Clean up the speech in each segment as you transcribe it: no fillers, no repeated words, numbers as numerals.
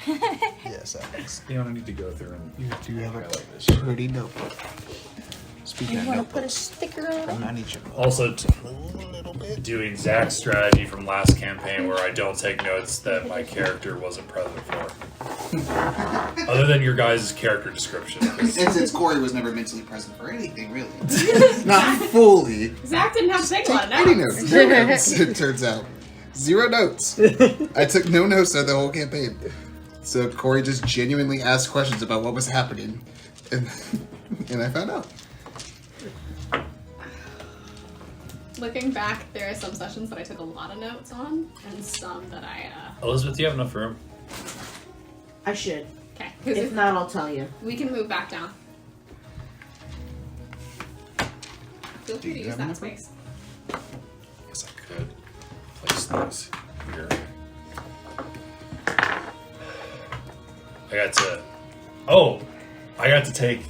Yes, Alex. You don't need to go through and You do have a like this. pretty notebook. Speaking You of want to notebook, put a sticker on it? I need you to Also, move a little bit. doing Zach's strategy from last campaign where I don't take notes that my character wasn't present for. Other than your guys' character description. And since Corey was never mentally present for anything, really. Not fully. Zach didn't have to take a lot of Any notes. notes. No notes, it turns out. 0 notes. I took no notes of the whole campaign. So Corey just genuinely asked questions about what was happening. And I found out. Looking back, there are some sessions that I took a lot of notes on, and some that I, Elizabeth, do you have enough room? I should. okay. If not, I'll tell you. We can move back down. Feel free to you use have that enough space. Guess I could place those here. I got to take,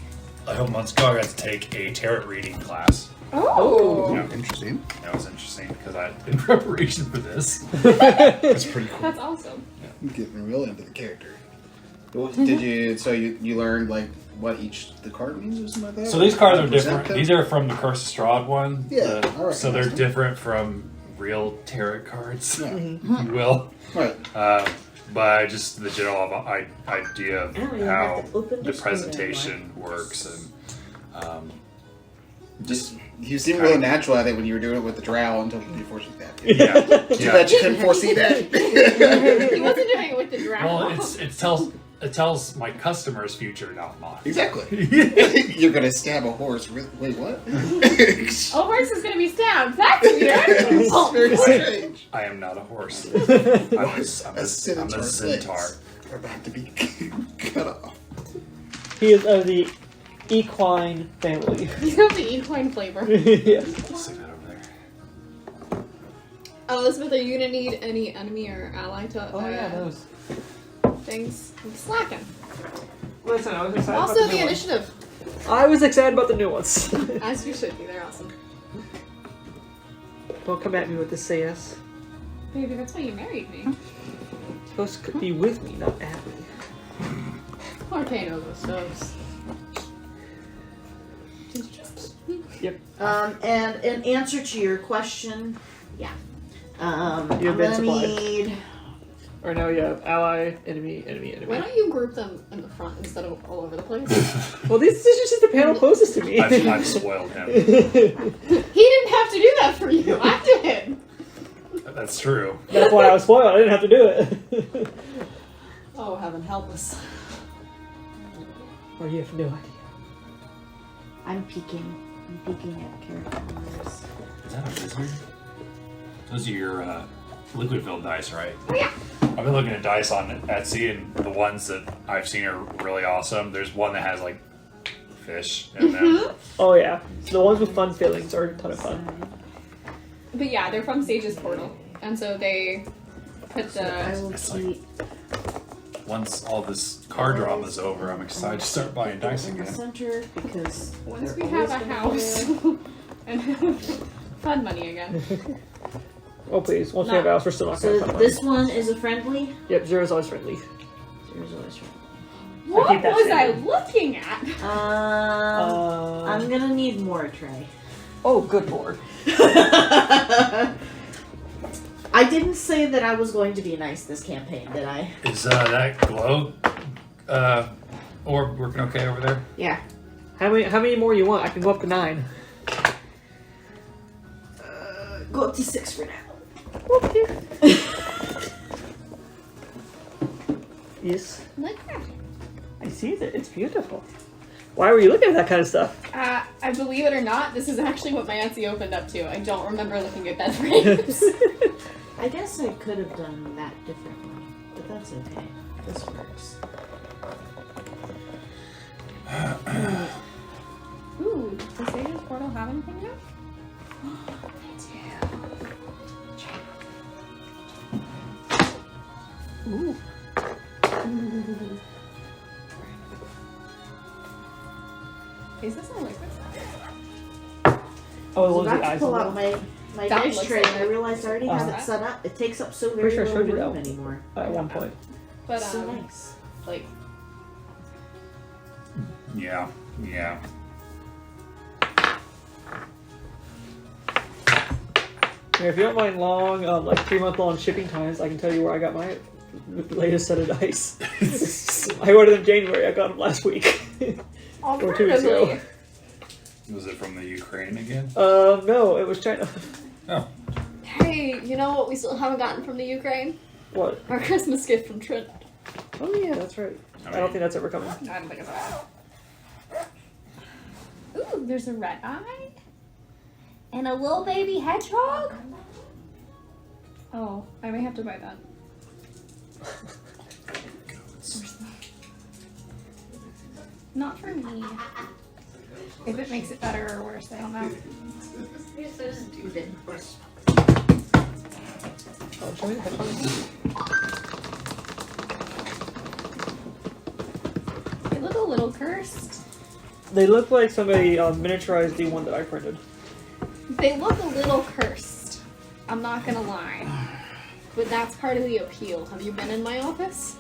a couple months ago, I got to take a tarot reading class. Oh! Yeah. Interesting. That was interesting because in preparation for this. That's pretty cool. That's awesome. Getting real into the character. Did you? So you learned like what each the card means or something like that? So these cards are Represent different. them? These are from the Curse of Strahd one. Yeah, I so they're recognize them. different from real tarot cards, Yeah. if you will. Right. But just the general idea of Oh, you how have to open the the screen presentation works and Just you seem really natural at it when you were doing it with the drow until before she stabbed you. yeah, Too bad you couldn't foresee that. He wasn't doing it with the drow. Well, it tells my customer's future, not mine. Exactly. You're gonna stab a horse. Wait, what? Oh, horse is gonna be stabbed. That's weird. It's very strange. I am not a horse. I'm A a centaur's centaur. legs are about to be cut off. He is of the equine family. You have the equine flavor. Yeah. Stick that over there. Elizabeth, are you gonna need any enemy or ally to Oh yeah, those. things? I'm slacking. Listen, I was excited Also, about the new initiative. ones. I was excited about the new ones. As you should be. They're awesome. Don't come at me with this CS. Baby, that's why you married me. You're supposed to be with me, not at me. Arcano those stoves. Did you just... Yep. And in answer to your question, yeah. I'm You've been gonna supplied. need. Or no, you have ally, enemy, enemy, Why enemy. don't you group them in the front instead of all over the place? Well, this is just the panel closest to me. I've spoiled him. He didn't have to do that for you. I did. That's true. That's why I was spoiled. I didn't have to do it. Oh, heaven help us. Or you have no idea. I'm peeking. I'm peeking at character numbers. Is that a wizard? Those are your liquid filled dice, right? Oh, yeah. I've been looking at dice on Etsy, and the ones that I've seen are really awesome. There's one that has like fish in them. Oh yeah. So the ones with fun feelings are a ton of fun. But yeah, they're from Sage's Portal. And so they put I the... will It's like- keep Once all this card drama's over, I'm excited to start buying dice in the again. center because Once they're we have a always gonna house be there. and fun money again. Oh please, once we have a house, we're still not So gonna find this one is a friendly. Yep, Zero's always friendly. There's always friendly. What keep that was I same. looking at? I'm gonna need more, Trey. Oh, good lord. I didn't say that I was going to be nice this campaign, did I? Is that glow orb working okay over there? Yeah. How many more you want? I can go up to 9. Go up to 6 for now. Yes. Like that. I see that. It's beautiful. Why were you looking at that kind of stuff? I believe it or not, this is actually what my Etsy opened up to. I don't remember looking at bed frames. I guess I could have done that differently, but that's okay. This works. Ooh, does Sage's Portal have anything now? Ooh. Is this a liquid? Oh, I was the ones with about the to eyes pull on out them. my That dice looks tray like and I realized I already have it set up. It takes up so very Pretty sure I little showed you room that anymore. at one point. But So nice. like, Yeah. Yeah, if you don't mind long, like 3-month-long shipping times, I can tell you where I got my latest set of dice. I ordered them in January. I got them last week. Or 2 weeks ago. Was it from the Ukraine again? No, it was China. Oh. hey, you know what we still haven't gotten from the Ukraine? What? Our Christmas gift from Trent. Oh yeah, that's right. I don't think that's ever coming. I don't think it's bad. Ooh, there's a red eye. And a little baby hedgehog? Oh, I may have to buy that. Not for me. If it makes it better or worse, I don't know. Oh, show me the headphone. They look a little cursed. They look like somebody miniaturized the one that I printed. They look a little cursed. I'm not gonna lie. But that's part of the appeal. Have you been in my office?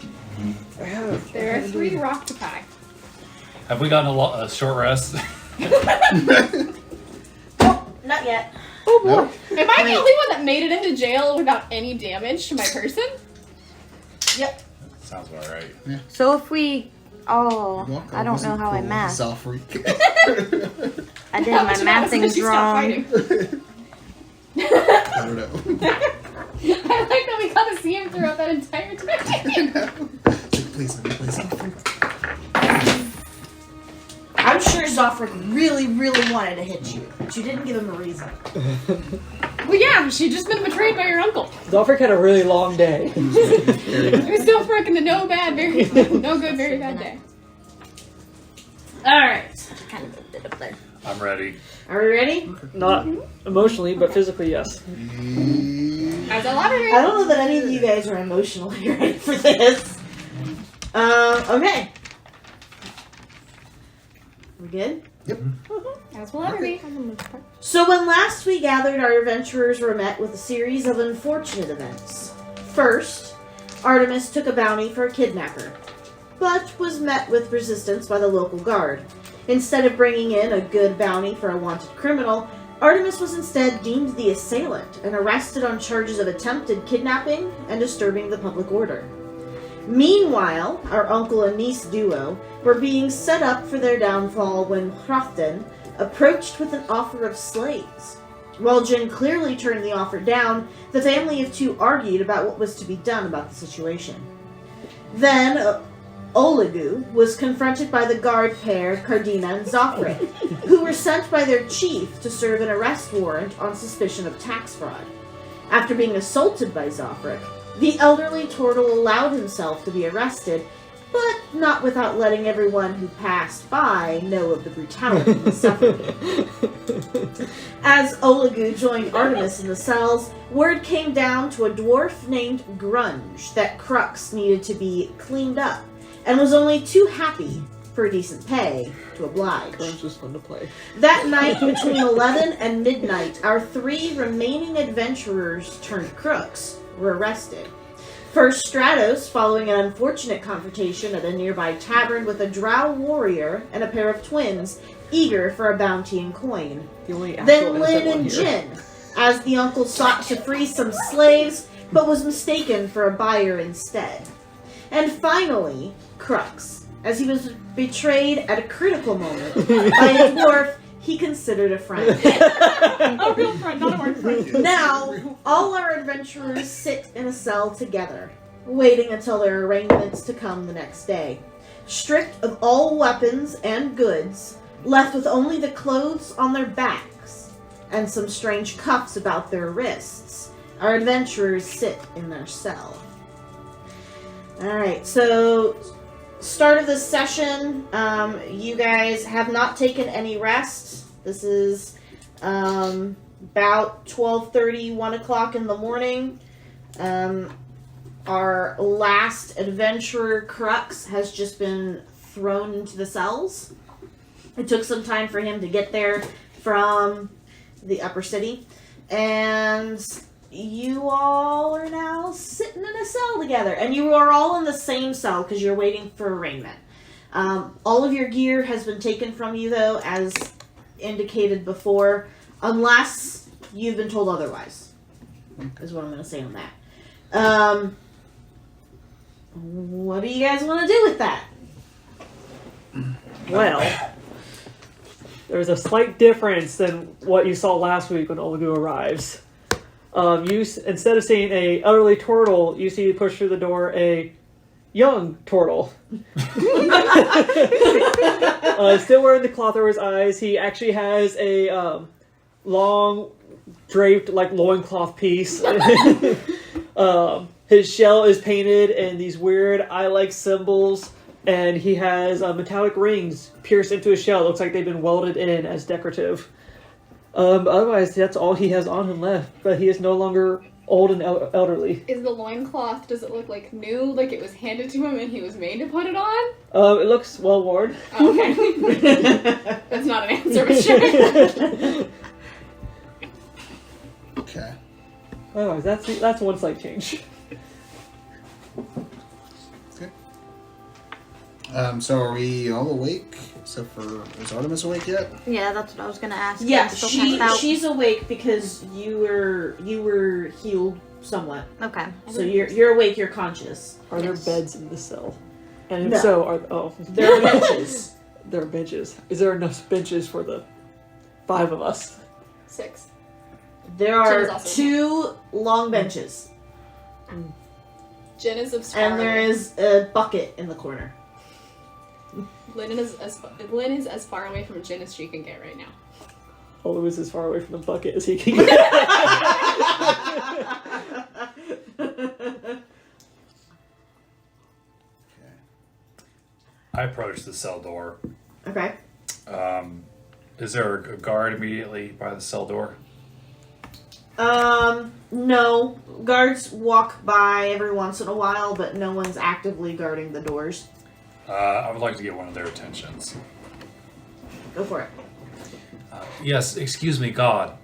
I have. There are 3 Roctopi. Have we gotten a short rest? Not yet. Oh boy. Nope. Am I the only one that made it into jail without any damage to my person? Yep. Sounds about right. So if we... Oh, Walk I don't know how I math. Self freak. I did my math things wrong. I don't know. I like that we got to see him throughout that entire time. Please let me play self freak. I'm sure Zoffric really, really wanted to hit you, but you didn't give him a reason. Well, yeah, she'd just been betrayed by your uncle. Zolfric had a really long day. It was still freaking the no good, very bad day. Alright. Kind of moved it up there. I'm ready. Are we ready? Not emotionally, but physically, yes. As a lottery. I don't know that any of you guys are emotionally ready for this. Okay. We good? As will ever be. So when last we gathered, our adventurers were met with a series of unfortunate events. First, Artemis took a bounty for a kidnapper, but was met with resistance by the local guard. Instead of bringing in a good bounty for a wanted criminal, Artemis was instead deemed the assailant and arrested on charges of attempted kidnapping and disturbing the public order. Meanwhile, our uncle and niece duo were being set up for their downfall when Hrothden approached with an offer of slaves. While Jin clearly turned the offer down, the family of 2 argued about what was to be done about the situation. Then, Olagu was confronted by the guard pair, Cardina and Zoffric, who were sent by their chief to serve an arrest warrant on suspicion of tax fraud. After being assaulted by Zoffric, the elderly turtle allowed himself to be arrested, but not without letting everyone who passed by know of the brutality he suffered. As Olagu joined Artemis in the cells, word came down to a dwarf named Grunge that Crux needed to be cleaned up, and was only too happy, for decent pay, to oblige. Crunch was fun to play. That night, between 11 and midnight, our 3 remaining adventurers turned crooks were arrested. First, Stratos, following an unfortunate confrontation at a nearby tavern with a drow warrior and a pair of twins, eager for a bounty and coin. The only actual Then innocent Lynn one and here. Jin, as the uncle sought to free some slaves, but was mistaken for a buyer instead. And finally, Crux, as he was betrayed at a critical moment by a dwarf he considered a friend. A real friend, not a work friend. Now, all our adventurers sit in a cell together, waiting until their arrangements to come the next day. Stripped of all weapons and goods, left with only the clothes on their backs and some strange cuffs about their wrists, our adventurers sit in their cell. Alright, so start of this session, you guys have not taken any rest. This is about 12:30, 1 o'clock in the morning. Our last adventurer, Crux, has just been thrown into the cells. It took some time for him to get there from the upper city. And you all are now sitting in a cell together. And you are all in the same cell because you're waiting for arraignment. All of your gear has been taken from you, though, as indicated before, unless you've been told otherwise, is what I'm going to say on that. What do you guys want to do with that? Well, there's a slight difference than what you saw last week when Olgu arrives. Instead of seeing a elderly turtle, you see push through the door a young turtle. Still wearing the cloth over his eyes. He actually has a long draped like loincloth piece. His shell is painted in these weird eye-like symbols, and he has metallic rings pierced into his shell. It looks like they've been welded in as decorative. Otherwise, that's all he has on him left, but he is no longer old and elderly. Is the loincloth, does it look like new, like it was handed to him and he was made to put it on? It looks well worn. Oh, okay. That's not an answer, but sure. Okay. Otherwise, that's one slight change. Okay. So are we all awake? Except for, is Artemis awake yet? Yeah, that's what I was gonna ask. Yeah, I'm still passed out. she's awake because you were healed somewhat. Okay. So you're awake, you're conscious. Are there beds in the cell? And if No. so, There are benches. there are benches. Is there enough benches for the 5 of us? 6. There Jin is are also 2 long benches. Jin is of And there is a bucket in the corner. Lynn is as far away from Jin as she can get right now. Olu is as far away from the bucket as he can get. I approach the cell door. Okay. Is there a guard immediately by the cell door? No. Guards walk by every once in a while, but no one's actively guarding the doors. I would like to get one of their attentions. Go for it. Yes, excuse me, God.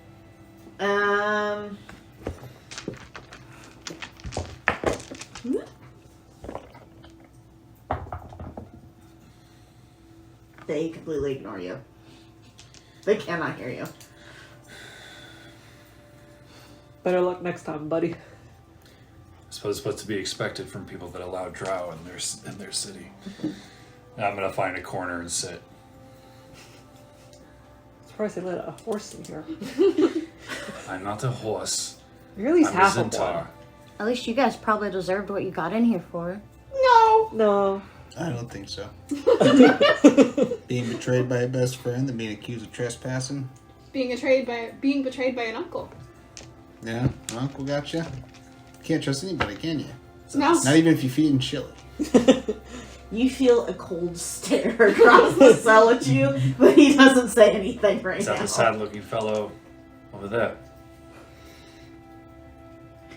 They completely ignore you. They cannot hear you. Better luck next time, buddy. I suppose what's to be expected from people that allow drow in their city. Now I'm gonna find a corner and sit. Surprised they let a horse in here. I'm not a horse. You're at least I'm a half of one. Zentaur. At least you guys probably deserved what you got in here for. No. I don't think so. Being betrayed by a best friend and being accused of trespassing. Being betrayed by an uncle. Yeah, your uncle got you. Can't trust anybody, can you? No. Not even if you feed him chili. You feel a cold stare across the cell at you, but he doesn't say anything right Is that now. the sad-looking fellow over there?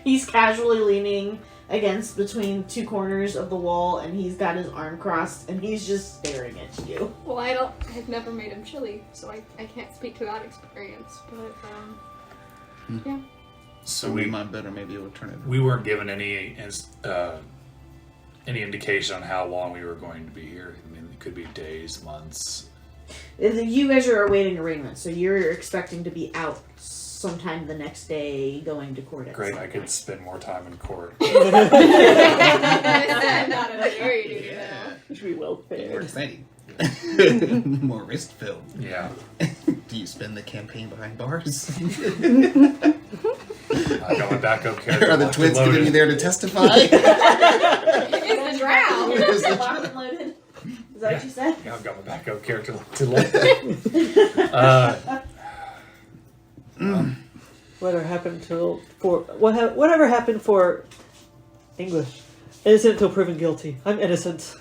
He's casually leaning against between 2 corners of the wall, and he's got his arm crossed, and he's just staring at you. Well, I've never made him chili, so I can't speak to that experience, but, yeah. So we might better maybe alternative. we weren't given any indication on how long we were going to be here. I mean, it could be days, months. You guys are awaiting arraignment, so you're expecting to be out sometime the next day going to court. At Great, some I could point. spend more time in court. I'm not in a jury duty now. You should be well More fed. exciting. More risk filled. Yeah. Do you spend the campaign behind bars? I got my backup character. Are the locked twins and going to be loaded. there to testify? It's the drow. Is the- Locked and loaded? Is that what you said? Yeah, I've got my backup character locked and loaded. Whatever happened whatever happened for English? Innocent until proven guilty. I'm innocent.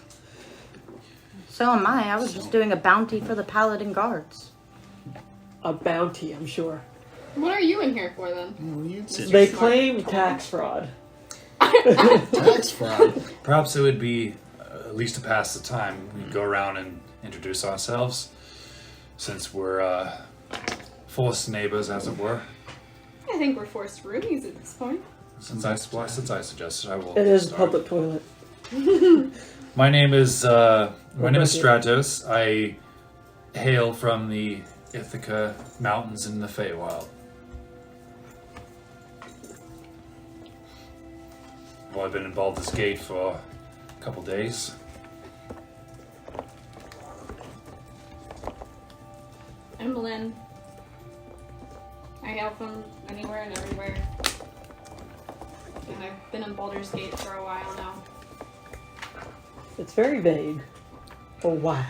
So am I. I was just doing a bounty for the Paladin Guards. A bounty, I'm sure. What are you in here for, then? They claim tax fraud. Tax fraud. Perhaps it would be, at least to pass the time, we'd go around and introduce ourselves, since we're forced neighbors, as it were. I think we're forced roomies at this point. Since I suggested, I will. It is a start. public toilet. My name is Stratos. I hail from the Ithaca Mountains in the Feywild. Well, I've been in Baldur's Gate for a couple days. I'm Lynn. I hail from anywhere and everywhere. And I've been in Baldur's Gate for a while now. It's very vague. Oh, wow.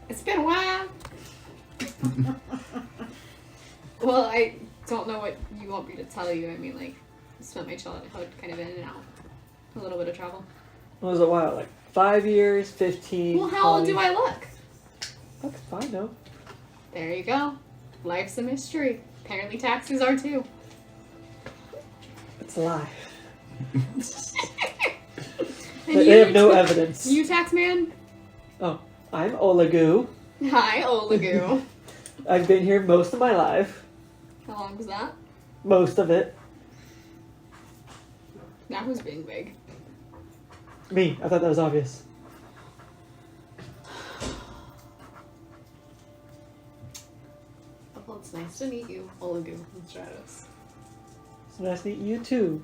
It's been a while. Well, I don't know what you want me to tell you. I mean, like, I spent my childhood kind of in and out. A little bit of travel. What was it, wow? Like 5 years, 15. Well, how old do I look? That's fine, though. There you go. Life's a mystery. Apparently taxes are too. It's a lie. And They have no evidence. You tax man? Oh, I'm Olagu. Hi, Olagu. I've been here most of my life. How long was that? Most of it. That was being big. Me. I thought that was obvious. Well, it's nice to meet you, Olagu and Stratos. It's nice to meet you, too.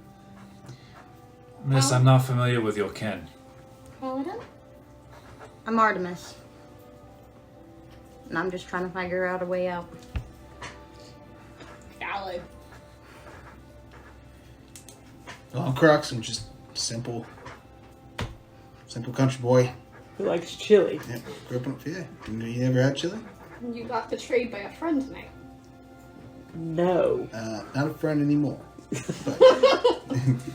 Miss, I'm not familiar with your kin. Paladin? I'm Artemis. And I'm just trying to figure out a way out. Valid. Well, I'm Crux. I'm just simple country boy. Who likes chili? Yeah, grew up in yeah. You ever had chili? You got betrayed by a friend tonight. No. Not a friend anymore. But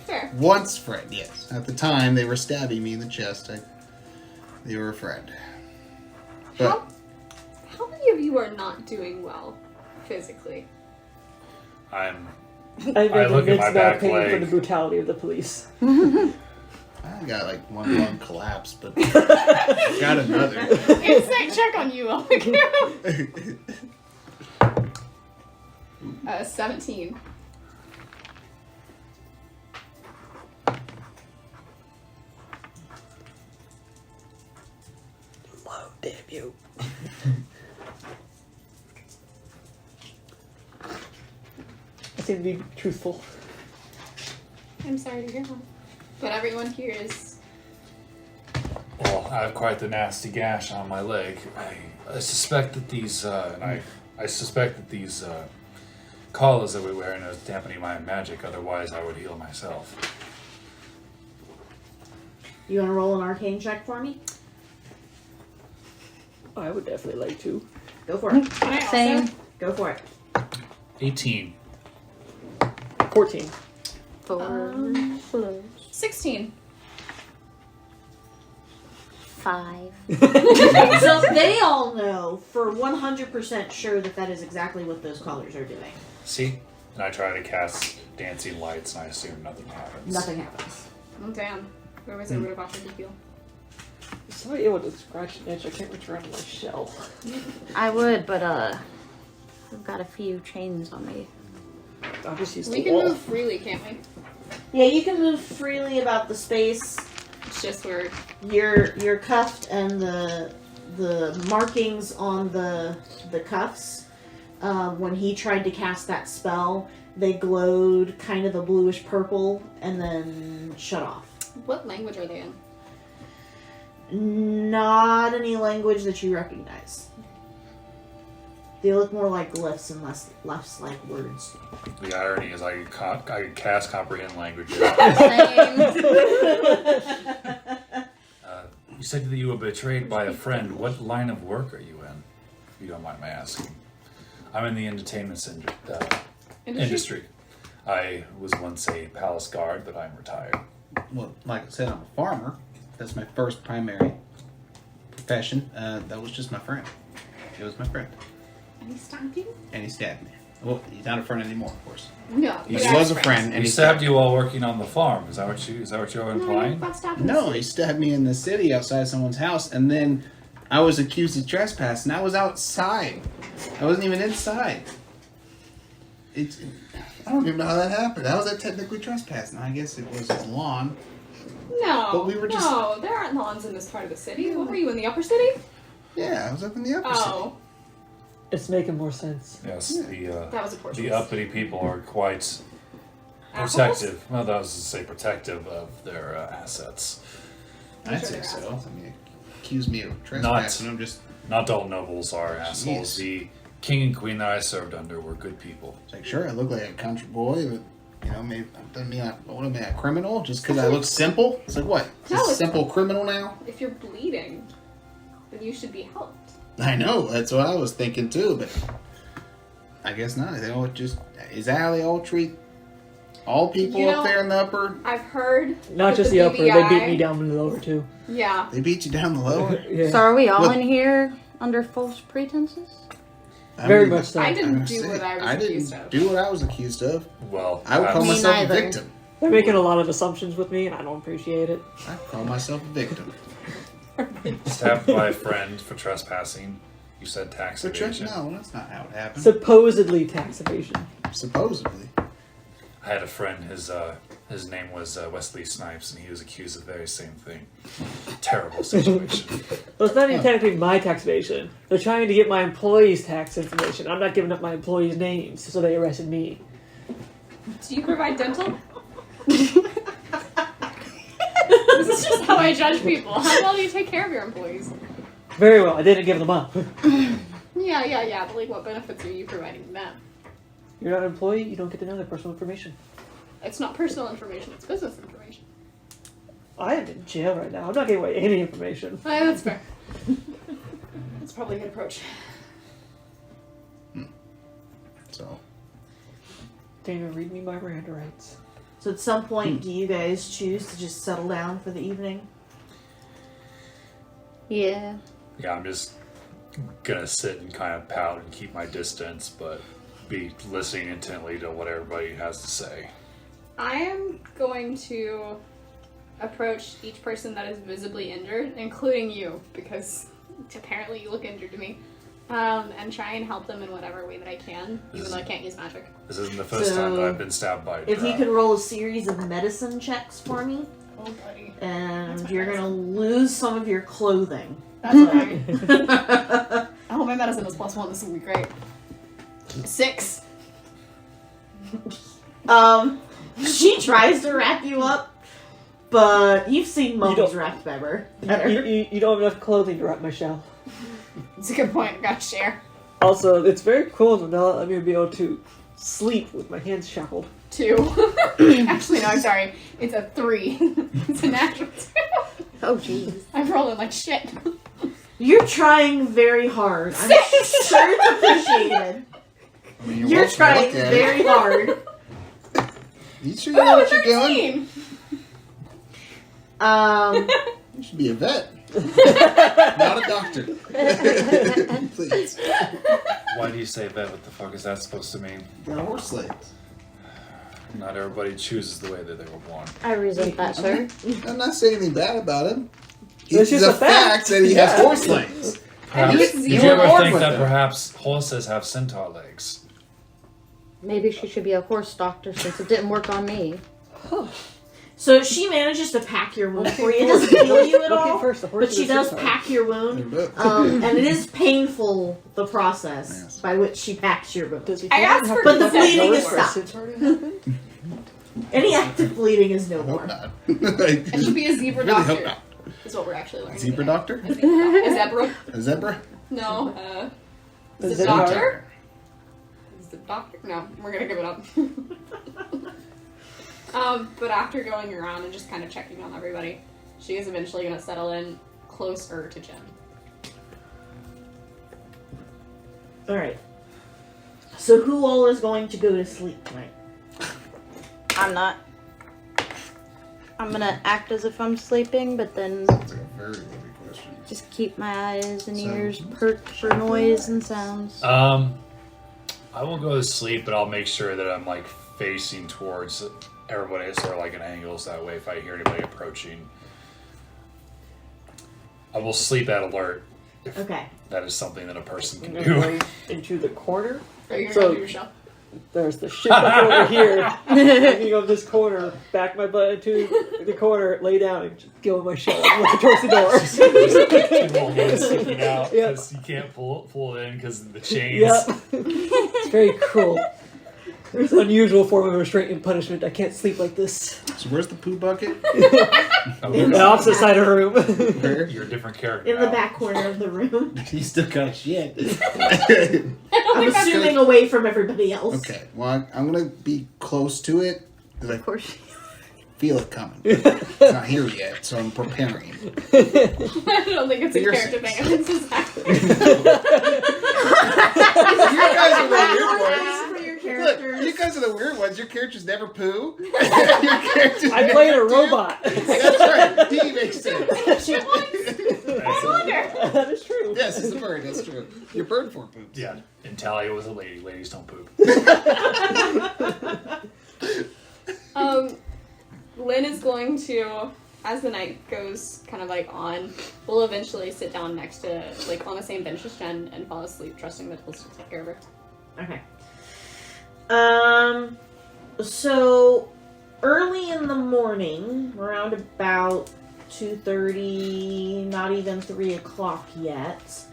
Fair. once friend, yes. At the time, they were stabbing me in the chest. They were a friend. But How many of you are not doing well physically? I I imagine look at Vince my not back paying for leg. the brutality of the police. I got like one lung collapse, but I got another. Insight check on you, Olagu. 17. Oh, damn you. I seem to be truthful. I'm sorry to hear that. But everyone here is. Well, I have quite the nasty gash on my leg. I suspect that these, I suspect that these collars that we wear are dampening my magic. Otherwise, I would heal myself. You want to roll an arcane check for me? I would definitely like to. Go for it. Can I also? Same. Go for it. 18. 14. 16. 5. So they all know for 100% sure that is exactly what those collars are doing. See? And I try to cast dancing lights, and I assume nothing happens. Nothing happens. Oh, damn. Whoever's I would have offered to heal. Somebody able to scratch an itch. I can't reach around my shell. I would, but I've got a few chains on me. I'll just use We the can wall. move freely, can't we? Yeah, you can move freely about the space. It's just where. You're cuffed, and the markings on the cuffs. When he tried to cast that spell, they glowed kind of a bluish purple, and then shut off. What language are they in? Not any language that you recognize. They look more like glyphs and less like words. The irony is I could cast comprehend languages. Same. You said that you were betrayed by a friend. What line of work are you in? If you don't mind my asking. I'm in the entertainment industry. I was once a palace guard, but I'm retired. Well, like I said, I'm a farmer. That's my first primary profession. That was just my friend. It was my friend. And he stabbed you? And he stabbed me. Well, he's not a friend anymore, of course. No. He but was a as friend, and He he stabbed you while working on the farm. Is that what you're No, implying? not stabbing No, us. he stabbed me in the city outside someone's house, and then I was accused of trespass, and I was outside. I wasn't even inside. I don't even know how that happened. How was that technically trespassing? I guess it was his lawn. No. But we were just- No, there aren't lawns in this part of the city. What were you, in the upper city? Yeah, I was up in the upper Oh, It's making more sense. Yes, that was a poor the choice. uppity people are quite Assholes? protective. Well, that was to say protective of their assets. city. I'd Sure say they're so. assholes. I mean, accuse me of trespassing. I'm just Not all nobles are assholes. Jeez. The king and queen that I served under were good people. it's like, sure, I look like a country boy, but you know, maybe doesn't mean I want to be a criminal just because I look simple. It's like what? No, Just a it's- simple criminal now? If you're bleeding, then you should be helped. I know. That's what I was thinking too, but I guess not. They all just is that how they all treat all people You up know- there in the upper? I've heard. Not with just the upper, they BBI beat me down in the lower too. Yeah. They beat you down the lower. Yeah. So are we all Look- in here under false pretenses? I Very mean, much so. I didn't I'm do saying, what I was I accused didn't of. do what I was accused of. Well, I would call Me myself neither. a victim. They're making a lot of assumptions with me, and I don't appreciate it. I call myself a victim. stabbed by a friend for trespassing. You said tax But evasion. no, that's not how it happened. Supposedly tax evasion. Supposedly. I had a friend. His name was Wesley Snipes, and he was accused of the very same thing. Terrible situation. Well, it's not even technically my tax evasion. They're trying to get my employees' tax information. I'm not giving up my employees' names, so they arrested me. Do you provide dental? This is just how I judge people. How well do you take care of your employees? Very well, I didn't give them up. Yeah. But like, what benefits are you providing them? You're not an employee, you don't get to know their personal information. It's not personal information. It's business information. I am in jail right now. I'm not giving away any information. That's fair. That's probably a good approach. So Dana, read me my Miranda rights. So at some point, do you guys choose to just settle down for the evening? Yeah. Yeah, I'm just gonna sit and kind of pout and keep my distance, but be listening intently to what everybody has to say. I am going to approach each person that is visibly injured, including you, because apparently you look injured to me, and try and help them in whatever way that I can, even though I can't use magic. This isn't the first So, time that I've been stabbed by a If you trap. could roll a series of medicine checks for me, Oh, buddy. and That's you're my gonna lose some of your clothing. That's alright. Oh, my medicine is +1. This will be great. 6. She tries to wrap you up, but you've seen mummies don't- wrapped better. You don't have enough clothing to wrap my shell. It's a good point. Gotta share. Also, it's very cool to not let me be able to sleep with my hands shackled. 2. Actually, no, I'm sorry. It's a 3. It's a natural 2. Oh, jeez. I'm rolling like shit. You're trying very hard. I'm sure it's appreciated. I mean, You're welcome to trying look at it. very hard. You sure you know Oh, what you're doing? 13. You should be a vet. Not a doctor. Please. Why do you say vet? What the fuck is that supposed to mean? Got horse legs. Not everybody chooses the way that they were born. I resent that, sir. I'm not saying anything bad about him. It's It's just a a fact. fact that he has horse legs. Perhaps, it's did zero you ever born think with that them. perhaps horses have centaur legs? Maybe she should be a horse doctor since it didn't work on me. So she manages to pack your wound for you. It doesn't kill you at Okay, all, first, the horse but she is a does centaur. pack your wound. They're both- And it is painful, the process Yes. by which she packs your wound. Does he I feel asked have for to But the look at bleeding those is for a stopped. centaur to happen? Any active bleeding is no I hope more. not. It should be a zebra Really hope doctor. not. Is what we're actually learning. Zebra today. doctor? A zebra? A zebra? No. The Zip zebra. doctor? Zip doctor? No, we're gonna give it up. But after going around and just kind of checking on everybody, she is eventually gonna settle in closer to Jen. Alright. So who all is going to go to sleep tonight? I'm not. I'm gonna act as if I'm sleeping, but then That's like a very lovely question. just keep my eyes and So- ears perked for noise and sounds. I will go to sleep, but I'll make sure that I'm like facing towards everybody, sort of like at angles. That way, if I hear anybody approaching, I will sleep at alert. If Okay. that is something that a person can I'm do. gonna go into the corner. Are you So- gonna do your show? there's the ship bucket over here. I can go this corner, back my butt into the corner, lay down, and just go in my shell and look towards the door. Sticking out Yep. because you can't pull it in because of the chains. Yep. It's very cruel. There's an unusual form of restraint and punishment. I can't sleep like this. So where's the poo bucket? The opposite side of her room. Where? You're a different character. In the now. back corner of the room. He still got shit. I'm assuming away from everybody else. Okay, well, I'm gonna be close to it because I Of course. feel it coming. It's not here yet, so I'm preparing. I don't think it's a You're character thing. I think it's just happening. You guys are the weird ones. For your Look, characters. you guys are the weird ones. Your characters never poo. Your characters I'm playing a never do. robot. That's right. D makes sense. I wonder. That is true. Yes, it's a bird. That's true. Your bird form poops. Yeah, and Talia was a lady. Ladies don't poop. Lynn is going to, as the night goes kind of like on, we'll eventually sit down next to, like, on the same bench as Jen and fall asleep, trusting that he'll still take care of her. Okay. So early in the morning, around about 2:30, not even 3 o'clock yet.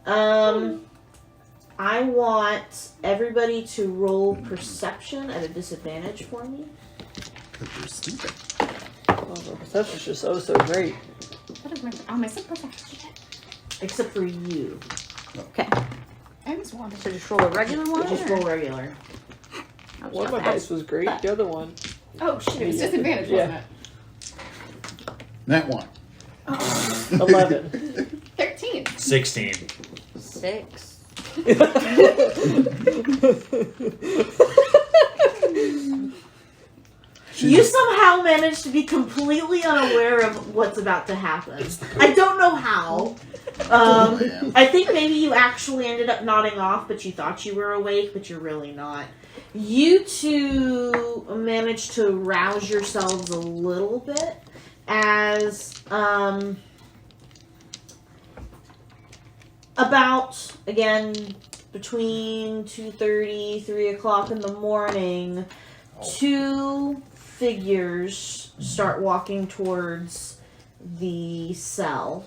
I want everybody to roll perception at a disadvantage for me. Because you're stupid. Oh, the perception's just so great. What is my, oh, my perception. Except for you. Okay. I just wanted So just roll a regular one? Just or- roll regular. I was One of my about to dice ask. was great. The other one. Oh shit, it was Yeah. disadvantage, Yeah. wasn't That one. it? 11. 13. 16. 6. You somehow managed to be completely unaware of what's about to happen. I don't know how. I think maybe you actually ended up nodding off, but you thought you were awake, but you're really not. You two managed to rouse yourselves a little bit as about, again, between 2:30, 3 o'clock in the morning, two figures start walking towards the cell,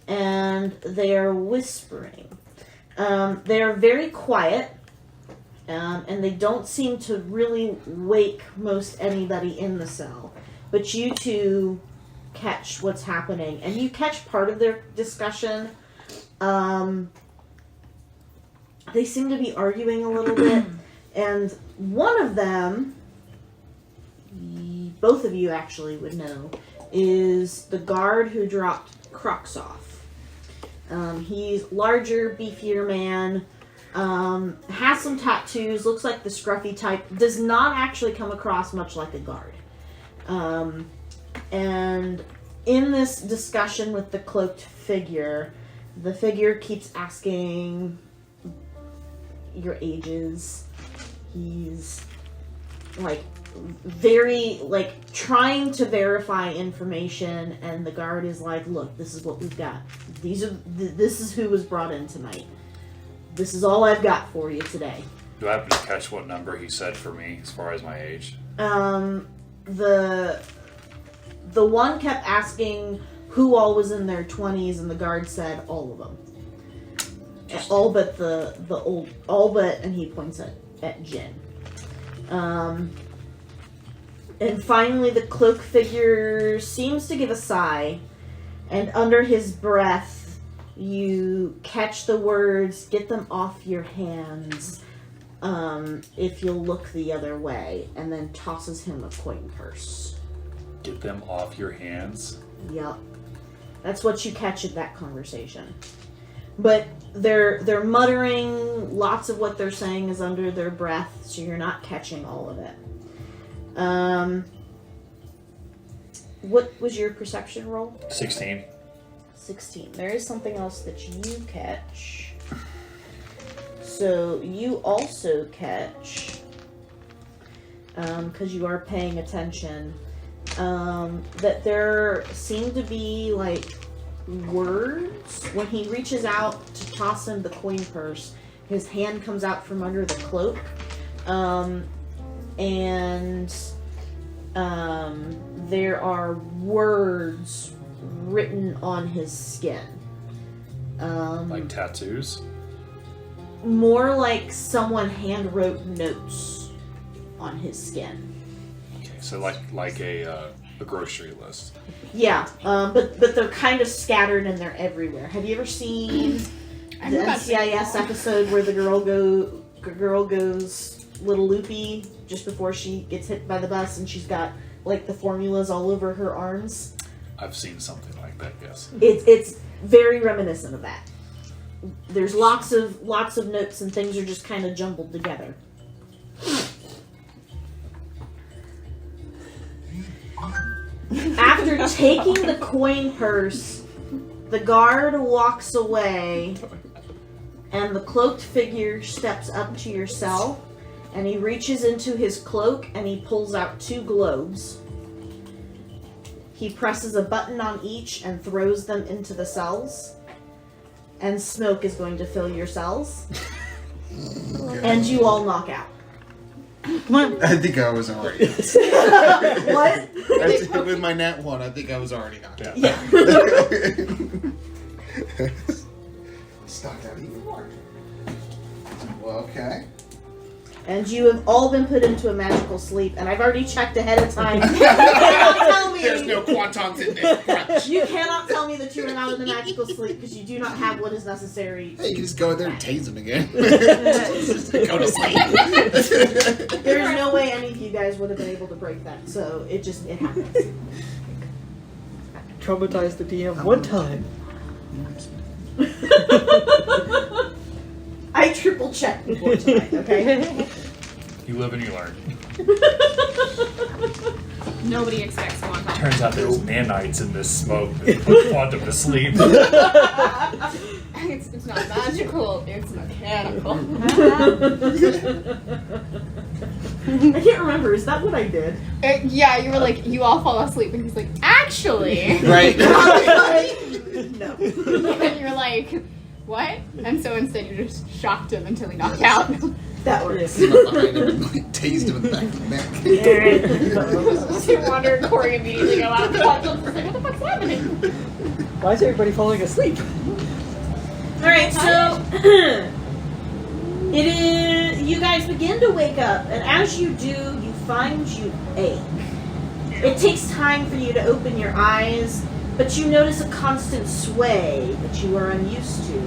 and they are whispering. They are very quiet, and they don't seem to really wake most anybody in the cell. But you two catch what's happening, and you catch part of their discussion. They seem to be arguing a little bit, and one of them, both of you actually would know, is the guard who dropped Crux off. He's larger, beefier man, has some tattoos, looks like the scruffy type, does not actually come across much like a guard. And in this discussion with the cloaked figure, the figure keeps asking your ages. He's like very like trying to verify information, and the guard is like, look, this is what we've got. This is who was brought in tonight. This is all I've got for you today. Do I happen to catch what number he said for me as far as my age? The one kept asking who all was in their 20s, and the guard said all of them. All but and he points at Jin. And finally the cloak figure seems to give a sigh, and under his breath you catch the words, "Get them off your hands if you'll look the other way," and then tosses him a coin purse. Get them off your hands. Yep. That's what you catch in that conversation. But they're muttering, lots of what they're saying is under their breath, so you're not catching all of it. What was your perception roll? 16. 16. There is something else that you catch. So you also catch, because you are paying attention, that there seem to be like words. When he reaches out to toss him the coin purse, his hand comes out from under the cloak. and there are words written on his skin. Like tattoos? More like someone hand wrote notes on his skin. Okay, so like a grocery list. Yeah, but they're kind of scattered and they're everywhere. Have you ever seen the NCIS episode where the girl goes little loopy just before she gets hit by the bus and she's got like the formulas all over her arms? I've seen something like that, yes. It's very reminiscent of that. There's lots of notes and things are just kind of jumbled together. After taking the coin purse, the guard walks away and the cloaked figure steps up to your cell and he reaches into his cloak and he pulls out 2 globes. He presses a button on each and throws them into the cells. And smoke is going to fill your cells. And you all knock out. I think I was already. What? With my nat 1, I think I was already knocked out. Yeah. Knocked out even more. Well, okay. And you have all been put into a magical sleep, and I've already checked ahead of time. You cannot tell me. There's no quantons in this. You cannot tell me that you are not in the magical sleep because you do not have what is necessary. Hey, you can just go in there and tase him again. Just go to sleep. There is no way any of you guys would have been able to break that, so it happens. Traumatized the DM one time. I triple checked before tonight, okay? You live and you learn. Nobody expects quantum. Turns out there's nanites in this smoke that put quantum to sleep. It's not magical, it's mechanical. I can't remember, is that what I did? Yeah, you were like, you all fall asleep, and he's like, actually. Right. No. And you're like, what? And so instead you just shocked him until he knocked out. That works. Came up behind him and like, tased him in the back of the neck. So Wander and Corey immediately go out and watch him. Like, what the fuck's happening? Why is everybody falling asleep? Alright, so it is you guys begin to wake up, and as you do, you find you ache. It takes time for you to open your eyes, but you notice a constant sway that you are unused to.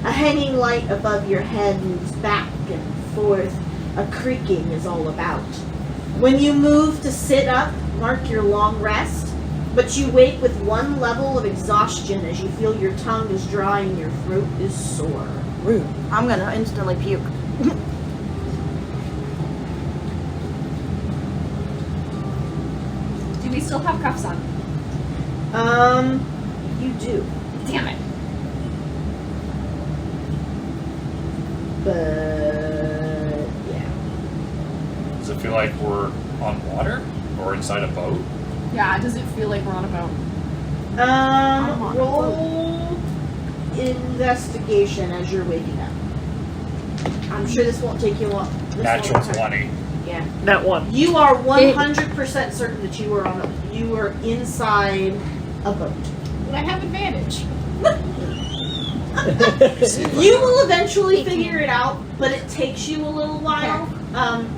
A hanging light above your head moves back and forth. A creaking is all about. When you move to sit up, mark your long rest, but you wake with one level of exhaustion as you feel your tongue is dry and your throat is sore. Rude. I'm gonna instantly puke. Do we still have cuffs on? You do. Damn it. But yeah. Does it feel like we're on water or inside a boat? Yeah, does it feel like we're on a boat? on a Roll investigation as you're waking up. I'm sure this won't take you long. Natural 20. Yeah. That one. You are 100% certain that you were inside a boat. Would I have advantage? You will eventually figure it out, but it takes you a little while.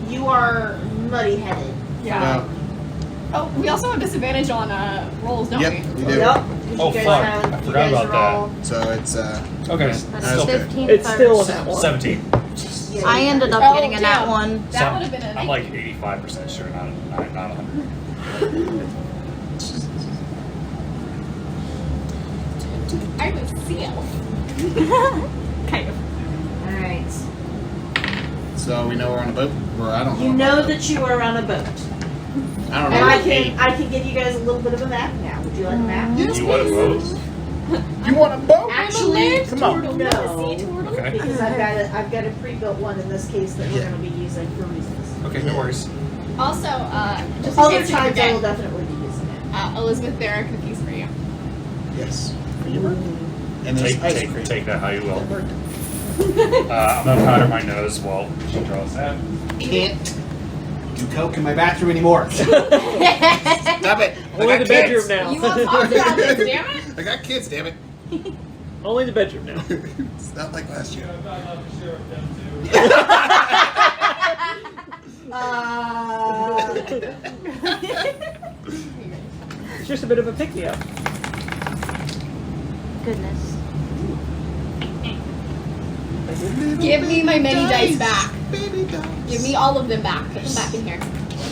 You are muddy-headed. Yeah. Oh, we also have disadvantage on rolls, don't Yep, we? you do. Yep. Oh, You guys fuck. have- I you forgot guys about are that. all- So it's Okay, That's still good. 15 It's still first. that one. 17. Yeah, I ended up Oh, getting a nat damn. one. That would have been a I'm like 85% sure, not 100. I'm a seal. Kind of. Alright. so we know we're on a boat. Or I don't know. You know that you are on a boat. I don't And know. I can give you guys a little bit of a map now. Would you like a map? You want a boat? You want a boat? Actually, Come on. no. Okay. Because I've got a pre-built one in this case that we're going to be using for reasons. Okay, no worries. Also, just in Other case you times I will forget, definitely be using it. Elizabeth, there are cookies for you. Yes. For you. And there's ice cream. Take that how you will. I'm gonna powder my nose while she draws that. Can't do coke in my bathroom anymore. Stop it. Only the bedroom now. You want talk about this, damn it? I got kids, damn it. Only the bedroom now. It's not like last year. It's just a bit of a pick-me-up. Goodness. Give me my mini dice back. Baby dice. Give me all of them back. Put them back in here.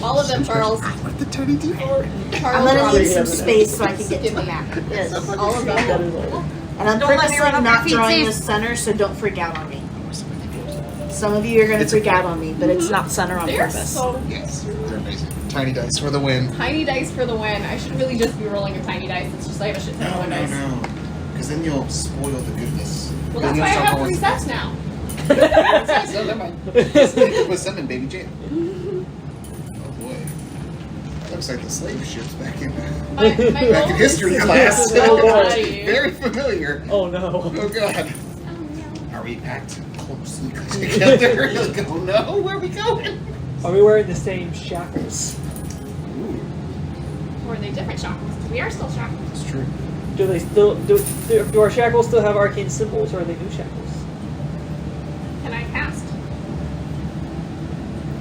All of them, Charles. What the tiny D4? I'm Charles, gonna need Yeah, some but- space so I can get to the map. yes, all of them. That is all. And I'm Don't let me purposely run up not your drawing feet, the center, so don't freak out on me. Some of you are gonna It's freak out on me, but it's not center on They're purpose. so Yes, they're amazing. Tiny dice for the win. tiny dice for the win. I should really just be rolling a tiny dice. It's just I have a shit ton of one dice. Because then you'll spoil the goodness. Well, Then that's why I you'll have start 3 sets now. So never mind. Put some in baby jam. Oh boy. That looks like the slave ships back in My back in roll history is class. so bloody. Very familiar. Oh no. Oh god. Are we packed closely together? Like, oh no, where are we going? Are we wearing the same shackles? Or are they different shackles? We are still shackles. It's true. Do they still do our shackles still have arcane symbols, or are they new shackles? Can I cast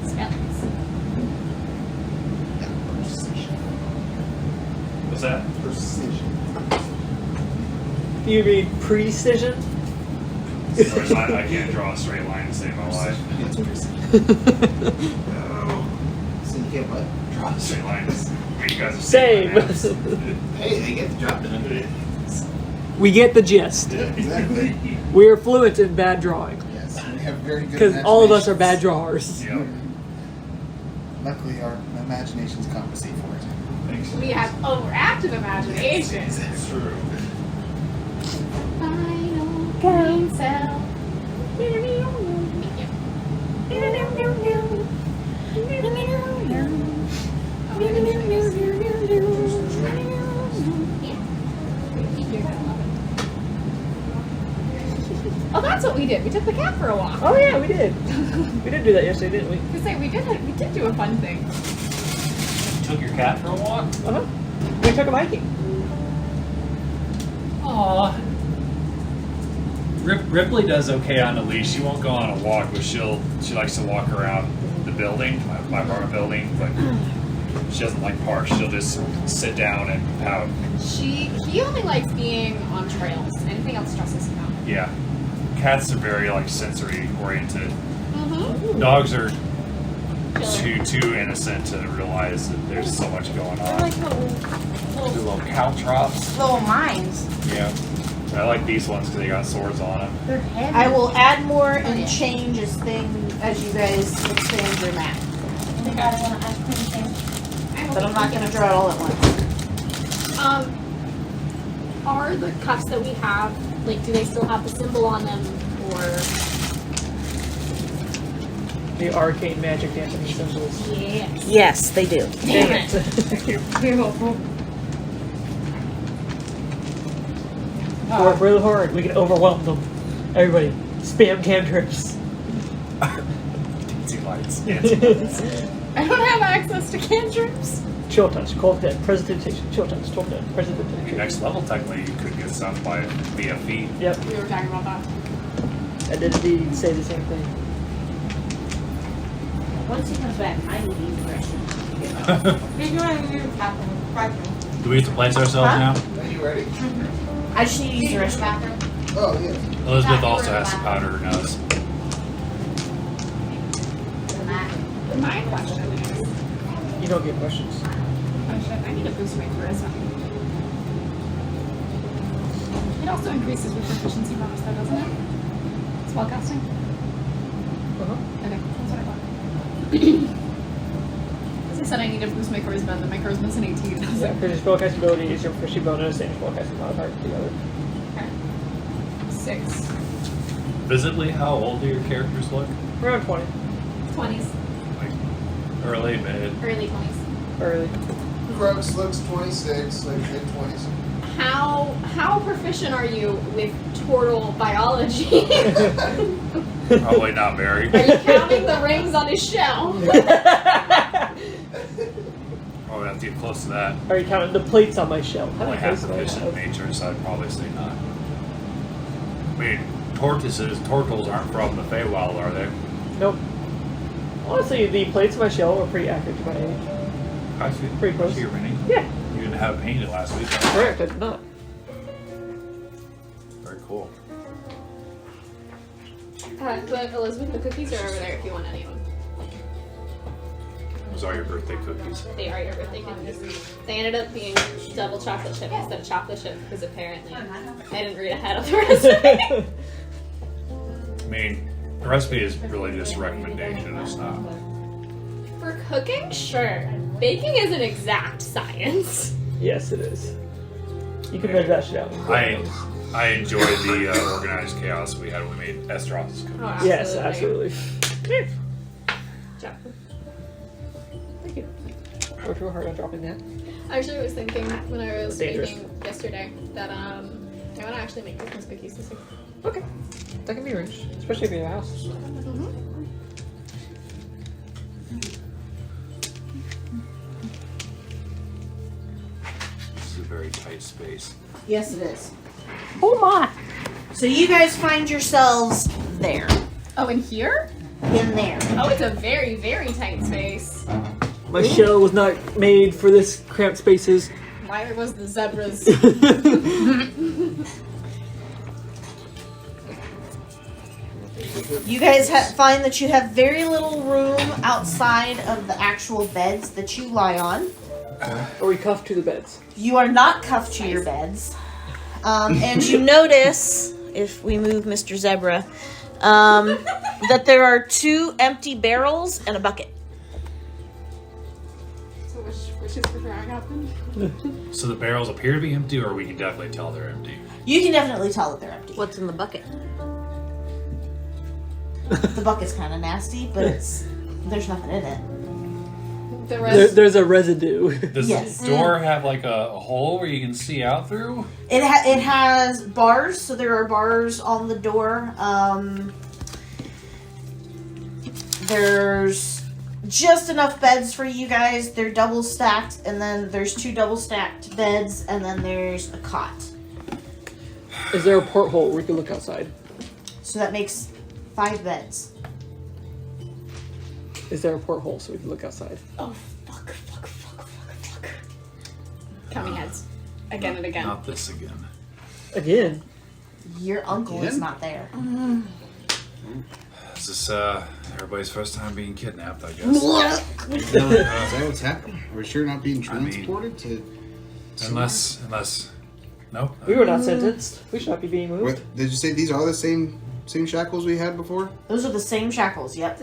spells? Precision. What's that? Precision. You mean precision? Of course, I can't draw a straight line to save my life. It's precision. So you get what? Draw a straight line. You guys are Same. Hey, they get the job done. We get the gist. Yeah, exactly. We are fluent in bad drawing Yes, we have very good because all of us are bad imaginations. drawers. Yep. Luckily, our imaginations compensate for it. Thanks. We have overactive imagination. It's true. Final countdown. Oh, that's what we did. We took the cat for a walk. Oh yeah, we did. We did do that yesterday, didn't we? To say we did do a fun thing. Took your cat for a walk? Uh huh. We took him hiking. Aww. Ripley does okay on a leash. She won't go on a walk, but she likes to walk around the building, my apartment building, but she doesn't like parks. She'll just sit down and pout. He only likes being on trails. Anything else stresses him out. Yeah. Cats are very like sensory oriented. Mm-hmm. Dogs are too innocent to realize that there's so much going They're on. like Do little caltrops. little mines. Yeah. I like these ones because they got swords on them. They're heavy. I will add more and change as you guys expand your map. Anybody want ice cream stand? But I'm not gonna draw it all at once. Are the cups that we have, like, do they still have the symbol on them, or? The arcane magic dancing symbols. Yes. Yes, they do. Damn it. Thank you. Very helpful. Work really hard. We can overwhelm them. Everybody, spam cantrips. Dancing lights. Dancing lights. I don't have access to cantrips. Chill touch, cold dead, presentation. Chill touch, cold dead, presentation. Next level, technically, you could get stuff by via feet. Yep, We were talking about that. I did indeed say the same thing. Once he comes back, I need these questions. Do we have to place ourselves Huh? now? Are you ready? I just need to use the restroom. Oh, yeah. Elizabeth also has to powder her nose. My question is, You don't get questions. oh shit, I need to boost my charisma. It also increases with proficiency bonus, though, doesn't it? Spellcasting? Uh-huh. Okay, that's what I thought. As I said, I need to boost my charisma, and then my charisma's an 18. Yeah, because your spellcasting ability is your proficiency bonus and your spellcasting modifier together. Okay. 6. Visibly, how old do your characters look? Around 20. 20s. Like early, mid. Early 20s. Early. Crux looks 26, like mid 20s. How proficient proficient are you with turtle biology? Probably not very. Are you counting the rings on his shell? Probably have to get close to that. Are you counting the plates on my shell? How Only many half plates do I proficient in have? nature, so I'd probably say not. I mean, turtles aren't from the Feywild, are they? Nope. Honestly, the plates on my shell are pretty accurate to my age. I see. Pretty close. I see your mini. Yeah, You didn't have it painted last week. correct. I did not. Very cool. But Elizabeth, the cookies are over there if you want any of them. Those are your birthday cookies. They are your birthday cookies. They ended up being double chocolate chip instead of chocolate chip because apparently I didn't read ahead of the recipe. I mean, the recipe is really just a recommendation. It's not. For cooking, sure. Baking is an exact science. Yes, it is. You can measure that shit out. I enjoyed the organized chaos we had when we made Estro's cookies. Oh, Yes, absolutely. Chocolate. Thank you. Worked real hard on dropping that. Actually, I was thinking when I was Dangerous. baking yesterday that I want to actually make Christmas cookies this year. Okay. That can be arranged, especially if you have a house. This is a very tight space. Yes, it is. Oh my! So you guys find yourselves there. Oh, in here? In there. Oh, it's a very, very tight space. My shell was not made for this cramped spaces. Neither was the zebras. You guys find that you have very little room outside of the actual beds that you lie on. Are we cuffed to the beds? You are not cuffed to your beds. And you notice, if we move Mr. Zebra, that there are 2 empty barrels and a bucket. So which is the drag happened? So the barrels appear to be empty, or we can definitely tell they're empty. You can definitely tell that they're empty. What's in the bucket? The bucket's kind of nasty, but there's nothing in it. The rest. There's a residue. Does Yes. the door have like a hole where you can see out through? It has bars, so there are bars on the door. There's just enough beds for you guys. They're double stacked, and then there's 2 double stacked beds, and then there's a cot. Is there a porthole where we can look outside? So that makes 5 beds. Is there a porthole so we can look outside? Oh, fuck. Counting heads. Again and again. Not this again. Again? Your uncle is Again? not there. Is this everybody's first time being kidnapped, I guess? Is that what's happening? Are we sure not being I mean- transported to? Unless, no. We were not sentenced. We should not be being moved. What, did you say these are the same shackles we had before? Those are the same shackles, yep.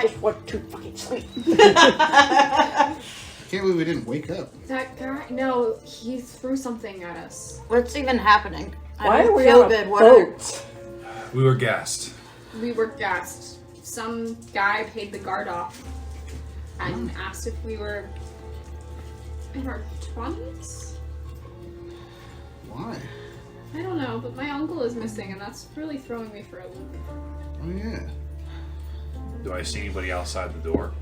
Just want to fucking sleep. Can't believe we didn't wake up. That guy, no, he threw something at us. What's even happening? I Why don't are we feel on good. a What are... boat? We were gassed. We were gassed. Some guy paid the guard off and asked if we were in our 20s? Why? I don't know, but my uncle is missing and that's really throwing me for a loop. Oh yeah. Do I see anybody outside the door?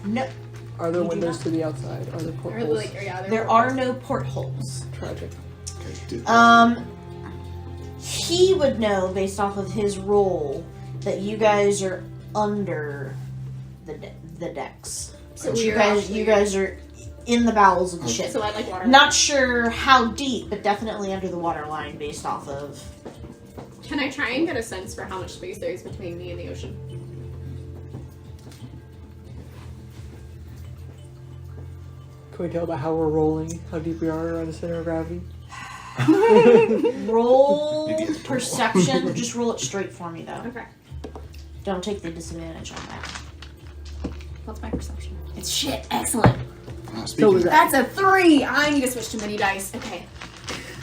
No, Are there You do windows not. to the outside? Are there Or portholes? like, yeah, there are no portholes. Tragic. Okay. He would know based off of his role that you guys are under the decks. So You guys are in the bowels of the ship. So I like water. Not sure how deep, but definitely under the waterline based off of. Can I try and get a sense for how much space there is between me and the ocean? Can we tell by how we're rolling, how deep we are around the center of gravity? Roll Maybe it's purple. perception. Just roll it straight for me though. Okay. Don't take the disadvantage on that. What's my perception? It's shit. Excellent. Speaking, was of, that. That's a 3! I need to switch to mini dice. Okay.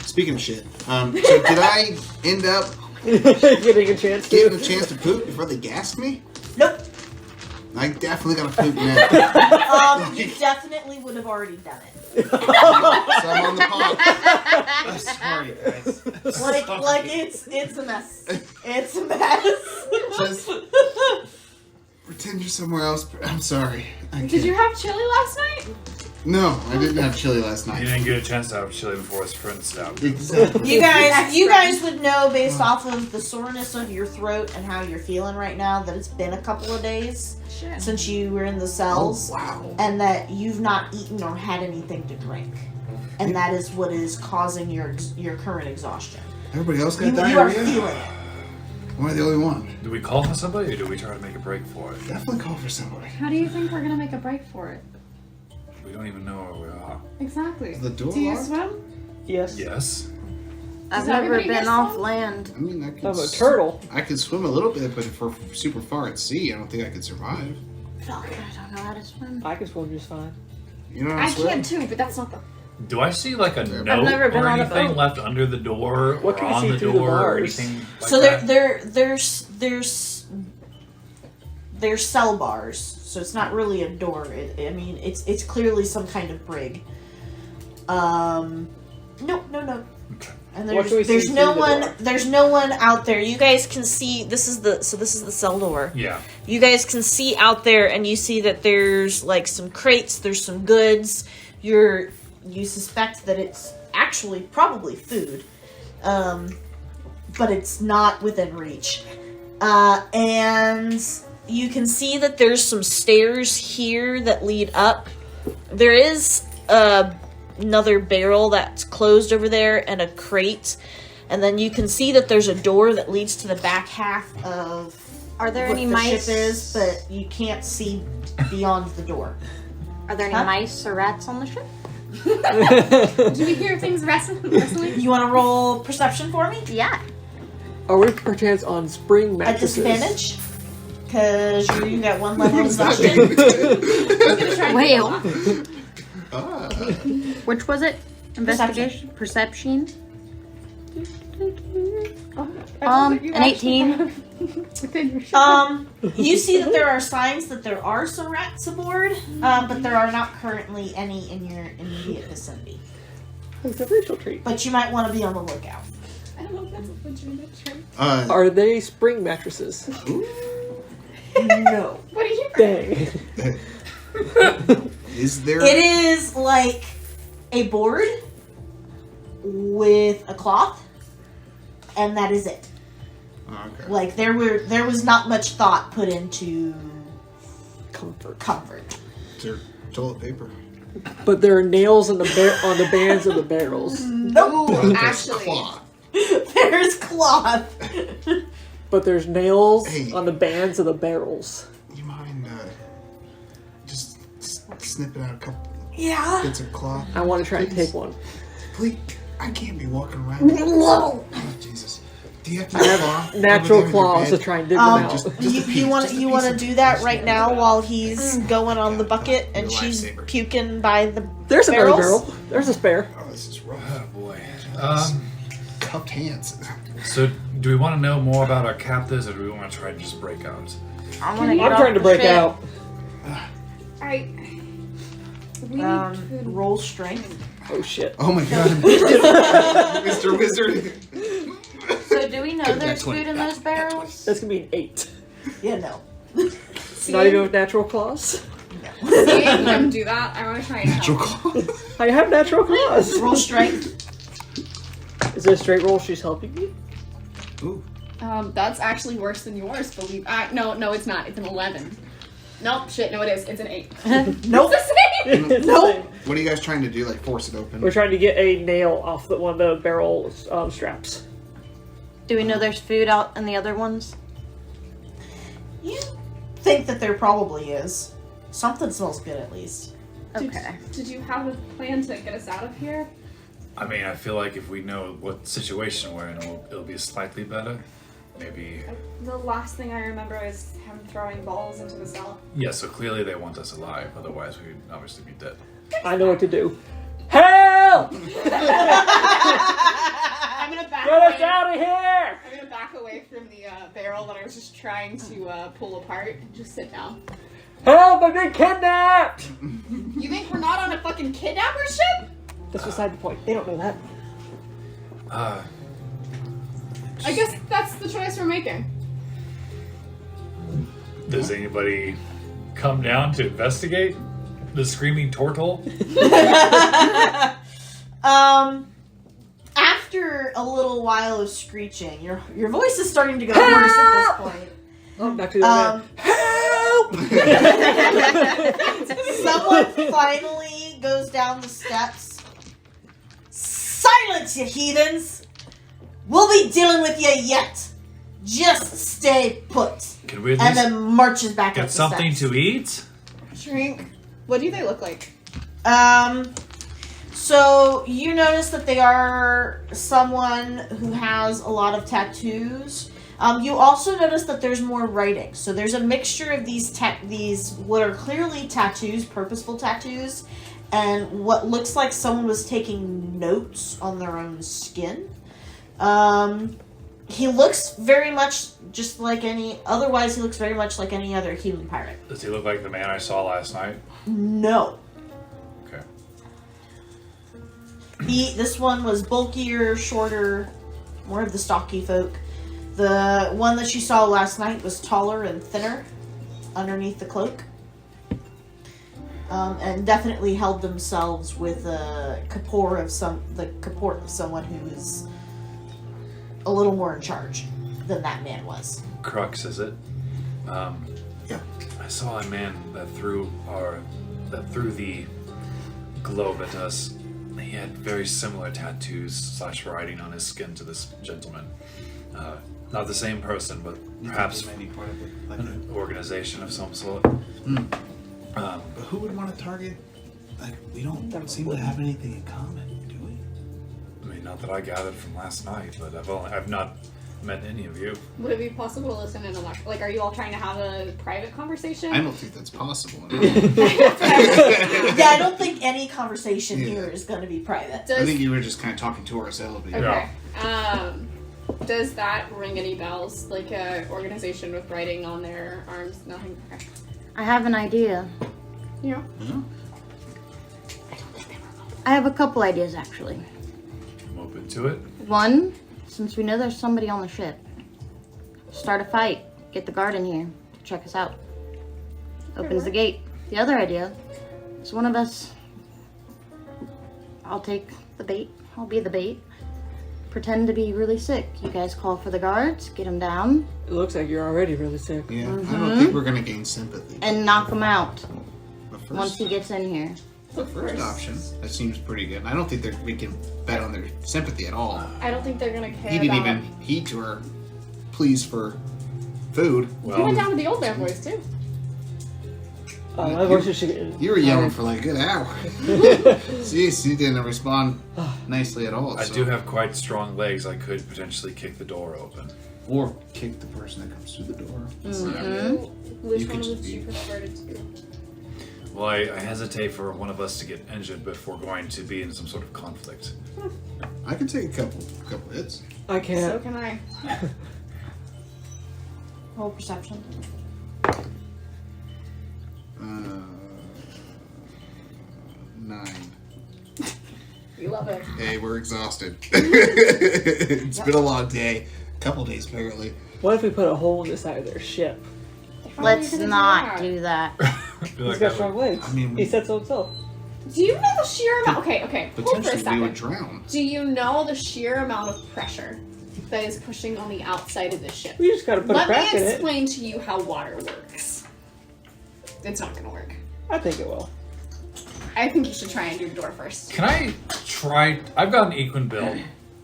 speaking of shit, so did I end up Getting a chance getting a to. chance to poop before they gassed me? Nope. I definitely gotta poop now. You definitely would have already done it. So I'm on the pod. Like it's a mess. It's a mess. Just pretend you're somewhere else. I'm sorry. Did you have chili last night? No, I didn't have chili last He night. didn't get a chance to have chili before his friend stabbed him. Exactly. You guys would know based off of the soreness of your throat and how you're feeling right now that it's been a couple of days Shit. since you were in the cells, Wow. and that you've not eaten or had anything to drink, and that is what is causing your current exhaustion. Everybody else got You are diarrhea? feeling it. Am I the only one? Do we call for somebody or do we try to make a break for it? Definitely call for somebody. How do you think we're gonna make a break for it? We don't even know where we are. Exactly. Is the door Do you locked? swim? Yes. Yes. I've Does never everybody been get off some? land. I mean, I could. I'm a turtle. I could swim a little bit, but if we're super far at sea, I don't think I could survive. Fuck, I don't know how to swim. I can swim just fine. You know how to I swim? can too, but that's not the. Do I see like a note never been or on a anything boat. left under the door What or can you on see the through the door or bars? anything like So that? there's cell bars. So it's not really a door. It's clearly some kind of brig. No. Okay. And What can we there's see no through the one. door? There's no one out there. You guys can see. This is the cell door. Yeah. You guys can see out there, and you see that there's like some crates. There's some goods. You suspect that it's actually probably food, but it's not within reach. And you can see that there's some stairs here that lead up. There is another barrel that's closed over there and a crate. And then you can see that there's a door that leads to the back half of Are there what any the mice? ship is, but you can't see beyond the door. Are there any Huh? mice or rats on the ship? Do we hear things wrestling? You want to roll perception for me? Yeah. Are we perchance on spring At mattresses? disadvantage? Because you got one level of exhaustion. I'm gonna try and Wait. pull off. Ah. Which was it? Investigation? Perception? An 18. Within your ship. You see that there are signs that there are some rats aboard, but there are not currently any in your immediate vicinity. It's a racial treat. But you might want to be on the lookout. I don't know if that's a legitimate term. Are they spring mattresses? No. What are you? Dang. Is there? It is like a board with a cloth, and that is it. Oh, okay. Like there was not much thought put into comfort. Is there toilet paper? But there are nails on the on the bands of the barrels. Nope. There's Actually. cloth. There's cloth. But there's nails Hey. on the bands of the barrels. You mind just snipping out a couple Yeah. bits of cloth? I want to try and Please. take one. Please, I can't be walking around. No. Oh, Jesus. Do you have to I have claw natural over there in your claws to bed? try and dig them out. just a You piece, want just a you piece want to of- do that right now while he's going on the bucket and Your she's lifesaver. puking by the There's another barrels? barrel. There's a spare. Oh, this is rough. Oh boy. Cupped hands. So do we want to know more about our captives or do we want to try to just break out? I want to get I'm off trying to the break ship. out. We need food. roll strength. Oh shit. Oh my god. Mr. Wizard. So do we know Got there's 20, food in got those barrels? That's gonna be an 8. Yeah, no. Not even with natural claws. Seeing them do that, I want to try and Natural help. claw. I have natural claws. Roll strength. Is it a straight roll? She's helping me. Ooh. That's actually worse than yours, believe. No, it's not. It's an 11. Nope, shit, no, it is. It's an 8. Nope. It's the same! It's the Nope. same. What are you guys trying to do? Like force it open? We're trying to get a nail off one of the barrel straps. Do we know there's food out in the other ones? You think that there probably is. Something smells good at least. Okay. Did you have a plan to get us out of here? I mean, I feel like if we know what situation we're in, it'll be slightly better. Maybe. The last thing I remember is him throwing balls into the cell. Yeah, so clearly they want us alive, otherwise we'd obviously be dead. I know what to do. Help! I'm gonna back Get us away. out of here! I'm gonna back away from the barrel that I was just trying to pull apart and just sit down. Help! I've been kidnapped! You think we're not on a fucking kidnapper ship? That's beside the point. They don't know that. I guess that's the choice we're making. Does anybody come down to investigate the screaming turtle? After a little while of screeching, your voice is starting to go hoarse at this point. Oh, back to the man. Someone finally goes down the steps. Silence, you heathens! We'll be dealing with you yet. Just stay put. Can we at And least then marches back up get the something steps. to eat? Shrink. What do they look like? So you notice that they are someone who has a lot of tattoos. You also notice that there's more writing. So there's a mixture of these what are clearly tattoos, purposeful tattoos, and what looks like someone was taking notes on their own skin. He looks very much just like otherwise he looks very much like any other human pirate. Does he look like the man I saw last night? No. Okay. This one was bulkier, shorter, more of the stocky folk. The one that you saw last night was taller and thinner underneath the cloak. And definitely held themselves with the capote of someone who is a little more in charge than that man was. Crux, is it? Yeah. I saw a man that threw the globe at us. He had very similar tattoos / writing on his skin to this gentleman. Not the same person, but perhaps maybe part of it, like an organization of some sort. but who would want to target? Like, we don't seem to have anything in common, do we? I mean, not that I gathered from last night, but I've not met any of you. Would it be possible to listen in are you all trying to have a private conversation? I don't think that's possible. Yeah, I don't think any conversation here is going to be private. I think you were just kind of talking to ourselves. But Okay. Does that ring any bells? Like a organization with writing on their arms? Nothing. Okay. I have an idea. Yeah. I have a couple ideas, actually. I'm open to it. One, since we know there's somebody on the ship, start a fight. Get the guard in here to check us out. Opens the gate. The other idea is one of us. I'll take the bait. I'll be the bait. Pretend to be really sick. You guys call for the guards, get him down, It looks like you're already really sick. Yeah, I don't think we're gonna gain sympathy. and knock him out But once he gets in here. the first option, that seems pretty good. I don't think we can bet on their sympathy at all. I don't think they're gonna care. He didn't about... even heed to our pleas for food. He went down to the old man boys too. My voice should. You were yelling for like a good hour. Jeez, you didn't respond nicely at all. I so. do have quite strong legs. I could potentially kick the door open. Or kick the person that comes through the door. Which You one could would just you be- prefer to do? Well, I hesitate for one of us to get injured before going to be in some sort of conflict. I can take a couple hits. I So can't. can I. Roll perception. 9. You love it. Hey, we're exhausted. It's been a long day. Couple days apparently. What if we put a hole in the side of their ship? Let's not do that. I feel He's like got that strong would- legs. I mean, He said so himself. Do you know the sheer amount? Okay, hold for a Potentially we would second. drown. Do you know the sheer amount of pressure that is pushing on the outside of the ship? We just gotta put a Let crack me in it. explain to you how water works. It's not gonna work. I think it will. I think you should try and do the door first. Can I try? I've got an equine build,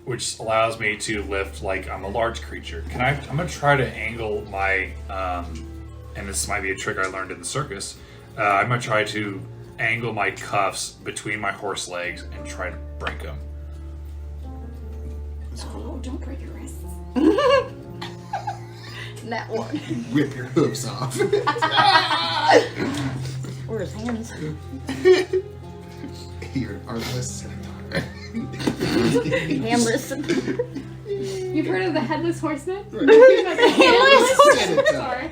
which allows me to lift like I'm a large creature. I'm gonna try to angle my, and this might be a trick I learned in the circus. I'm gonna try to angle my cuffs between my horse legs and try to break them. Oh, don't break your wrists. That one. Rip your hooves off. Or his hands. You're armless. Hamless. You've heard of the headless horseman? Headless Sorry.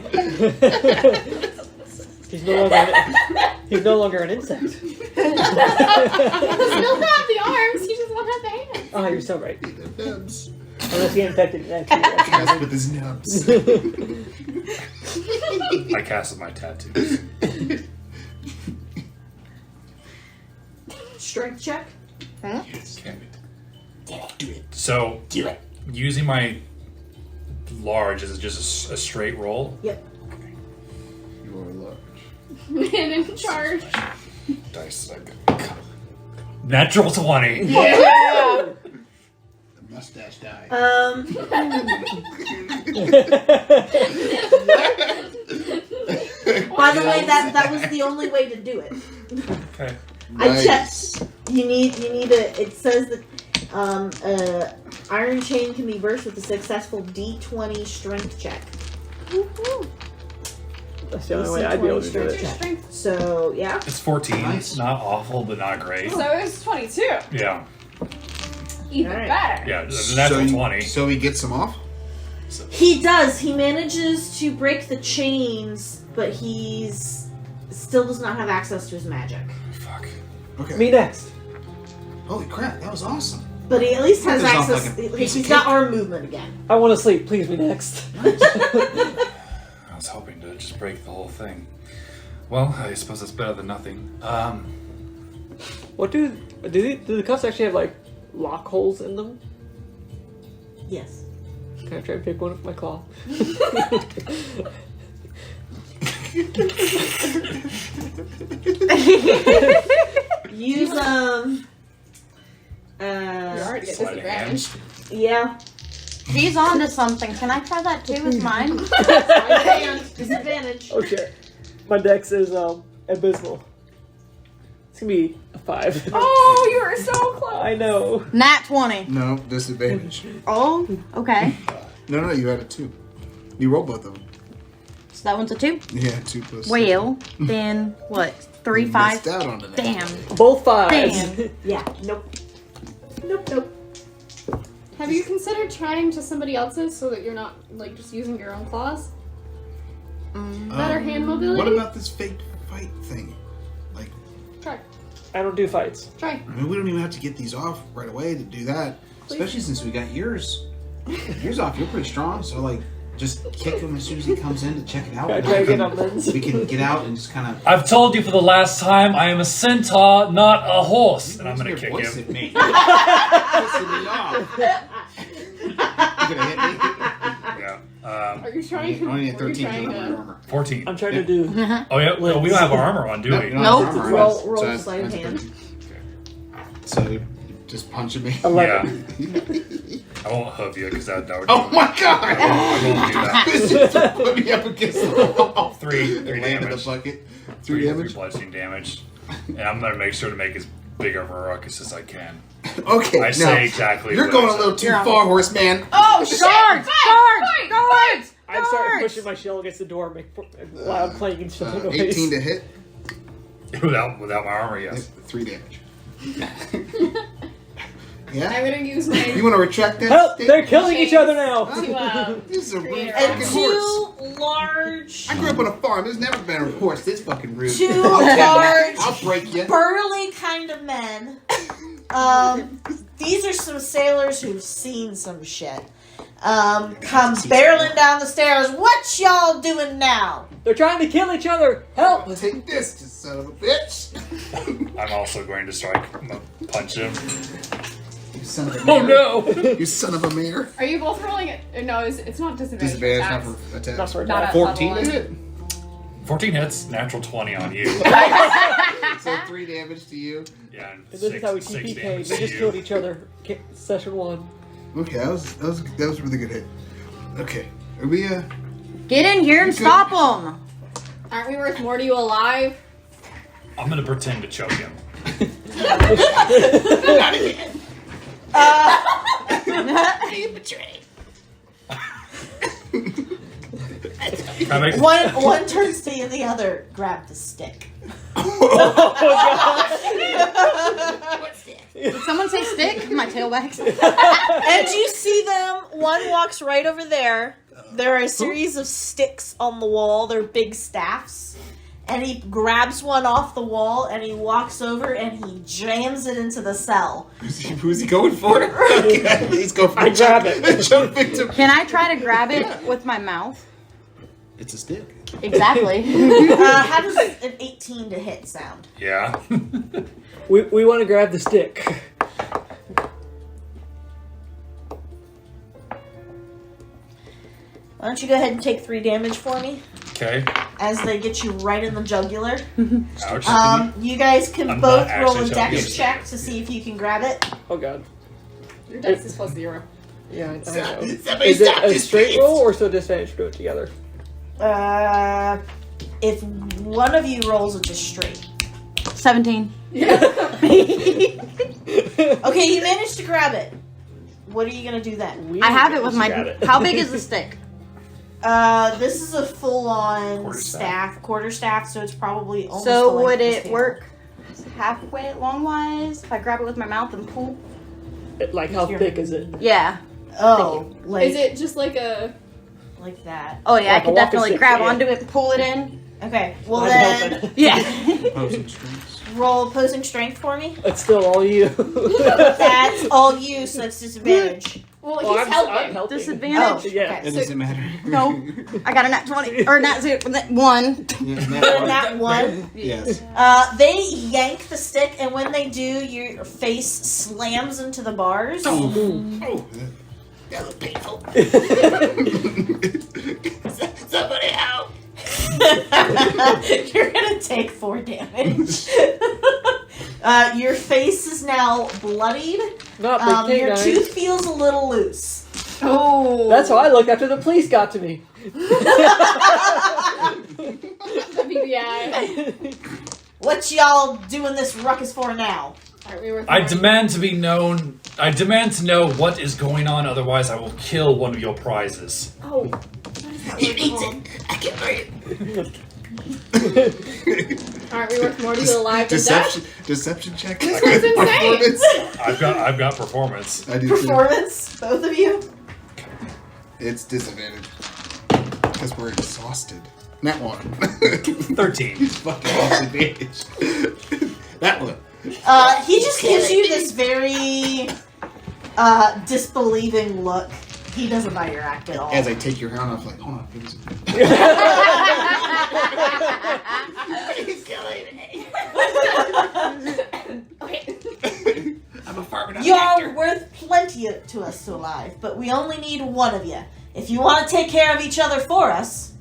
He's no longer an insect. You still have the arms, you just won't have the hands. Oh, you're so right. Dibs. Unless you get infected in that too. Cast with his nubs. I cast with my tattoos. Strength check. Yes. Damn it. Do it. So, Do it. using my large, is it just a straight roll? Yep. You are large. Man in charge. Dice. Natural 20. The mustache die. By the way, that was the only way to do it. Okay. I checked. You need a. It says that iron chain can be burst with a successful D20 strength check. That's the only way I'd be able to do What's it. your strength? So yeah. It's 14. Nice. Not awful, but not great. So it's 22. Yeah. Even Alright. better. Yeah, the natural 20. So he gets them off? He does. He manages to break the chains, but he's still does not have access to his magic. Fuck. Okay. Me next. Holy crap, that was awesome. But he at least has There's not access. like a piece of He's got cake. arm movement again. I want to sleep. Please be next. I was hoping to just break the whole thing. Well, I suppose that's better than nothing. What do the cuffs actually have like lock holes in them? Yes. Can I try and pick one with my claw? Use You're already at Sleight of hand. disadvantage. yeah. He's on to something. Can I try that too with mine? Disadvantage. Oh shit. My dex is abysmal. It's gonna be a 5. Oh, you were so close. I know. Nat 20. No, disadvantage. Oh, okay. No, you had a 2. You rolled both of them. So that one's a 2. Yeah, 2 plus. Well, then what? 3, You 5. missed out on it. Damn. Both 5s. Damn. Yeah. Nope. Nope. Have you considered trying to somebody else's so that you're not like just using your own claws? Better hand mobility? What about this fake fight thing? Like, Try. I don't do fights. Try. I mean, we don't even have to get these off right away to do that. Especially since we got yours. Yours off, you're pretty strong, so like, just kick him as soon as he comes in to check it out. Gotta try again on men's. We can get out and just kind of. I've told you for the last time, I am a centaur, not a horse. And I'm gonna kick him. At me. Pissing me off. You gonna hit me? Yeah. Are you trying? Only at are you 13 trying because I'm to? armor. 14. I'm trying to do. Oh, yeah. Well, we don't have our armor on, do we? you don't Nope. have armor on. Roll So sleight of that's hand. 13. So you're just punching me. 11. Yeah. I won't hoof you because that would. Oh my god! I won't do that. This just put me up against the wall. Three Land in the damage. bucket. 3 Three damage. bludgeoning damage. And I'm gonna make sure to make as big of a ruckus as I can. Okay, I now, say exactly. you're what going I a little said. too far, horseman. Oh, guards! Guards! I started pushing my shell against the door, make loud clanging shell noise. 18 to hit. Without my armor, yes. 3 damage. I'm Yeah? gonna use my You want to retract that? Help! stick? They're killing each other now. to This is a rude Create a- And fucking horse. two large, I grew up on a farm. There's never been a horse this fucking rude. two I'll take large, it. I'll break you. burly kind of men. These are some sailors who've seen some shit. Come barreling down the stairs. What y'all doing now? They're trying to kill each other. Help! Take this, you son of a bitch. I'm also going to strike. I'm gonna punch him. You son of a Oh mare. no! You son of a mare. Are you both rolling it? No, it's not disadvantage. Disadvantage, not Attacks. for attacks. Not for Not attack. at 14 level to one. hit. 14 hits, natural 20 on you. So 3 damage to you. Yeah, and And this is how we six TPK. damage We to just you. killed each other. Session 1. Okay, that was a really good hit. Okay, are we Get in here and You good? stop them. Aren't we worth more to you alive? I'm gonna pretend to choke him. Can I make One turns to the other. Grab the stick. Did someone say stick? My tail wags. And you see them. One walks right over there. There are a series of sticks on the wall. They're big staffs. and he grabs one off the wall and he walks over and he jams it into the cell. Who's he going for? Okay, he's going for I grab it. the choke victim. Can I try to grab it with my mouth? It's a stick. Exactly. How does an 18 to hit sound? Yeah. We want to grab the stick. Why don't you go ahead and take 3 damage for me Okay. as they get you right in the jugular. Ouch. You guys can I'm both not roll a actually dex talking. check to see if you can grab it. Oh god. Your dex is plus 0. Yeah, I know. Somebody Is it stop a this, straight please. roll or still disadvantage to do it together? If one of you rolls, it's just straight. 17. Okay, you managed to grab it. What are you gonna do then? We I have it managed with to my. grab it. How big is the stick? This is a full-on Quarterstaff. quarterstaff, so it's probably almost. So the length would of this it table. work halfway long-wise if I grab it with my mouth and pull? Like, how thick is it? Yeah. Oh, like Is it just like a... like that? Oh yeah, Like I a could walking definitely stick, grab yeah. onto it and pull it in. Okay, well I'm then helping. Yeah. Opposing strengths. roll opposing strength for me. It's still all you. That's all you, so that's disadvantage. Well, Well, he's I'm helping. helping. Disadvantage? Yeah. It doesn't matter. No, I got a nat 20 or nat 0, 1. Yeah, And that that one. Yes. They yank the stick, and when they do, your face slams into the bars. Oh, that was painful. Somebody help! You're gonna take 4 damage. Your face is now bloodied. Not big Your canines. tooth feels a little loose. Oh. That's how I looked after the police got to me. Yeah. What y'all doing this ruckus for now? Alright, we were I demand to be known. I demand to know what is going on, otherwise I will kill one of your prizes. Oh. What is that He word needs called? it. I can breathe. Alright, we work more to the alive than death. Deception check. This one's insane. Performance. I've got performance. I do too. Performance, both of you. It's disadvantage. Because we're exhausted. That one. 13. He's fucking disadvantage. That one. He just gives you this very disbelieving look. He doesn't buy your act at all. As I take your hand off, like, hold on, give me some. He's killing me. I'm a farmer. You're worth plenty to us alive, but we only need one of you. If you want to take care of each other for us,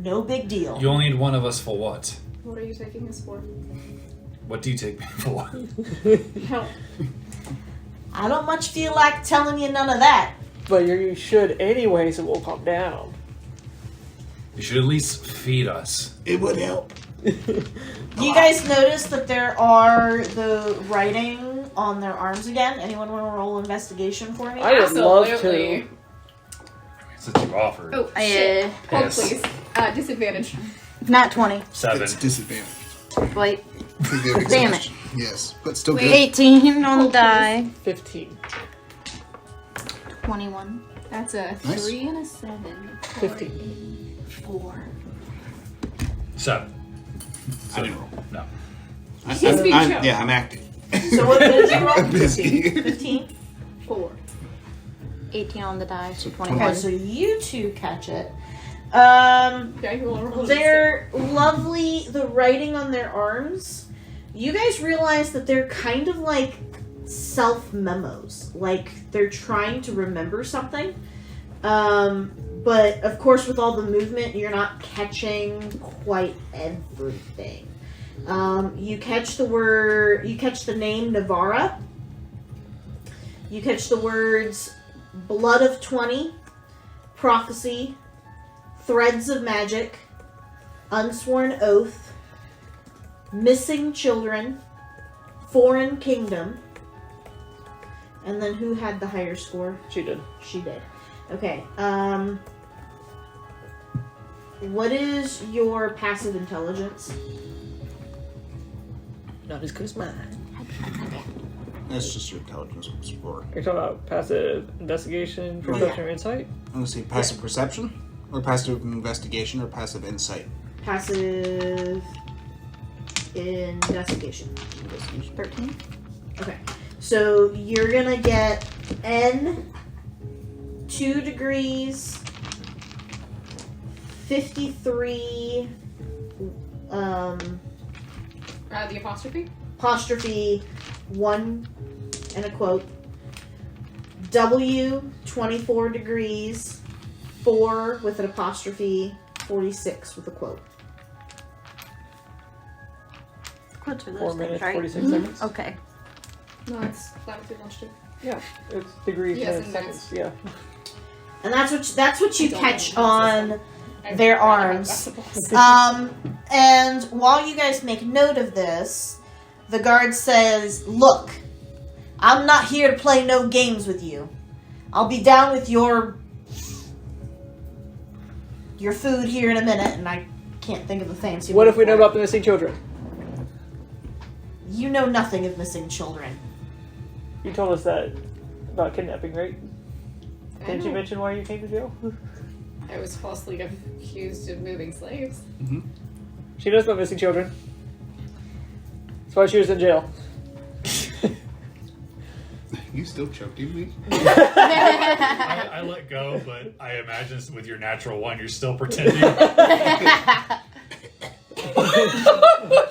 no big deal. You only need one of us for what? What are you taking us for? What do you take me for? Help. I don't much feel like telling you none of that. But you should anyway, so we'll calm down. You should at least feed us. It would help. You guys notice that there are the writing on their arms again? Anyone want to roll investigation for me? I would love Absolutely. to. Since you offered. Oh, shit. Hold, Yes. please. Disadvantage. Nat 20. 7. It's disadvantage. Wait. Damn it. Yes, but still good. 18 on the die. 15. 21. That's a Nice. 3 and a 7. 15. 4. 7. I didn't roll. No. He's being shown. Yeah, I'm acting. So what did you roll? Busy. 15? 4. 18 on the die, so Okay, 21. so you two catch it. Yeah, you roll. They're lovely, the writing on their arms. You guys realize that they're kind of like self-memos. Like, they're trying to remember something. But, of course, with all the movement, you're not catching quite everything. You catch the name Navarra. You catch the words Blood of 20, Prophecy, Threads of Magic, Unsworn Oath, Missing Children, Foreign Kingdom, and then who had the higher score? She did. She did. Okay, what is your passive intelligence? Not as good as mine. That's just your intelligence score. You're talking about passive investigation, perception, or insight? I'm gonna say passive perception, or passive investigation, or passive insight. Passive investigation. 13. Okay. So you're gonna get N 2 degrees 53 The apostrophe? apostrophe 1 and a quote. W 24 degrees 4 with an apostrophe 46 with a quote. Quotes are 4 those minutes, things, right? 46 seconds. Okay. No, it's latitude, longitude. Yeah, it's degrees, Yes, minutes, and seconds. Yeah. And that's what you I don't catch know on I their forgot about arms. decibels. And while you guys make note of this, the guard says, "Look, I'm not here to play no games with you. I'll be down with your food here in a minute," and I can't think of the fancy What word if we for know it. about the missing children? You know nothing of missing children. You told us that about kidnapping, right? I Didn't you know. mention why you came to jail? I was falsely accused of moving slaves. She knows about missing children. That's why she was in jail. You still choking me? I let go, but I imagine with your natural one, you're still pretending.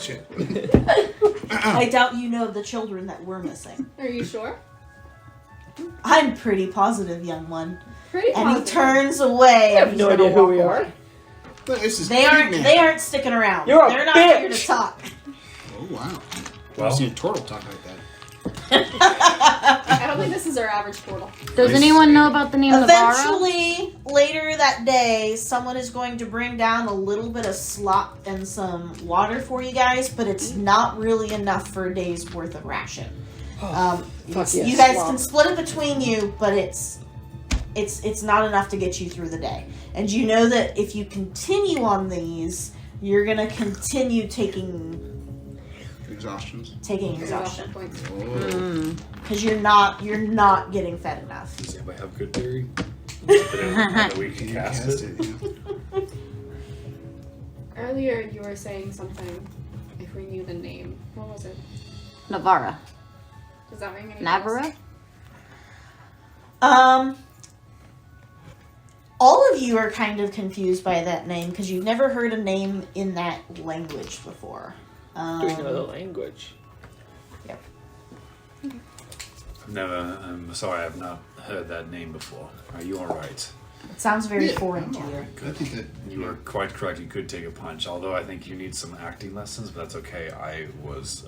Shit. I doubt you know the children that we're missing. Are you sure? I'm pretty positive, young one. Pretty And he positive. turns away. I have and no he's gonna idea who walk we away. are. But this is They aren't kidnapping. sticking around. You're a They're not here to bitch. talk. Oh wow. Well- I've seen a turtle talk like that. I don't think this is our average portal. Does I anyone see. know about the name Navarro? Eventually, later that day, someone is going to bring down a little bit of slop and some water for you guys, but it's not really enough for a day's worth of ration. Fuck yes, You guys slop. can split it between you, but it's not enough to get you through the day. And you know that if you continue on these, you're gonna continue taking Exhaustions. exhaustion points. Oh. because you're not getting fed enough. Does anybody have good theory? That we can You cast cast it. yeah. Earlier, you were saying something. If we knew the name, what was it? Navarra. Does that ring any bells? Navarra? All of you are kind of confused by that name because you've never heard a name in that language before. Do we know the language? I'm sorry, I've not heard that name before. Are you alright? It sounds very Yeah, foreign I'm to you. alright. I think that You are quite correct, you could take a punch, although I think you need some acting lessons, but that's okay. I was,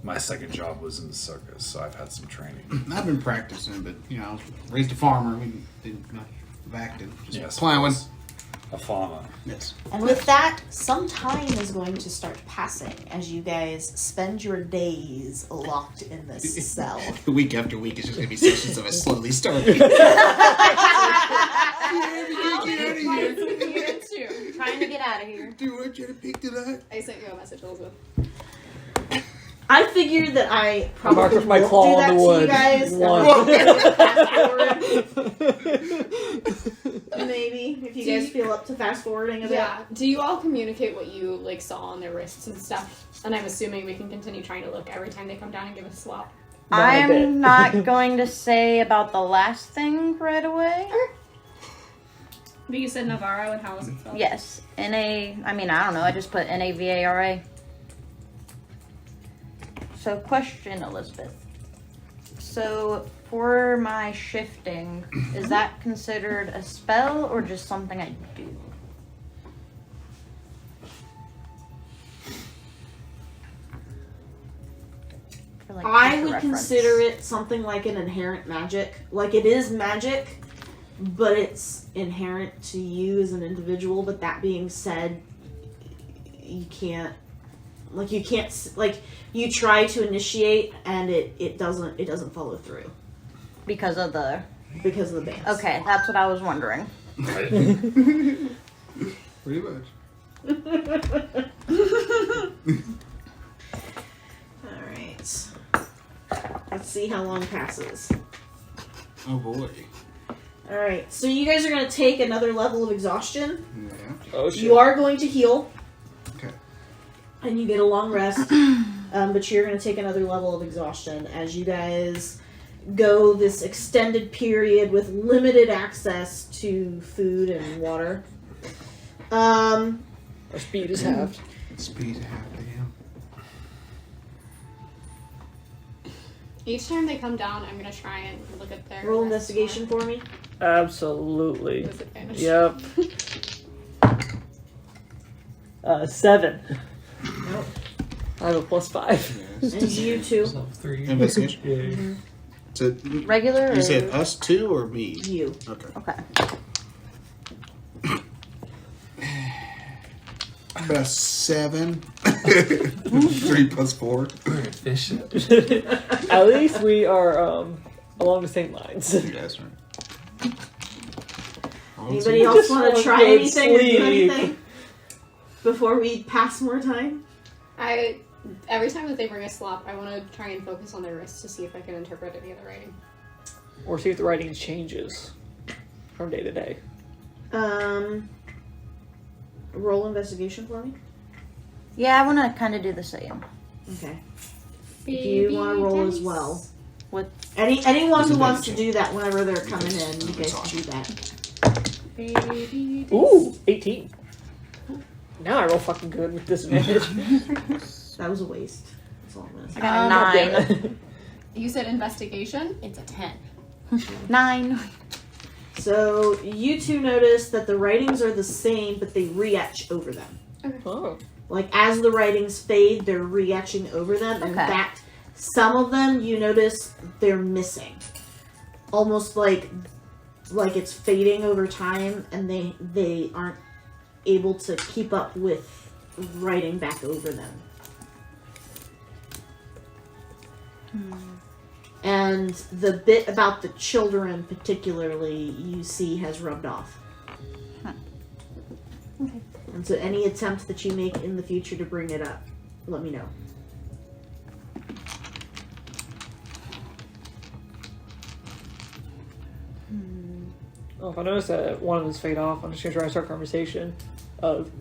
my second job was in the circus, so I've had some training. I've been practicing, but you know, I was raised a farmer. We didn't much of acting, just Yes, plowing. a farmer. Yes. And with that, some time is going to start passing as you guys spend your days locked in this cell. Week after week, it's just gonna be sessions of us slowly starving. You too. Trying to get out of here. Do you want you to pick tonight? I sent you a message, Elizabeth. I figured that I I probably marked with my won't claw do that on the to wood. you guys. One. Maybe if you Do guys you- feel up to fast forwarding a bit. Yeah. Do you all communicate what you like saw on their wrists and stuff? And I'm assuming we can continue trying to look every time they come down and give us a swap. Not a bit. I'm not going to say about the last thing right away. But you said Navarro, and how was it spelled? Yes. I don't know. I just put Navara. So, question, Elizabeth. So, for my shifting, is that considered a spell or just something I do? For, like, I future would reference. consider it something like an inherent magic. Like it is magic, but it's inherent to you as an individual. But that being said, you can't you try to initiate and it doesn't follow through Because of the. because of the bans. Okay, that's what I was wondering. Pretty much. All right. Let's see how long passes. Oh boy. All right. So you guys are going to take another level of exhaustion. Yeah. Oh shit. You are going to heal. and you get a long rest, but you're going to take another level of exhaustion as you guys go this extended period with limited access to food and water. Our speed is halved. Speed happening. Each time they come down, I'm gonna try and look at their Roll rest investigation more. for me. Absolutely. With advantage. Yep. 7. Nope. I have a +5. And you too. So 3. Investigation. Yeah. So Regular or you said us two or me? You. Okay. Okay. About 7. 3 plus 4. We're efficient. At least we are along the same lines. You guys are. Anybody else want to Just try one good anything or do sleep. anything before we pass more time? Every time that they bring a slop, I want to try and focus on their wrists to see if I can interpret any of the writing. Or see if the writing changes from day to day. Roll investigation for me. Yeah, I want to kind of do the same. Okay. If you want to roll as well. With Anyone who There's wants to advantage. do that whenever they're coming in, you guys can do that. Ooh, 18. Now I roll fucking good with disadvantage. That was a waste. That's all I'm gonna I say. got a God damn 9. it. You said investigation? It's a 10. 9. So you two notice that the writings are the same, but they re-etch over them. Oh. Like as the writings fade, they're re-etching over them. And in Okay. fact, some of them you notice they're missing, almost like it's fading over time, and they aren't able to keep up with writing back over them. And the bit about the children, particularly, you see has rubbed off. Okay. And so any attempt that you make in the future to bring it up, let me know. Oh, if I notice that one of them's fade off, I'm just gonna try to start a conversation of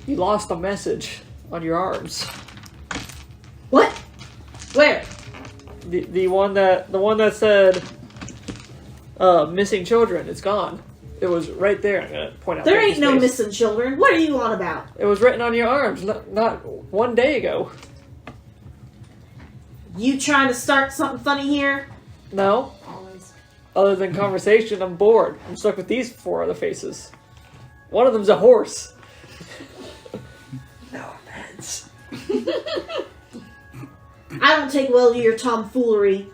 you lost a message on your arms. What? Where? The one that said missing children, it's gone. It was right there. I'm gonna point out. There Becky's ain't no face. missing children. What are you on about? It was written on your arms not 1 day ago. You trying to start something funny here? No. Always. Other than conversation, I'm bored. I'm stuck with these 4 other faces. One of them's a horse. No offense. I don't take well to your tomfoolery.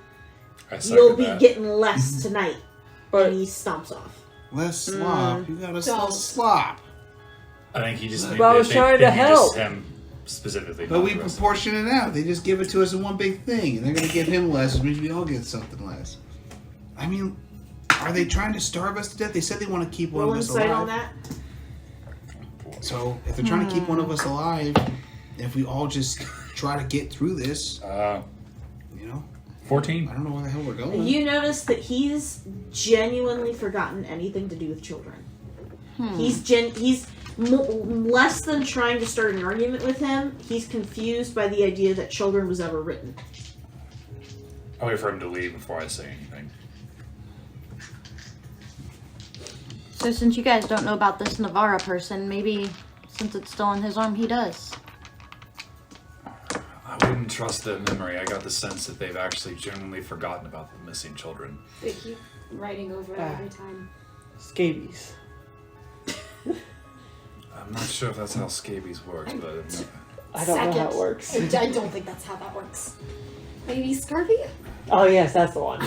I second You'll be that. getting less tonight. But And he stomps off. Less slop. You got us Don't. less slop. I think he just. But I was trying to help. Him specifically. But not we the rest of proportion it out. They just give it to us in one big thing, and they're going to give him less, which means we all get something less. I mean, are they trying to starve us to death? They said they want to keep one Roll of us insight alive. on that. So if they're trying to keep one of us alive, if we all just try to get through this, you know, 14. I don't know where the hell we're going. You notice that he's genuinely forgotten anything to do with children. He's less than trying to start an argument with him. He's confused by the idea that children was ever written. I'll wait for him to leave before I say anything. So since you guys don't know about this Navarra person, maybe since it's still on his arm, he does. I wouldn't trust the memory. I got the sense that they've actually genuinely forgotten about the missing children. They keep writing over it every time. Scabies. I'm not sure if that's how scabies works, but I don't know how it works. I don't think that's how that works. Maybe scurvy? Oh yes, that's the one.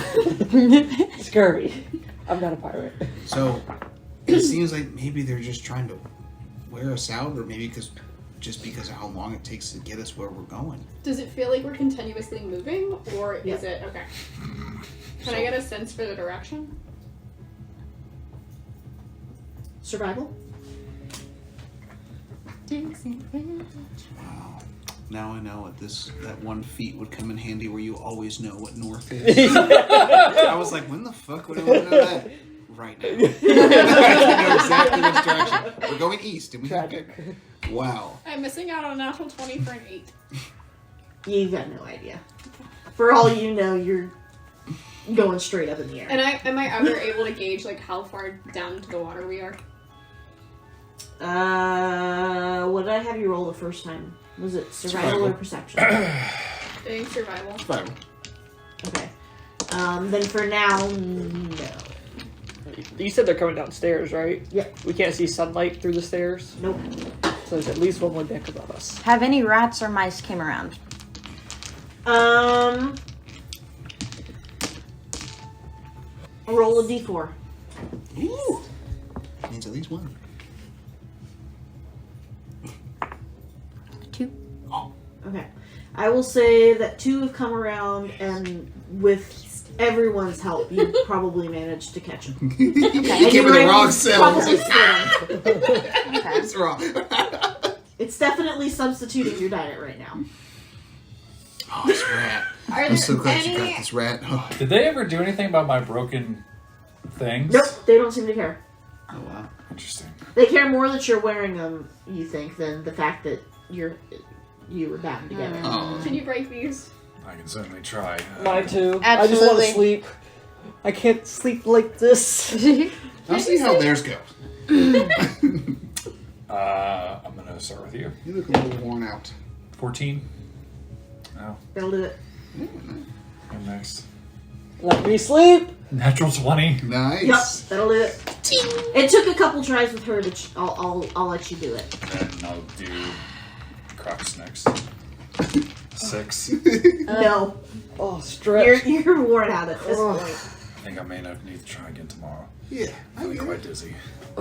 Scurvy. I'm not a pirate. So it seems like maybe they're just trying to wear us out, or maybe because of how long it takes to get us where we're going. Does it feel like we're continuously moving, or is it okay? Can I get a sense for the direction? Survival? Wow. Now I know that 1 feat would come in handy where you always know what north is. I was like, when the fuck would I know that? right now. I know exactly which direction. We're going east, and we have to. Tragic. Wow. I'm missing out on a natural 20 for an 8. You got no idea. For all you know, you're going straight up in the air. And am I ever able to gauge like how far down to the water we are? What did I have you roll the first time? Was it survival or perception? I think survival. Fine. Okay. Then for now, no. You said they're coming downstairs, right? Yep. We can't see sunlight through the stairs, Nope. so there's at least one more deck above us. Have any rats or mice came around? Roll a d4. Ooh. Means at least one. 2. Okay. I will say that 2 have come around, and with everyone's help, you probably managed to catch them. You gave her the wrong cells. Probably split 'em. Okay. It's wrong. It's definitely substituting your diet right now. Oh, this rat. Are I'm there so glad you any? got this rat. Oh, Did they ever do anything about my broken things? Nope, they don't seem to care. oh wow. Interesting. They care more that you're wearing them, you think, than the fact that you were bound together. Oh. Can you break these? I can certainly try. Mine too. I just want to Absolutely. sleep. I can't sleep like this. I'll see how theirs goes. I'm gonna start with you. You look a little worn out. 14. Oh, That'll do it. I'm next. Let me sleep. Natural 20. Nice. Yep, that'll do it. It took a couple tries with her to. I'll let you do it. Then I'll do Crocs next. 6. No, Oh, stretch. you're worn out at this Oh. point. I think I may not need to try again tomorrow. Yeah, I Feeling get quite it. dizzy. I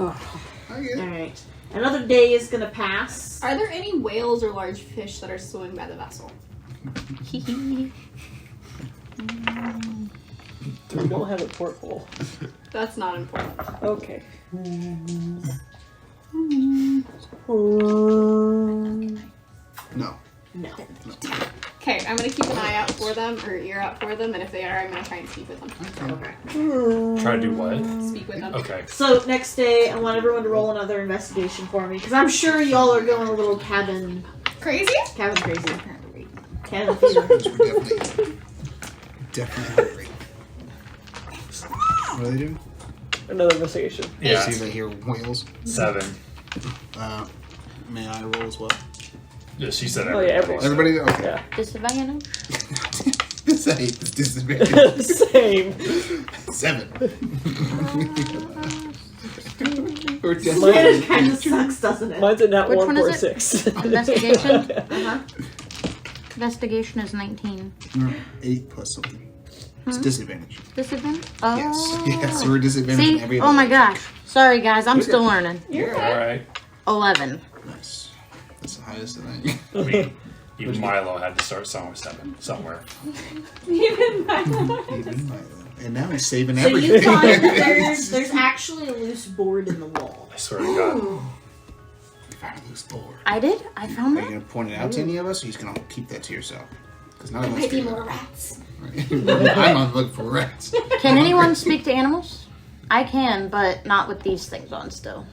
get All it. right, another day is gonna pass. Are there any whales or large fish that are swimming by the vessel? We don't have a porthole. That's not important. Okay. No. No. Okay, I'm gonna keep an eye out for them, or ear out for them, and if they are, I'm gonna try and speak with them. Okay. Try to do what? Speak with them. Okay. So next day, I want everyone to roll another investigation for me, because I'm sure y'all are going a little cabin Crazy? crazy. Cabin fever. We're definitely hungry. What are they doing? Another investigation. Yeah. See if they hear whales. 7. May I roll as well? Yeah, she said Oh, yeah, everybody. everyone. Everybody? Okay. Yeah. Disadvantage? This ain't this disadvantage. Same. 7. We're It definitely. kind of sucks, doesn't it? Mine's a nat Which 1 one for a is it? 6. Investigation? Uh-huh. Investigation is 19. 8 plus something. It's disadvantage. Disadvantage? Oh. Yes. Yes, we're disadvantaged in See? every Oh my other. gosh. Sorry, guys. I'm still learning. You're All right. 11. Nice. That's the highest that I. I mean, even Milo had to start somewhere. Even my Even my- And now he's saving So everything. you find that there's actually a loose board in the wall. I swear to God. We found a loose board. I did? I found Are you that? gonna point it out to any of us, or he's gonna keep that to yourself? Because none of us. might be do more that. rats. Right. I'm on the look for rats. Can anyone speak to animals? I can, but not with these things on still.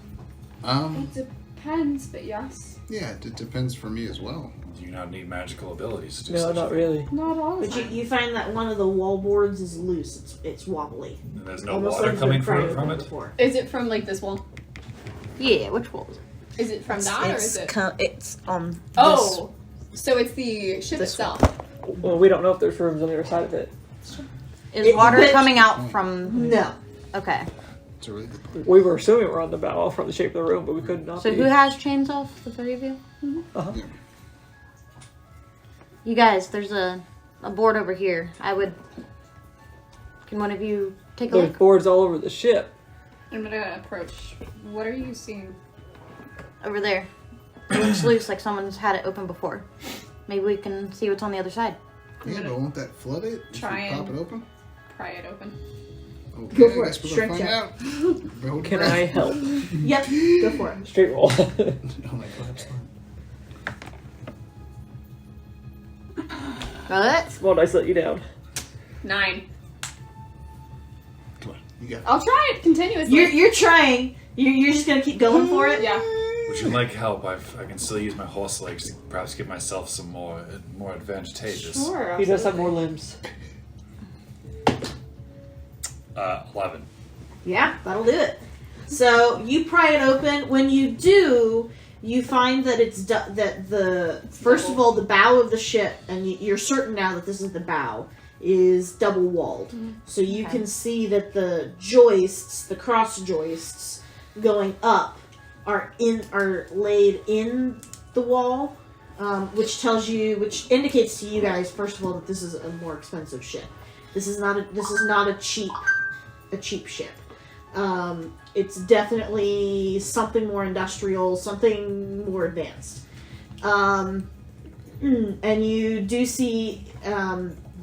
It depends, but yes. Yeah, it depends for me as well. Do you not need magical abilities to do No, such not a really. Not all the But time. you find that one of the wall boards is loose. It's wobbly. thing? And there's no Almost water like coming it's been from pried it? before. Is it from like this wall? Yeah, which one? Is it from that, or is it? It's on. Oh, so it's the ship itself. Well, we don't know if there's rooms on the other side of it. Is It- water but- coming out from... No. Okay. It's a really good point. We were assuming we're on the bow from the shape of the room, but we could not So be. who has chains off? The three of you? Uh-huh. Yeah. You guys, there's a board over here. Can one of you take a There's look? boards all over the ship. I'm gonna approach. What are you seeing? Over there. It looks loose, like someone's had it open before. Maybe we can see what's on the other side. Yeah, but won't that flood it? If Try you pop and- it open? Pry it open. Okay, Go for I guess it. we're Strength gonna check. find out. Roll Can the I rest. help? Yep. Go for it. Straight roll. Oh my god. Got it? Well, nice let you down. 9. Come on. You got it. I'll try it continuously. You're trying. You're just gonna keep going for it. Yeah. Would you like help? I can still use my horse legs to perhaps give myself some more advantageous. Sure. He does have more limbs. 11. Yeah, that'll do it. So you pry it open. When you do, you find that that the first of all the bow of the ship, and you're certain now that this is the bow, is double walled. So you can see that the joists, the cross joists going up, are laid in the wall, which indicates to you guys first of all that this is a more expensive ship. This is not a cheap ship. It's definitely something more industrial, something more advanced. And you do see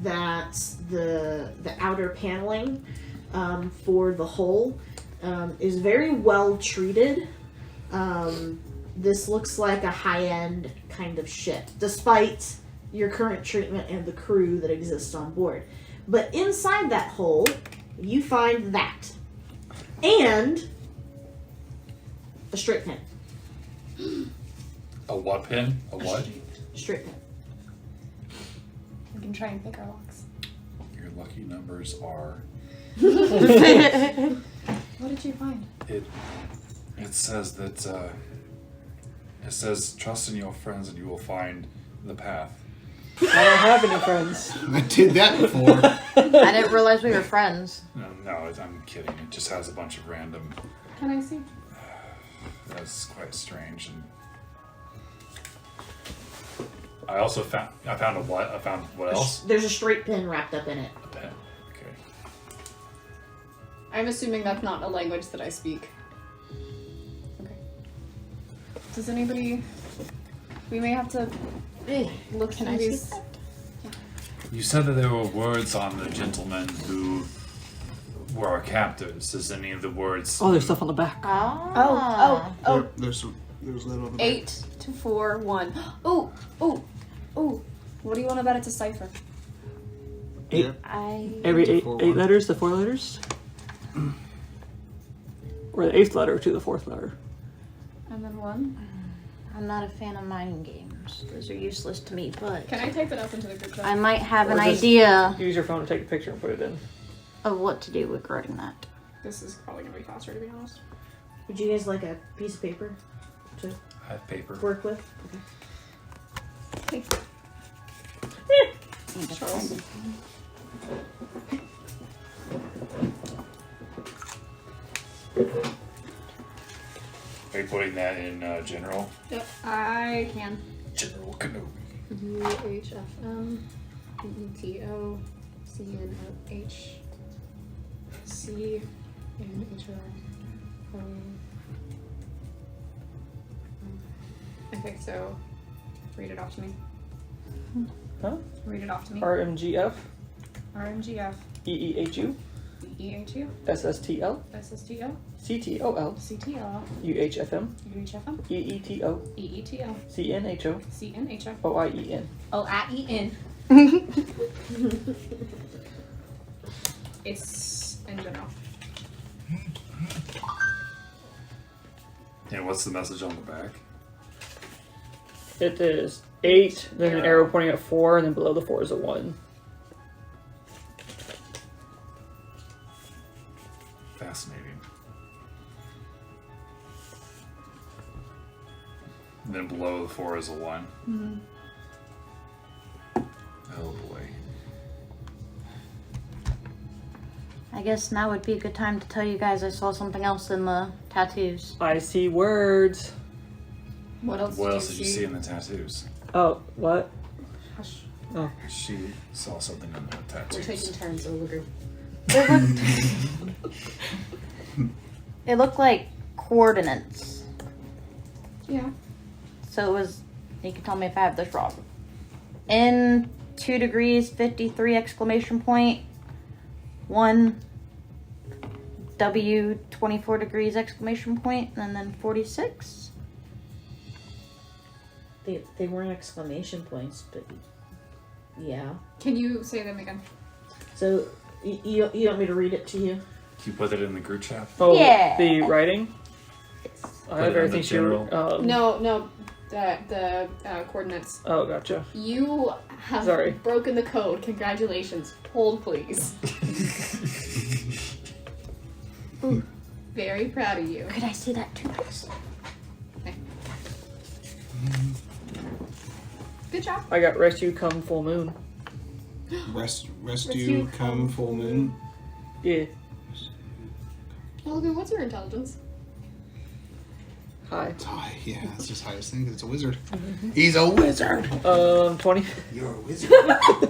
that the outer paneling for the hull is very well treated. This looks like a high-end kind of ship, despite your current treatment and the crew that exists on board. But inside that hull, you find that. And a straight pin. A what pin? A what? Straight pin. We can try and pick our locks. Your lucky numbers are. What did you find? It says that. It says trust in your friends and you will find the path. I don't have any friends. I did that before. I didn't realize we were friends. No, I'm kidding. It just has a bunch of random. Can I see? That's quite strange. And I also found a what? I found what else? There's a straight pin wrapped up in it. A pen. Okay. I'm assuming that's not a language that I speak. Okay. Does anybody... We may have to look through these... You said that there were words on the gentlemen who were our captors. Is any of the words? Oh, there's stuff on the back. Oh. There's little on the back. 8 to 4 1. Oh. What do you want about it to cipher? Eight. Yeah. Every To eight 4, 1. letters to 4 letters? Or the 8th letter to the 4th letter? And then 1. I'm not a fan of mind games. Those are useless to me, but Can I type it up into the group chat? I might have Or an just- idea Use your phone to take a picture and put it in. of what to do regarding that. This is probably gonna be faster, to be honest. Would you guys like a piece of paper to I have paper. work with? Hey, Charles. Are you putting that in general? Yep, I can. General Kenobi. UHFM EETO CNOH CNHO. Okay, so read it off to me. Huh? Read it off to me. RMGF, RMGF EEHU, EEHU SSTL, SSTO CTOL, CTL UHFM, UHFM EETO, EETO CNHO, CNHO OIEN. OIEN. It's in general. And what's the message on the back? It is 8, then an arrow pointing at 4, and then below the 4 is a 1. Fascinating. And then below the 4 is a 1. Mm-hmm. Oh boy. I guess now would be a good time to tell you guys I saw something else in the tattoos. I see words. What else What did else you did you see in the tattoos? Oh, what? Hush. She saw something in the We're tattoos. taking turns over group. It looked like coordinates. Yeah. So it was, you can tell me if I have this wrong. In 2 degrees, 53 exclamation point. 1 W, 24 degrees exclamation point, and then 46. They weren't exclamation points, but yeah. Can you say them again? So you want me to read it to you? You put it in the group chat? Oh, Yeah. the writing? I Put have it in the everything general. No, the coordinates. Oh, gotcha. You have Sorry. broken the code. Congratulations. Hold, please. Very proud of you. Could I see that too, please? Good job. I got rescue come full moon. Rescue come full moon. Yeah. Logan, what's your intelligence? Hi. High, yeah, that's just highest thing 'cause it's a wizard. He's a wizard. 20. You're a wizard.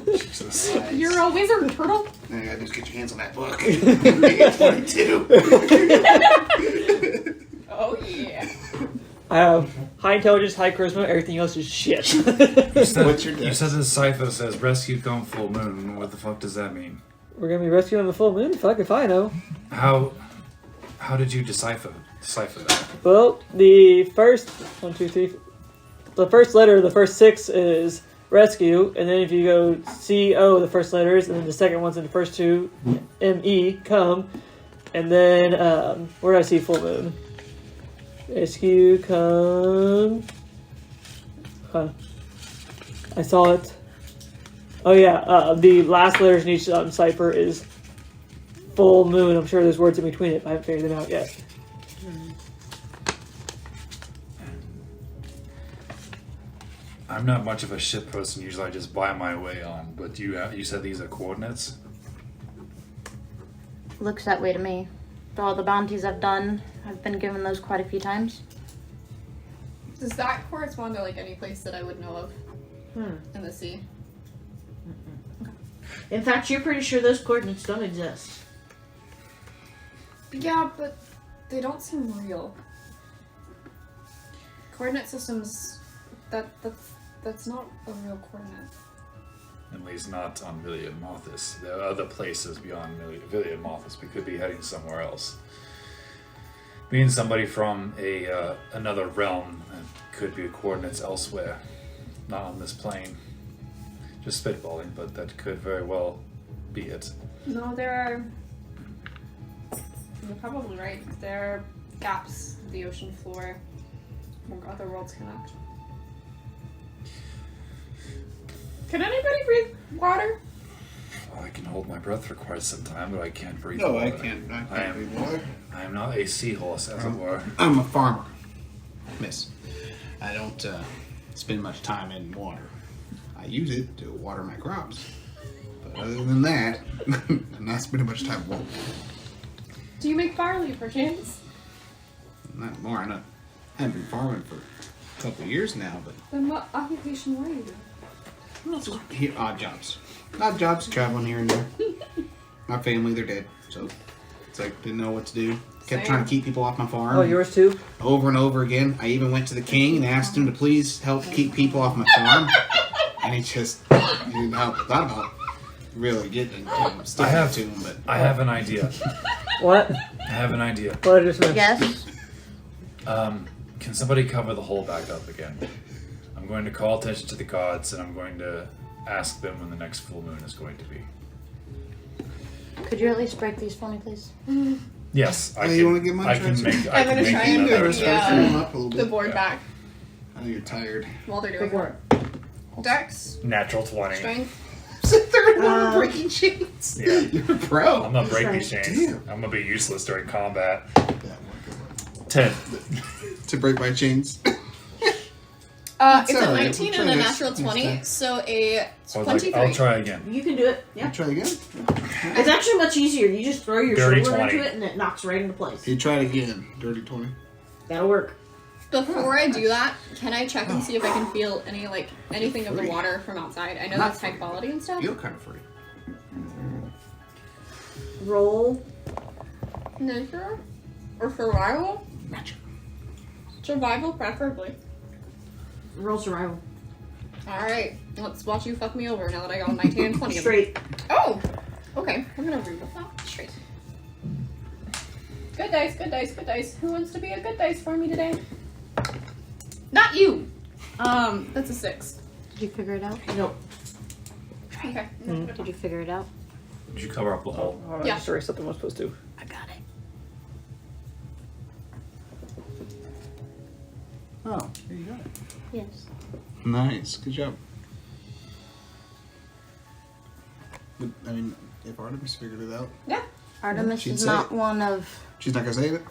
Jesus. You're a wizard, turtle. Now you gotta just get your hands on that book. 22. Oh yeah. I have high intelligence, high charisma, everything else is shit. You said, What's your you dex? said the cipher says rescue come full moon. What the fuck does that mean? We're gonna be rescuing the full moon? Fuck if I know. How did you decipher that? Well, the first the first letter, the first 6 is rescue, and then if you go CO, the first letters, and then the second one's in the first 2, ME, come, and then where do I see full moon? Rescue, come. I saw it. Oh yeah, the last letters in each cipher is full moon. I'm sure there's words in between it, but I haven't figured them out yet. I'm not much of a ship person. Usually I just buy my way on. But you said these are coordinates? Looks that way to me. For all the bounties I've done, I've been given those quite a few times. Does that correspond to like any place that I would know of in the sea? In fact, you're pretty sure those coordinates don't exist. Yeah, but they don't seem real. Coordinate systems, that's not a real coordinate. At least not on Villian Mothis. There are other places beyond Villian Mothis. We could be heading somewhere else. Being somebody from another realm, could be coordinates elsewhere, not on this plane. Just spitballing, but that could very well be it. No, there are. You're probably right. There are gaps in the ocean floor where other worlds connect. Can anybody breathe water? I can hold my breath for quite some time, but I can't breathe No, water. I can't breathe water. I am not a seahorse, as it were. I'm a farmer, miss. I don't spend much time in water. I use it to water my crops. But other than that, I'm not spending much time in water. Do you make barley, perchance? Not more. I haven't been farming for a couple of years now, but Then what occupation were you doing? here, odd jobs. Odd jobs, traveling here and there. My family, they're dead, so it's like didn't know what to do. Kept Same. trying to keep people off my farm. Oh, yours too? Over and over again. I even went to the king and asked him to please help keep people off my farm. And he just didn't help. Thought about really getting sticking have- to him, but I have an idea. What? I have an idea. What I just missed? Yes? Can somebody cover the hole back up again? I'm going to call attention to the gods, and I'm going to ask them when the next full moon is going to be. Could you at least break these for me, please? Yes, I Oh, can. you wanna get mine I can transferred? make. I I'm can gonna make try and another. move him up a little the bit. board Yeah. back I know you're tired. while they're doing Go for it. Dex, Natural 20. strength. Sit there and I'm breaking chains. Yeah. You're a pro. I'm gonna break these Right. chains. Damn. I'm gonna be useless during combat. That one, 10. to break my chains. It's a alright, 19 we'll and a try this natural next 20, time. so a I was 23. like, I'll try again. You can do it. Yeah. Try again. It's actually much easier. You just throw your Dirty shoulder 20. into it and it knocks right into place. You try it again. Dirty 20. That'll work. Before I do that, can I check and see if I can feel anything of the Free. water from outside? I know Not that's high free. quality and stuff. Feel kind of free. Roll. Nature or survival? Magic. Survival, preferably. Roll survival. All right, let's watch you fuck me over now that I got a 19 and 20. Straight. Oh, okay. We're gonna reroll that straight. Good dice, good dice, good dice. Who wants to be a good dice for me today? Not you. That's a 6. Did you figure it out? Nope. Okay. Did you figure it out? Did you cover up the hole? Oh, I Yeah. just erased something I was supposed to. I got Oh, there you go. Yes. Nice. Good job. But, I mean, if Artemis figured it out, Yeah. Artemis She'd is say not it. one of. she's not gonna say it.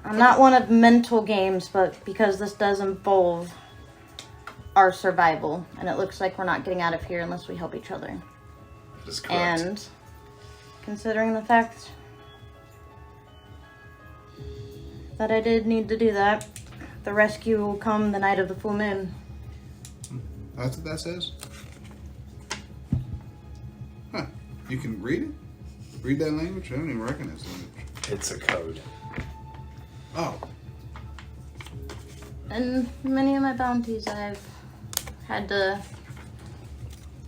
I'm not one of mental games, but because this does involve our survival, and it looks like we're not getting out of here unless we help each other. That is correct. And considering the fact that I did need to do that, the rescue will come the night of the full moon. That's what that says. Huh? You can read it? Read that language? I don't even recognize the language. It's a code. Oh, And many of my bounties, I've had to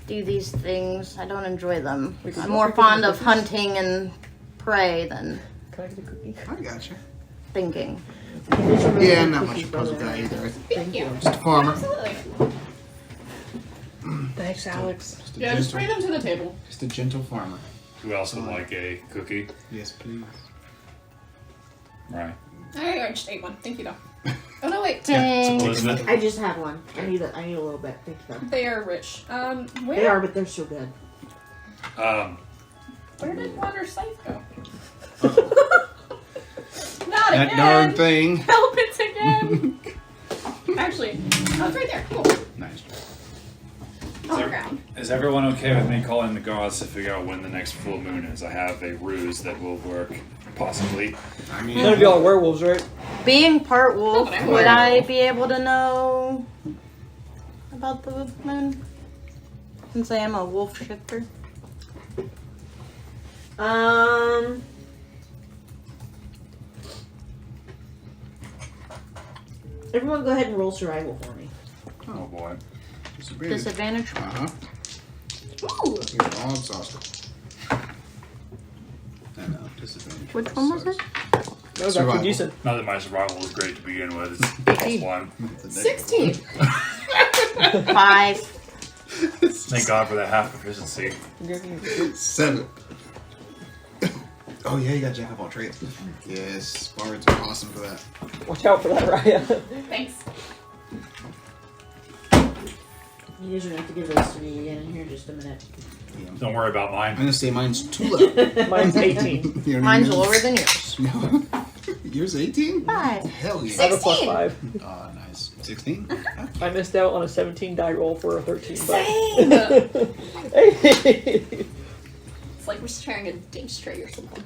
do these things. I don't enjoy them. Wait, did I'm you more pick up fond the of cookies? hunting and prey than Can I get a cookie? I gotcha. thinking. Yeah, not much of a puzzle guy either. Thank you. Just a farmer. Absolutely. Thanks, Alex. Just a Yeah, just gentle, bring them to the table. just a gentle farmer. Who else would like a cookie? Yes, please. Right. I just ate one. Thank you, though. Oh no, wait. Dang. Elizabeth? I just had one. I need a little bit. Thank you, though. They are rich. Where, They are, but they're so good. where did Water Scythe go? Not That again. darn thing. Help it again. Actually, oh, it's right there. Cool. Nice. On the ground. Is everyone okay with me calling the gods to figure out when the next full moon is? I have a ruse that will work, possibly. I None mean, of y'all are werewolves, right? Being part wolf, Oh, would I be able to know about the moon? Since I am a wolf shifter. Everyone, go ahead and roll survival for me. Oh boy. Disadvantage. Uh-huh. Ooh. You're all exhausted. I know, disadvantage. Which one was it? That was Survival. actually decent. Not that my survival was great to begin with. It's +1. 16. 5. Thank God for that half proficiency. 7. Oh yeah, you got jack of all trades. Yes, bards are awesome for that. Watch out for that, Raya. Thanks. You guys are going to have to give those to me again in here in just a minute. Don't worry about I'm mine. gonna say mine's too low. Mine's 18. You know what I Mine's mean? lower than yours. Yours 18? 5. Hell yeah. I have a plus 16. 5. Oh, nice. 16? I missed out on a 17 die roll for a 13. Same. But... Hey! It's like we're sharing a dish tray or something.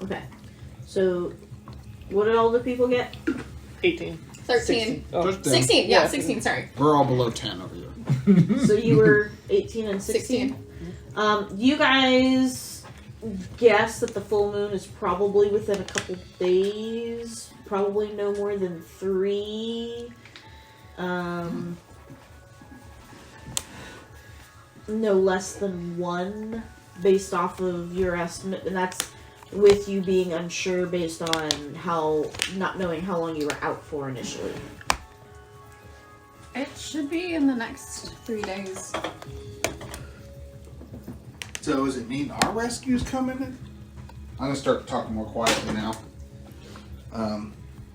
Okay. So, what did all the people get? 18. 13. 16. Oh. Just down. 16. Yeah, Yeah. 16. Sorry. We're all below 10 over here. So you were 18 and 16? You guys guess that the full moon is probably within a couple days. Probably no more than 3. No less than 1 based off of your estimate. And that's with you being unsure based on not knowing how long you were out for initially. It should be in the next 3 days. So does it mean our rescue's coming in? I'm gonna start talking more quietly now.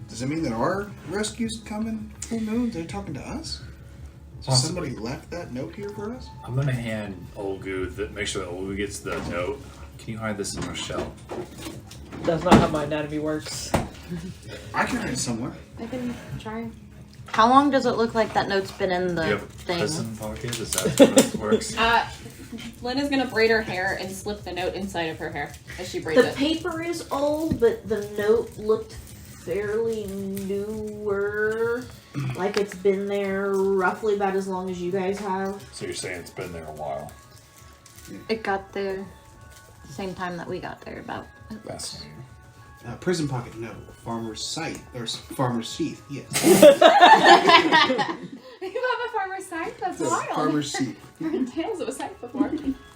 Does it mean that our rescue's coming full moon? They're talking to us? So Possibly. somebody left that note here for us? I'm gonna hand Olgu make sure that Olgu gets the note. Can you hide this in Rochelle? That's not how my anatomy works. I can hide it somewhere. I can try. How long does it look like that note's been in Do the you have a thing? prison pocket? Is that how this works? Lynn is gonna braid her hair and slip the note inside of her hair as she braids The it. paper is old, but the note looked fairly newer. Like it's been there roughly about as long as you guys have. So you're saying it's been there a while. It got there the same time that we got there, about. Fascinating. Prison pocket, no. Farmer's sight. Or farmer's sheath, yes. You have a farmer's scythe? That's The wild. farmer's sheath. I've heard tales of a scythe before.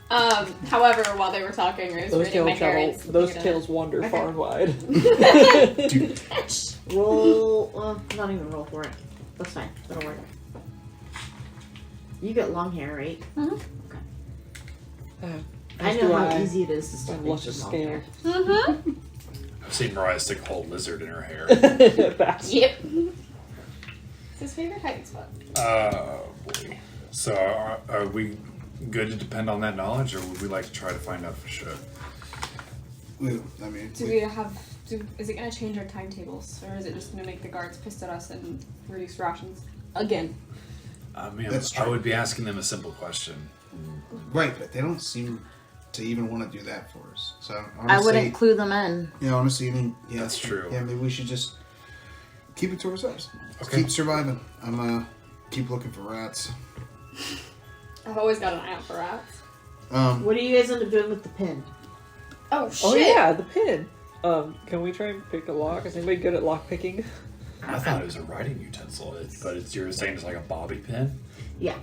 However, while they were talking, I was Those braiding my tails hair and travel. slipping Those it in. tails wander far and wide. Dude. Roll, not even roll for it. That's fine. That'll work. You got long hair, right? I As know do how I. easy it is to My step into luscious long scale. hair. Mm-hmm. I've seen Mariah stick a whole lizard in her hair. Fast. Yep. It's his favorite hiding spot. Boy. So are we good to depend on that knowledge, or would we like to try to find out for sure? I mean, Do we have? Is it going to change our timetables, or is it just going to make the guards pissed at us and reduce rations again? I mean, That's I true. would be asking them a simple question. right, but they don't seem to even want to do that for us. So I honestly, wouldn't clue them in. Yeah, honestly, I mean, yeah, That's true. Yeah, maybe we should just keep it to ourselves. Just Okay. keep surviving. I'm keep looking for rats. I've always got an eye out for rats. What do you guys end up doing with the pin? Oh shit! Oh yeah, the pin. Can we try and pick a lock? Is anybody good at lock picking? I thought it was a writing utensil, but you're saying it's like a bobby pin? Yeah.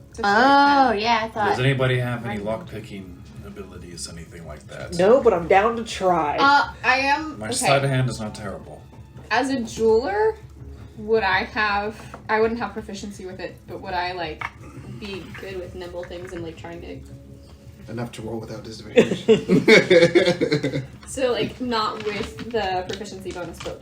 It's a Oh, short yeah, I Does thought. anybody have any lock picking abilities, anything like that? No, but I'm down to try. I am. My Okay. sleight of hand is not terrible. As a jeweler, would I have? I wouldn't have proficiency with it, but would I like be good with nimble things and like trying to? Enough to roll without disadvantage. So like not with the proficiency bonus, but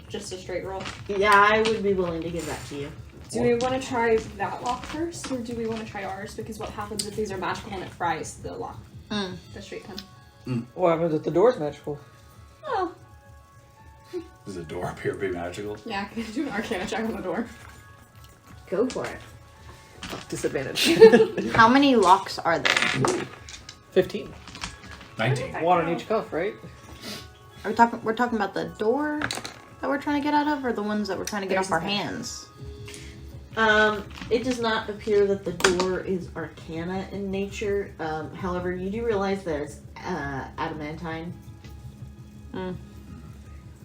just a straight roll. Yeah, I would be willing to give that to you. Do we want to try that lock first, or do we want to try ours? Because what happens if these are magical and it fries the lock? The straight pin. What happens if the door's magical? Oh, Does the door appear to be magical? yeah. Can you do an Arcana check on the door? Go for it. Disadvantage. How many locks are there? 15. 19. One on each cuff, right? Are we talking? We're talking about the door that we're trying to get out of, or the ones that we're trying to get off our hands? It does not appear that the door is arcana in nature. However, you do realize that it's adamantine.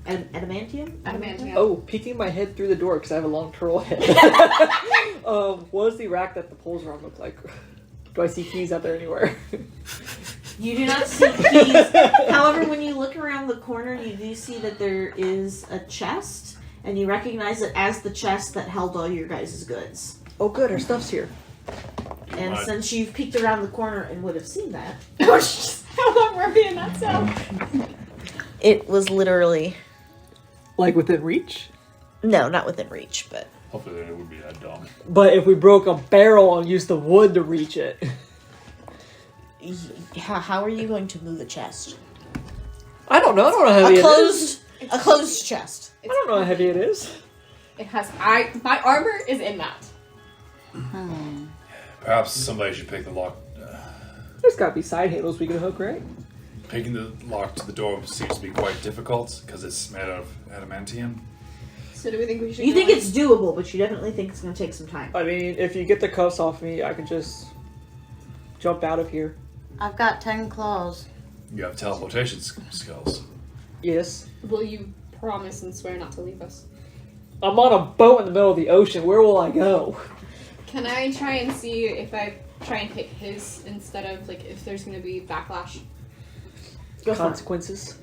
Adamantium? Adamantium. Oh, peeking my head through the door because I have a long turtle head. What does the rack that the poles are on look like? Do I see keys out there anywhere? You do not see keys. However, when you look around the corner, you do see that there is a chest, and you recognize it as the chest that held all your guys' goods. Oh, good, our stuff's here. And Right. since you've peeked around the corner and would have seen that, Oh shit! How long were we in that cell? it was literally Like within reach? no, not within reach, but Hopefully it would be that dumb. But if we broke a barrel and used the wood to reach it. how are you going to move a chest? I don't know how heavy it is. A closed chest. I don't know how heavy it is. It has. My armor is in that. Perhaps somebody should pick the lock. There's gotta be side handles we can hook, right? Picking the lock to the door seems to be quite difficult because it's made out of adamantium. So do we think we should? You go think in? it's doable, but you definitely think it's going to take some time. I mean, if you get the cuffs off me, I can just jump out of here. I've got 10 claws. You have teleportation skills. Yes. Will you promise and swear not to leave us? I'm on a boat in the middle of the ocean. Where will I go? Can I try and see if I try and pick his instead of like if there's going to be backlash? Go for it. Consequences.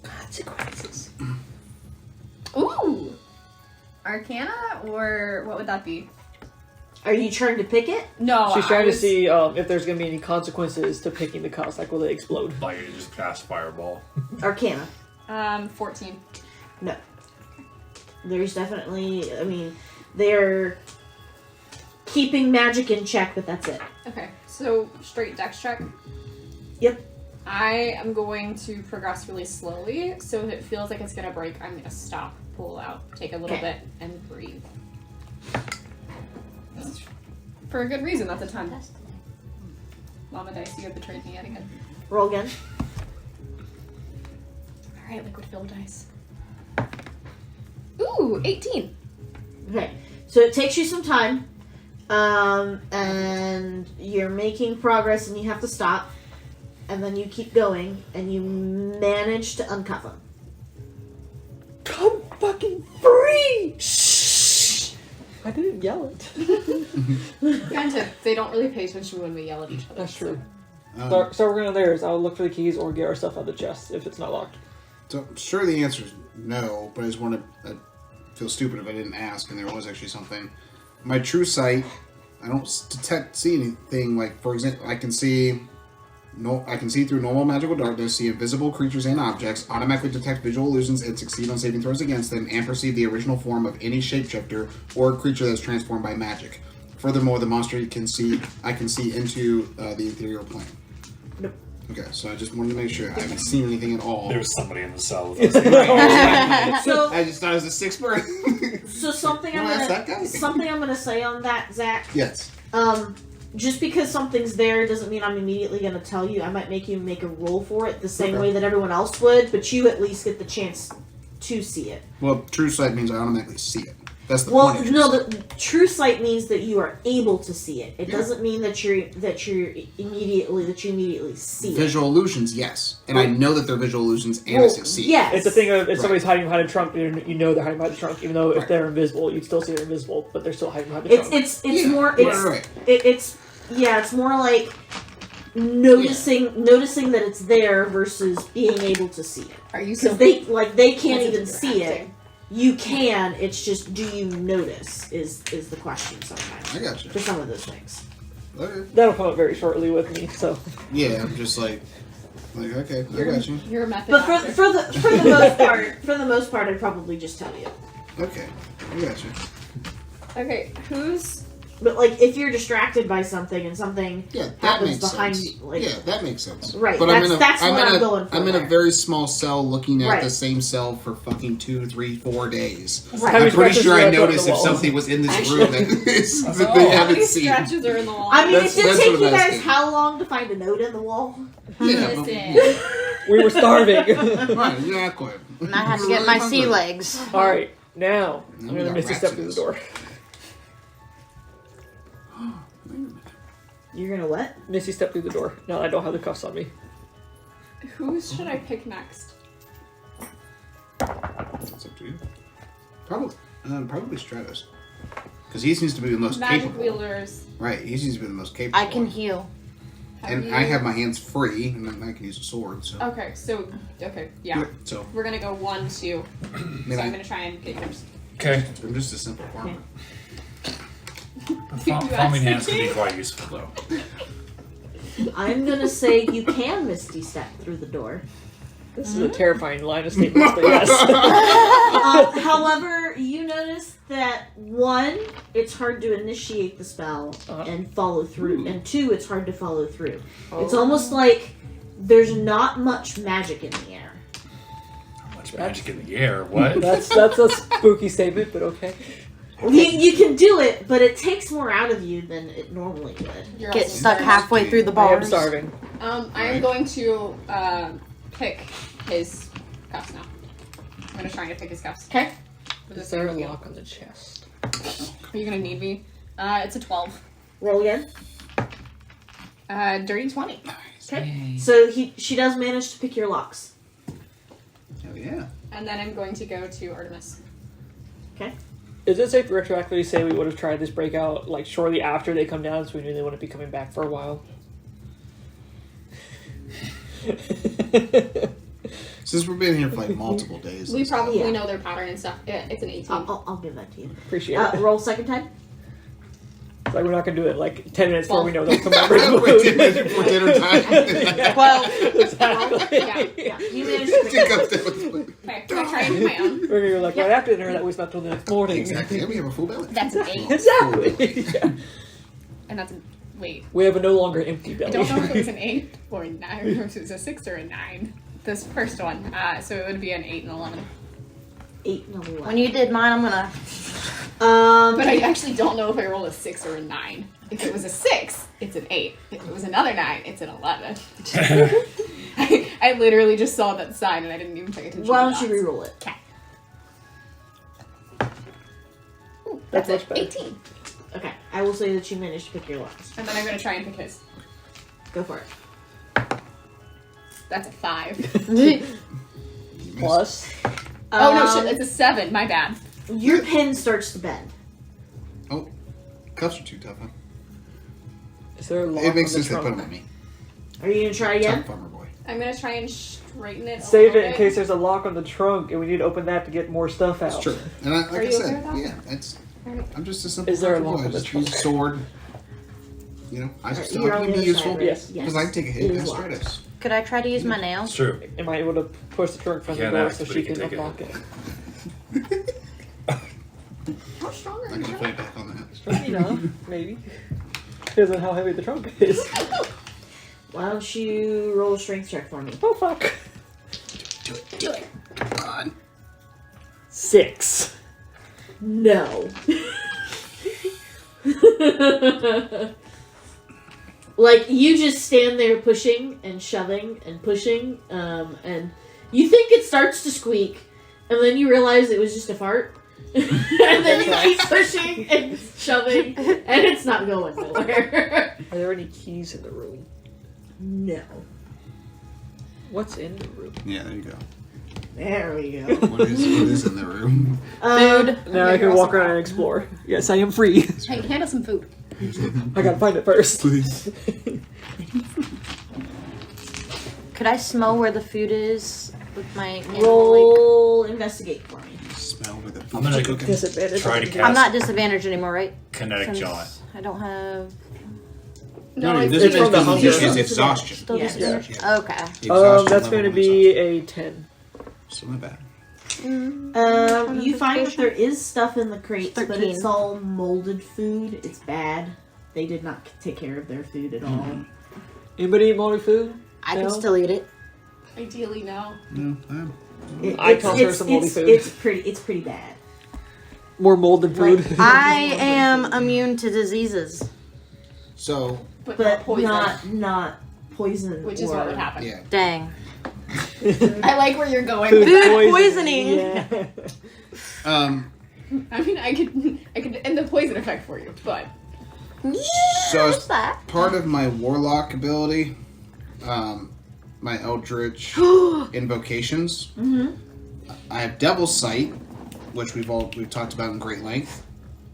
Consequences. Ooh, Arcana or what would that be? Are you trying to pick it? No, She's trying to see if there's gonna be any consequences to picking the cuffs. Like, will they explode? Like you just cast fireball. Arcana. 14. No. There's definitely, I mean, they're keeping magic in check, but that's it. Okay, so straight dex check. Yep. I am going to progress really slowly, so if it feels like it's gonna break, I'm gonna stop, pull out, take a little Okay. bit, and breathe. For a good reason, that's a 10. Mama Dice, you have betrayed me yet again. Roll again. Alright, liquid filled dice. Ooh, 18. Okay. So it takes you some time, and you're making progress, and you have to stop, and then you keep going, and you manage to uncuff him. I'm fucking free! Shh! I didn't yell it. Granted, they don't really pay attention when we yell at each other. That's true. Um, So we're going theirs. I'll look for the keys or get our stuff out of the chest if it's not locked. So I'm sure the answer is no, but I just want to feel stupid if I didn't ask, and there was actually something. My true sight, I don't see anything. Like, for example, I can see No, I can see through normal magical darkness, see invisible creatures and objects, automatically detect visual illusions and succeed on saving throws against them, and perceive the original form of any shapeshifter or creature that is transformed by magic. Furthermore, the monster I can see into the interior plane. Nope. Okay, so I just wanted to make sure I haven't seen anything at all. There was somebody in the cell with us. So, I just thought it was a sixth bird. so something Wanna ask that guy? I'm gonna say on that, Zach. Yes. Just because something's there doesn't mean I'm immediately gonna tell you. I might make you make a roll for it the same way that everyone else would, but you at least get the chance to see it. Well, true sight means I automatically see it. That's the point. The true sight means that you are able to see it. It doesn't mean that you immediately see it. Visual illusions, yes, and I know that they're visual illusions, and I succeed. Yes. It's a thing of if somebody's hiding behind a trunk, you know they're hiding behind a trunk, even though if they're invisible, you'd still see they're invisible, but they're still hiding behind the trunk. It's more like noticing that it's there versus being able to see it. Are you Because they can't even see it. You can. It's just, do you notice? Is the question sometimes. I got you. For some of those things. Okay. That'll come up very shortly with me. So Yeah, I'm just like okay, I got you. You're a method But actor. for the most part, I'd probably just tell you. Okay, I got you. Okay, who's... But like, if you're distracted by something and something Yeah, that happens makes behind sense. you, like Yeah, that makes sense. right, But that's what I'm going for. I'm in a there. very small cell looking at Right. the same cell for fucking 2, 3, 4 days. Right. How I'm many pretty scratches sure do you I have on noticed the if wall? something was in this room that, that they How haven't many seen. scratches are in the wall? I mean, That's- it did that's take what you I'm guys asking. how long to find a note in the wall? Yeah, Listen. we were starving. Right, exactly. And I had to get my sea legs. All right, now I'm we gonna got miss a rats step in through the this. door. You're gonna what? Missy step through the door. Now that I don't have the cuffs on me. Who should I pick next? That's up to you. Probably Stratus. Because he seems to be the most Magic capable. wielders. Right, he seems to be the most capable. I can heal. And I have my hands free, and then I can use a sword, so. Okay, yeah. So, We're gonna go 1, 2. So I I'm gonna try and get yours. Okay. I'm just a simple farmer. Foaming hands can be quite useful, though. I'm gonna say you can Misty step through the door. This is a terrifying line of statements, but yes. However, you notice that 1, it's hard to initiate the spell and follow through, and 2, it's hard to follow through. It's almost like there's not much magic in the air. Not much magic in the air. What? That's a spooky statement, but okay. You can do it, but it takes more out of you than it normally would. You're Get also stuck halfway through the I am bars. starving. I am going to pick his cuffs now. I'm gonna try to pick his cuffs. Okay. With the Is there a same lock on the chest? Are you gonna need me? It's a 12. Roll again. Dirty 20. Okay. So she does manage to pick your locks. Hell yeah. And then I'm going to go to Artemis. Okay. Is it safe to retroactively say we would have tried this breakout like shortly after they come down, so we knew they wouldn't be coming back for a while? Since we've been here for like multiple days. We and stuff. probably Yeah. know their pattern and stuff. Yeah, it's an 18. I'll give that to you. Appreciate it. Roll second time. Like we're not gonna do it like 10 minutes before we know they'll come back. We're 10 minutes before dinner time. Well, Exactly. Yeah. You managed to pick She it. goes down with- Okay, can I try and do my own? We're gonna go like right after dinner, that was not till the next morning. Exactly. And we have a full belly. That's an 8. Exactly. Yeah. And that's a... Wait. We have a no longer empty I belly. don't know if it was an 8 or a 9, or if it was a 6 or a 9. This first one. So it would be an 8 and 11. 8 and 11. when you did mine, I'm gonna. But I actually don't know if I rolled a 6 or a 9. If it was a 6, it's an 8. If it was another 9, it's an 11. I literally just saw that sign and I didn't even pay attention Why to don't you the dots. re-roll it? Ooh, that's Much it. better. 18. Okay. I will say that you managed to pick your locks. And then I'm going to try and pick his. Go for it. That's a 5. Plus. Oh no, shit, it's a 7. My bad. Your pin starts to bend. Oh, cuffs are too tough, huh? Is there a lock It makes on the sense they put trunk? them on me. Are you gonna try again? Tough farmer boy. I'm going to try and straighten it. Save a it in little case bit. there's a lock on the trunk and we need to open that to get more stuff out. It's true. And like Are I you said, okay with that? yeah, it's. Alright. I'm just a simple Is there a farmer lock boy. on the Just use trunk? a sword. you know, I You're still on can the be other useful. side, right? Yes. Because I can take a It hit is and locked. Stratus. Could I try to use my nail? It's true. Am I able to push the trunk in front You of the can't door axe, so but she you can can take unlock it? How strong are I you? can fight back on that. Strong enough, maybe. Depends on how heavy the trunk is. Why don't you roll a strength check for me? Oh fuck. Do it. Come on. 6. No. Like, you just stand there pushing and shoving and pushing, and you think it starts to squeak, and then you realize it was just a fart. And then you keep pushing and shoving, and it's not going nowhere. Are there any keys in the room? No. What's in the room? Yeah, there you go. There we go. What is in the room? Food. Now I can walk around and explore. Yes, I am free. Hey, hand us some food. I gotta find it first. Please. Could I smell where the food is with my animal Roll investigate for me. Smell where the I'm gonna food's go cooking. Disadvantage. Try to like? cast I'm not disadvantaged anymore, right? kinetic Since jaunt. I don't have No, it's this it's is from the just hunger. it's exhaustion. still Yes. disadvantage. Yeah. Okay. Exhaustion That's level going to of be exhaustion. a 10. So not bad. You find that there is stuff in the crates, but 13. it's all molded food. It's bad. They did not take care of their food at all. Anybody eat moldy food? I No? can still eat it. Ideally, no. No, I toss her some moldy food. It's pretty bad. More mold than food. I am immune to diseases. So, But, But not poison, not poison. which is or, what would happen. yeah. Dang. I like where you're going. Food Food poisoning. Yeah. I mean, I could end the poison effect for you, but So What's as that? part of my warlock ability, my eldritch invocations, I have Devil's Sight, which we've talked about in great length.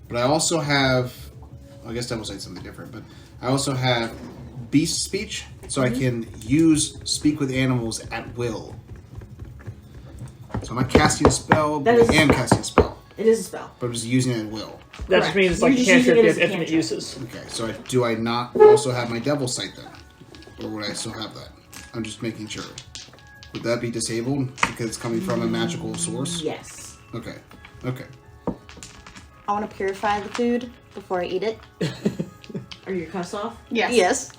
But I also have, I guess Devil's Sight's something different. But I also have Beast Speech, so I can speak with animals at will. So I'm not casting a spell, but That is- I am casting a spell. It is a spell. But I'm just using it at will. That Correct. just means it's You're like a just using cantrip. it You as have a infinite cantrip. uses. Okay, so do I not also have my Devil's Sight then? Or would I still have that? I'm just making sure. Would that be disabled because it's coming from a magical source? Yes. Okay. Okay. I want to purify the food before I eat it. Are your cuffs off? yes. Yes.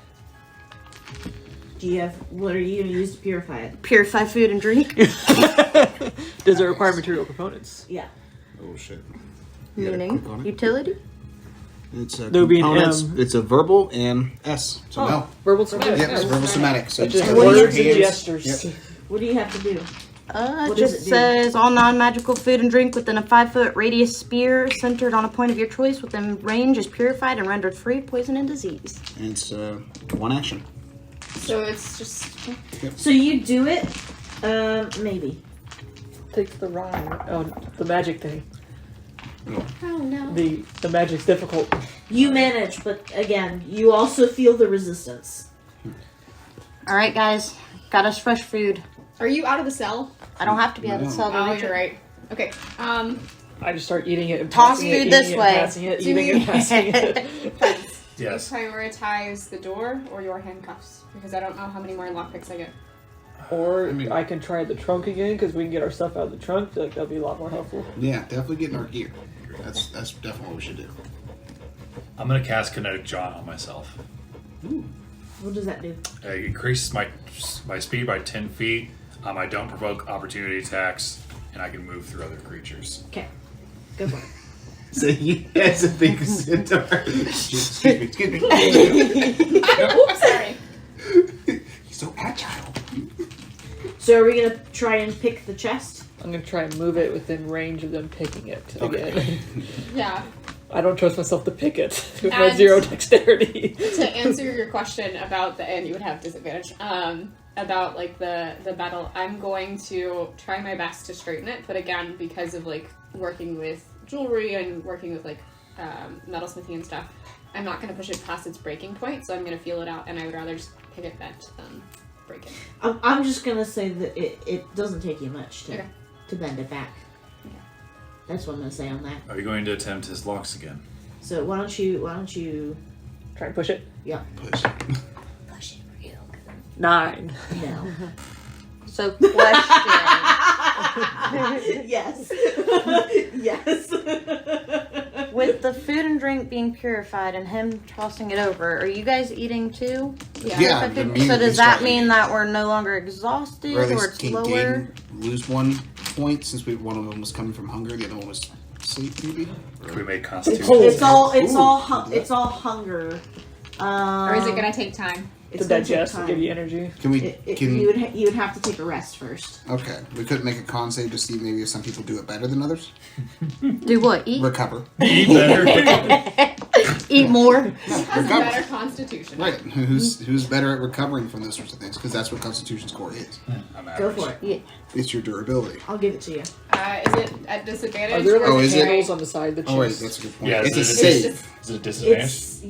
Do you have? What are you gonna use to purify it? Purify food and drink. Does it require material components? Yeah. Oh shit. You got a Meaning click on it? utility. It's a There would be an components. M. It's a verbal and S. So Oh, no. verbal somatic. Yep, it's verbal somatic. So It's you just gotta use your words and hands. gestures. Yep. What do you have to do? It What just does it do? says all non-magical food and drink within a 5-foot radius sphere centered on a point of your choice within range is purified and rendered free of poison and disease. And it's one action. So it's just So you do it. Maybe. Takes the rhyme. Oh, the magic thing. oh no. The magic's difficult. You manage, but again, you also feel the resistance. All right, guys, got us fresh food. Are you out of the cell? I don't have to be out of the cell to Oh, reach you're it. right. Okay. I just start eating it and Toss passing food it, this eating way. It, passing it, Do eating you- it, passing it. Yes. Prioritize the door or your handcuffs because I don't know how many more lockpicks I get. Or mean- I can try the trunk again because we can get our stuff out of the trunk. I feel like that'd be a lot more helpful. Yeah, definitely getting our gear. That's definitely what we should do. I'm gonna cast kinetic jaunt on myself. What does that do? It increases my speed by 10 feet. I don't provoke opportunity attacks, and I can move through other creatures. Okay. Go for it. So he has a big centaur. Excuse me. Oops, sorry. He's so agile. So are we gonna try and pick the chest? I'm gonna try and move it within range of them picking it again. Yeah. I don't trust myself to pick it with my And- 0 dexterity. To answer your question about and you would have disadvantage. About like the battle, I'm going to try my best to straighten it, but again, because of like working with jewelry and working with like metalsmithing and stuff, I'm not going to push it past its breaking point, so I'm going to feel it out, and I would rather just pick it bent than break it. I'm just gonna say that it doesn't take you much to Okay. to bend it back. Okay. That's what I'm gonna say on that. Are you going to attempt his locks again? So why don't you Try and push it. Yeah. Push. Push it real good. 9. No. So, question. Yes. Yes. With the food and drink being purified and him tossing it over, are you guys eating too? Yeah, the meat So is does that starting. mean that we're no longer exhausted Or at or least it's can lower? lose 1 point since one of them was coming from hunger, the other one was sleep, maybe. If we make constitution. It's all Ooh. hunger. Or is it gonna take time? It's To gonna take digest and time. give you energy. Can we? You would have to take a rest first. Okay, we could make a con save to see maybe if some people do it better than others. Do what? Eat? Recover. Eat better. Eat more? Has a better constitution. Right. Who's better at recovering from those sorts of things? Because that's what Constitution score is. I'm Go average. for it. Yeah. It's your durability. I'll give it to you. Is it at disadvantage? Are there or like is it? handles on the side of the Oh wait, chest? that's a good point. Yeah, it's a is it save. Is it a disadvantage? It's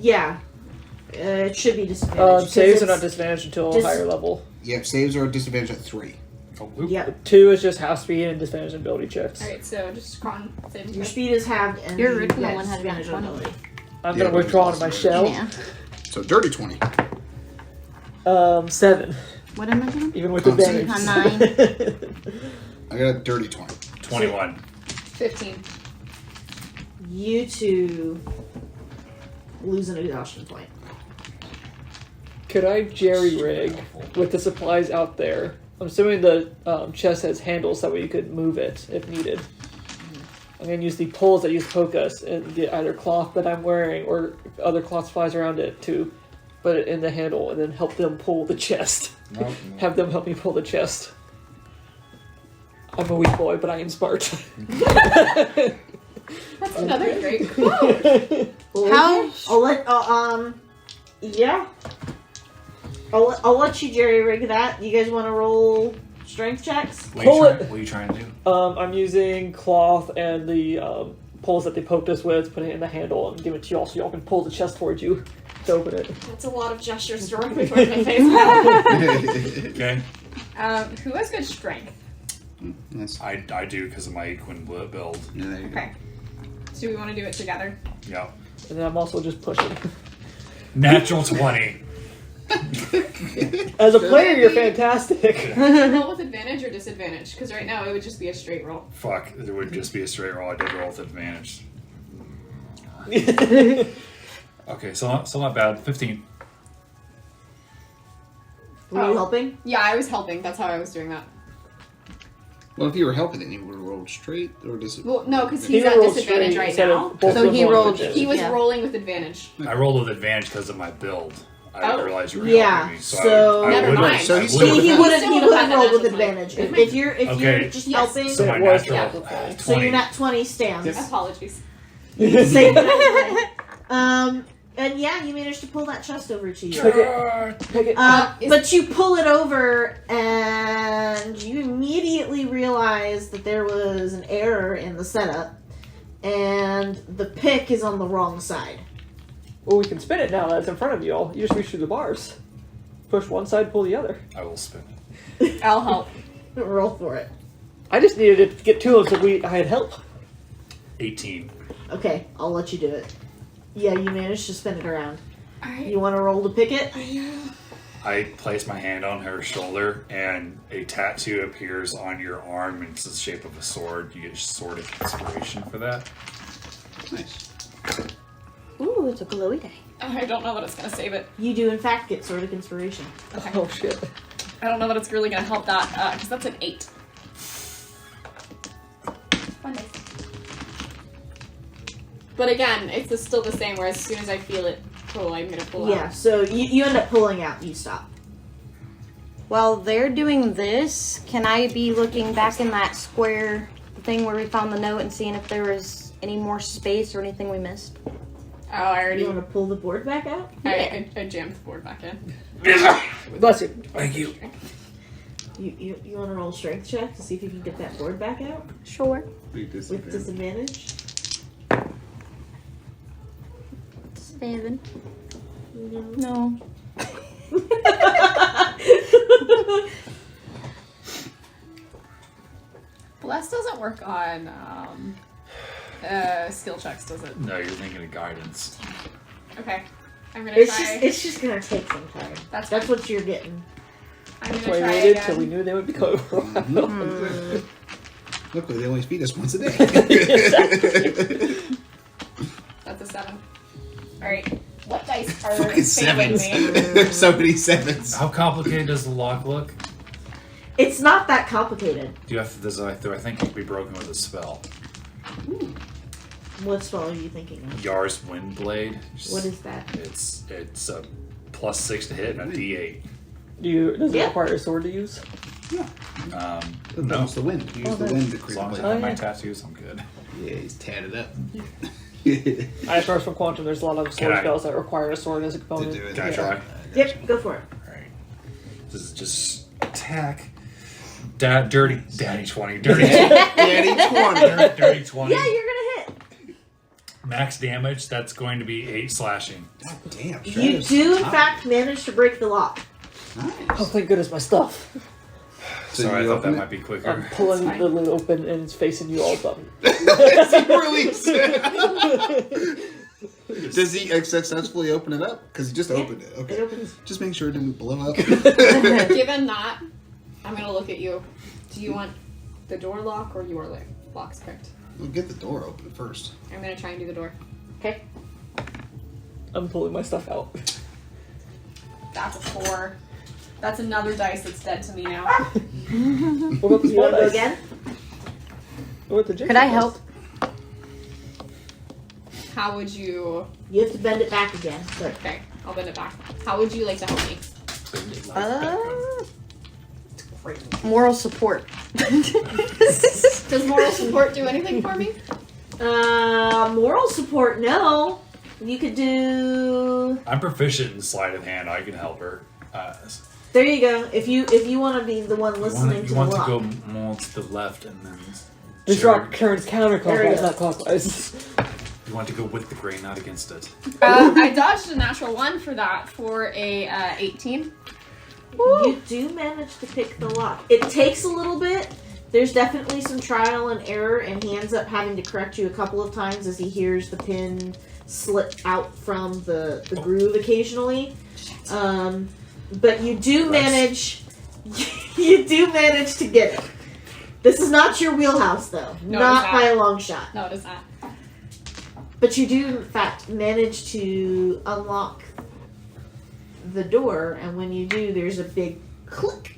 it should be disadvantage. Saves are not disadvantaged until a dis- higher level. Yep, saves are a disadvantage at 3. Oh, whoop. Yep. 2 is just half speed and disadvantage on ability checks. Alright, so just con save. Your speed is halved, and Your you original get one had disadvantage on 20. ability. I'm Yeah, gonna but withdraw it's to my also shell. Yeah. So dirty 20. 7, What am I doing? even with Con advantage. save. 9. I got a dirty 20. 21. 15. You two lose an exhaustion point. Could I jerry rig with the supplies out there? I'm assuming the chest has handles, that way you could move it if needed. I'm going to use the poles that use poke us and get either cloth that I'm wearing or other cloth supplies around it to put it in the handle and then help them pull the chest. Nope. Have them help me pull the chest. I'm a weak boy, but I am smart. That's another great quote. How? I'll let yeah. I'll let you jerry rig that. You guys want to roll strength checks? What Pull are you it. trying, what are you trying to do? I'm using cloth and the poles that they poked us with, putting it in the handle and give it to y'all so y'all can pull the chest towards you to open it. That's a lot of gestures directly towards my face. Okay. Who has good strength? Yes. I do because of my equine build. Yeah, there you Okay. So do we want to do it together? Yeah. And then I'm also just pushing. Natural 20. As a player, you're fantastic. Roll with advantage or disadvantage? Because right now it would just be a straight roll. Fuck. It would just be a straight roll. I did roll with advantage. Okay, so not bad. 15. Were you helping? Yeah, I was helping. That's how I was doing that. Well, if you were helping, then you would have rolled straight or disadvantage. Well, no, because He he's at rolled disadvantage straight right instead of now. both So of them he rolling rolled- advantage. He was Yeah. rolling with advantage. I rolled with advantage because of my build. I Oh. didn't realize you were Yeah, helping me. so- I Never would've- mind. So I he's would've- still- He He would have still would have rolled with had natural advantage 20. if you're Okay. just Yes. helping. So my It was natural natural 20. So 20. you're not 20 stands. Apologies. Save that. And yeah, you managed to pull that chest over to you. Pick it. Pick it. But you pull it over, and you immediately realize that there was an error in the setup, and the pick is on the wrong side. Well, we can spin it now that it's in front of you all. You just reach through the bars. Push one side, pull the other. I will spin it. I'll help. Roll for it. I just needed to get two of them so I had help. 18. Okay, I'll let you do it. Yeah, you managed to spin it around. Alright. You want to roll to pick it? I place my hand on her shoulder, and a tattoo appears on your arm, and it's the shape of a sword. You get sword of inspiration for that. Nice. Ooh, it's a glowy day. I don't know that it's going to save it. You do, in fact, get Sword of Inspiration. Okay. Oh shit. I don't know that it's really going to help that, because that's an 8. One dice. But again, it's still the same, where as soon as I feel it pull, I'm going to pull Yeah, out. so you end up pulling out. You stop. While they're doing this, can I be looking back in that square thing where we found the note and seeing if there was any more space or anything we missed? Oh, I already... You want to pull the board back out? I jammed the board back in. Bless you. Thank you. You want to roll a strength check to see if you can get that board back out Sure. Big with disadvantage? 7. No. Bless doesn't work on skill checks, does it? No, you're thinking of guidance. Okay. I'm gonna It's try. just gonna take some time. That's That's what you're getting. I'm That's gonna why we try waited again. till we knew they would be going for a while. Luckily, they only feed us once a day. That's a 7. Alright. What dice are Fucking failing sevens. me? There's so many sevens. How complicated does the lock look? It's not that complicated. Do you have to? Do I think it can be broken with a spell? What spell are you thinking of? Yar's Windblade. What is that? It's a +6 to hit and a D8. Does it Yeah. require a sword to use? No. It's the wind. Use the Okay. wind to As create long as I blade. have my yeah. tattoos, I'm good. Yeah, he's tatted up. I first from Quantum, there's a lot of Can sword I- spells that require a sword as a To component. do it. Can I try? Yep, go for it. Alright. This is just attack. Dirty Daddy 20. Dirty Daddy 20. dirty 20. Yeah, you're gonna hit. Max damage, that's going to be 8 slashing. God damn. You Shredder's do, in top. fact, manage to break the lock. Oh, Nice. thank goodness, my stuff. So Sorry, I you thought that open it? might be I'm quicker. pulling fine. the lid open and it's facing you all button. Does he release it? Does he successfully open it up? Because he just opened it. It Okay. opens. Just make sure it didn't blow up. Given that, I'm gonna look at you. Do you want the door lock or your lock's picked? We'll get the door open first. I'm gonna try and do the door. Okay. I'm pulling my stuff out. That's a 4. That's another dice that's dead to me now. What about the You small want to go dice? again? What about the Could I jigsaw help? dice? How would you... You have to bend it back again. But Okay, I'll bend it back. How would you like to help me? Moral support. Does moral support do anything for me? moral support, no. You could do. I'm proficient in sleight of hand. I can help her. There you go. If you want to be the one listening you to want the to lock. go more to the left and then... Just rock turns counterclockwise, go. not clockwise. You want to go with the grain, not against it. I dodged a natural 1 for that for a 18. You do manage to pick the lock. It takes a little bit. There's definitely some trial and error, and he ends up having to correct you a couple of times as he hears the pin slip out from the groove occasionally. But you do manage. You do manage to get it. This is not your wheelhouse, though. No, not it's by not. a long shot. No, it is not. But you do, in fact, manage to unlock the door, and when you do, there's a big click,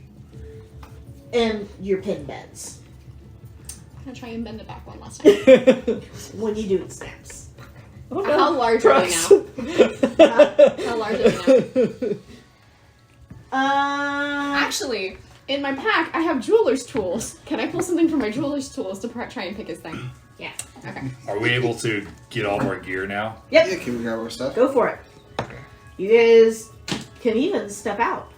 and your pin bends. I'm gonna try and bend it back one last time. When you do, it snaps. Oh, How large are they now? How large are they now? Uh, Actually, in my pack, I have jeweler's tools. Can I pull something from my jeweler's tools to try and pick his thing? Yeah. Okay. Are we able to get all of our gear now? Yep. Yeah, can we grab our stuff? Go for it. You guys can even step out.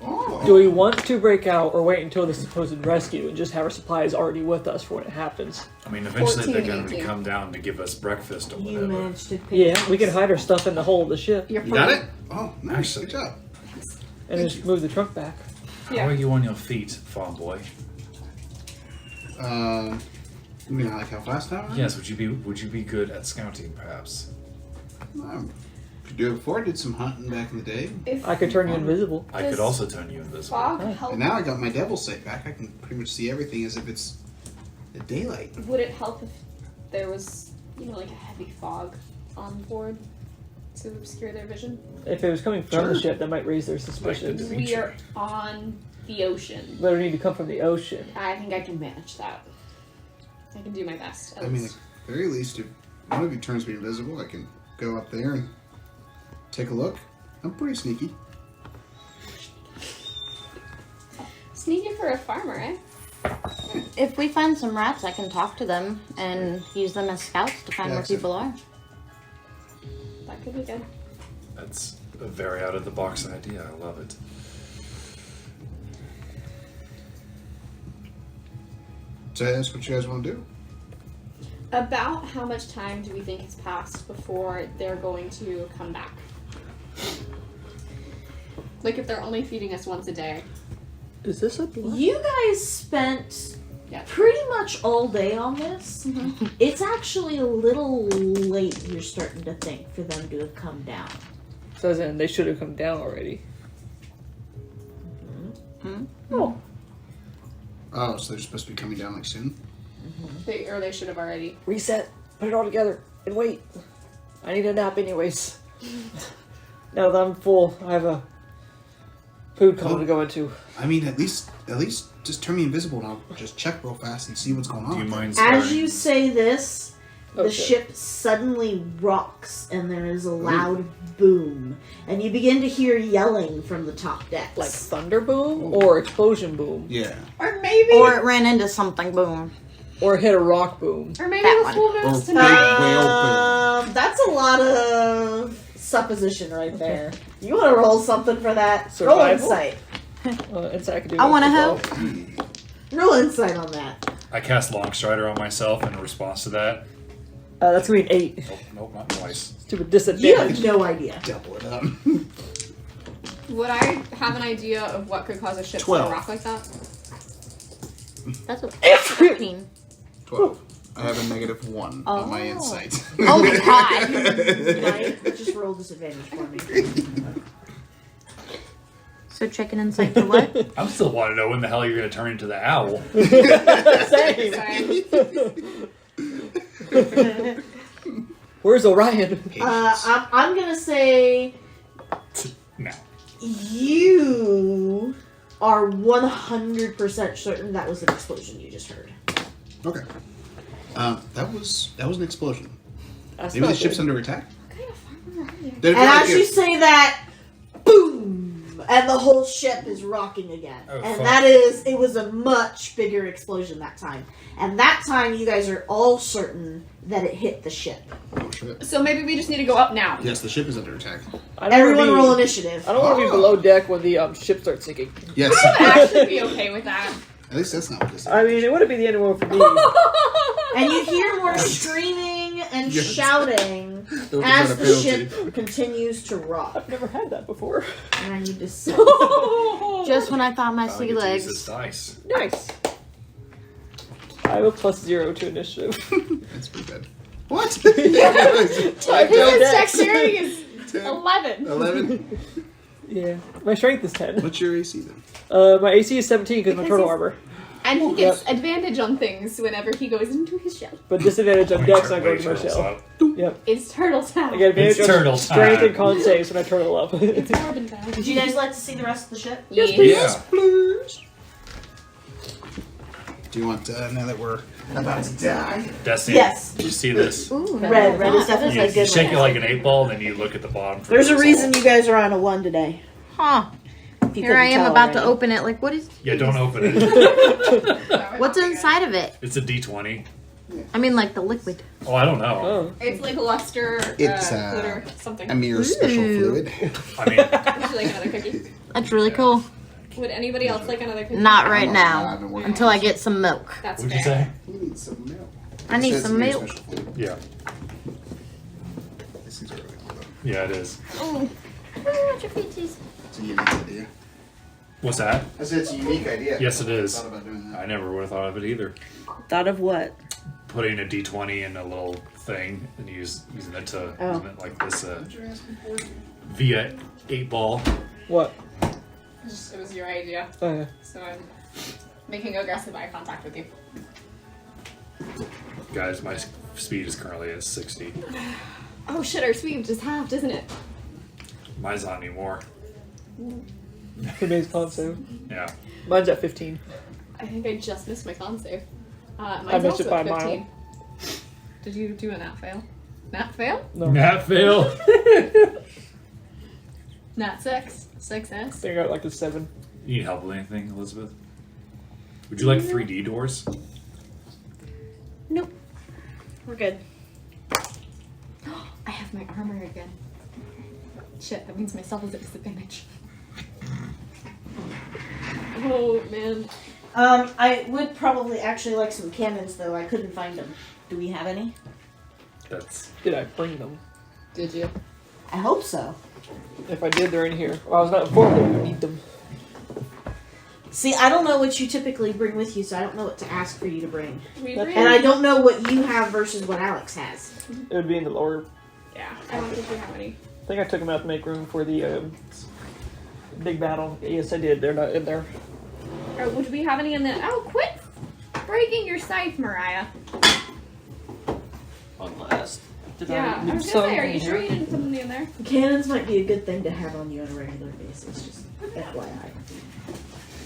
Oh. Do we want to break out or wait until the supposed rescue and just have our supplies already with us for when it happens? I mean, eventually 14, they're going to 18. come down to give us breakfast or You whatever. managed to pick Yeah, we can hide our stuff in the hull of the ship You're You got it? Oh, nice. Actually- Good job. and just move the trunk back. Yeah. How are you on your feet, farm boy? You mean like how fast now? Yes, would you be good at scouting, perhaps? Could do it before. I did some hunting back in the day. If I could turn you invisible. I Does could also turn you invisible. fog help, And now I got my devil sight back. I can pretty much see everything as if it's the daylight. would it help if there was, like a heavy fog on board to obscure their vision? If it was coming from the Sure. ship, that might raise their Like suspicions. the- We are on the ocean. But it would need to come from the ocean. I think I can manage that. I can do my best. At I mean, least. at the very least, if one of you turns me invisible, I can go up there and take a look. I'm pretty sneaky. Sneaky for a farmer, eh? If we find some rats, I can talk to them and use them as scouts to find where Excellent. people are. That could be good. That's a very out of the box idea. I love it. So that's what you guys want to do? About how much time do we think has passed before they're going to come back? Like if they're only feeding us once a day. Is this a blood? You guys spent Yeah. pretty much all day on this. Mhm. It's actually a little late, you're starting to think, for them to have come down. So then they should have come down already. Oh. Oh, so they're supposed to be coming down like soon? They should have already. Reset. Put it all together. And wait. I need a nap anyways. Now that I'm full, I have a food coma to go into. I mean, at least just turn me invisible and I'll just check real fast and see what's going on. Do you mind As starting? you say this, the Okay. ship suddenly rocks and there is a loud boom. And you begin to hear yelling from the top decks. Like thunder boom or explosion boom. Yeah. Or maybe. Or it ran into something, boom. Or hit a rock boom. Or maybe That the one. full Or moon's big tonight. whale That's a lot of supposition right there. You want to roll something for that? Roll Survival? insight. Insight I could do. I want to help. help. Roll insight on that. I cast Longstrider on myself in response to that. That's gonna be an 8. Nope, not twice. Stupid You disadvantage. have no idea. Double it up. Would I have an idea of what could cause a ship 12. to rock like that? That's a 13. 12. I have a -1 on my Oh. insight. Oh my god. Right? Just roll disadvantage for me. So checking insight for what? I still want to know when the hell you're going to turn into the owl. Same. Sorry. Where's Orion? I'm gonna say No. you are 100% certain that was an explosion you just heard. Okay. That was an explosion. That's Maybe the not ship's good. under attack. And as you say that, boom, and the whole ship is rocking again. Oh, And fuck. it was a much bigger explosion that time. And that time, you guys are all certain that it hit the ship. Oh shit. So maybe we just need to go up now. Yes, the ship is under attack. I don't Everyone wanna roll be, initiative. I don't want to be below deck when the ship starts sinking. Yes. I would actually be okay with that. At least that's not what this is. I mean, it wouldn't be the end of the world for me. And you hear more screaming and Yes. shouting Those as are the penalty. ship continues to rock. I've never had that before. And I need to say, Just when I thought my Finally sea get to use this legs. dice. Nice. I have a +0 to initiative. That's pretty bad. What? I've done His that. dexterity is 11. 11. Yeah. My strength is 10. What's your AC then? My AC is 17 because my Because turtle he's- armor. And he gets advantage on things whenever he goes into his shell. But disadvantage on dex when I go to my Turtles shell. up. Yep. It's turtle time. I get advantage It's on turtle strength time. and con saves when I turtle up. It's carbon time. would you guys like to see the rest of the ship? Yes, Yeah. Please. Do you want, now that we're about to die? Destiny, Yes. did you see this? Ooh, Red is definitely You, a you good shake one. it like an 8-ball, then you look at the bottom. for There's the a reason result. you guys are on a 1 today. Huh. If you Here I couldn't am tell about to already. open it. Like, what is? Yeah, don't open it. What's inside of it? It's a D20. I mean, like the liquid. Oh, I don't know. Oh. It's like luster, It's, glitter, something. A mere special Ooh. fluid. I mean, Would you like another cookie? That's really cool. Would anybody else like another cookie? Not right I've now. been working Until on I get some milk. That's what'd you fair. say? We need some milk. I need It says some a mere milk. special fluid. Yeah. This is really cool though. Yeah, it is. Oh. What's your feeties? It's a unique idea. What's that? I said it's a unique idea. Yes, it is. I thought about doing that. I never would have thought of it either. Thought of what? Putting a D20 in a little thing and using it to using it like this What you're asking for? via 8-ball. What? It was your idea, Oh, yeah. so I'm making aggressive eye contact with you. Guys, my speed is currently at 60. Oh shit, our speed just halved, isn't it? Mine's not anymore. Remains con save. Yeah. Mine's at 15. I think I just missed my con save. I Mine's missed it also by at a mile. 15. Did you do a nat fail? Nat fail? No. Nat fail. Nat 6? I 6S? think I got like a 7. You need help with anything, Elizabeth? Would you like 3D doors? Nope. We're good. I have my armor again. Shit, that means my self is at disadvantage. Oh man. I would probably actually like some cannons, though. I couldn't find them. Do we have any? That's Did I bring them? Did you? I hope so. If I did, they're in here. Well, I was not informed that we would need them. See, I don't know what you typically bring with you, so I don't know what to ask for you to bring. We That's bring. And I don't know what you have versus what Alex has. It would be in the lower. Yeah, I don't think we have any. think I took them out to make room for the big battle. Yes, I did. They're not in there. Or would we have any in the... Oh, quit breaking your scythe, Mariah. One last. Yeah, I was gonna say, are you sure you didn't put any in there? Cannons might be a good thing to have on you on a regular basis, just FYI.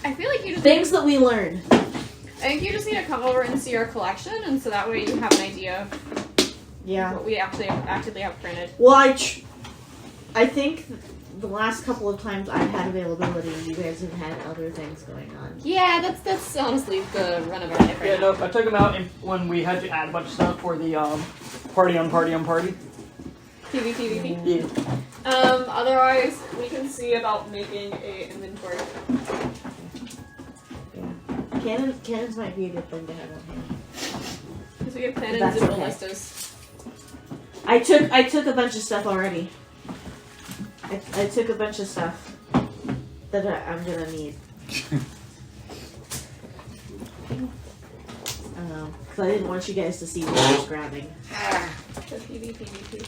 I feel like you just... Things that we learn. I think you just need to come over and see our collection, and so that way you have an idea of Yeah. what we actually actively have printed. Well, I think the last couple of times I've had availability, you guys have had other things going on. Yeah, that's honestly the run of our life right Yeah, now. nope. I took them out when we had to add a bunch of stuff for the party on party on party. PvP. Yeah. Otherwise, we can see about making a inventory. Yeah. Cannons might be a good thing to have on hand. Because we have cannons That's and okay. ballistas. I took a bunch of stuff already. I took a bunch of stuff that I'm gonna need. Because I didn't want you guys to see what I was grabbing. So PvP.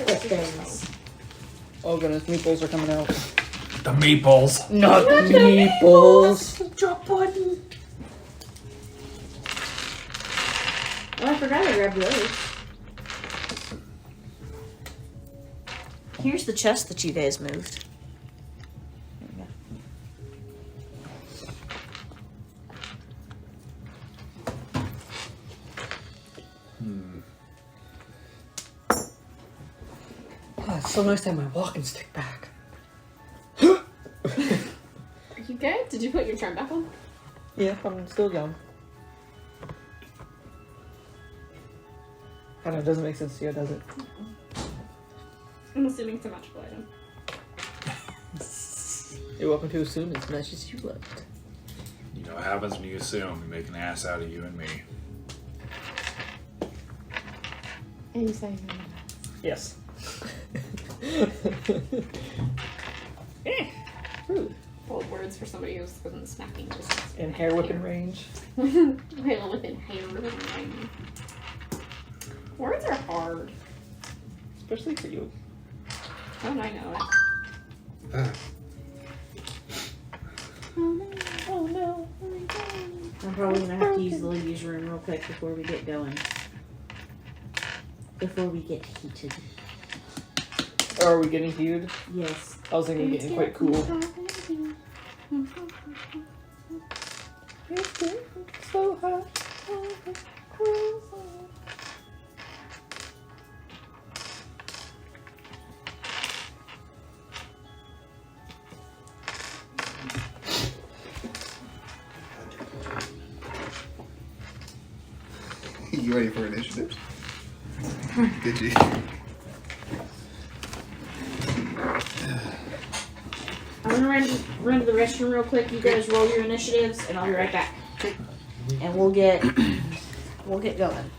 The things. Oh goodness, meatballs are coming out. The meatballs. Not the meatballs. Drop button. Oh, I forgot I grabbed those. Here's the chest that you guys moved. There we go. Oh, it's so nice to have my walking stick back. Are you good? Did you put your charm back on? Yeah, I'm still young. I know, it doesn't make sense to you, does it? I'm assuming it's a magical item. You're welcome to assume as much as you left. You know what happens when you assume you make an ass out of you and me. And you say Yes. Rude. bold words for somebody who's within smacking distance. And hair whipping range. Hail within hair range. Words are hard. Especially for you. Don't I know it? Oh no. I'm probably gonna have to use the ladies' room real quick before we get going. Before we get heated. Are we getting heated? Yes. I was thinking getting quite cool. It's getting so hot. You ready for initiatives? Did you? I'm gonna run to the restroom real quick. You guys roll your initiatives, and I'll be right back. And we'll get going.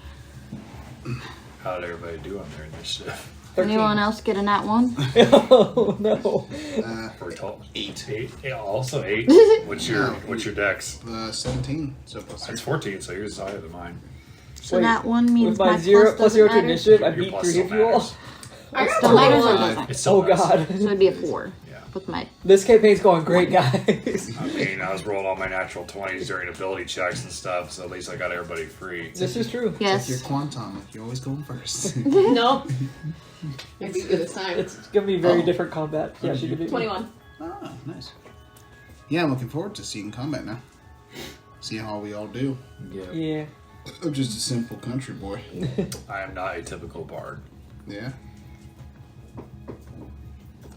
How did everybody do on their initiative? Anyone else get a nat one? Oh no. We're told 8. Yeah, also 8. What's your dex? 17. So plus It's 3. 14, so yours is higher than mine. So Wait, that one means With my my zero plus plus 0 doesn't to matter. initiative, I Your beat plus 3 still of you all. matters. I got Still matters or Five. doesn't? It still Oh does. god. So it'd be a 4 Yeah. with my. This campaign's going great, guys. I mean, I was rolling all my natural 20s during ability checks and stuff, so at least I got everybody free. This is true. Yes. You're quantum. You're always going first. Nope. It'd be good this time. It's gonna be very Oh. different combat. Yeah, she did beat me. 21. Oh, nice. Yeah, I'm looking forward to seeing combat now. See how we all do. Yeah. Yeah. I'm just a simple country boy. I am not a typical bard. Yeah.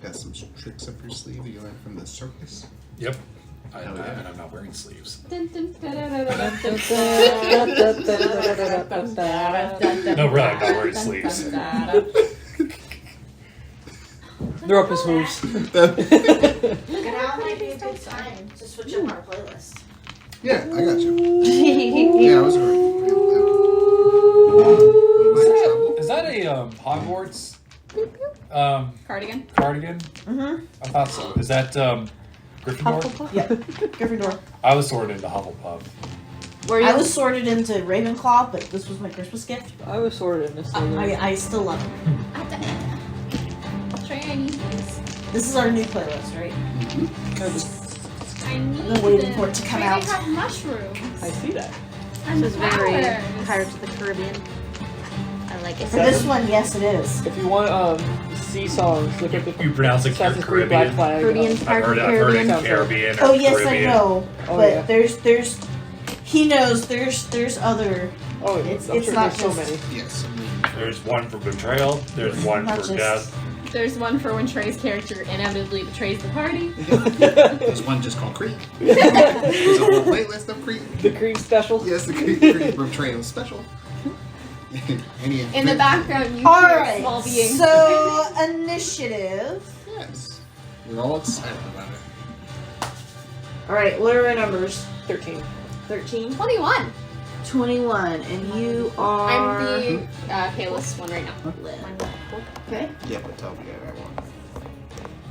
Got some tricks up your sleeve that you learned from the circus. Yep. Oh, yeah. And I'm not wearing sleeves. No, No, really, I'm not wearing sleeves. They're up his hooves. Now might be a good time to switch up our playlist. Yeah, I got you. Yeah, I was already. Is that a Hogwarts Cardigan. cardigan? Mm-hmm. I thought so. Is that Gryffindor? Yeah. Gryffindor. I was sorted into Hufflepuff. Were you? I was sorted into Ravenclaw, but this was my Christmas gift. I was sorted in this thing. I still love it. Trey, I need these. This is our new playlist, right? I need been waiting them. for it to come Trey, out. They have mushrooms. I see that. And This is very flowers. Pirates of the Caribbean. I like it. For this one, yes, it is. If you want sea songs, look at the You pronounce it Assassin's Creed Black Caribbean. Flag. Caribbean, I've Pirates of heard the it Caribbean. Caribbean or Oh yes, Caribbean. I know. Oh, but yeah. there's he knows there's other. Oh, It's- I'm it's sure not there's so just- many. Yes. There's one for betrayal. There's one Not for just- death. There's one for when Trey's character inevitably betrays the party. There's one just called Creed. There's a whole playlist of Creed. The Creed special. Yes, the Creed Betrayal special. In the background, you All hear right. small beings. So initiative. Yes. We're all excited about it. All right. What are our numbers? 13. 13, 21. 21, and you are. I'm the payless one right now. Okay. Yeah, but tell me that one.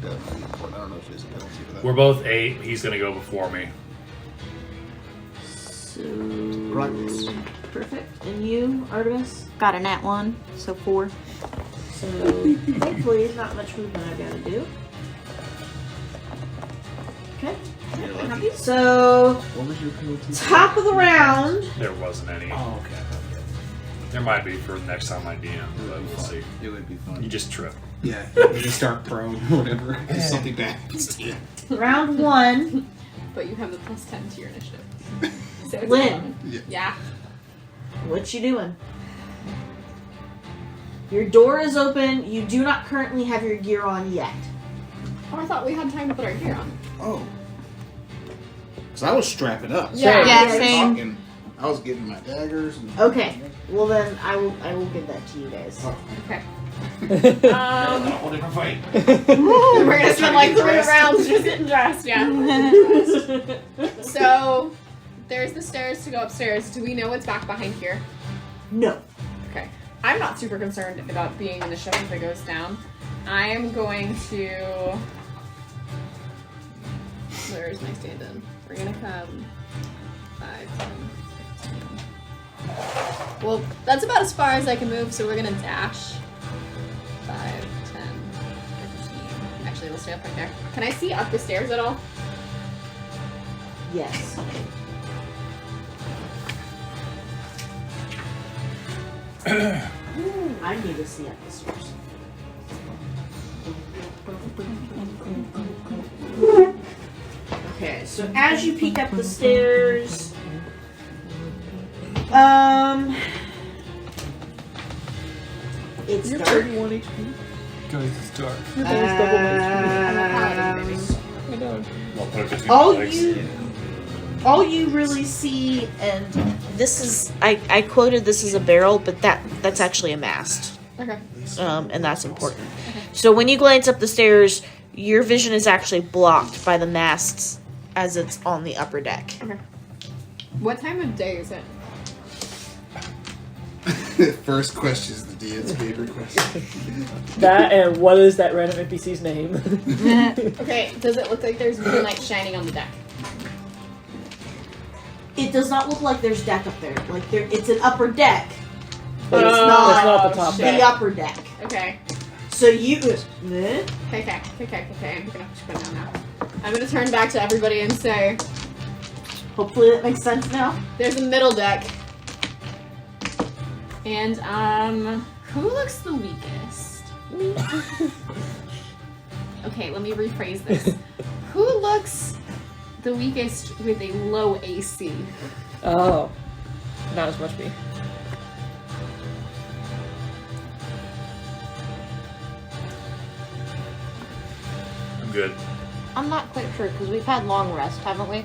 Definitely important. I don't know if there's a penalty for that. We're both 8. He's gonna go before me. So Right. perfect. And you, Artemis? Got a nat 1, so 4. So thankfully, not much movement I've got to do. Okay. You're lucky. So What was your penalty? top of the round. There wasn't any. Oh, okay. There might be for next time I DM, but we'll see. It would be fun. You just trip. Yeah, you just start prone or whatever. If something bad happens to you. Round 1. But you have the plus 10 to your initiative. So it's Lynn, Yeah. what you doing? Your door is open. You do not currently have your gear on yet. Oh, I thought we had time to put our gear on. Oh. Because I was strapping up. Yeah. Yeah, I was same. talking. I was getting my daggers. And... Okay. Well then, I will give that to you guys. Oh. Okay. A whole different fight. We're gonna spend like 3 rounds just getting dressed, yeah. So, there's the stairs to go upstairs. Do we know what's back behind here? No. Okay. I'm not super concerned about being in the ship if it goes down. I am going to... Where's my stand-in? We're gonna come 5, 10, 15. Well, that's about as far as I can move, so we're gonna dash. 5, 10, 15. Actually, we'll stay up right there. Can I see up the stairs at all? Yes. I need to see up the stairs. Okay, so as you peek up the stairs, it's You're dark. 31 HP. Guys, it's dark. Your body's double HP. I'm a paladin, baby. I know. I'll put it between All my legs. all you really see, and this is I quoted this as a barrel, but that's actually a mast, Okay. and that's important. So when you glance up the stairs, your vision is actually blocked by the masts as it's on the upper deck. Okay. What time of day is it? First question is the DN's favorite question. That and what is that random NPC's name? Okay, does it look like there's moonlight shining on the deck? It does not look like there's deck up there. Like it's an upper deck, but Oh, it's it's not not the top the deck. upper deck. Okay. So you. Okay. I'm gonna push it down now. I'm gonna turn back to everybody and say, Hopefully that makes sense now. there's a middle deck. And, who looks the weakest? Okay, let me rephrase this. Who looks the weakest with a low AC? Oh. Not as much me. I'm good. I'm not quite sure because we've had long rest, haven't we?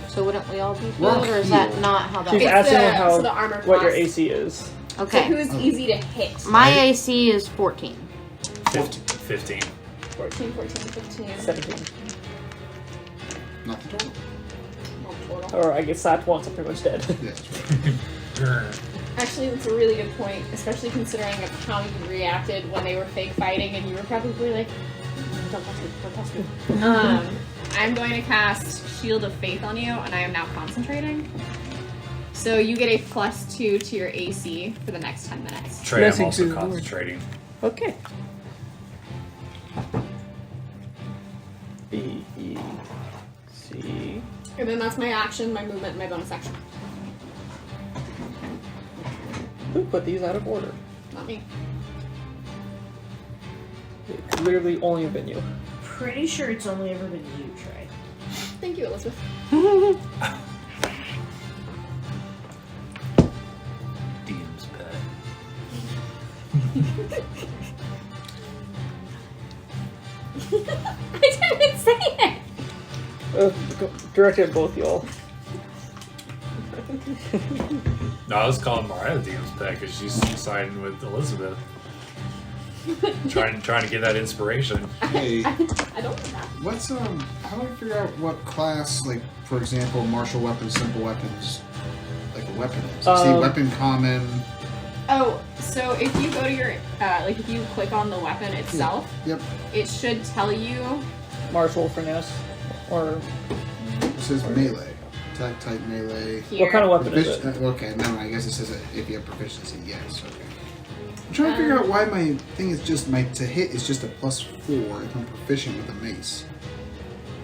So wouldn't we all be We're healed, or is that healed. not how that She's It's works? asking the- how so the armor what your class. AC is. So Okay. who's easy to hit? My AC is 14. 15. 14, 15. 17. Not the total. Oh, total. Or I get slapped once, I'm pretty much dead. Yeah, that's right. Actually, that's a really good point, especially considering of how you reacted when they were fake fighting, and you were probably like, "Don't touch me! Don't touch me!" I'm going to cast Shield of Faith on you, and I am now concentrating. So you get a +2 to your AC for the next 10 minutes. Trey, Blessing I'm also to the Lord. concentrating. Okay. B, E, C. And then that's my action, my movement, and my bonus action. Who put these out of order? Not me. It could literally only have been you. Pretty sure it's only ever been you, Trey. Thank you, Elizabeth. DM's pet. I didn't say it! Directed at both y'all. No, I was calling Mariah DM's pet because she's siding with Elizabeth. trying to get that inspiration. Hey, I don't know that. what's how do I figure out what class, like for example, martial weapons, simple weapons, like a weapon is? I see weapon common. Oh, so if you go to your, like if you click on the weapon itself, Yep. it should tell you, Martial finesse. Or It says melee. Attack type melee. here. what kind of weapon is it? Okay, no, I guess it says if you have proficiency, yes, okay. I'm trying to figure out why my thing is just, to hit is just a +4 if I'm proficient with a mace.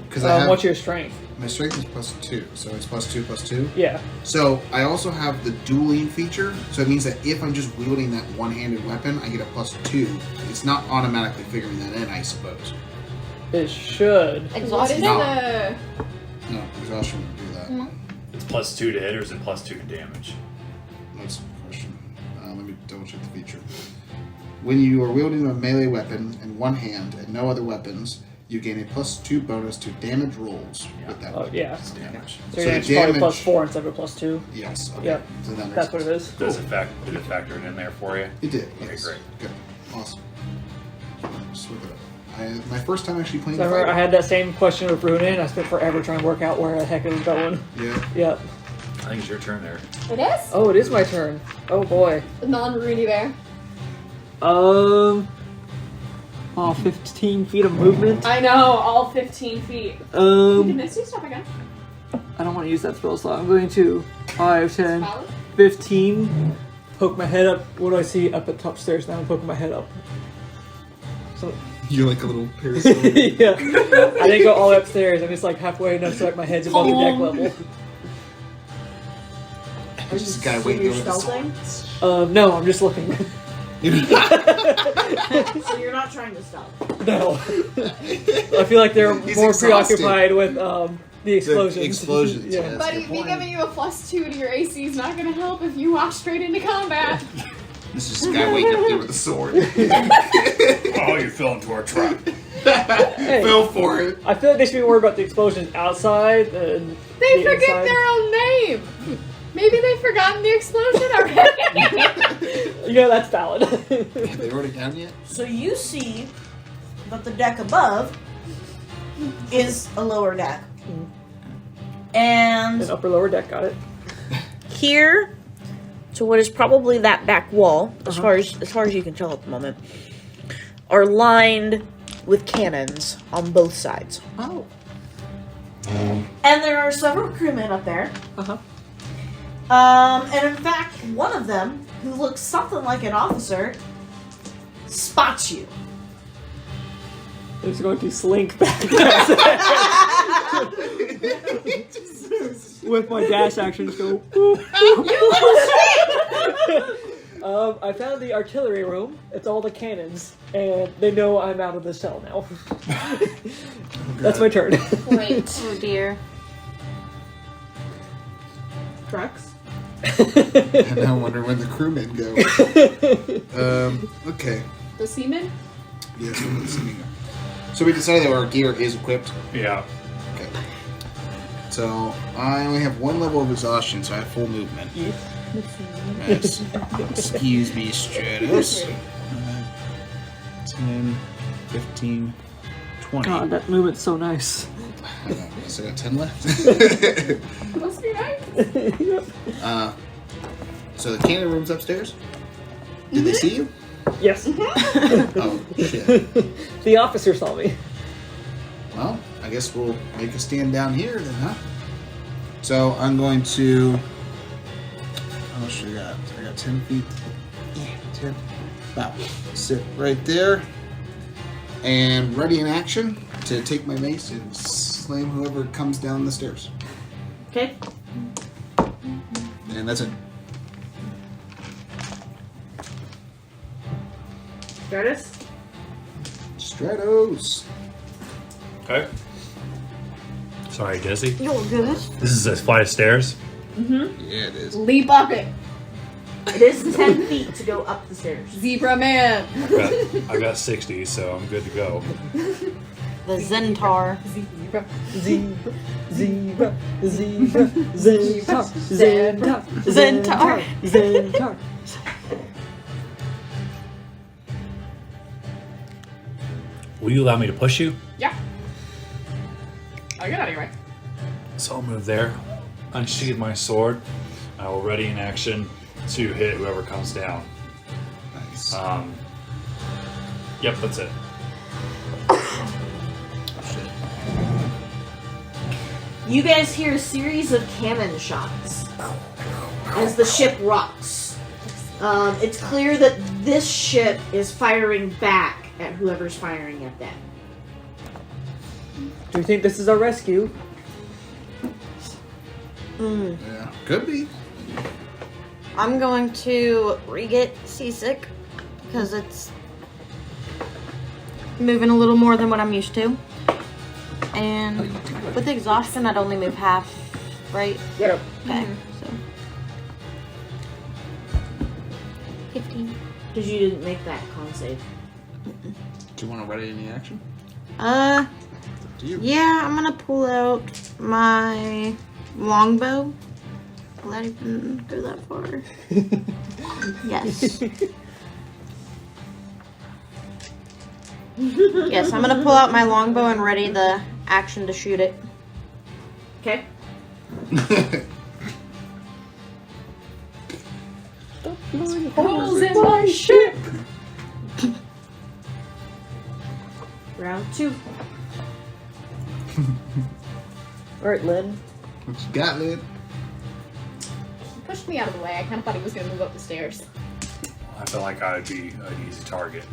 Because What's your strength? my strength is +2, so it's +2/+2. Yeah. So I also have the dueling feature, so it means that if I'm just wielding that one-handed weapon, I get a +2. It's not automatically figuring that in, I suppose. It should. What is No. the... No, exhaustion wouldn't do that. It's +2 to hit, or is it +2 to damage? That's the question. Let me double check the feature. When you are wielding a melee weapon in one hand and no other weapons, you gain a +2 bonus to damage rolls with that Oh weapon. yeah. It's damage. So So yeah, the it's probably damage- +4 instead of +2. Yes. Okay. Yep. So that makes That's what it sense. is. Did it factor it in there for you? It did. Okay, Yes. great. Good. Awesome. Just look it up. My first time actually playing. So I the remember I fighter. had that same question with Runin. I spent forever trying to work out where the heck it was going. Yeah. Yep. I think it's your turn there. It is? Oh, it is my turn. Oh boy. Non-Rooney Bear. Oh, 15 feet of movement. I know, all 15 feet. You can Misty Step again. I don't want to use that spell slot. I'm going to 5, 10, Valid. 15. Poke my head up. What do I see up at top stairs? Now I'm poking my head up. So You're like a little parasol. yeah, I didn't go all the way upstairs. I'm just like halfway enough so like my head's above the deck level. There's this guy So waiting you're over the stealthing? No, I'm just looking. So you're not trying to stealth. No. I feel like they're He's more exhausted. preoccupied with the explosions. explosions, yeah. yes. Buddy, me giving you a +2 to your AC is not going to help if you walk straight into combat. This is this guy waiting up there with a sword. Oh, you fell into our trap. Hey, Fell for it. I feel like they should be worried about the explosions outside than They the forget inside. their own name. Maybe they've forgotten the explosion already. Yeah, that's valid. Have they wrote it down yet? So you see that the deck above is a lower deck. And An upper lower deck, got it. here to what is probably that back wall, as far as you can tell at the moment, are lined with cannons on both sides. Oh. And there are several crewmen up there. Uh-huh. And in fact, one of them, who looks something like an officer, spots you. It's going to slink back. With my dash action, just go. Boop, boop. I found the artillery room. It's all the cannons, and they know I'm out of the cell now. That's my turn. Great. Oh dear. Trucks? And I wonder when the crewmen go. Okay. The seaman? Yes, we're listening. So we decided that our gear is equipped. Yeah. Okay. So I only have one level of exhaustion, so I have full movement. Yes. Excuse me, Stratus. 10, 15, 20. God, that movement's so nice. I don't know, I still got 10 left. Must be nice. So the cannon room's upstairs. Did they see you? Yes. Oh, shit. The officer saw me. Well, I guess we'll make a stand down here then, huh? So I'm going to much I got? I got 10 feet. Yeah, 10. About sit right there. And ready in action to take my mace and slam whoever comes down the stairs. Okay. And that's it. Stratus? Stratos. Okay. Sorry, Desi. You're good. This is a flight of stairs. Mm-hmm. Yeah, it is. Leap up it. It is 10 feet to go up the stairs. Zebra man. I got 60, so I'm good to go. The Zentar. Zebra. Zebra, zebra, zebra, zentar, zentar, Zentar. zentar. Will you allow me to push you? Yeah. Oh, you're not anyway. So I'll move there, unsheathe my sword. I will ready in action to hit whoever comes down. Nice. Yep, that's it. Oh, shit. You guys hear a series of cannon shots as the ship rocks. It's clear that this ship is firing back at whoever's firing at them. Do you think this is our rescue? Yeah, could be. I'm going to re-get seasick because it's moving a little more than what I'm used to. And with exhaustion, I'd only move half, right? Yep. Okay, so 15. Because you didn't make that con save. Do you want to ready any action? Uh, Do you? yeah, I'm gonna pull out my longbow. Will that even go that far? Yes. Yes, I'm gonna pull out my longbow and ready the action to shoot it. Okay. Holes in my ship. Round 2. Alright, Lynn. What you got, Lid? He pushed me out of the way. I kind of thought he was going to move up the stairs. I feel like I'd be an easy target.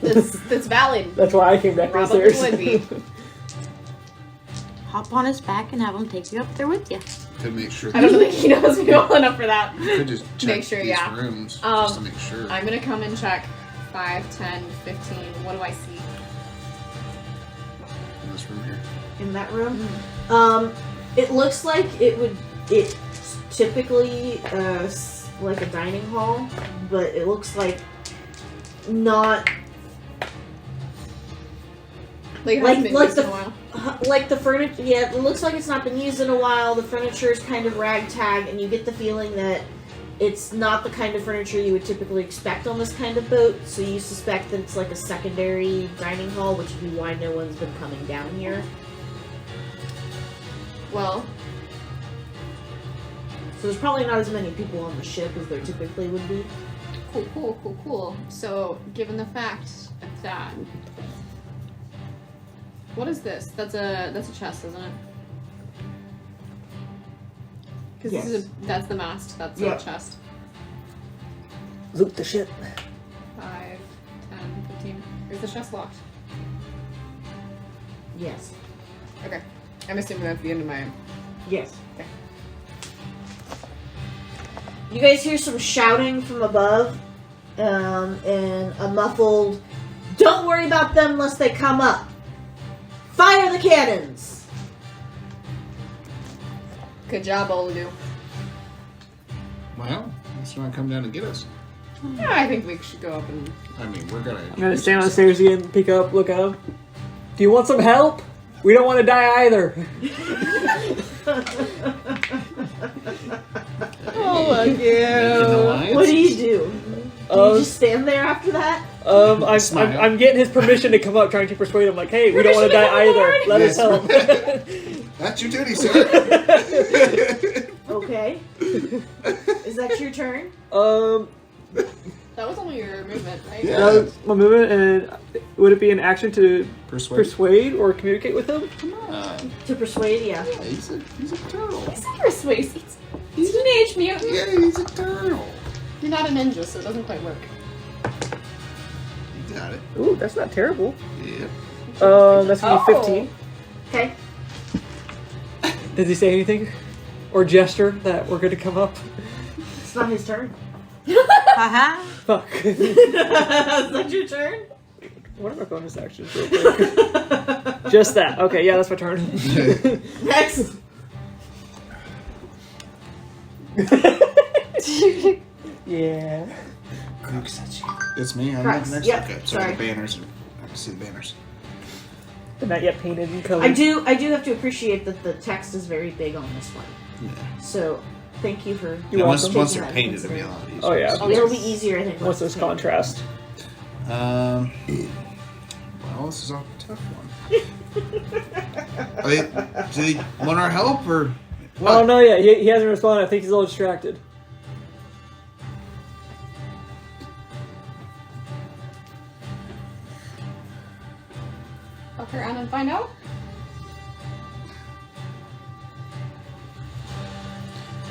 That's valid. That's why I came back Probably downstairs. would be. Hop on his back and have him take you up there with you. Could make sure. I don't think he knows me well enough for that. You could just check Make sure, these yeah. rooms just to make sure. I'm going to come and check 5, 10, 15. What do I see? In this room here. In that room. It looks like it's typically like a dining hall, but it looks like not Like, it Like- hasn't been like used the- in a while. like the furniture. Yeah, it looks like it's not been used in a while. The furniture is kind of ragtag, and you get the feeling that it's not the kind of furniture you would typically expect on this kind of boat. So you suspect that it's like a secondary dining hall, which would be why no one's been coming down here. Well, So there's probably not as many people on the ship as there typically would be. cool. So, given the fact of that, what is this? That's a chest, isn't it? Because Yes. that's the mast. That's Yeah. the chest. Loot the ship. 5, 10, 15. Is the chest locked? Yes. Okay. I'm assuming that's the end of my. Yes. Okay. You guys hear some shouting from above, and a muffled, "Don't worry about them unless they come up. Fire the cannons!" Good job, Olu. Well, that's when I come down and get us. Yeah, I think we should go up and. I mean, we're gonna. I'm gonna stand on the stairs again, pick up, look at him. Do you want some help? We don't want to die either. Oh my god. In What do you do? Do you just stand there after that? I'm getting his permission to come up, trying to persuade him, like, hey, we don't want to die either. Let us help. That's your duty, sir. Okay. Is that your turn? That was only your movement, right? Yeah. That was my movement, and would it be an action to Persuade. or communicate with him? Come on. To persuade, yeah. He's a turtle. Is that persuasive? He's a teenage mutant. Yeah, he's a turtle. You're not a ninja, so it doesn't quite work. You got it. Ooh, that's not terrible. Yeah. That's gonna be 15. Okay. Did he say anything? Or gesture that we're gonna come up? It's not his turn. Haha. Fuck. Is that your turn? What are my bonus actions real quick? Just that. Okay, yeah, that's my turn. Next. Yeah. Crux, that's you. It's me. I'm Crux, next. yep, Okay, so sorry. the banners. I can see the banners. They're not yet painted and colored. I do have to appreciate that the text is very big on this one. Yeah. So thank you for You're once welcome. once taking they're that painted, into it'll be a lot easier. Oh, yeah. Oh, it'll be easier, I think. Once there's it's painted. contrast. Well, this is a tough one. Do they want our help or what? Oh, no, yeah, he hasn't responded. I think he's a little distracted. Fuck around and find out.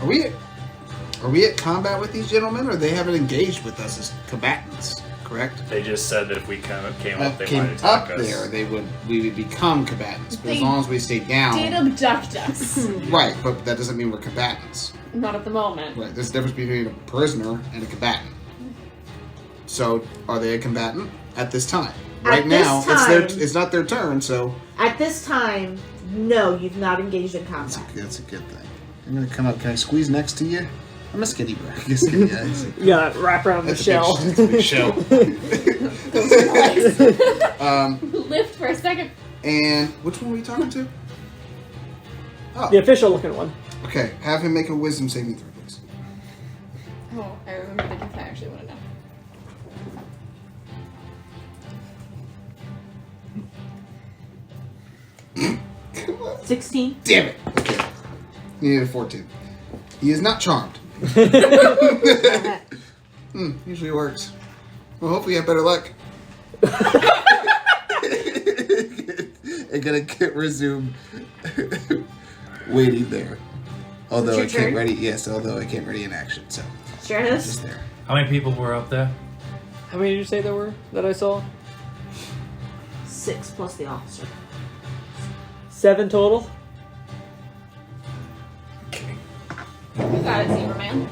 Are we at combat with these gentlemen, or they haven't engaged with us as combatants? Correct. They just said that if we came up, they Came might attack up us. there, we would become combatants. But as They long as we stay down, Did abduct us. right? But that doesn't mean we're combatants. Not at the moment. Right. There's a difference between a prisoner and a combatant. So, are they a combatant at this time? Right this now, time- it's not their turn. So At this time, no, you've not engaged in combat. that's a good thing. I'm gonna come up. Can I squeeze next to you? I'm a skinny bro. I guess, yeah, You gotta wrap around the that's shell. a big shell. Lift for a second. And which one were you talking to? Oh, The official looking one. okay. Have him make a wisdom saving throw, please. Oh, I remember the gift I actually want to know. Come on. 16. Damn it. Okay. He needed a 14. He is not charmed. Usually works. Well, hopefully you have better luck. I'm gonna resume waiting there. Although your I can't turn? ready. Yes, although I can't ready in action. So Stratus. just there. How many people were up there? How many did you say there were that I saw? 6 plus the officer. 7 total? You got it, Zebra Man.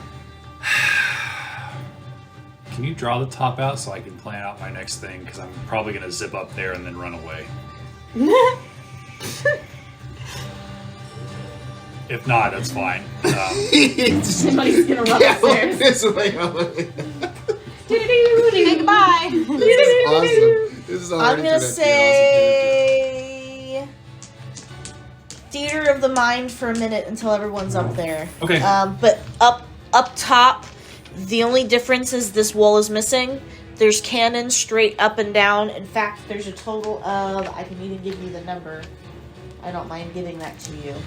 Can you draw the top out so I can plan out my next thing? Because I'm probably going to zip up there and then run away. If not, that's fine. Somebody's gonna run upstairs. This way. Say goodbye. This is awesome. This is I'm already gonna turned out to be say theater of the mind for a minute until everyone's up there. Okay. But up top, the only difference is this wall is missing. There's cannons straight up and down. In fact, there's a total of, I can even give you the number. I don't mind giving that to you. awesome.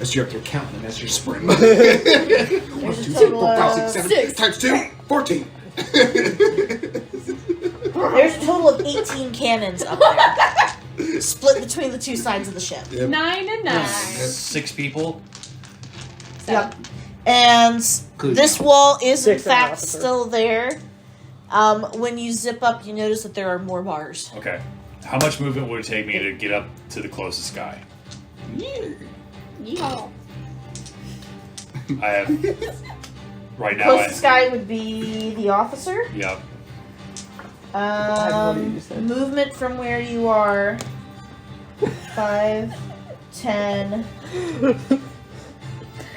As you're up there counting them as you're sprinting. There's a total of 6. Times 2, 14. There's a total of 18 cannons up there, split between the two sides of the ship. 9 and 9. 6 people. Yep. And this wall is in 6 and an fact officer. still there. When you zip up, you notice that there are more bars. Okay. How much movement would it take me to get up to the closest guy? Yeehaw. I have. Right now, Closest guy would be the officer. Yep. what did you say? Movement from where you are. 5, 10,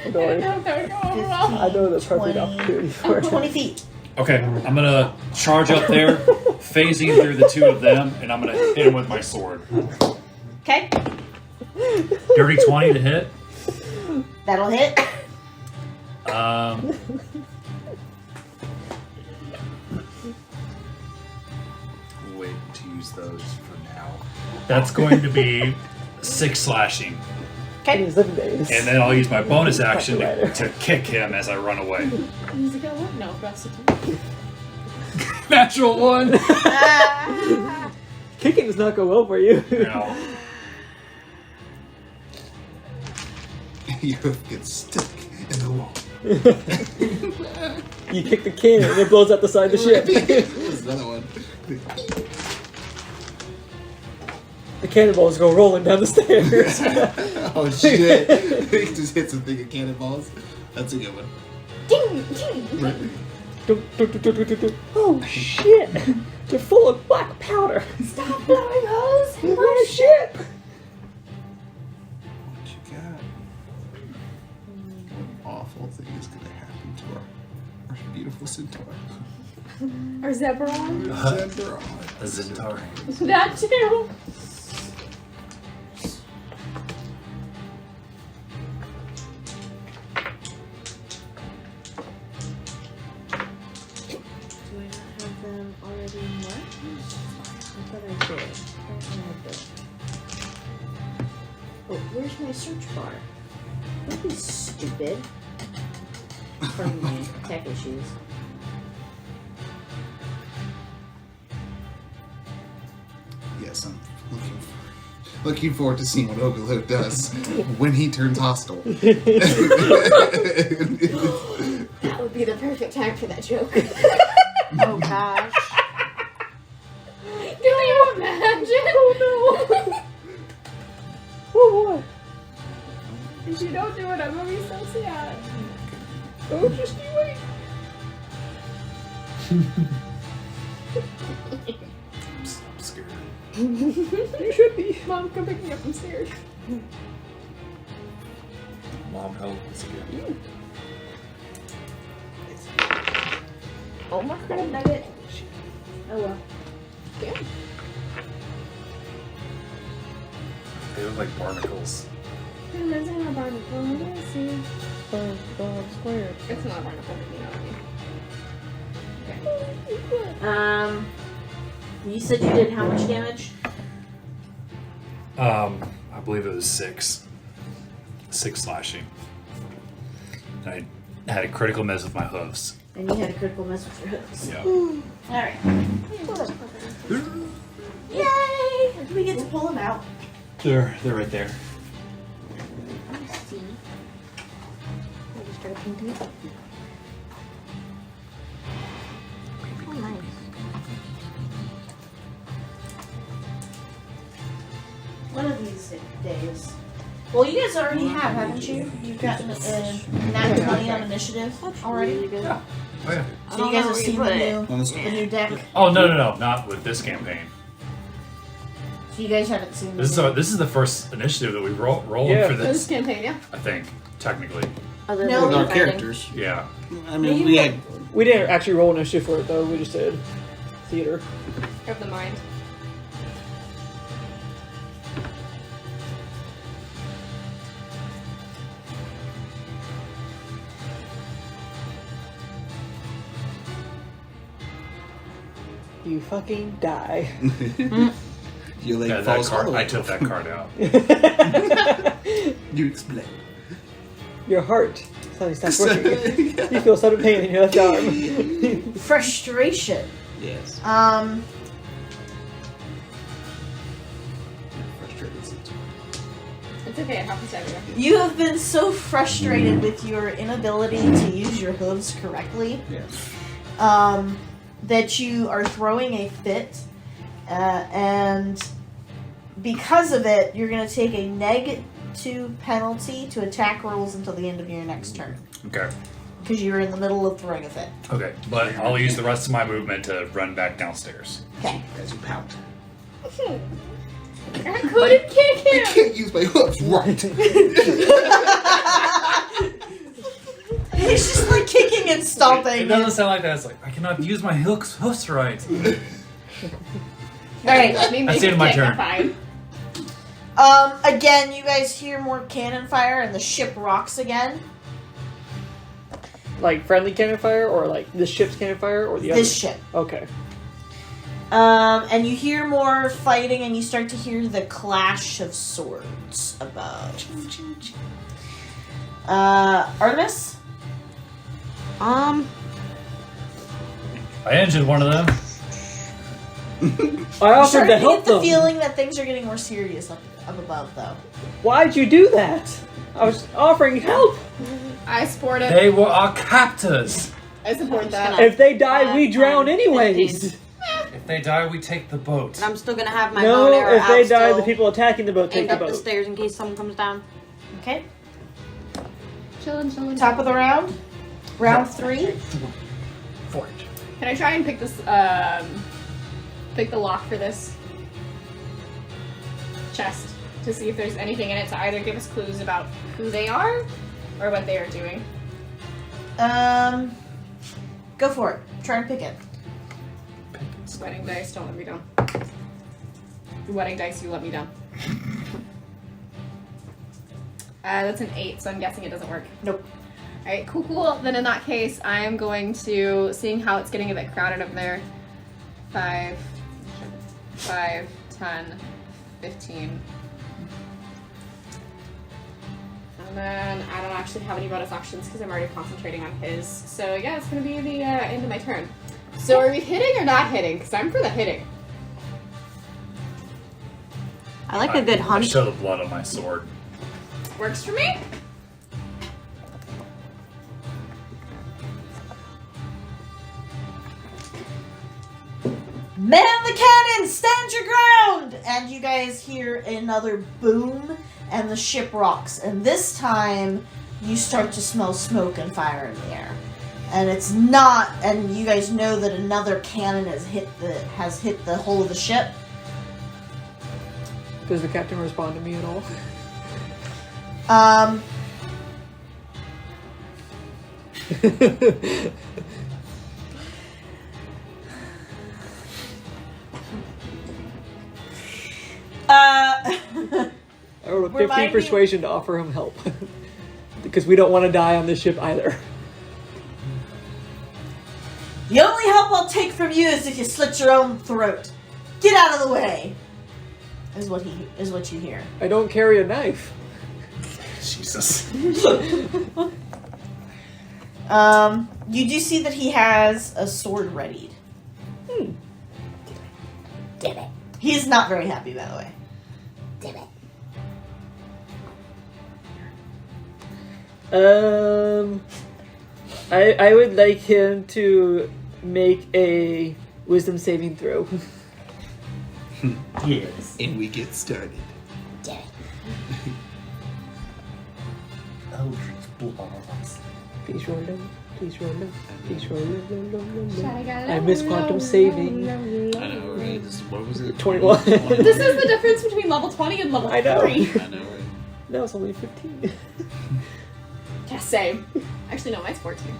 I'm going. No, that was going well. I know that's probably an 20, opportunity for it. 20 feet. Okay, I'm gonna charge up there, phasing through the two of them, and I'm gonna hit him with my sword. Okay, Dirty 20 to hit. that'll hit. Wait to use those for now. That's going to be 6 slashing, In Okay. his living days. and then I'll use my bonus action to kick him as I run away. Is it gonna work? No, prostitute. Natural 1. Kicking does not go well for you. No. You get stuck in the wall. You kick the cannon and it blows out the side of the ship. There's another one. The cannonballs go rolling down the stairs. Oh shit! He just hits a thing of cannonballs. That's a good one. Ding, ding. Oh shit! They're full of black powder. Stop blowing holes in My my ship. ship. What you got? What awful thing is gonna happen to our beautiful centaur? Or Zebron. Zebra. A Zentaur. That too. Do I not have them already marked? I thought I did. Apparently I don't. Oh, where's my search bar? Don't be stupid. Pardon me, tech issues. Yes, I'm looking forward to seeing what Ogolo does when he turns hostile. That would be the perfect time for that joke. Oh gosh. Can you imagine? Oh no. Oh boy. If you don't do it, I'm gonna be so sad. Oh, just you wait. I'm scared. You should be. Mom, come pick me up. I'm scared. Mom, help. It's good. Oh my god, nugget. Oh well. Yeah. They look like barnacles. It reminds me of a barnacle. Let me see. SpongeBob Square. It's not a barnacle, but you know what I mean. You said you did how much damage? I believe it was 6. 6 slashing. And I had a critical miss with my hooves. And you had a critical miss with your hooks. Yeah. Alright. Yay! Do we get to pull them out? They're right there. See. I just started painting it. Oh, nice. One of these days. Well, you guys already have, haven't you? You've gotten nat 20 on initiative already. Really good. Yeah. Oh, yeah. So you guys have seen the On this new deck. Oh, no. Not with this campaign. So you guys haven't seen the This is the first initiative that we've rolled Yeah. for This this, campaign, yeah. I think, technically. Other No. with our fighting. characters. Yeah. I mean, we had We didn't actually roll initiative for it though. We just did theater. Of the mind. You fucking die. your leg Yeah, that falls all card. the way I took that off. card out. You explain. Your heart suddenly stops working. You feel sudden pain in your left arm. frustration. Yes. Frustrated centaur. It's okay, it happens to everyone. You have been so frustrated with your inability to use your hooves correctly Yes. that you are throwing a fit, and because of it, you're going to take a -2 penalty to attack rolls until the end of your next turn. Okay. Because you're in the middle of throwing a fit. Okay. But I'll use the rest of my movement to run back downstairs. Okay. As you pout. I couldn't kick I him! can't use my hooves right. He's just like kicking and It stomping. doesn't sound like that. It's like, I cannot use my hoofs right. Alright. Let me That's make the end it of my turn. dignified. Again, you guys hear more cannon fire and the ship rocks again. Like friendly cannon fire, or like this ship's cannon fire, or the other. This ship. Okay. And you hear more fighting, and you start to hear the clash of swords above. Artemis? I injured one of them. I offered Starting to to help get the them. feeling that things are getting more serious up above, though. Why'd you do that? I was offering help. I support it. They were our captors. I support that. If they die, we drown anyways. If they die, we take the boat. But I'm still gonna have my bow and No, arrow if they out die, still, the people attacking the boat take aimed the up the boat. stairs in case someone comes down. Okay. Chillin'. Top of the round. Round 3. Forge. Can I try and pick this, pick the lock for this chest to see if there's anything in it to either give us clues about who they are or what they are doing? Go for it. Try and pick it. Wedding dice, don't let me down. Wedding dice, you let me down. That's an 8, so I'm guessing it doesn't work. Nope. Alright, cool. Then in that case, I am going to, seeing how it's getting a bit crowded up there, 5, 10, 15. And then I don't actually have any bonus actions because I'm already concentrating on his. So yeah, it's going to be the end of my turn. So are we hitting or not hitting? Because I'm for the hitting. I like a good I hunt. show the blood on my sword. Works for me. Man the cannon! Stand your ground! And you guys hear another boom, and the ship rocks. And this time, you start to smell smoke and fire in the air. And it's not, and you guys know that another cannon has hit the hull of the ship. Does the captain respond to me at all? I rolled a 15 Remind me- persuasion to offer him help. Because we don't want to die on this ship either. The only help I'll take from you is if you slit your own throat. Get out of the way. Is what you hear. I don't carry a knife. Jesus. You do see that he has a sword readied. Damn it. He's not very happy, by the way. Damn it. I would like him to make a wisdom saving throw. Yes. And we get started. Damn it. Eldritch Blast. Please roll low. Please roll low. Please roll low. I I miss quantum saving. I know, right? What was it? 21. This is the difference between level 20 and level I know. 3. I know, right? No, it's only 15. Yeah, same. Actually, no, mine's 14.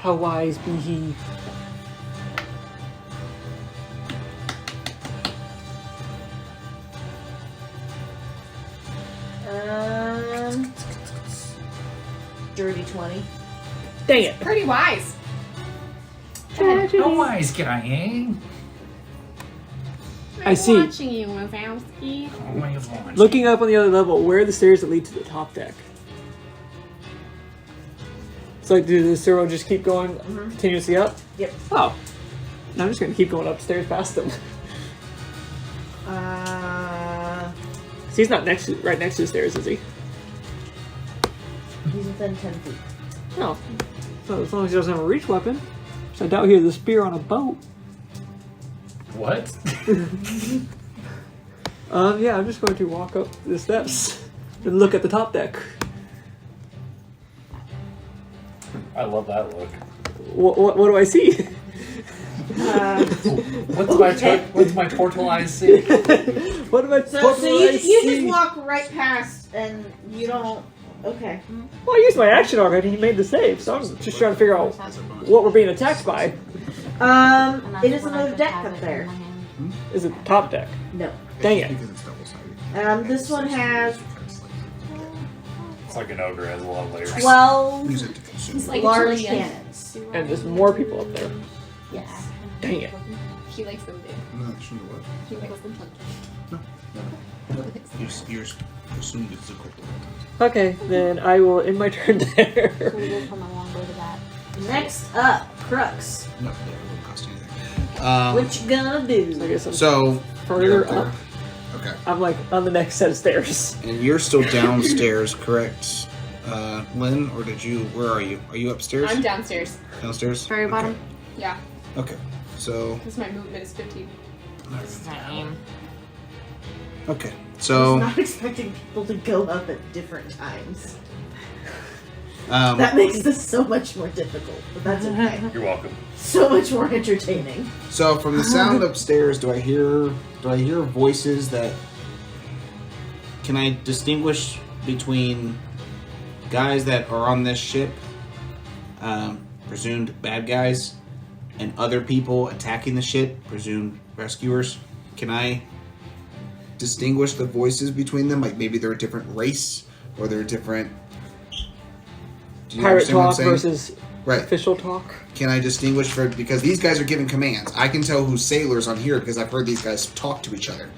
How wise be he? Dirty 20. Dang it. Pretty wise. A wise guy, eh? I see. Watching you, Wazowski. Looking up on the other level, where are the stairs that lead to the top deck? So, like, do the stairwell just keep going continuously up? Yep. Oh. No, I'm just going to keep going upstairs past them. So he's not right next to the stairs, is he? He's within 10 feet. No. So as long as he doesn't have a reach weapon. So I doubt he has a spear on a boat. What? Yeah, I'm just going to walk up the steps and look at the top deck. I love that look. What do I see? What's my tortoise eyes see? What am I So you see? just walk right past and you don't. Okay. Well, I used my action already. He made the save, so I'm just trying to figure out what we're being attacked by. It is another deck up there. Is it the top deck? No. Dang it. Because it's double-sided. This one has It's like an ogre has a lot of layers. 12 Use it to consume. It's like large Julian. cannons. And there's more people up there. Yes. Dang it. He likes them, dude. I'm not sure what. He likes them. You're assumed it's a crypto. Okay, then I will end my turn there. So we go from a longbow to that. Next up, Crux. No, yeah, it won't cost you anything. What you gonna I do? guess I'm So further you're up. there. Okay, I'm like on the next set of stairs. and you're still downstairs, correct, Lynn? Or did you? Where are you? Are you upstairs? I'm downstairs. Downstairs. Very bottom. Yeah, Okay. So because my movement is 15. Same. okay. I was So not expecting people to go up at different times. um, That makes this so much more difficult, but that's okay. You're welcome. So much more entertaining. so from the sound upstairs, do I hear voices that? Can I distinguish between guys that are on this ship, presumed bad guys, and other people attacking the ship, presumed rescuers? Can I distinguish the voices between them? Like maybe they're a different race, or they're different. Do you Pirate understand what I'm talk saying? versus Right. official talk. Can I distinguish because these guys are giving commands? I can tell who's sailors on here because I've heard these guys talk to each other.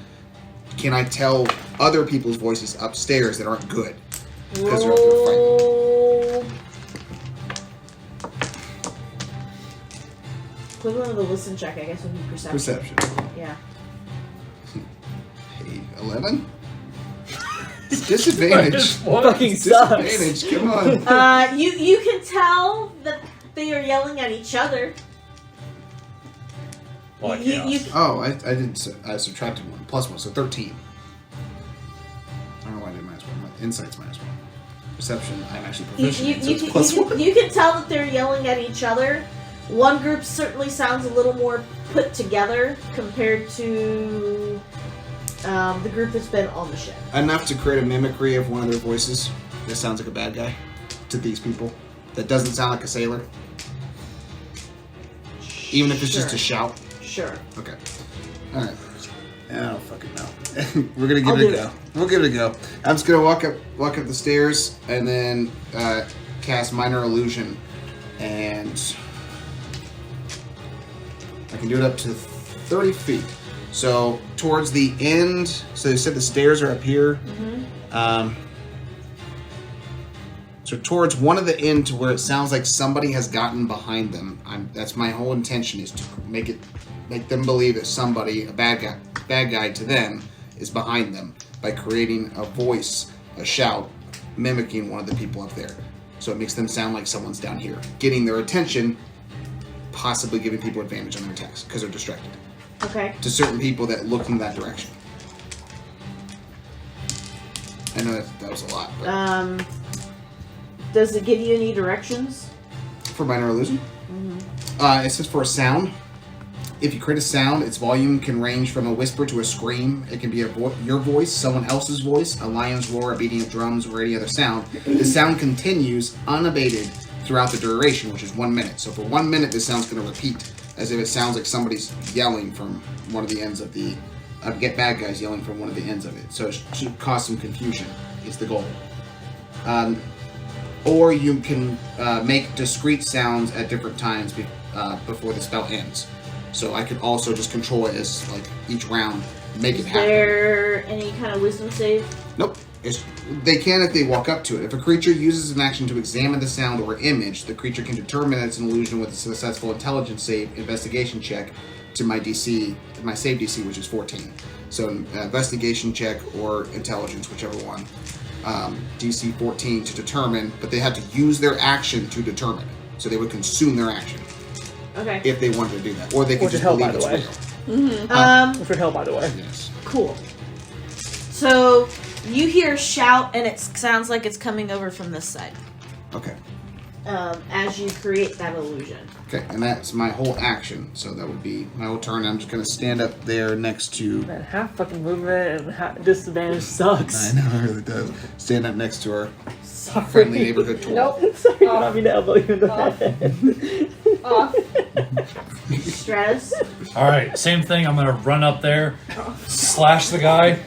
Can I tell other people's voices upstairs that aren't good? Because they're up there fighting. Roll. Equivalent of a listen check, I guess, would be perception. Perception. Yeah. Hey, 11? It's disadvantage. Fucking sucks. Disadvantage, come on. You can tell that they are yelling at each other. Well, I You- can't. you- Oh, I subtracted one. Plus one, so 13. I don't know why I did minus one. My insight's minus one. Perception, I'm actually proficient in, so it's plus one. You can tell that they're yelling at each other. One group certainly sounds a little more put together compared to the group that's been on the ship. Enough to create a mimicry of one of their voices that sounds like a bad guy to these people. That doesn't sound like a sailor. Even if it's just a shout. Sure. Okay. Alright. I don't fucking know. We're gonna give I'll it a do go. We'll give it a go. I'm just gonna walk up the stairs and then cast minor illusion, and I can do it up to 30 feet. So towards the end, so you said the stairs are up here. So towards one of the end to where it sounds like somebody has gotten behind them. That's my whole intention, is to make them believe that somebody, a bad guy to them, is behind them by creating a voice, a shout, mimicking one of the people up there. So it makes them sound like someone's down here, getting their attention, possibly giving people advantage on their attacks because they're distracted. Okay. To certain people that look in that direction. I know that was a lot, but Does it give you any directions? for minor illusion, it says for a sound. If you create a sound, its volume can range from a whisper to a scream. It can be your voice, someone else's voice, a lion's roar, a beating of drums, or any other sound. The sound continues unabated throughout the duration, which is 1 minute. So for 1 minute, this sound's going to repeat, as if it sounds like somebody's yelling from one of the ends of the... get bad guys yelling from one of the ends of it. So it should cause some confusion, is the goal. Or you can make discrete sounds at different times before the spell ends. So I could also just control it as, like, each round, make it happen. Is there any kind of wisdom save? Nope. They can if they walk up to it. If a creature uses an action to examine the sound or image, the creature can determine it's an illusion with a successful intelligence save, investigation check to my save DC, which is 14. So investigation check or intelligence, whichever one. DC 14 to determine, but they have to use their action to determine it. So they would consume their action Okay. if they wanted to do that. Or they could Which just would help, believe by it's the way. real. Which would help, by the way. Yes. Cool. So you hear a shout, and it sounds like it's coming over from this side. Okay. As you create that illusion. Okay, and that's my whole action. So that would be my whole turn. I'm just going to stand up there next to... Man, half fucking movement and half disadvantage sucks. I know, it really does. Stand up next to her Sorry. friendly neighborhood tour. Nope. Sorry, I don't mean to elbow you in the head. Off. Stratus? All right, same thing. I'm gonna run up there, slash the guy,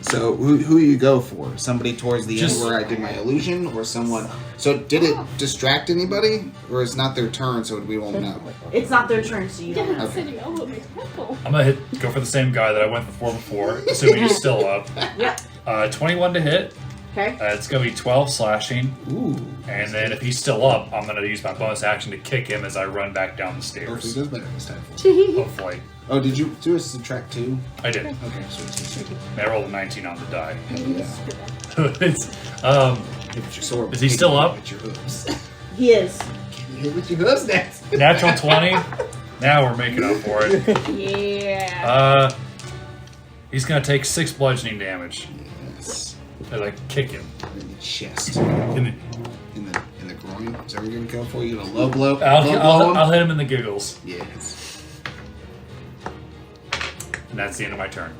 So who you go for? Somebody towards the Just- end where I did my illusion, or someone? So did it distract anybody, or it's not their turn, so we won't know? It's not their turn, so you don't know. Sitting all over my temple. I'm gonna go for the same guy that I went before, assuming he's still up. Yep. 21 to hit. Okay. It's gonna be 12 slashing. Ooh. And then if he's still up, I'm gonna use my bonus action to kick him as I run back down the Hopefully he stairs. does better this time. Hopefully. Oh, did you do a subtract 2? I did. Okay, sweet. I rolled a 19 on the die. Hell yeah. It's, Hit with your sword. Is he still up? With your hooves. He is. Hit with your hooves next. natural 20. Now we're making up for it. Yeah. He's gonna take 6 bludgeoning damage. Yes. I like kick him. In the chest. In In the groin. Is that what you're gonna go for? You gonna low blow? Low blow I'll him? hit him in the giggles. Yes. And that's the end of my turn.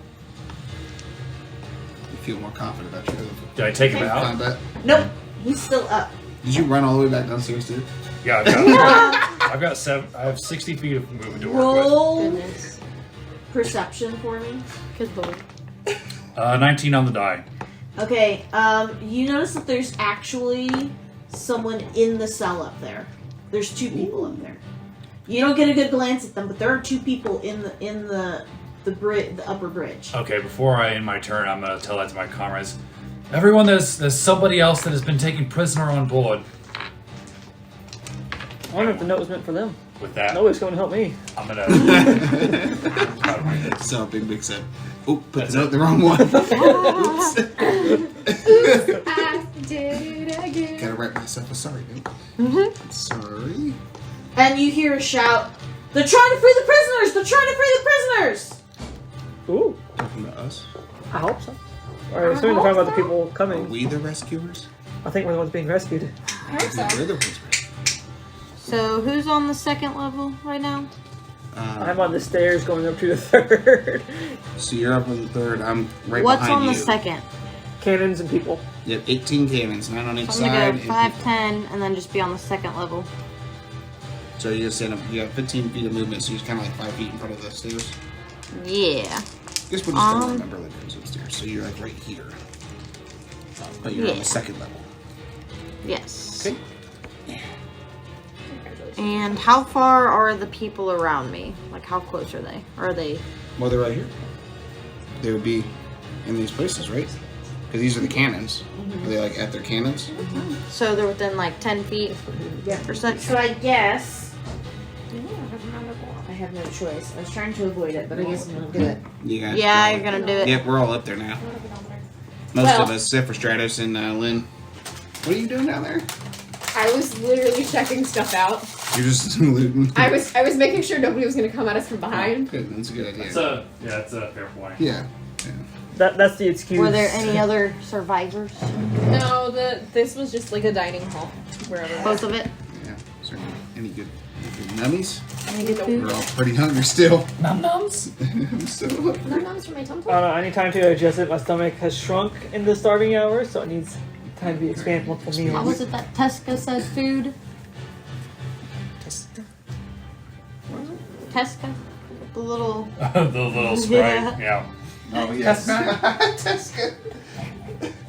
You feel more confident about your Did I take him out? combat. Nope. He's still up. Did you run all the way back downstairs too? Yeah, I've got 7. I have 60 feet of movement to work Roll Goodness. perception for me. Good lord. with. 19 on the die. Okay. You notice that there's actually someone in the cell up there. There's 2 people up there. You don't get a good glance at them, but there are 2 people in the upper bridge. Okay, before I end my turn, I'm gonna tell that to my comrades. Everyone, there's somebody else that has been taken prisoner on board. I wonder if the note was meant for them. With that, Nobody's coming to help me. I'm gonna. So Big said, "Oh, put That's the note it. the wrong one." I did it again. Gotta write myself a sorry note. Sorry. And you hear a shout, "They're trying to free the prisoners! They're trying to free the prisoners!" Ooh, Talking to us. I hope so. Or assuming they're talking about the people Are coming. we the rescuers? I think we're the ones being rescued. I hope so. We're the ones. So who's on the second level right now? I'm on the stairs going up to the third. So you're up on the third. I'm right What's behind on you. the second? Cannons and people. Yep, 18 cannons, 9 on each I'm side. gonna go 5, 10, and then just be on the second level. So you just stand up. You have 15 feet of movement, so you're kind of like 5 feet in front of the stairs. Yeah. I guess we'll just don't remember that goes upstairs. So you're like right here, but you're on Yeah. the second level. Yes. Okay. And how far are the people around me? Like, how close are they? Or are they? Well, they're right here. They would be in these places, right? Because these are the cannons. Are they like at their cannons? So they're within like 10 feet or such? So I guess I have no choice. I was trying to avoid it, but I guess I'm gonna do it. You guys. Yeah, you're gonna do it. Yep, we're all up there now. Most of us, except for Stratos and Lynn. What are you doing down there? I was literally checking stuff out. You're just looting. I was making sure nobody was going to come at us from behind. Good, that's a good idea. That's a fair point. Yeah. That's the excuse. Were there any other survivors? No, this was just like a dining hall wherever. Both of it? Yeah. Is there any good nummies? Any good We're food? all pretty hungry still. Num nums. I'm so hungry. None comes from my temple. I don't know, I need time to adjust it. My stomach has shrunk in the starving hour, so it needs time to be expanded multiple What meals. was it that Tesca said food? Tesca? The little... The little sprite. Yeah. Oh, yes. Tesca.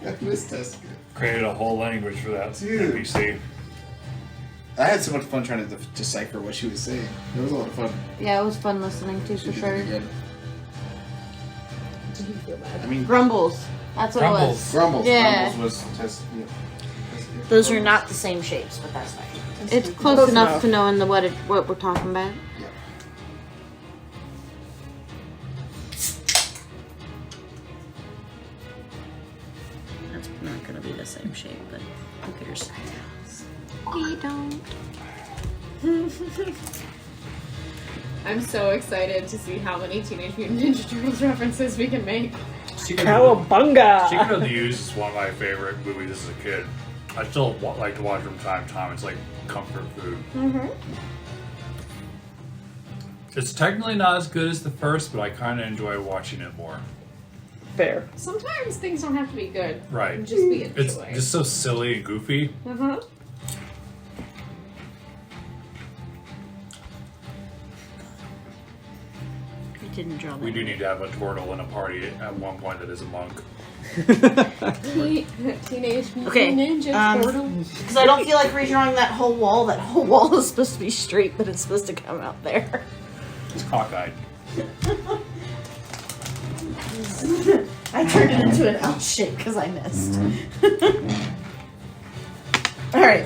I miss Tesca. Created a whole language for that Dude. NPC. I had so much fun trying to decipher what she was saying. It was a lot of fun. Yeah, it was fun listening to, for sure. Did you feel bad? I mean, Grumbles. That's what it was. Grumbles. Grumbles. Yeah. Grumbles was Tesca. Yeah. Those are not the same shapes, but that's fine. It's close enough to knowing what we're talking about. That's not gonna be the same shape, but who cares? We don't. I'm so excited to see how many Teenage Mutant Ninja Turtles references we can make. Cowabunga! Chicken of the Ooze is one of my favorite movies as a kid. I still like to watch it from time to time. It's like comfort food. Mm-hmm. It's technically not as good as the first, but I kind of enjoy watching it more. Fair. Sometimes things don't have to be good. Right. Just be a It's joy. just so silly and goofy. Uh-huh. I didn't draw that. We do need to have a turtle in a party at one point that is a monk. Teenage Mutant Okay, Ninja Turtle. Because I don't feel like redrawing that whole wall. That whole wall is supposed to be straight, but it's supposed to come out there. It's cockeyed. I turned it into an L shape because I missed. Alright.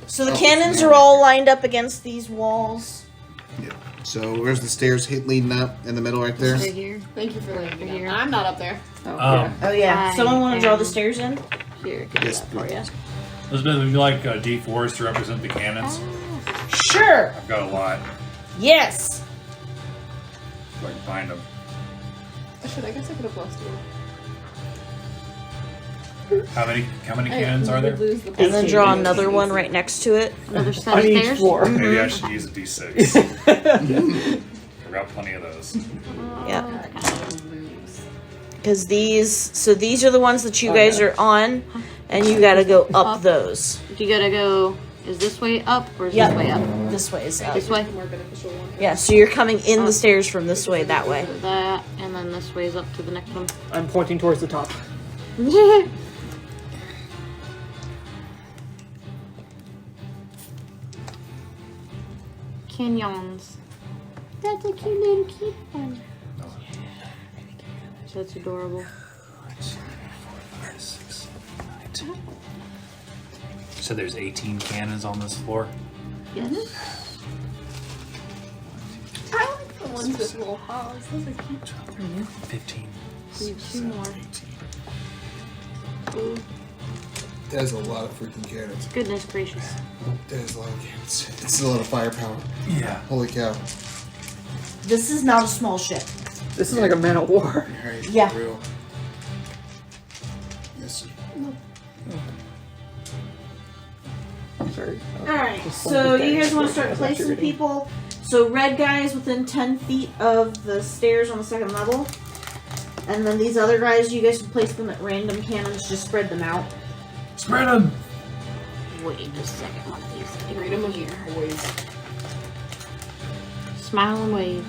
So the cannons are all lined up against these walls. Yeah. So where's the stairs leading up in the middle right there? Right here. Thank you for letting me know. Here. I'm not up there. Oh, Oh yeah. I Someone want to draw am- the stairs in? Here, get Yes, that for you. Elizabeth, would you like D4s to represent the cannons? Sure. I've got a lot. Yes. If I can find them. I guess I could have blessed you. How many cannons are there? Lose the And then draw another one right next to it. Another set on of each stairs. floor. Maybe I should use a D6. I've got plenty of those. Yeah. Because these are the ones that you guys are on, and you gotta go up those. You gotta go. Is this way up or is Yep. this way up? This way is up. This way. more beneficial one. Yeah, so you're coming in the stairs from this way, that way. That, and then this way is up to the next one. I'm pointing towards the top. Canyons. That's a cute little kid one. That's adorable. So there's 18 cannons on this floor? Yes. I like the ones with little paws. Those are cute. 15. Two more. That is a lot of freaking cannons. Goodness gracious. That is a lot of cannons. This is a lot of firepower. Yeah. Holy cow. This is not a small ship. This is like a man of war. Right, Yeah. for real. Yes, sir. Sorry. Alright, so you guys want to start placing people. So red guys within 10 feet of the stairs on the second level. And then these other guys, you guys can place them at random cannons, just spread them out. Spread them! Wait a second. One of these. Freedom of here. boys. Smile and wave.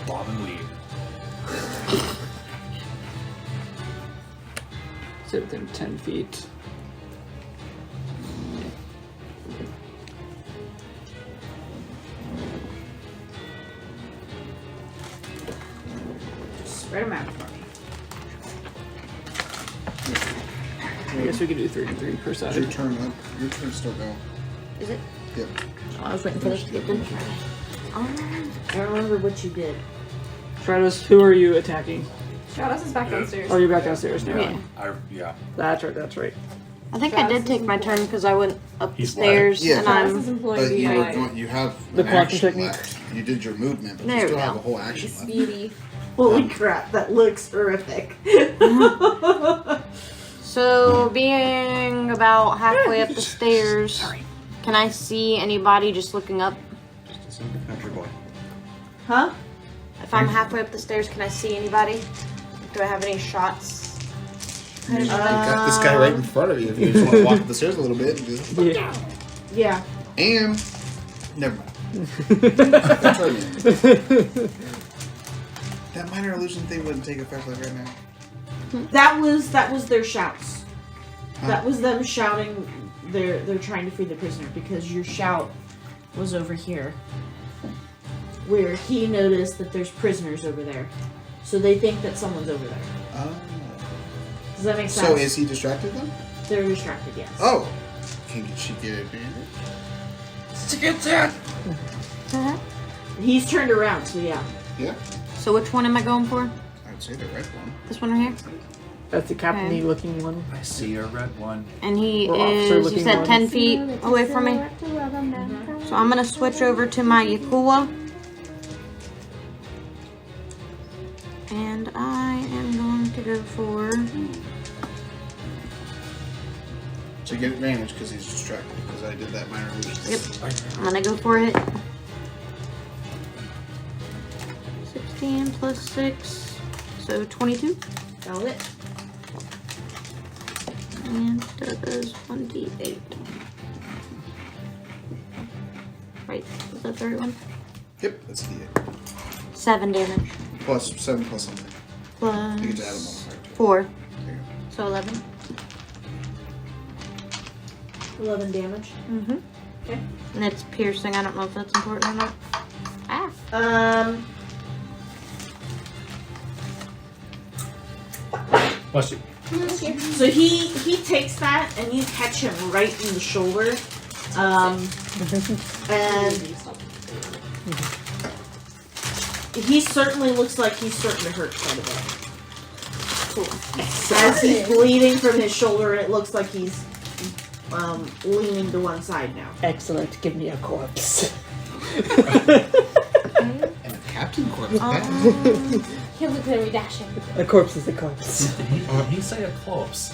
Bob and weave. Sit within 10 feet. Just spread them out for me. I guess we could do 3 and 3 per It's your side. turn up. Your turn's still going. Is it? Yep. Oh, I was waiting for this to get done. I don't remember what you did. Stratos, who are you attacking? Stratos is back downstairs. Oh, you're back downstairs now. Yeah. Yeah. That's right, that's right. I think I did take my turn because I went up the He's stairs Yeah. and Stratos is I'm employing But you, were DI. going, you have The an quantum action technique? left. You did your movement, but There you we still go. have a whole action left. Speedy. Holy crap, that looks horrific. so being about halfway up the stairs. Can I see anybody just looking up? Just a simple country boy. Huh? If I'm halfway up the stairs, can I see anybody? Do I have any shots? You got this guy right in front of you. If you just want to walk up the stairs a little bit, and just, Yeah. Yeah. and never mind. That's right. That minor illusion thing wouldn't take effect like right now. That was their shouts. Huh? That was them shouting. They're trying to free the prisoner because your shout was over here, where he noticed that there's prisoners over there, so they think that someone's over there. Does that make sense? So is he distracted then? They're distracted, yes. Oh, can she get advantage? He's turned around, so yeah. Yeah, So which one am I going for? I'd say the red one. This one right here? That's the captain-y looking one. I see a red one. And he Or officer is, you looking said one. 10 feet away from me? So I'm gonna switch over to my Yakua. And I am going to go for... So you get advantage because he's distracted because I did that minor illusion. Yep. I'm gonna go for it. 16 plus 6, so 22. Got it. And that is 1d8. Right, was that the right one? Yep, that's the 7 damage. Plus 7 plus something. Plus You get to add a modifier. 4. There you So 11. 11 damage. Mm-hmm. Okay. And it's piercing. I don't know if that's important or not. Ah. Bless you. So he takes that and you catch him right in the shoulder. And he certainly looks like he's starting to hurt quite a bit. As he's bleeding from his shoulder, and it looks like he's leaning to one side now. Excellent. Give me a corpse. And a captain corpse. He'll look very dashing. A corpse is a corpse. Did he say a corpse?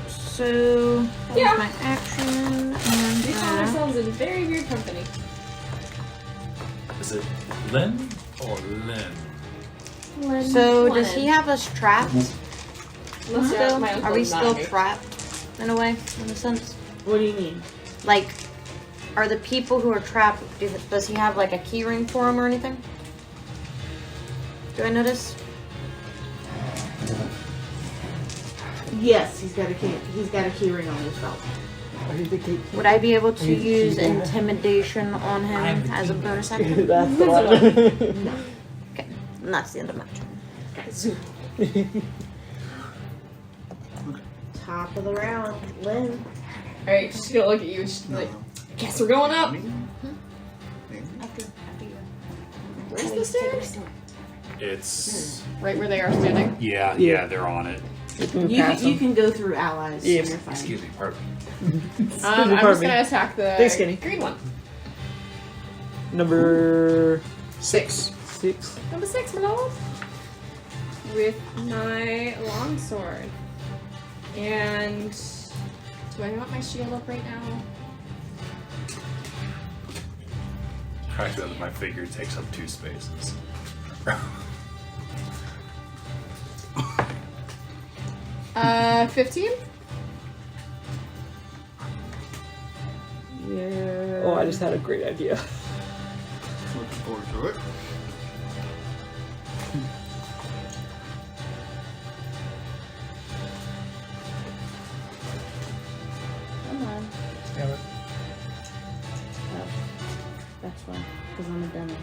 So that Yeah. was my action. We And found ourselves in very weird company. Is it Lynn or Lynn? so does he have us trapped? Unless Still? my Are we uncle's still not here. trapped in a way, in a sense? What do you mean? Like, are the people who are trapped? Does he have like a key ring for them or anything? Do I notice? Yes, he's got a key ring on his belt. Are you the gatekeeper? Would I be able to Are you the use keeper? intimidation on him I'm the as a keeper. bonus action? That's the one. Okay, and that's the end of my turn. Top of the round, Lynn. Alright, she's gonna look at you and she's like, I guess we're going up. Where's the stairs? It's Right where they are standing. yeah, they're on it. You can go through allies. Yeah. So you're fine. Excuse me, pardon. I'm Pardon just me. gonna attack the Thanks, Kenny. green one. Number 6. 6. Number 6, my lord. With my longsword. And do I want my shield up right now? I feel that my figure takes up 2 spaces. 15? Yeah. Oh, I just had a great idea. Looking forward to it. Come on. Damn it. Oh, that's fine, because I'm a dummy.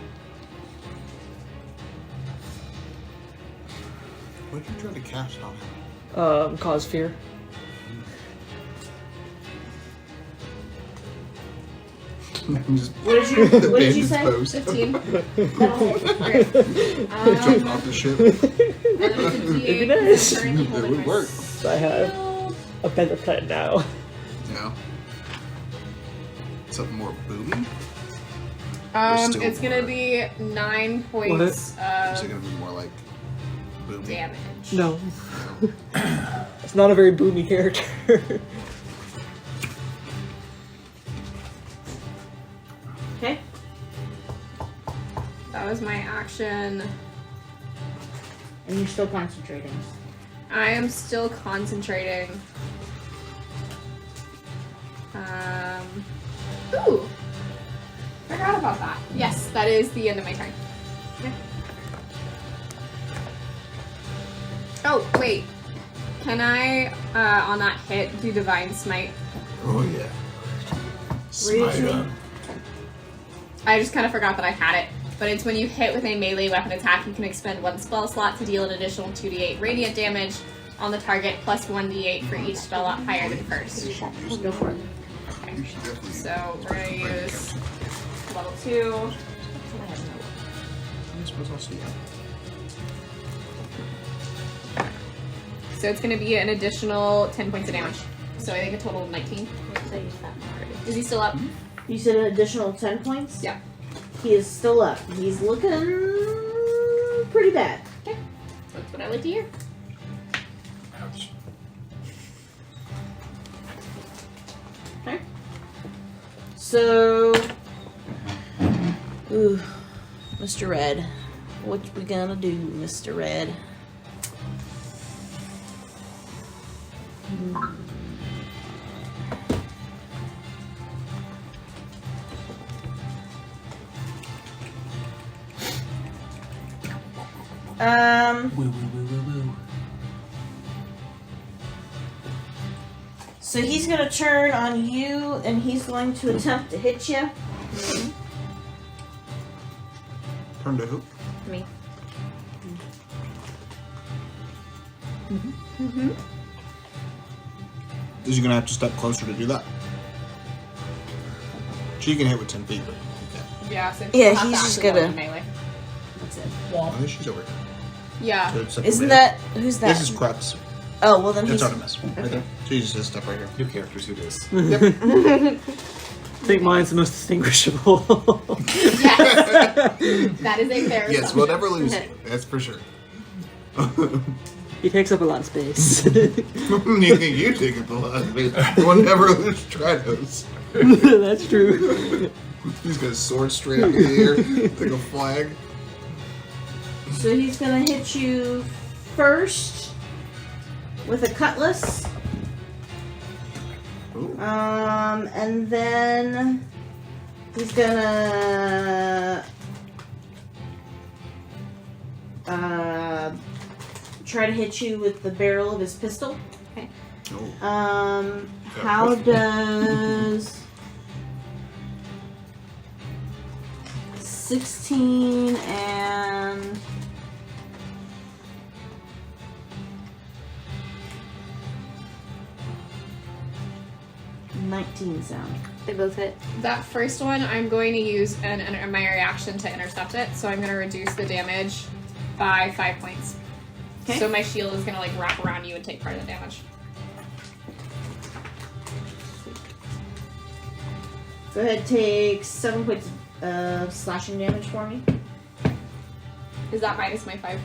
What did you try to cast on him? Cause fear. Just What did you say? Post. 15. Jump Um, off the ship. It'd be nice. It would work. So I have a better plan now. No. Something more boomy? still it's gonna more- be 9 points Is of it gonna be more like boomy? damage. No. It's not a very boomy character. Okay. That was my action. And you're still concentrating. I am still concentrating. Ooh! Forgot about that. Yes, that is the end of my turn. Okay. Oh, wait. Can I, on that hit, do Divine Smite? Oh yeah. Read it to me. I just kind of forgot that I had it. But it's when you hit with a melee weapon attack, you can expend 1 spell slot to deal an additional 2d8 radiant damage on the target, plus 1d8 for each spell up higher than first. Go for it. Okay. You should definitely So we're gonna use level 2. I suppose I'll see you. So it's gonna be an additional 10 points of damage. So I think a total of 19. Is he still up? You said an additional 10 points? Yeah. He is still up. He's looking pretty bad. Okay. That's what I like to hear. Ouch. Okay. So, ooh, Mr. Red, what we gonna do, Mr. Red? Woo, woo, woo, woo, woo. So he's gonna turn on you, and he's going to attempt to hit you. Turn to who? Me. Is he gonna have to step closer to do that? She can hit with 10 feet, but Yeah, so Yeah, she'll have he's to just activate gonna- melee. That's it. I think she's over here. Yeah. So it's up Isn't over here. that who's that? This is Crux. Oh well, then That's he's. Artemis. Right there. So you just hit step right here. New characters, who does? I think mine's the most distinguishable. Yes. That is a fair Yes, we'll assumption. never lose you. That's for sure. He takes up a lot of space. You think you take it the last space. We'll never lose Tritos. That's true. He's got a sword straight up in the air, like a flag. So he's gonna hit you first with a cutlass. Ooh. And then he's gonna try to hit you with the barrel of his pistol. Oh. How does 16 and $19 sound? They both hit. That first one, I'm going to use my reaction to intercept it, so I'm going to reduce the damage by 5 points. Okay. So my shield is going to like wrap around you and take part of the damage. Go ahead, take 7 points of slashing damage for me. Is that minus my 5?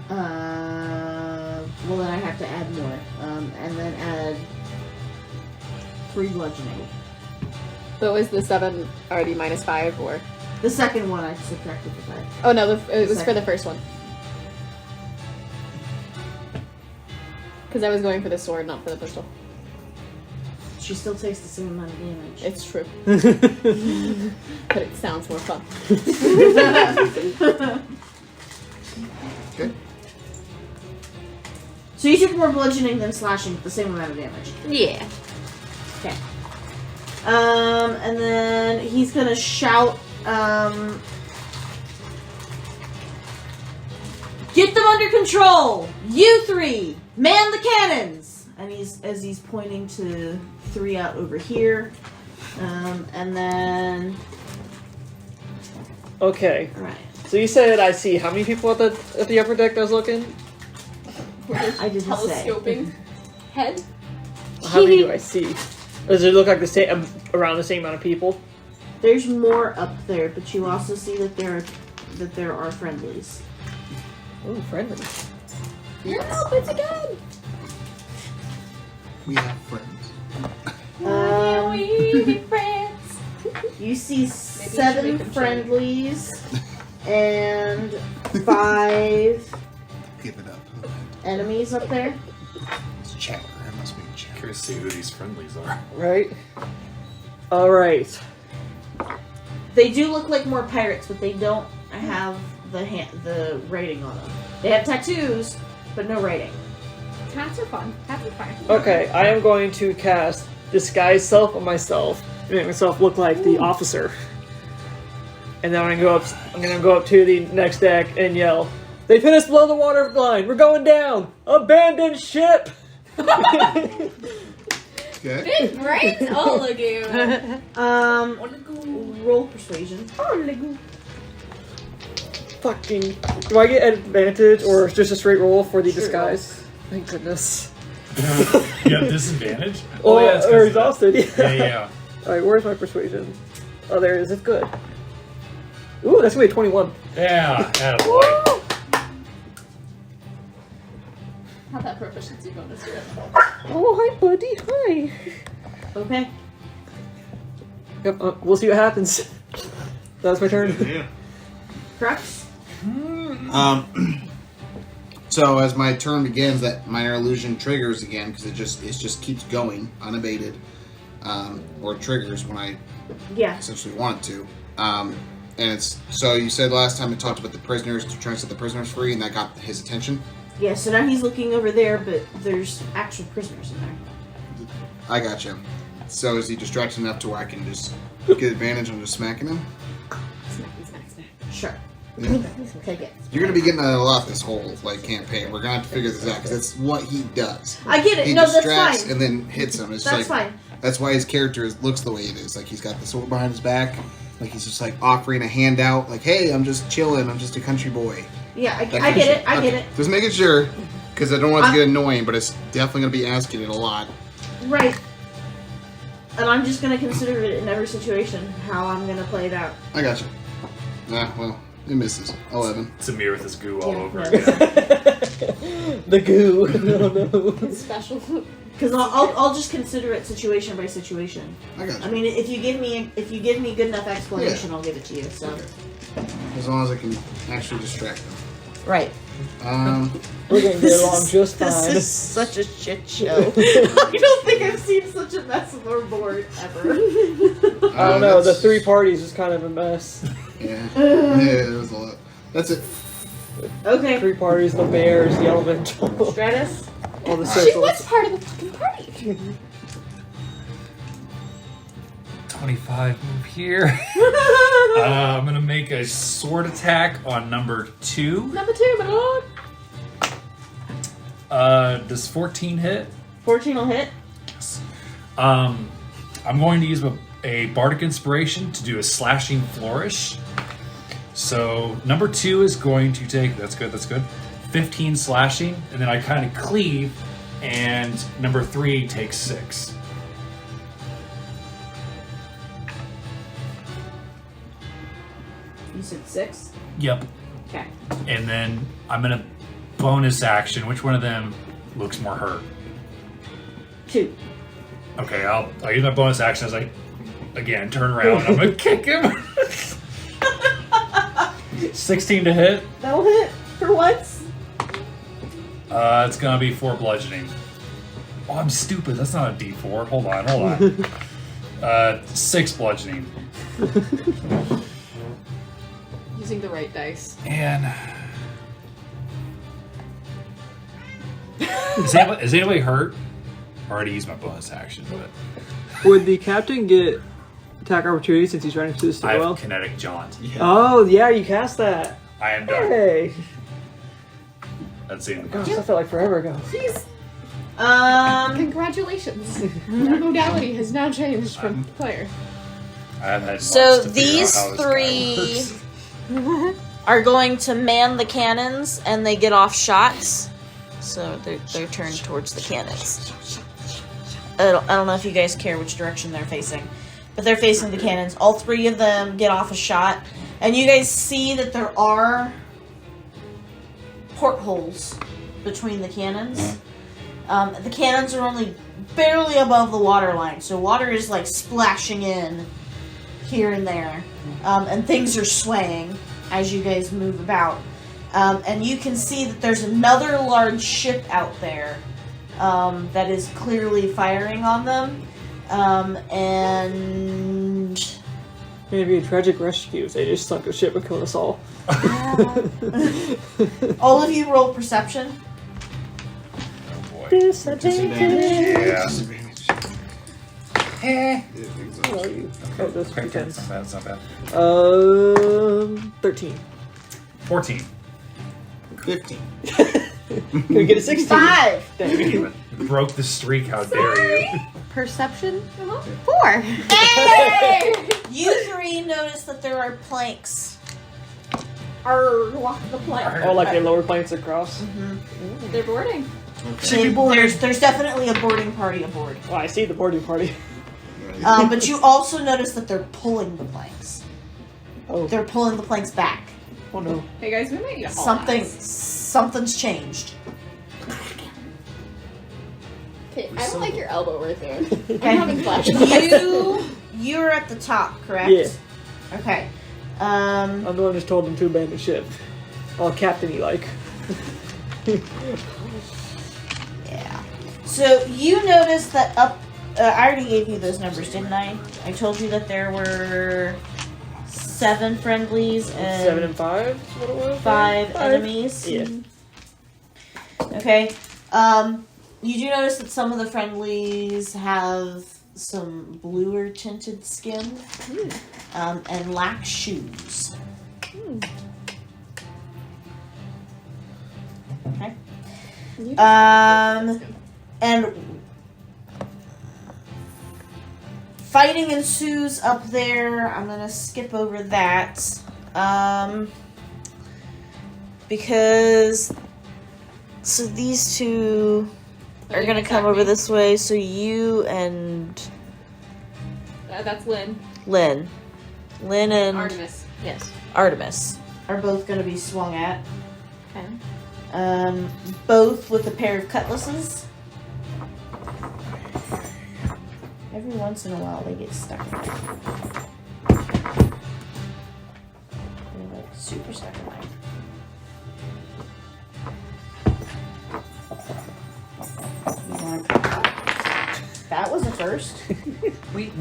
Well then I have to add more. And then add 3 bludgeoning. But was the 7 already minus 5 or? The second one I subtracted the 5. Oh no, it was for Second. the first one. Because I was going for the sword, not for the pistol. She still takes the same amount of damage. It's true. But it sounds more fun. Okay. So you took more bludgeoning than slashing with the same amount of damage. Yeah. Okay. And then he's gonna shout, get them under control! You 3! Man the cannons! And he's pointing to 3 out over here. And then... Okay. Alright. So you said I see how many people at the upper deck that was looking? I didn't say. Telescoping head. How many do I see? Does it look like the same around the same amount of people? There's more up there, but you also see that there are friendlies. Oh, friendly. Help! It's again. We have friends. We be friends. You see make 7 them friendlies and 5 Give it up. enemies up there. It's Chatter. It must be Chatter. Curious to see who these friendlies are. Right. All right. They do look like more pirates, but they don't have the writing on them. They have tattoos, but no writing. Cats are fun. Cats are fine. Okay, I am going to cast Disguise Self on myself and make myself look like the officer. And then I'm gonna go up to the next deck and yell, "They've hit us below the water line. We're going down. Abandon ship." Okay. Big brains, all of you. Roll persuasion. Fucking. Do I get advantage or just a straight roll for the disguise? Thank goodness. You have disadvantage? Oh, yeah, it's 'cause or of that. exhausted. Yeah. Alright, where's my persuasion? Oh, there it is. It's good. Ooh, that's gonna be a 21. Yeah, attaboy. Have that proficiency bonus here. Oh, hi, buddy. Hi. Okay. Yep, we'll see what happens. That's my turn. Yeah. Crux? So as my turn begins, that minor illusion triggers again because it just keeps going unabated, or triggers when I Yeah. essentially want it to. And it's so you said last time it talked about the prisoners to try and set the prisoners free, and that got his attention. Yeah, so now he's looking over there, but there's actual prisoners in there. I gotcha. So is he distracted enough to where I can just get advantage on just smacking him? Sure. Yeah. Take it. You're gonna be getting a lot this whole campaign. We're gonna have to figure this out because that's what he does. I get it. He No, that's distracts fine. and then hits him. It's That's like fine. that's why his character looks the way it is. Like he's got the sword behind his back. Like he's just offering a handout. Like, hey, I'm just chilling. I'm just a country boy. Yeah, I That get kind of it. shit. I get Okay. it. Just making sure because I don't want it to get annoying, but it's definitely gonna be asking it a lot. Right. And I'm just gonna consider it in every situation how I'm gonna play it out. I gotcha. Well, it misses. 11. Samir with his goo all Yeah, over no. again. The goo. No, no. Special. Because I'll just consider it situation by situation. I gotcha. I mean, if you give me good enough explanation, I'll give it to you. So. Okay. As long as I can actually distract them. Right. We're gonna get along just fine. This is such a shit show. I don't think I've seen such a mess of our board ever. I don't know. The 3 parties is kind of a mess. Yeah. It was a lot. That's it. Okay. 3 parties: the bears, the elemental, Stratus. all the She circles. was part of the fucking party. 25 move here. I'm gonna make a sword attack on number 2. Number 2, my lord. Does 14 hit? 14 will hit. I'm going to use a bardic inspiration to do a slashing flourish. So number 2 is going to take, that's good, 15 slashing, and then I kind of cleave, and number 3 takes 6. You said 6. Yep. Okay. And then I'm gonna bonus action. Which one of them looks more hurt? 2. Okay, I'll use my bonus action as I again turn around. I'm gonna kick him. 16 to hit. That'll hit for once. It's gonna be 4 bludgeoning. Oh, I'm stupid. That's not a D4. Hold on. 6 bludgeoning. Using the right dice. And is anybody hurt? I already used my bonus action, but Would the captain get attack opportunity since he's running through the I have stairwell? kinetic jaunt. Oh yeah, you cast that. I am done. Hey. That's it. Gosh, that felt like forever ago. Jeez. Congratulations. Your modality has now changed from player. I have had So months to figure these out how this guy 3 works. are going to man the cannons, and they get off shots. So they're turned towards the cannons. I don't know if you guys care which direction they're facing, but they're facing the cannons. All 3 of them get off a shot, and you guys see that there are portholes between the cannons. The cannons are only barely above the water line, so water is splashing in here and there, and things are swaying as you guys move about. And you can see that there's another large ship out there that is clearly firing on them, and Maybe a tragic rescue. They just sunk a ship and killed us all. all of you roll perception. Oh boy. Disadvantage. Yeah. Oh, that's Okay, pretty it's not bad. It's not bad. 13. 14. 15. Can we get a 16? 5. Dang. You broke the streak. How dare you? Perception? 4. Hey! You 3 notice that there are planks. Walk the plank. Oh, like they lower planks across? They're boarding. There's definitely a boarding party aboard. Well, I see the boarding party. But you also notice that they're pulling the planks. Oh, They're pulling the planks back. oh no. Hey guys, we might need a haul ass. Something's changed. Okay, I don't like your elbow right there. Okay. I'm having flashbacks. You're at the top, correct? Yeah. Okay. I'm the one who just told them to abandon ship. Oh, captain-y like. Yeah. So you notice that I already gave you those numbers, didn't I? I told you that there were 7 friendlies and 7 and 5 is what it was? 5 enemies. Yeah. Okay. You do notice that some of the friendlies have some bluer tinted skin, and lack shoes. Okay. And fighting ensues up there. I'm gonna skip over that. Because so these two are gonna come over this way, so you and That's Lynn. Lynn and Artemis. Yes. Artemis are both gonna be swung at. Okay. Both with a pair of cutlasses. Every once in a while they get stuck in there. They're like super stuck in there. You want to... That was a first. Wheat.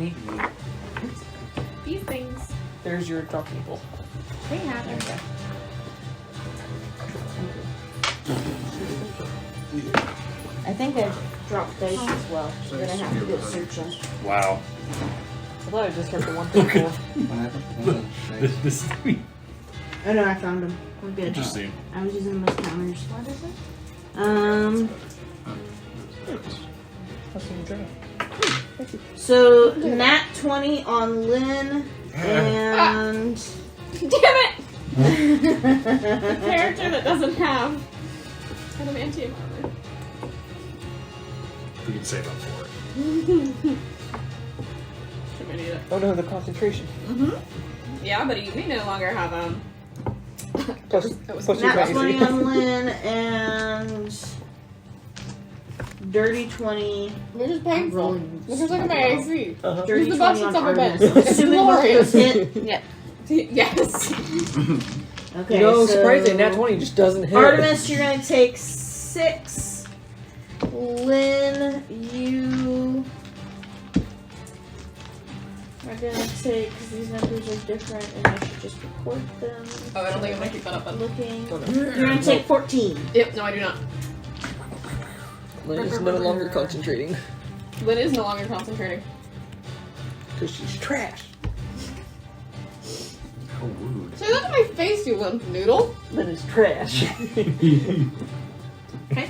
These things. There's your drop people. They happen. I think I dropped dice as well. We're gonna have to go searching. Wow. I thought I just heard the one thing before. What happened? This thing. Oh no, I found them. We're good. Interesting. I was using those counters. What is it? So nat 20 on Lynn and Damn it! The character that doesn't have adamantium armor. We can save up for it. I'm an idiot. Oh no, the concentration. Yeah, but we no longer have Plus your nat 20 AC. on Lynn and dirty 20. Which is painful. Rolling. Which is like my AC. Dirty the 20 best on it's ever been. Artemis. It's Assuming both glorious. those hit. Yep. Yes. Okay, No, so surprisingly, nat 20 just doesn't hit. Artemis, you're gonna take 6. Lynn, you are gonna take, because these numbers are different and I should just record them. Oh, I don't think I'm gonna keep that up. Looking. Oh, no. You're gonna take 14. Yep, no, I do not. Lynn is no longer concentrating. Lynn is no longer concentrating. Because she's trash. How rude. Say that to my face, you limp noodle. Lynn is trash. Okay.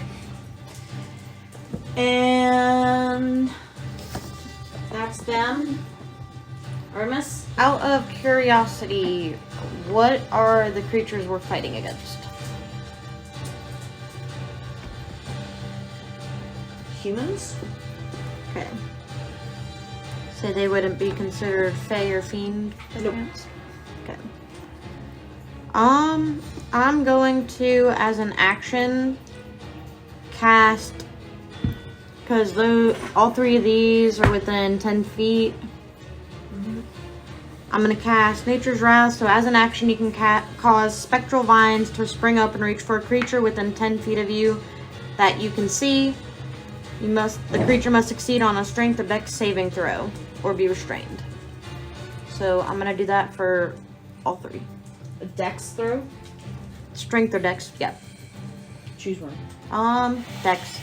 And that's them. Artemis? Out of curiosity, what are the creatures we're fighting against? Humans? Okay. So they wouldn't be considered Fey or Fiend? Nope. Okay. I'm going to, as an action, cast, because all 3 of these are within 10 feet. I'm going to cast Nature's Wrath, so as an action you can cause spectral vines to spring up and reach for a creature within 10 feet of you that you can see. The creature must succeed on a strength or dex saving throw, or be restrained. So I'm going to do that for all 3. A dex throw? Strength or dex, yep. Choose one. Dex.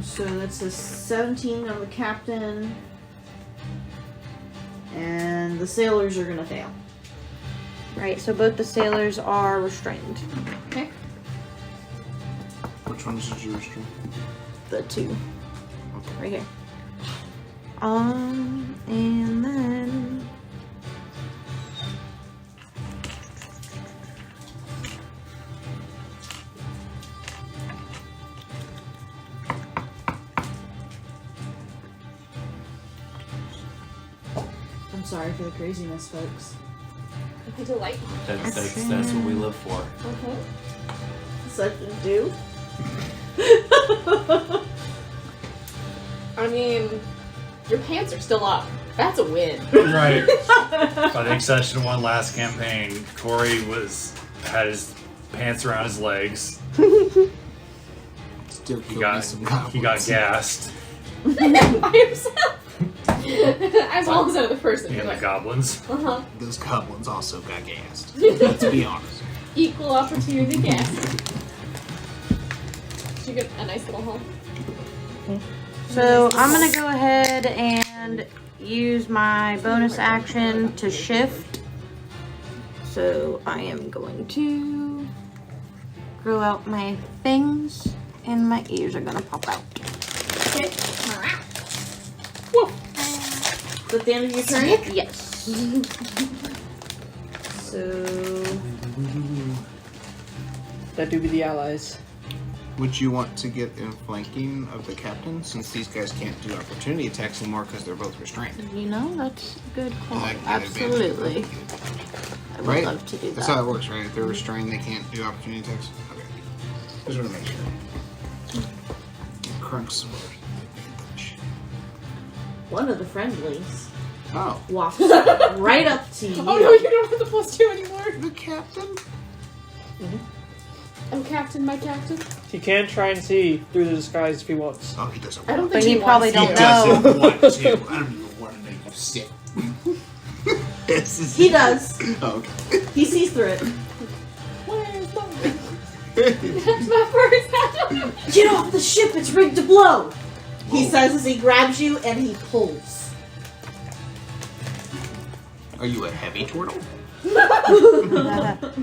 So that's a 17 on the captain. And the sailors are gonna fail. Right, so both the sailors are restrained. Okay. Which ones did you restrain? The 2. Right here. And then... I'm sorry for the craziness, folks. I delight. That's what we live for. Okay. Such a do. I mean, your pants are still up. That's a win. Right. I think session 1 last campaign, Corey had his pants around his legs. Still He kill me got some goblins. he got gassed. By himself. As well as another person. And the goblins. Uh-huh. Those goblins also got gassed. Let's be honest. Equal opportunity gas. Did you get a nice little hole? So I'm gonna go ahead and use my bonus action to shift. So I am going to grow out my things, and my ears are gonna pop out. Okay. Is that the end of your turn? Yes. So That do be the allies. Would you want to get in flanking of the captain, since these guys can't do opportunity attacks anymore because they're both restrained? You know, that's a good call. Like, get Absolutely. I would Right? love to do That's that. how it works, right? If they're restrained, they can't do opportunity attacks? Okay. Just want to make sure. Crunk's advantage. one of the friendlies Oh. walks right up to you. Oh no, you don't have the +2 anymore. The captain? Oh, Captain, my Captain. He can try and see through the disguise if he wants. Oh, he doesn't I don't want think But he probably wants don't to. know. doesn't want to. I don't even want to make you sick. He does. Oh, okay. He sees through it. Where's my... That's my first hat. Get off the ship, it's rigged to blow! He says as he grabs you and he pulls. Are you a heavy turtle?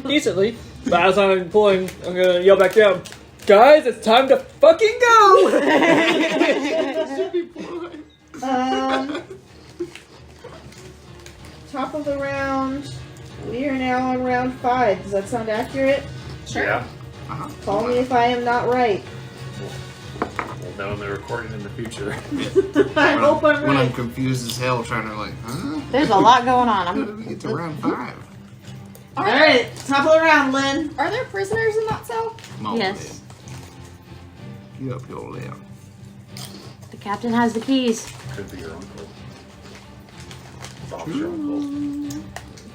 Decently. But as I'm pulling, I'm gonna yell back down, guys, it's time to fucking go! Top of the round. We are now on round 5. Does that sound accurate? Sure. Yeah. Uh-huh. Call me if I am not right. We'll know in the recording in the future. I hope I'm When I'm right. confused as hell, trying to huh? There's a lot going on. How did we get to round 5? Alright, top of the round, Lynn. Are there prisoners in that cell? Yes. Get up your lip. The captain has the keys. Could be your uncle. Bob's your uncle.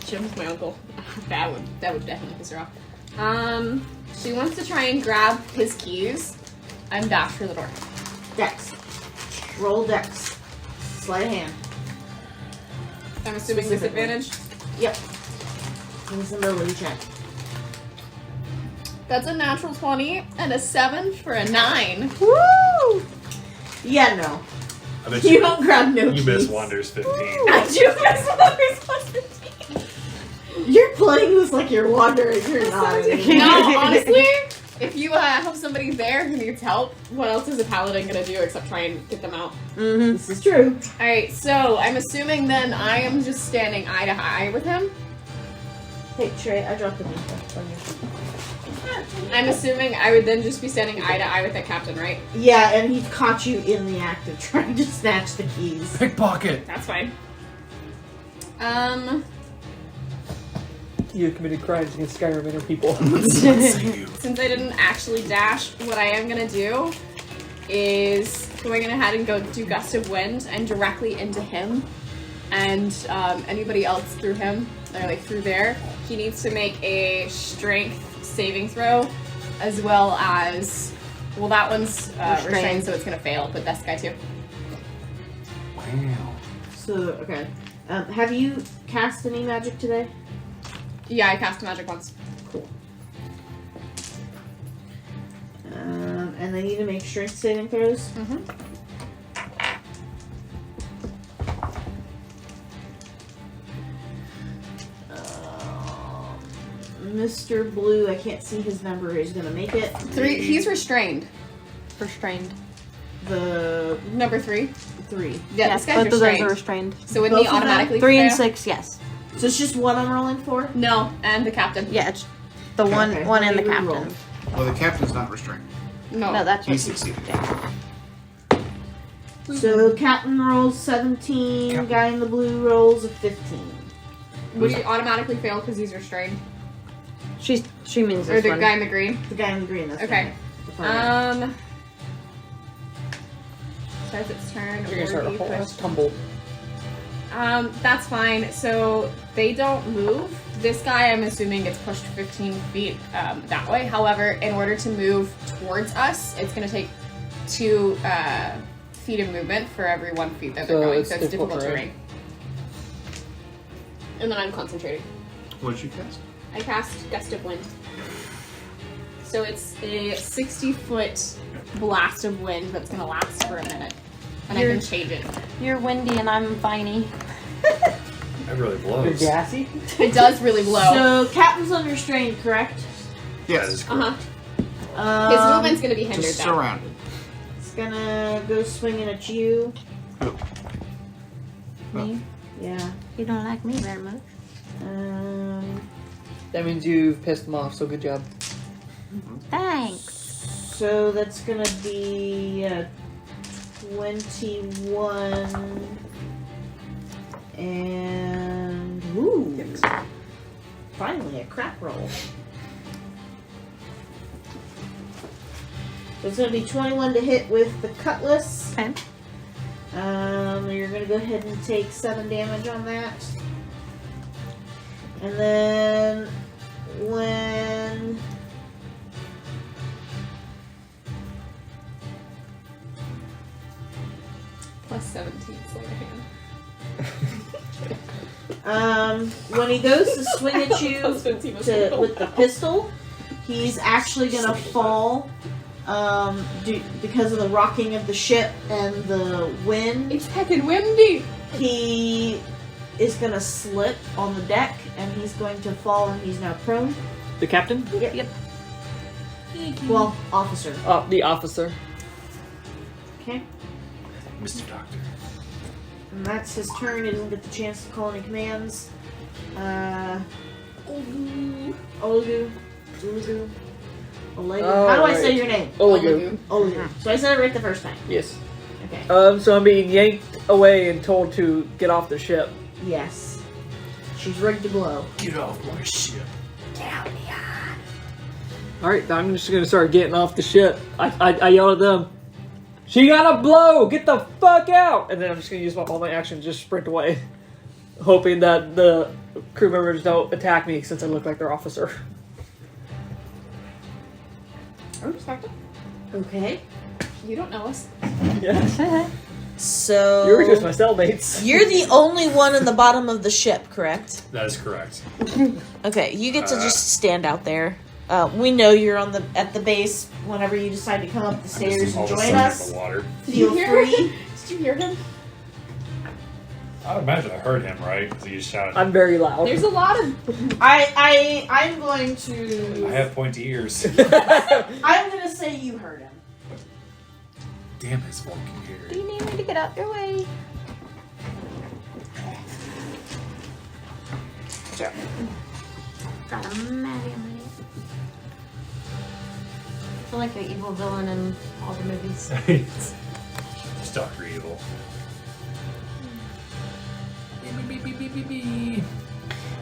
Jim's my uncle. That would definitely piss her off. She wants to try and grab his keys and dash for the door. Dex. Roll Dex. Sleight of hand. I'm assuming Specifically. disadvantage. Yep. Invisibility check. That's a natural 20 and a 7 for a 9. Woo! Yeah, no. I bet You don't grab no you keys. miss Wonders 15. I do miss Wonders plus 15. You're playing this like you're wandering. You're not. No, honestly, if you have somebody there who needs help, what else is a paladin gonna do except try and get them out? Mm-hmm. This is true. Alright, so I'm assuming then I am just standing eye to eye with him. Hey, Trey, I dropped the info on you. I'm assuming I would then just be standing eye to eye with the captain, right? Yeah, and he caught you in the act of trying to snatch the keys. Pickpocket! That's fine. You committed crimes against Skyrim inner people. Since I didn't actually dash, what I am gonna do is going ahead and go do Gust of Wind and directly into him and anybody else through him, or like through there. He needs to make a strength saving throw, as well as, well, that one's restrained, so it's gonna fail, but this guy too. Wow. So, okay. Have you cast any magic today? Yeah, I cast magic once. Cool. And they need to make strength saving throws. Mm-hmm. Mr. Blue, I can't see his number. He's gonna make it. 3, he's restrained. Restrained. The Number 3. 3. Yeah, Yes, this guy's both of those restrained. are restrained. So wouldn't he Both of them? automatically 3 and fail? 6, yes. So it's just one I'm rolling for? No, and the captain. Yeah, it's the one Okay, one let and the me re-roll. captain. Well, the captain's not restrained. No. No, that's He what succeeded. So Captain rolls 17, Captain. guy in the blue rolls a 15. Would he automatically fail because he's restrained? she means Or this the one. guy in the green? The guy in the green, that's Okay. right. The far guy. Starts its turn. You're gonna start a whole ass tumble. That's fine. So they don't move. This guy, I'm assuming, gets pushed 15 feet that way. However, in order to move towards us, it's going to take 2 feet of movement for every 1 feet that they're So going. it's So it's difficult difficult terrain. And then I'm concentrating. What did you cast? I cast Gust of Wind. So it's a 60-foot blast of wind that's going to last for a minute. And I can change it. You're windy and I'm viney. That really You're blows. gassy? It does really blow. So, Captain's under strain, correct? That is correct. His movement's going to be hindered Just though. surrounded. It's gonna go swinging at you. Me? Yeah. You don't like me very much. That means you've pissed them off, so good job. Thanks. So that's gonna be 21 and woo! Finally, a crap roll. So it's gonna be 21 to hit with the cutlass. Okay. You're gonna go ahead and take 7 damage on that. And then when Plus 17 sleight of hand. when he goes to swing at you Plus 15 was with the pistol, he's actually gonna fall because of the rocking of the ship and the wind. It's heckin' windy! He is gonna slip on the deck and he's going to fall and he's now prone. The captain? Yep. Well, officer. Oh, the officer. Okay. Mr. Doctor. And that's his turn. He doesn't get the chance to call any commands. Olgu. Olegu. Oh, How do I right. say your name? Olegu. Olegu. So I said it right the first time. Yes. Okay. So I'm being yanked away and told to get off the ship. Yes. She's rigged to blow. Get off my ship. Alright, I'm just gonna start getting off the ship. I yell at them, "She gotta blow! Get the fuck out!" And then I'm just gonna use all my actions, just sprint away. Hoping that the crew members don't attack me since I look like their officer. I respect it. Okay. You don't know us. Yeah. So You're just my cellmates. you're the only one in the bottom of the ship, correct? That is correct. Okay, you get to just stand out there. We know you're at the base. Whenever you decide to come up the stairs All and of a join sudden us, in the water. feel free. Did you hear him? I would imagine I heard him, right? Because he just shouted. I'm very loud. There's a lot of... I'm going to. I have pointy ears. I'm gonna say you heard him. Damn his fucking Do hair. you need me to get out your way? Sure. Got a Maddie. I feel like an evil villain in all the movies. It's Dr. Evil.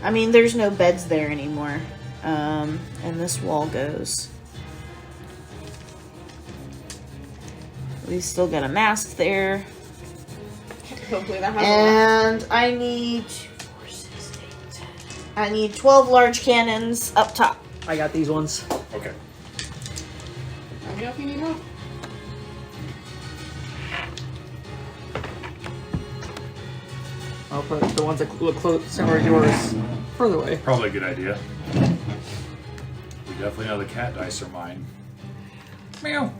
I mean, there's no beds there anymore. And this wall goes. We still got a mast there. Hopefully that has And I need 12 large cannons up top. I got these ones. Okay. Let me know if you need help. I'll put the ones that look close, similar to yours, further away. Probably a good idea. We definitely know the cat dice are mine. Meow.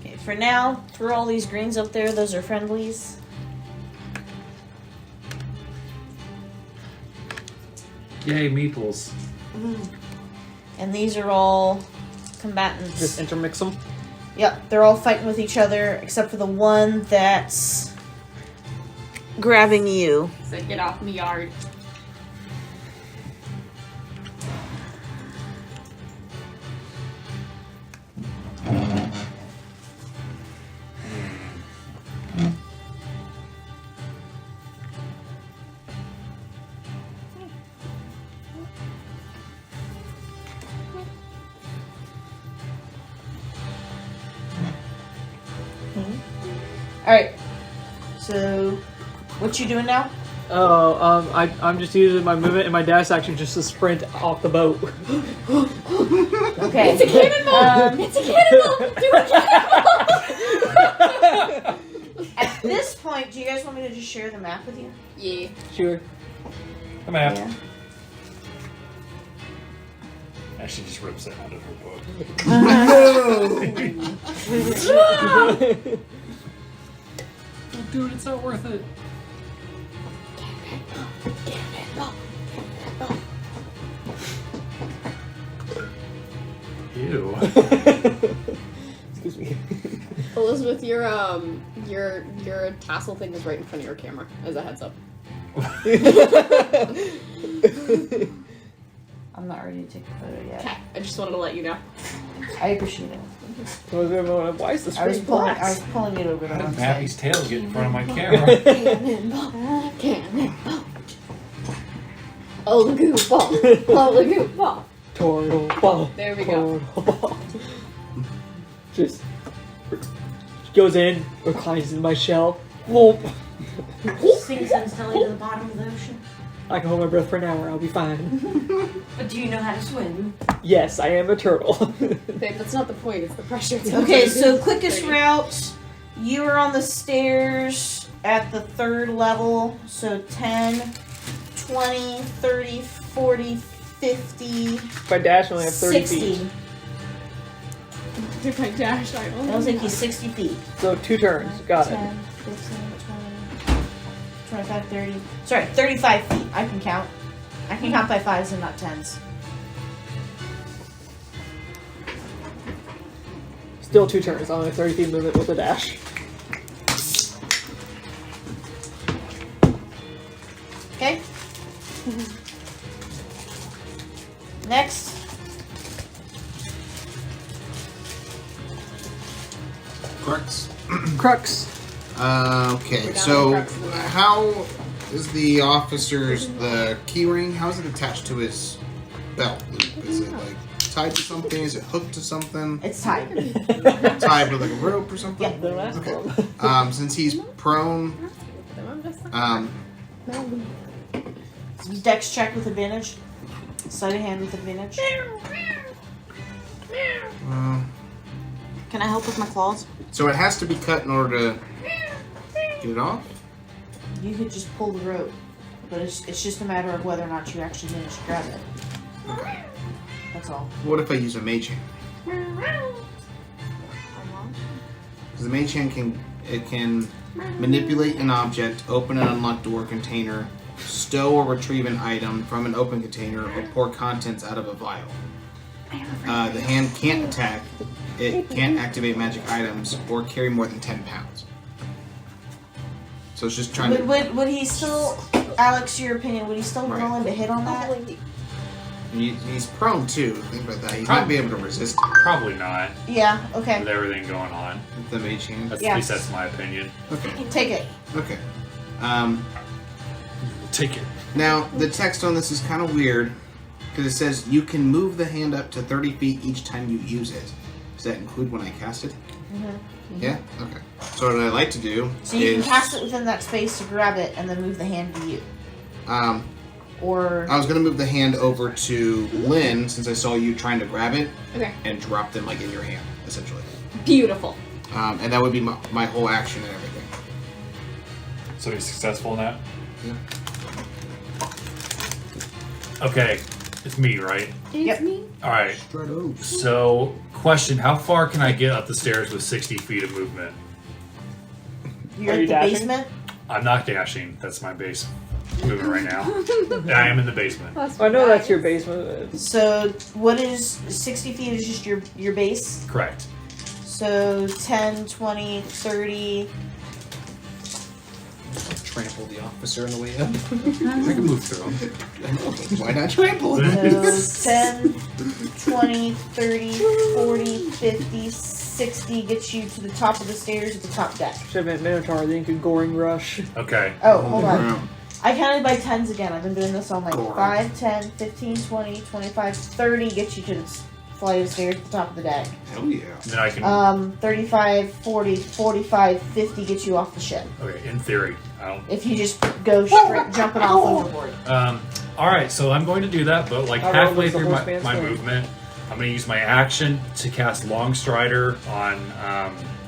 Okay, for now, throw all these greens up there. Those are friendlies. Yay, meeples. And these are all combatants. Just intermix them. Yep, they're all fighting with each other except for the one that's grabbing you. So get off me yard. Alright. So, what you doing now? Oh, I'm just using my movement and my dash action just to sprint off the boat. Okay. It's a cannonball! It's a cannonball! Do a cannonball! At this point, do you guys want me to just share the map with you? Yeah. Sure. Come out. Yeah. And she just rips it out of her book. Dude, it's not worth it. Ew. Excuse me. Elizabeth, your tassel thing is right in front of your camera, as a heads up. I'm not ready to take a photo yet. Okay. I just wanted to let you know. I appreciate it. Why is the I was screen pulling. black? I was pulling it over How to did one Pappy's side. tail get in front of my camera? Cannonball! Cannonball! Oh, the goop ball! Oh, the goop ball! Turtle ball. There we go. Turtle ball. Just goes in, reclines in my shell. Whoop. Sinks instantly to the bottom of the ocean. I can hold my breath for an hour. I'll be fine. But do you know how to swim? Yes, I am a turtle. Babe, that's not the point, it's the pressure. It's Okay, so it's quickest 30. route. You are on the stairs at the 3rd level. So 10, 20, 30, 40, 50, My dash only have 30 60. feet. If I dash, I only That'll take you 60 feet. So 2 turns. Got it. 10, 15, 20, 25, 30. Sorry, 35 feet. I can count. I can count by 5s and not 10s. Still 2 turns. Only 30 feet movement with a dash. Okay? Next. Crux. Crux. Okay, We're down so to Crux. how is the officer's the key ring? How is it attached to his belt loop? Is it like tied to something? Is it hooked to something? It's tied. Tied with like a rope or something? Yeah. Don't ask Okay. for 'em. Since he's prone, Dex check with advantage. Sleight of hand with advantage. Can I help with my claws? so it has to be cut in order to get it off. You could just pull the rope, but it's just a matter of whether or not you actually manage to grab it. Okay. That's all. What if I use a mage hand? Because the mage hand can manipulate an object, open an unlocked door container, stow or retrieve an item from an open container, or pour contents out of a vial. The hand can't attack. It can't activate magic items or carry more than 10 pounds. So it's just trying to. Would he still, Alex, your opinion, would he still be Right. willing to hit on that? He's prone too. Think about that. He might be able to resist it Probably not, Yeah, okay. with everything going on. with the mage hand. That's, Yeah. At least that's my opinion. Okay. Take it. Okay. Take it. Now the text on this is kind of weird because it says you can move the hand up to 30 feet each time you use it. Does that include when I cast it? Yeah. Okay. So what I like to do So you is can cast it within that space to grab it and then move the hand to you. Or I was gonna move the hand over to Lynn since I saw you trying to grab it Okay. and drop them like in your hand, essentially. Beautiful. And that would be my whole action and everything. So he's successful in that? Yeah. Okay, it's me, right? It's Yep. me. Alright, Stratos. so question, how far can I get up the stairs with 60 feet of movement? you're Are at you the dashing? basement. I'm not dashing, that's my base movement right now. I am in the basement. I know that's your basement. So what is 60 feet is just your base. Correct. So 10, 20, 30. Trample the officer on the way up. I can move through them. Why not trample? So 10, 20, 30, 40, 50, 60 gets you to the top of the stairs at the top deck. Should have been Minotaur, then you could Goring Rush. Okay. Oh, hold on. I counted by 10s again. I've been doing this all night. Alright. 5, 10, 15, 20, 25, 30 gets you to the flight of stairs at the top of the deck. Hell yeah. Then I can. 35, 40, 45, 50 gets you off the ship. Okay, in theory, I don't. If you just go straight jumping off overboard. All right, so I'm going to do that, but like How halfway long does the through horse man's my swing? movement, I'm going to use my action to cast Long Strider on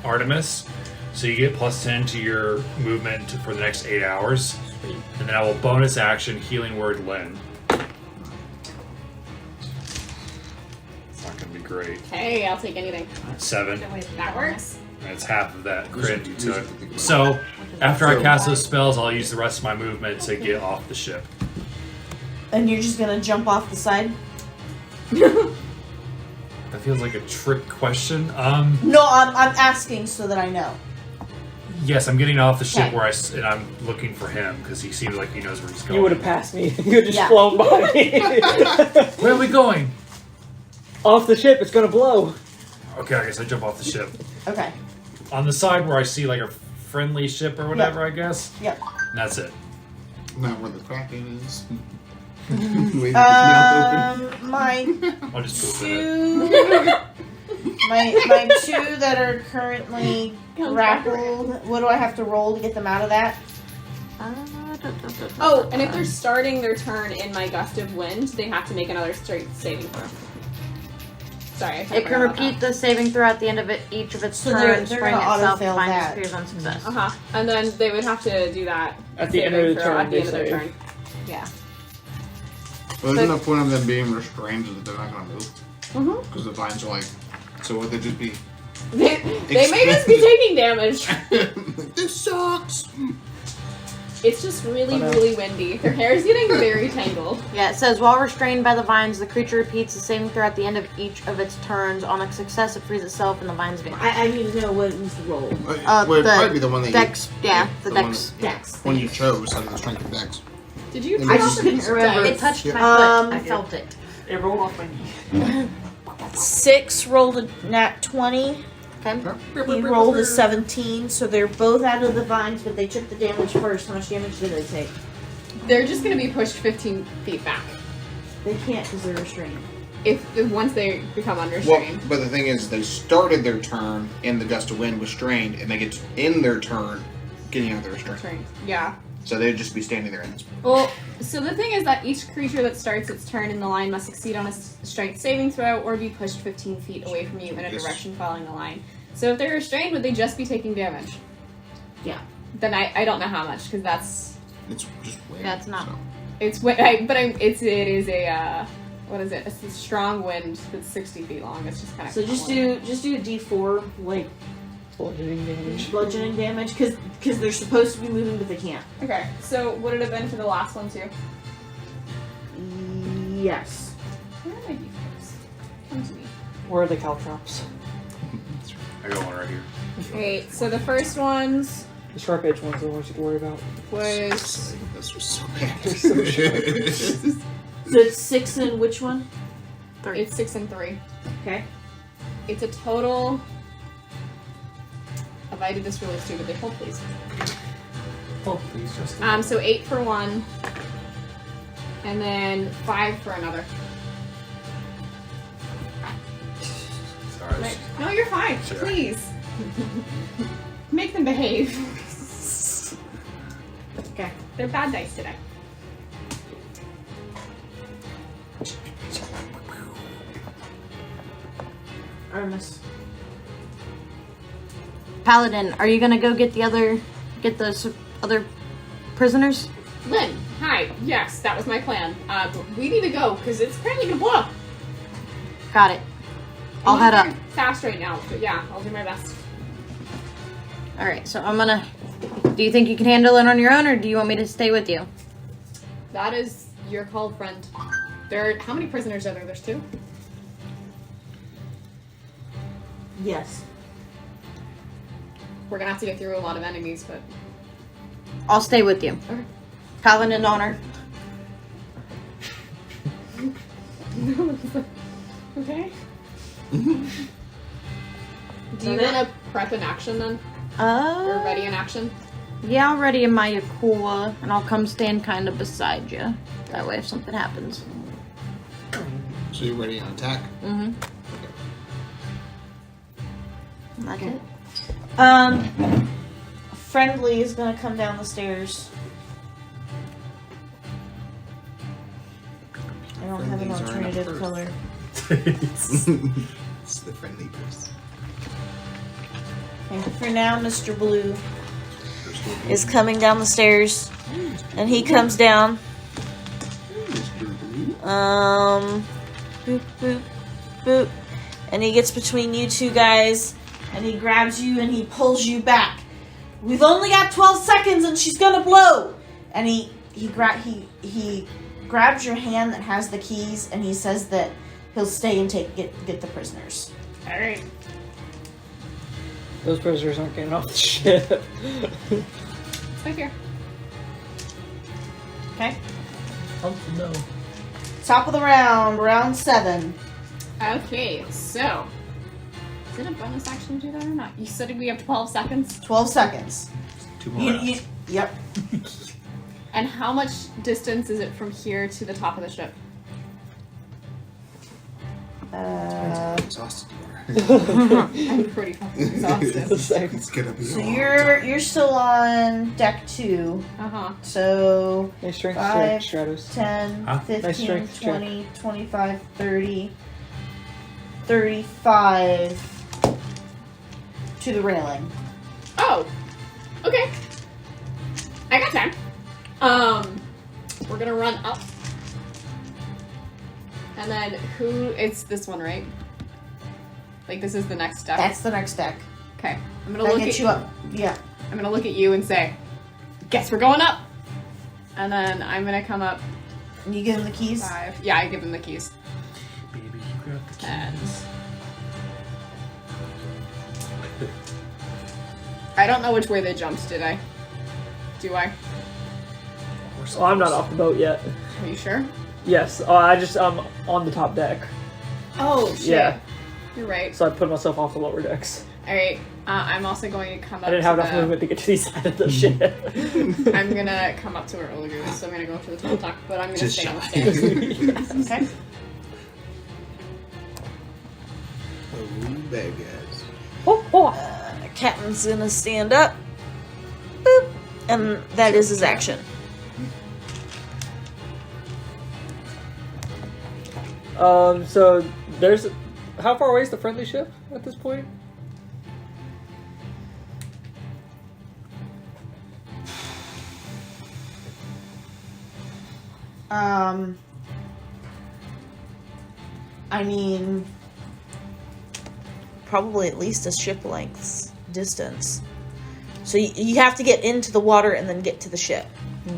Artemis. So you get +10 to your movement for the next 8 hours, and then I will bonus action Healing Word Lynn. It's not going to be great. Hey, I'll take anything. 7. That works. That's half of that crit you took. So after I cast those spells, I'll use the rest of my movement to get off the ship. And you're just gonna jump off the side? That feels like a trick question. No, I'm asking so that I know. Yes, I'm getting off the ship Okay. where and I'm looking for him because he seems like he knows where he's going. You would have passed me. You would have just Yeah. flown by me. Where are we going? Off the ship, it's gonna blow. Okay, I guess I jump off the ship. Okay. On the side where I see like a friendly ship or whatever, I guess. Yep. And that's it. Not where the Kraken is. Wait, mouth open. My I'll just poop in it. two, my two that are currently grappled. What do I have to roll to get them out of that? Oh, and if they're starting their turn in my gust of wind, they have to make another straight saving throw. Sorry, I It can repeat the saving throw at the end of each of its So they're turns, gonna bring itself auto-fail minus that. 3 of unsuccess. And then they would have to do that At the end of saving the throw turn, At the they end of their save. turn. Yeah. Well, isn't the point of them being restrained is that they're not going to move? Mm-hmm. Because the vines are like, so would they just be... They may just be taking damage. This sucks! It's just really windy. Their hair is getting very tangled. Yeah, it says, while restrained by the vines, the creature repeats the saving throw at the end of each of its turns. On a success, it frees itself and the vines vanish. I need to know what it was the roll. Well, it'd probably be the one that Dex, you... the one Dex. that- Dex. One you chose out of the strength of Dex. Did you? I just couldn't remember. It touched my Um, foot. I felt it. It rolled off my knee. 6 rolled a nat 20. Okay. He rolled a 17, so they're both out of the vines, but they took the damage first. How much damage did they take? They're just going to be pushed 15 feet back They can't because they're restrained. if once they become Well, unrestrained. but the thing is, they started their turn in the gust of wind restrained, and they get to end their turn getting out of the restraint. Restrained. Yeah. So they'd just be standing there in this. Well, so the thing is that each creature that starts its turn in the line must succeed on a strength saving throw or be pushed 15 feet away from you in a Yes. direction following the line. So if they're restrained, would they just be taking damage? Yeah. Then I don't know how much because that's It's just wind. Yeah, it's not. So. it's what it is a what is it? It's a strong wind that's 60 feet long. It's just kind of So just do a D4 like Bludgeoning damage. bludgeoning damage because they're supposed to be moving but they can't. Okay, so would it have been for the last one too? Yes. Where are my d4s? Come to me. Where are the caltrops? I got one right here. Okay, so the first ones The sharp edge ones are the ones you have to worry about. was This was so bad. So it's 6 and which one? 3. it's 6 and 3. Okay. It's a total. If I did this really stupidly, hold please. Oh, please just. So 8 for one, and then 5 for another. Sorry. Right. No, you're fine. Sure. Please. Make them behave. Okay. They're bad dice today. Artemis. Paladin, are you gonna go get those other prisoners? Lynn, hi. Yes, that was my plan. But we need to go because it's apparently gonna blow up. Got it. I'll I'm head not up. very fast right now, but yeah, I'll do my best. Alright, so I'm gonna... Do you think you can handle it on your own, or do you want me to stay with you? That is your call, friend. How many prisoners are there? There's 2? Yes. We're gonna have to get through a lot of enemies, but I'll stay with you. Okay. Paladin honor. okay. Do you that want to prep an action then? Or ready an action? Yeah, I'll ready in my Yakula, and I'll come stand kind of beside you. That way if something happens. So you're ready on attack? Mm-hmm. That's it. Friendly is gonna come down the stairs. I don't have an Friendlies are in a alternative purse. color. It's the friendly purse. Okay, for now, Mr. Blue is coming down the stairs, and he comes down. Boop, boop, boop, and he gets between you two guys, and he grabs you and he pulls you back. We've only got 12 seconds, and she's gonna blow. And he grabs your hand that has the keys, and he says that he'll stay and get the prisoners. All right. Those prisoners aren't getting off the ship. It's right here. Okay. Oh no. Top of the round, round 7. Okay, so is it a bonus action to do that or not? You said we have 12 seconds. 12 seconds. 2 more rounds. Yep. And how much distance is it from here to the top of the ship? Exhausted you are. I'm pretty fucking exhausted. The same. It's gonna be So a long you're still on deck 2. Uh-huh. So Nice strength 5, check, Stratos. 10, Huh? 15, Nice strength 20, 25, 30, 35 to the railing. Oh. Okay. I got time. We're gonna run up. And then it's this one, right? Like this is the next step. That's the next deck. Okay. I'm gonna That look gets at you up. Yeah. I'm gonna look at you and say, "Guess we're going up." And then I'm gonna come up And you give him the keys. 5. Yeah, I give him the keys. Baby, you grab the And keys. I don't know which way they jumped. Did I? Do I? Oh, I'm not off the boat yet. Are you sure? Yes. Oh, I'm on the top deck. Oh shit. Yeah. You're right. So I put myself off the lower decks. All right. I'm also going to come up. I didn't have to enough movement to get to the side of the ship. I'm gonna come up to where Olagu is, so I'm gonna go to the top deck, but I'm gonna Just stay on the shy. stairs. Okay. Oh, bad guys. Captain's gonna stand up. Boop. And that is his action. So there's how far away is the friendly ship at this point? I mean, probably at least a ship length's distance. So you have to get into the water and then get to the ship. If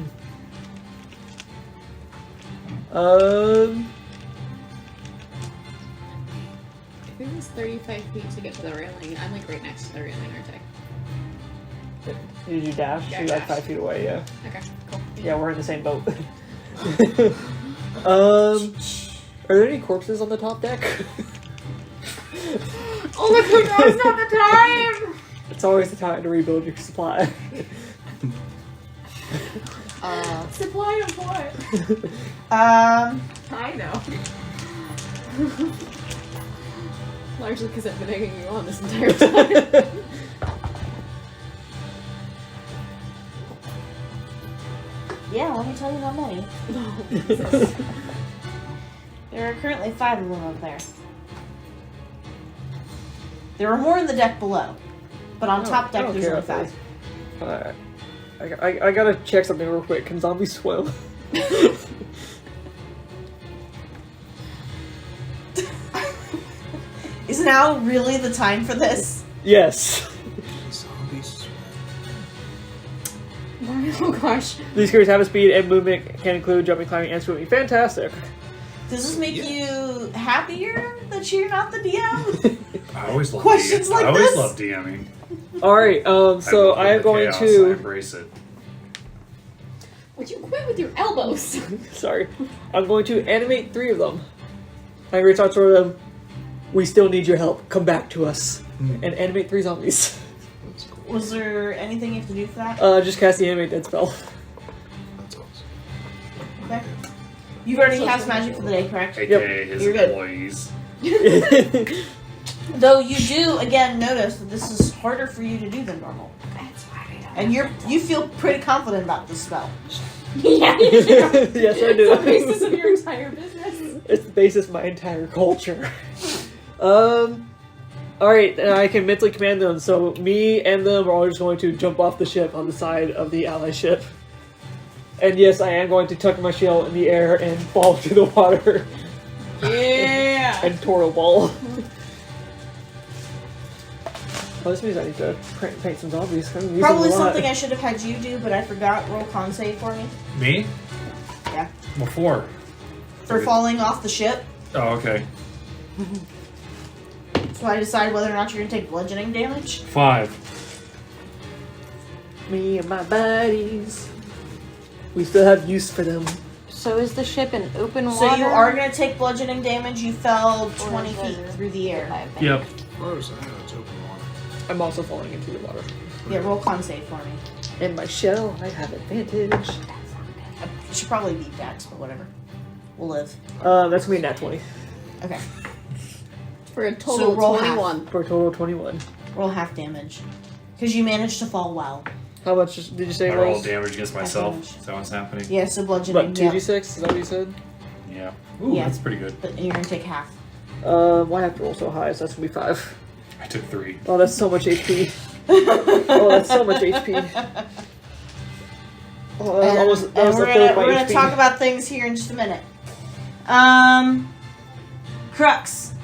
it was 35 feet to get to the railing, I'm like right next to the railing, aren't I? Did you dash? Yeah, You're like dash. 5 feet away, yeah. Okay, cool. Yeah, we're in the same boat. Are there any corpses on the top deck? Oh my god, it's not the time! It's always the time to rebuild your supply. Supply of what? I know. Largely because I've been egging you on this entire time. Yeah, let me tell you how many. There are currently 5 of them up there. There are more in the deck below, but on top deck there's only 5. Alright. I gotta check something real quick. Can zombies swim? Is now really the time for this? Yes. Zombies. Oh gosh. These creatures have a speed and movement can include jumping, climbing, and swimming. Fantastic. Does this make you happier that you're not the DM? I always love Questions like I always this? love DMing. Alright, so I am love the going chaos. I to... embrace it. Would you quit with your elbows? Sorry. I'm going to animate 3 of them. I reach out to them. We still need your help. Come back to us. And animate 3 zombies. That's cool. Was there anything you have to do for that? Just cast the animate dead spell. That's awesome. Okay. You've already cast magic for the day, correct? AKA his You're good. employees. Though you do again notice that this is harder for you to do than normal, That's why I don't. and you feel pretty confident about this spell. Yeah, you do. Yes, I do. It's the basis of your entire business. It's the basis of my entire culture. Alright, I can mentally command them, so me and them are all just going to jump off the ship on the side of the ally ship. And yes, I am going to tuck my shell in the air and fall to the water. Yeah. And Toro ball. Oh, this means I need to paint some zombies. I'm using Probably a lot. something I should have had you do, but I forgot. Roll con save for me. Me? Yeah. Before. For falling off the ship. Oh, okay. So I decide whether or not you're gonna take bludgeoning damage. 5. Me and my buddies. We still have use for them. So is the ship in open water? So you are gonna take bludgeoning damage. You fell 20 is feet it- through the air. Yep. First, I know it's open water. I'm also falling into the water. Yeah, roll con save for me. In my shell, I have advantage. I should probably beat Dax, but whatever. We'll live. That's gonna be a nat 20. Okay. For a total So roll of half. 21. For a total of 21. Roll half damage. Because you managed to fall well. How much did you say I it roll was? damage against myself. damage. Is that what's happening? Yeah, so bludgeoning. What, yeah. 2d6? Is that what you said? Yeah. Ooh, Yeah. that's pretty good. But you're gonna take half. Why have to roll so high? So that's gonna be 5. I took 3. Oh, that's so much HP. Oh, that's so much HP. Oh, that And, was and a we're third gonna, of my we're gonna HP. talk about things here in just a minute. Crux.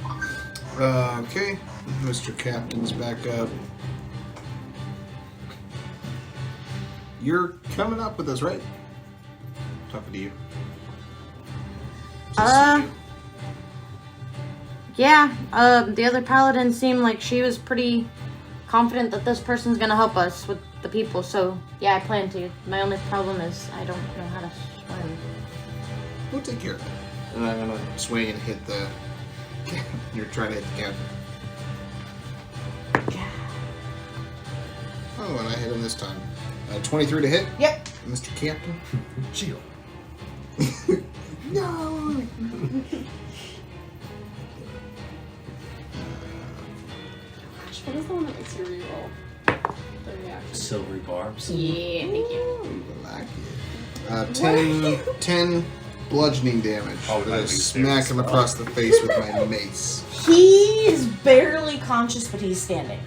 Okay, Mr. Captain's back up. You're coming up with us, right? Talking to you. Yeah, the other paladin seemed like she was pretty confident that this person's gonna help us with the people, so yeah, I plan to. My only problem is I don't know how to swim. We'll take care of it. And I'm gonna swing and hit the. You're trying to hit the captain. Oh, and I hit him this time. 23 to hit, Yep. Mr. Captain. Shield. No. Gosh, what is the one that makes you reroll? The reaction. Silvery barbs. Yeah, thank you. Ooh, I like it. 10 bludgeoning damage. Oh, With my a least smack him favorite across the face with my mace. He's barely conscious, but he's standing.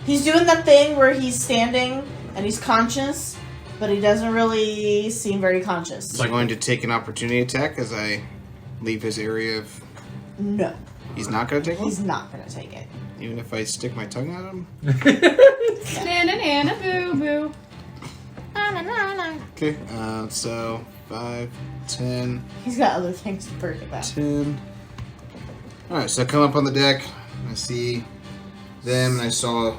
He's doing that thing where he's standing and he's conscious, but he doesn't really seem very conscious. Is he going to take an opportunity attack as I leave his area of... No, He's not going to take one? he's not gonna take it. Even if I stick my tongue at him? Na-na-na-na, boo-boo. Okay, so 5, 10, He's got other things to worry about. 10. Alright, so I come up on the deck, I see them, and I saw...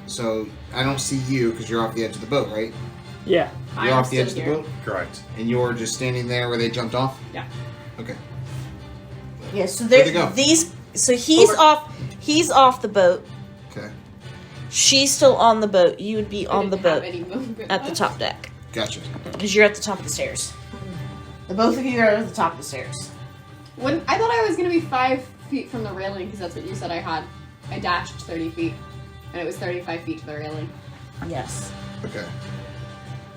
So, I don't see you because you're off the edge of the boat, right? Yeah. You're I'm off the edge of still the here. boat? Correct. And you're just standing there where they jumped off? Yeah. Okay. Yeah, so Where'd they there go? these. So he's Over. off. He's off the boat. Okay. She's still on the boat. You would be I on the didn't have boat any movement at the left. top deck Gotcha. because you're at the top of the stairs. The both of you are at the top of the stairs. When I thought I was gonna be 5 feet from the railing because that's what you said I had. I dashed 30 feet, and it was 35 feet to the railing. Yes, Okay.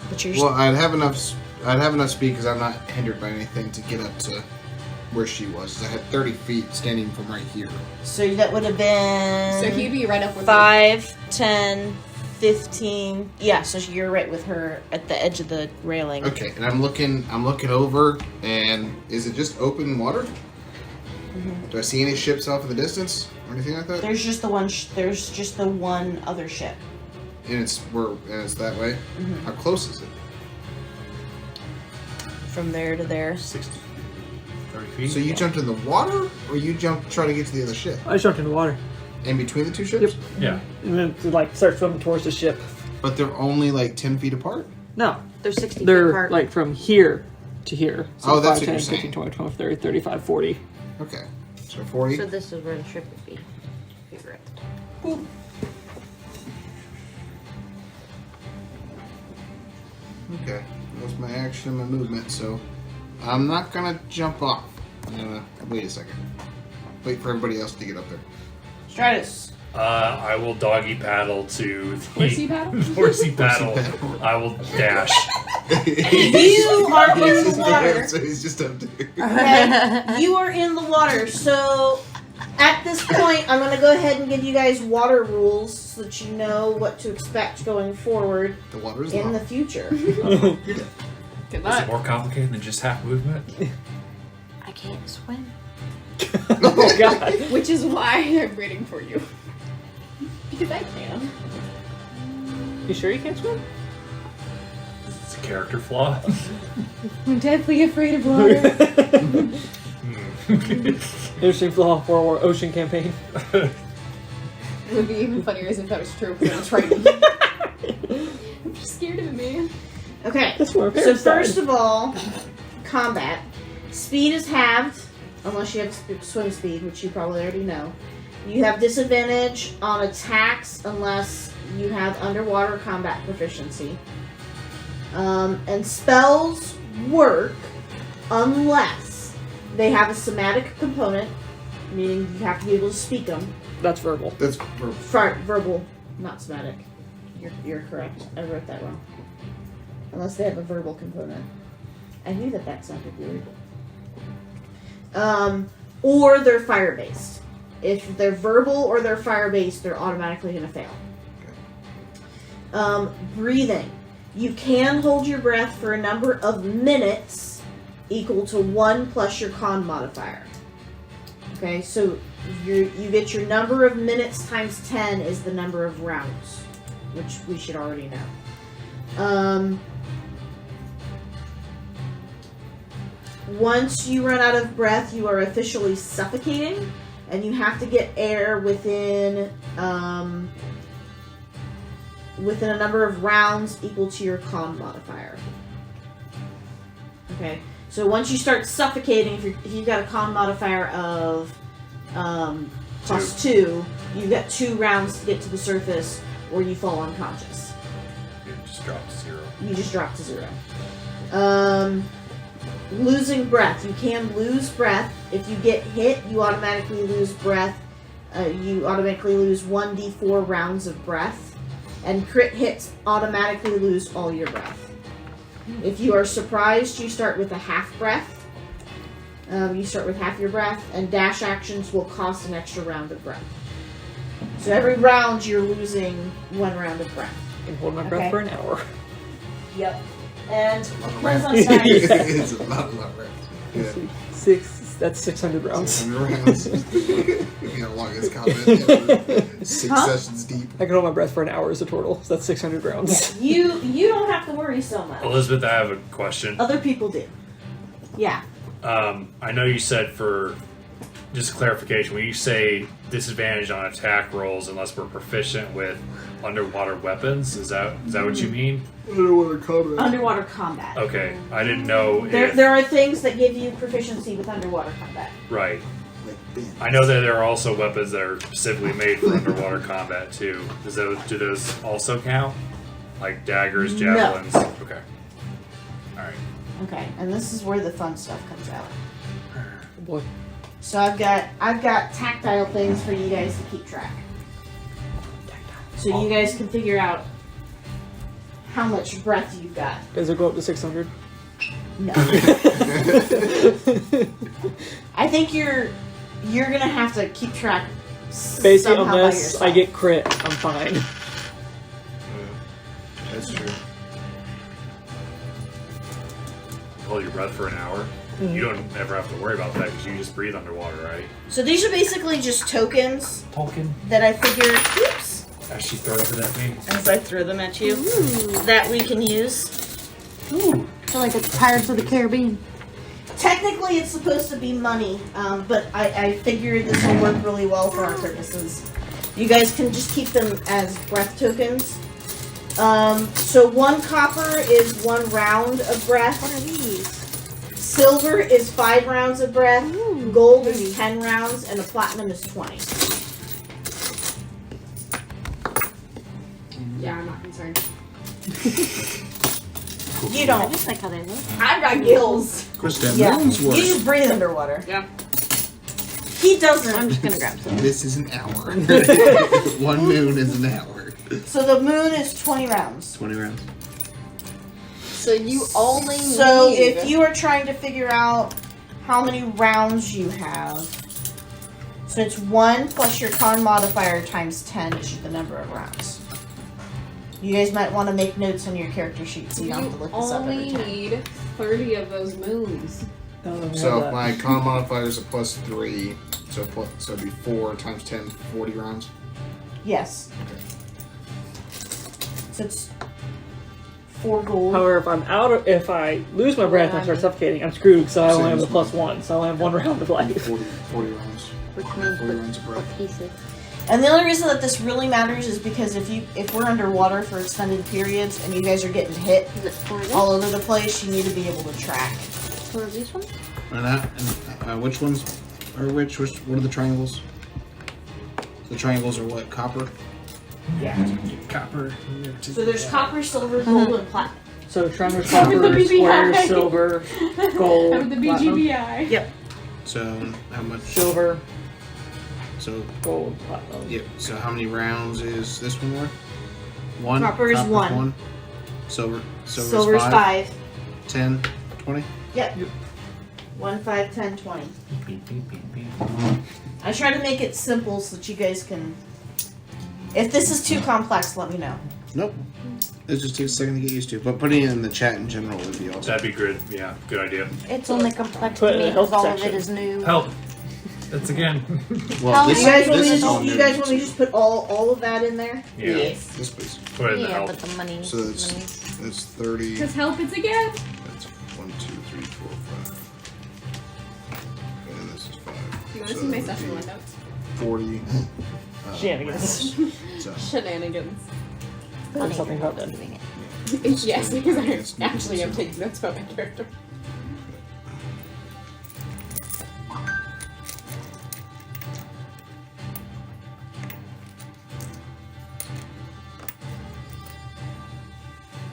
but you're. Well, I'd have enough speed because I'm not hindered by anything to get up to where she was. 'Cause I had 30 feet standing from right here. So that would have been. So he'd be right up with me. 5, 10, 15. Yeah, so you're right with her at the edge of the railing. Okay, and I'm looking over, and is it just open water? Do I see any ships off in the distance or anything like that? There's just the one. There's just the one other ship. And it's that way. How close is it? From there to there. 60. 30 feet. So you jumped in the water, or you jumped trying to get to the other ship? I just jumped in the water. In between the two ships? Yep. Yeah. And then to like start swimming towards the ship. But they're only like 10 feet apart? No. They're 60 feet They're apart. like from here to here. So Oh, that's 5, what 10, you're 15, saying. 20, 25, 30, 35, 40. Okay. So 40? So this is where the ship would be. If you're at the top. Okay. That was my action and my movement, so I'm not gonna jump off. I'm gonna wait a second. Wait for everybody else to get up there. Stratus. I will doggy paddle to the Horsey paddle? horsey paddle. paddle. I will dash. You are in the water. So he's just up to. Okay, you are in the water. So at this point, I'm going to go ahead and give you guys water rules so that you know what to expect going forward The water is in the low. future. Good Is it luck. more complicated than just half movement? I can't swim. Oh god. Which is why I'm waiting for you. Because I can. You sure you can't swim? It's a character flaw. I'm deathly afraid of water. Interesting flaw for our ocean campaign. It would be even funnier as if that was true because I'm training. I'm just scared of it, man. Okay, That's where our so parents first died. of all, combat. Speed is halved, unless you have swim speed, which you probably already know. You have disadvantage on attacks unless you have underwater combat proficiency. And spells work unless they have a somatic component, meaning you have to be able to speak them. That's verbal. That's Verbal, not somatic. You're correct. I wrote that wrong. Unless they have a verbal component. I knew that sounded weird. Or they're fire-based. If they're verbal or they're fire-based, they're automatically going to fail. Breathing. You can hold your breath for a number of minutes equal to 1 plus your con modifier. Okay, so you get your number of minutes times 10 is the number of rounds, which we should already know. Once you run out of breath, you are officially suffocating, and you have to get air within a number of rounds equal to your con modifier. Okay, so once you start suffocating, if you've got a con modifier of +2, you've got 2 rounds to get to the surface, or you fall unconscious. You just drop to 0. You just drop to 0. Losing breath. You can lose breath. If you get hit, you automatically lose breath. You automatically lose 1d4 rounds of breath. And crit hits automatically lose all your breath. If you are surprised, you start with a half breath. You start with half your breath, and dash actions will cost an extra round of breath. So every round, you're losing 1 round of breath. I can hold my breath Okay. for an hour. Yep. And It's close on time. It's a lot of rounds. Yeah. 6. That's 600 rounds. 600 rounds. Longest combat. 6 sessions deep. I can hold my breath for an hour as a total. So that's 600 rounds. You don't have to worry so much. Elizabeth, I have a question. Other people do. Yeah. I know you said, for just clarification, when you say disadvantage on attack rolls unless we're proficient with underwater weapons, is that what you mean? Underwater combat. Underwater combat. Okay, I didn't know if... There are things that give you proficiency with underwater combat. Right. Like bins. I know that there are also weapons that are specifically made for underwater combat, too. Do those also count? Like daggers, No. javelins? Okay. Alright. Okay, and this is where the fun stuff comes out. Oh boy. So I've got tactile things for you guys to keep track. So you guys can figure out how much breath you've got. Does it go up to 600? No. I think you're gonna have to keep track. Basically, somehow by unless yourself. I get crit, I'm fine. That's true. Hold your breath for an hour. Mm-hmm. You don't ever have to worry about that because you just breathe underwater, right? So these are basically just tokens Tolkien. that I figured. Oops. As she throws it at me. As I throw them at you, that we can use. Ooh. I feel like it's Pirates of the Caribbean. Technically, it's supposed to be money, but I figured this will work really well for our purposes. You guys can just keep them as breath tokens. So 1 copper is 1 round of breath. What are these? Silver is 5 rounds of breath. Gold is 10 rounds, and a platinum is 20. Yeah, I'm not concerned. You I don't. just like how they look. I've got gills. Question, Yeah. runes You work. just breathe underwater. Yeah. He doesn't. I'm just gonna grab some. This is an hour. 1 moon is an hour. So the moon is 20 rounds. 20 rounds. So you only So need... if you are trying to figure out how many rounds you have, so it's 1 plus your con modifier times 10 is the number of rounds. You guys might want to make notes on your character sheet so you don't have to look this up every only time. need 30 of those moons. So my con modifier is a +3. So it'd be 4 times 10, 40 rounds. Yes. So it's 4 gold. However, if I lose my breath and I start suffocating, I'm screwed because I only have the +1, so I only have 1 round of life. 40 rounds. Which means 40 rounds of what breath. pieces? And the only reason that this really matters is because if we're underwater for extended periods and you guys are getting hit Is it 4 of this? all over the place, you need to be able to track. 4 of these ones? And which ones are which? What are the triangles? The triangles are what? Copper? Yeah. Copper. So there's copper, silver, gold, and platinum. So triangles, With copper, the BBI. squares, silver, gold, With the platinum, BGBI. Yep. So how much? silver, So gold, platinum. yep. So how many rounds is this one worth? 1. Copper is Copper's 1. Silver's Silver's 5. 10, 20. Yep. 1, 5, 10, 20. I try to make it simple so that you guys can... If this is too complex, let me know. Nope. It just takes a second to get used to. But putting it in the chat in general would be awesome. That'd be good. Yeah, good idea. It's only complex Put to it in me the health because all of section. it is new. Help. That's again. Well, You this, You guys want this me is all to, you new. guys want me to just put all of that in there? Yeah. This please. Put it in the Yeah, help. but the money. So that's 30. Because help, it's again. That's 1, 2, 3, 4, 5. And then this is 5. You want to So see my that would session be windows? 40. Shenanigans. So, Shenanigans. Learn something about that. Doing it. Yes, because I actually am taking notes about my character.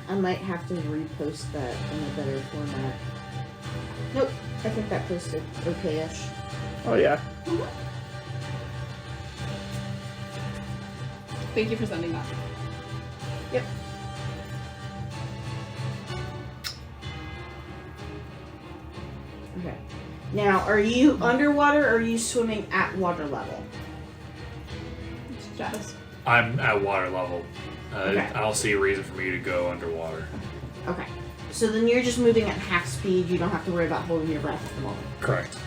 I might have to repost that in a better format. Nope. I think that posted okay-ish. Oh yeah. Thank you for sending that. Yep. Okay. Now, are you underwater or are you swimming at water level? Jazz. I'm at water level. Okay. I don't see a reason for me to go underwater. Okay. So then you're just moving at half speed. You don't have to worry about holding your breath at the moment. Correct.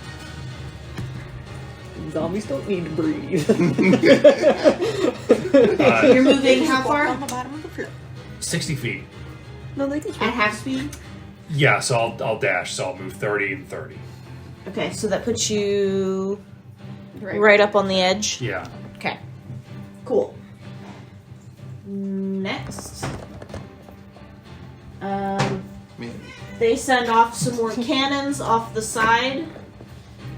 Zombies don't need to breathe. You're moving how Walk on far? the bottom of the floor. 60 feet. No, they can At half speed? Yeah, so I'll dash. So I'll move 30 and 30. Okay, so that puts you Right. right up on the edge. Yeah. Okay. Cool. Next. They send off some more cannons off the side.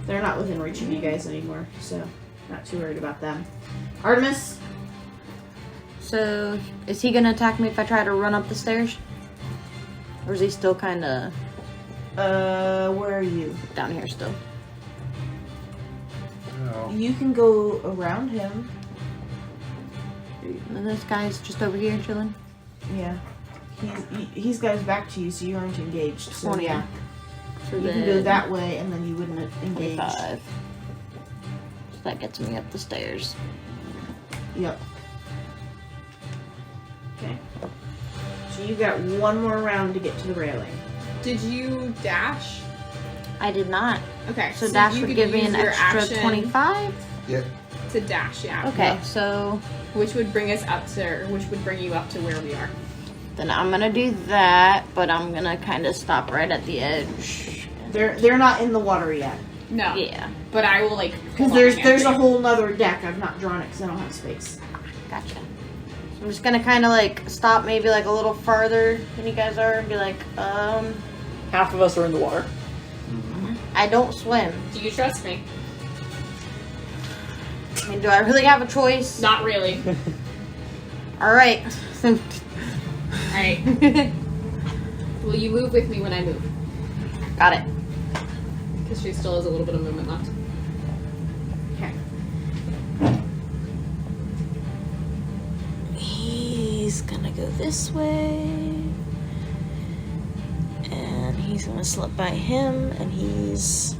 They're not within reach of you guys anymore, so not too worried about them. Artemis? So, is he gonna attack me if I try to run up the stairs? Or is he still kind of Where are you? down here still? Oh. You can go around him. And this guy's just over here chilling. Yeah. He's got his back to you, so you aren't engaged. So 20. yeah. So You can go that way, and then you wouldn't engage. 25. So that gets me up the stairs. Yep. Okay. So you got one more round to get to the railing. Did you dash? I did not. Okay. So dash you would could give me use an your extra action 25? Yep. to dash. Yeah. Okay, so Which would bring us up to, which would bring you up to where we are. then I'm gonna do that, but I'm gonna kind of stop right at the edge. They're not in the water yet. No. Yeah, But I will like. Because pull on there's my hand for a you. whole nother deck. I've not drawn it because I don't have space. gotcha. So I'm just gonna kind of like stop maybe like a little farther than you guys are and be like, Half of us are in the water. I don't swim. Do you trust me? I mean, do I really have a choice? Not really. All right. Alright. Will you move with me when I move? Got it. Because she still has a little bit of movement left. he's gonna go this way. And he's gonna slip by him, and he's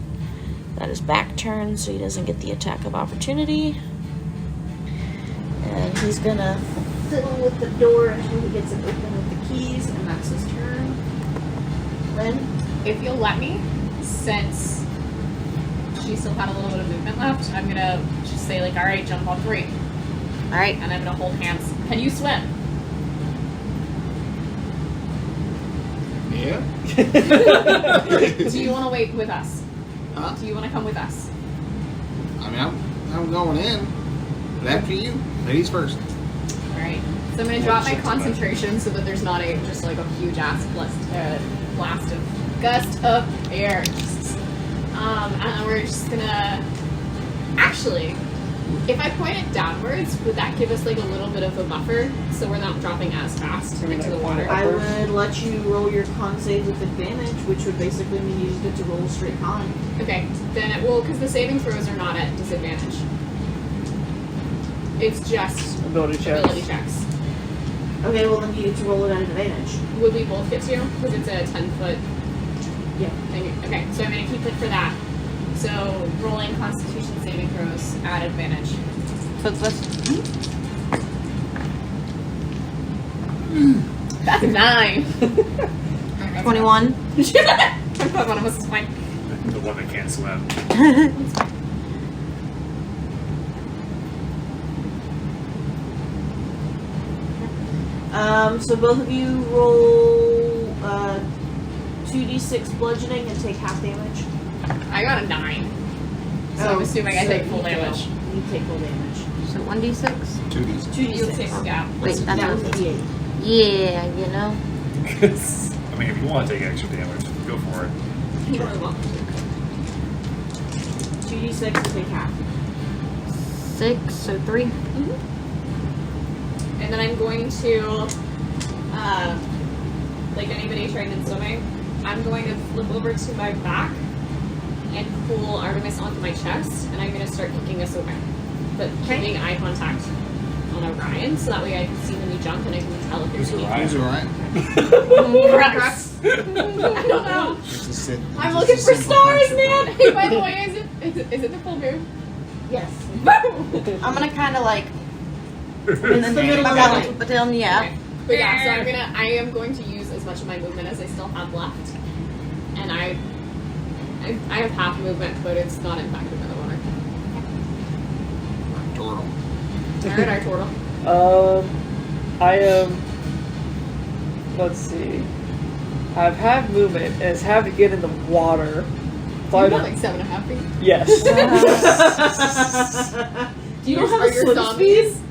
got his back turned so he doesn't get the attack of opportunity. And he's gonna fiddle with the door until he gets it open with the keys, and that's his turn. Lynn? If you'll let me, since she still had a little bit of movement left, I'm gonna just say like, all right, jump on 3. All right. And I'm gonna hold hands. Can you swim? Yeah. Do you want to wait with us? Huh? Do you want to come with us? I mean, I'm going in. But after you. Ladies first. All right. So I'm gonna drop my concentration so that there's not a just like a huge ass blast of gust of air. And then we're just gonna. Actually, if I point it downwards, would that give us like a little bit of a buffer so we're not dropping as fast into the water? I would let you roll your con save with advantage, which would basically mean you just get to roll a straight con. Okay, then it will, because the saving throws are not at disadvantage. It's just Ability checks. ability checks. Okay, well then you get to roll it at advantage. Would we both get to? Because it's a 10-foot Yeah. thing. Okay, so I'm going to keep it for that. So rolling Constitution saving throws at advantage. So it's this. That's a 9. 21. 21 of us is fine. The one that can't swim. So both of you roll 2d6 bludgeoning and take half damage. I got a 9. So I'm assuming I take full you damage. fail. You take full damage. So 1d6. 2Ds. 2d6. Yeah. Wait, That that's was a d8. Yeah, you know. I mean, if you want to take extra damage, go for it. You're really welcome. 2d6 and take half. 6, so 3. And then I'm going to, like anybody trained in swimming, I'm going to flip over to my back and pull Artemis onto my chest, and I'm going to start kicking us over. But keeping eye contact on Orion, so that way I can see when you jump and I can tell if Who's you're Orion? He's alright. Crux. I don't know. Just sit. I'm just looking a for simple stars, country man! boy. Hey, by the way, is it the full moon? Yes. I'm gonna kind of like. It's the middle of the night. But then, yeah. Okay. But yeah, so I am going to use as much of my movement as I still have left. And I have half movement, but it's not impacted by the water. Turtle. Alright, our turtle. I am. Let's see. I've had movement, and it's had to get in the water. So You I got don't- like 7.5 feet. Yes. Do you don't have Are a your swim zombies? speed?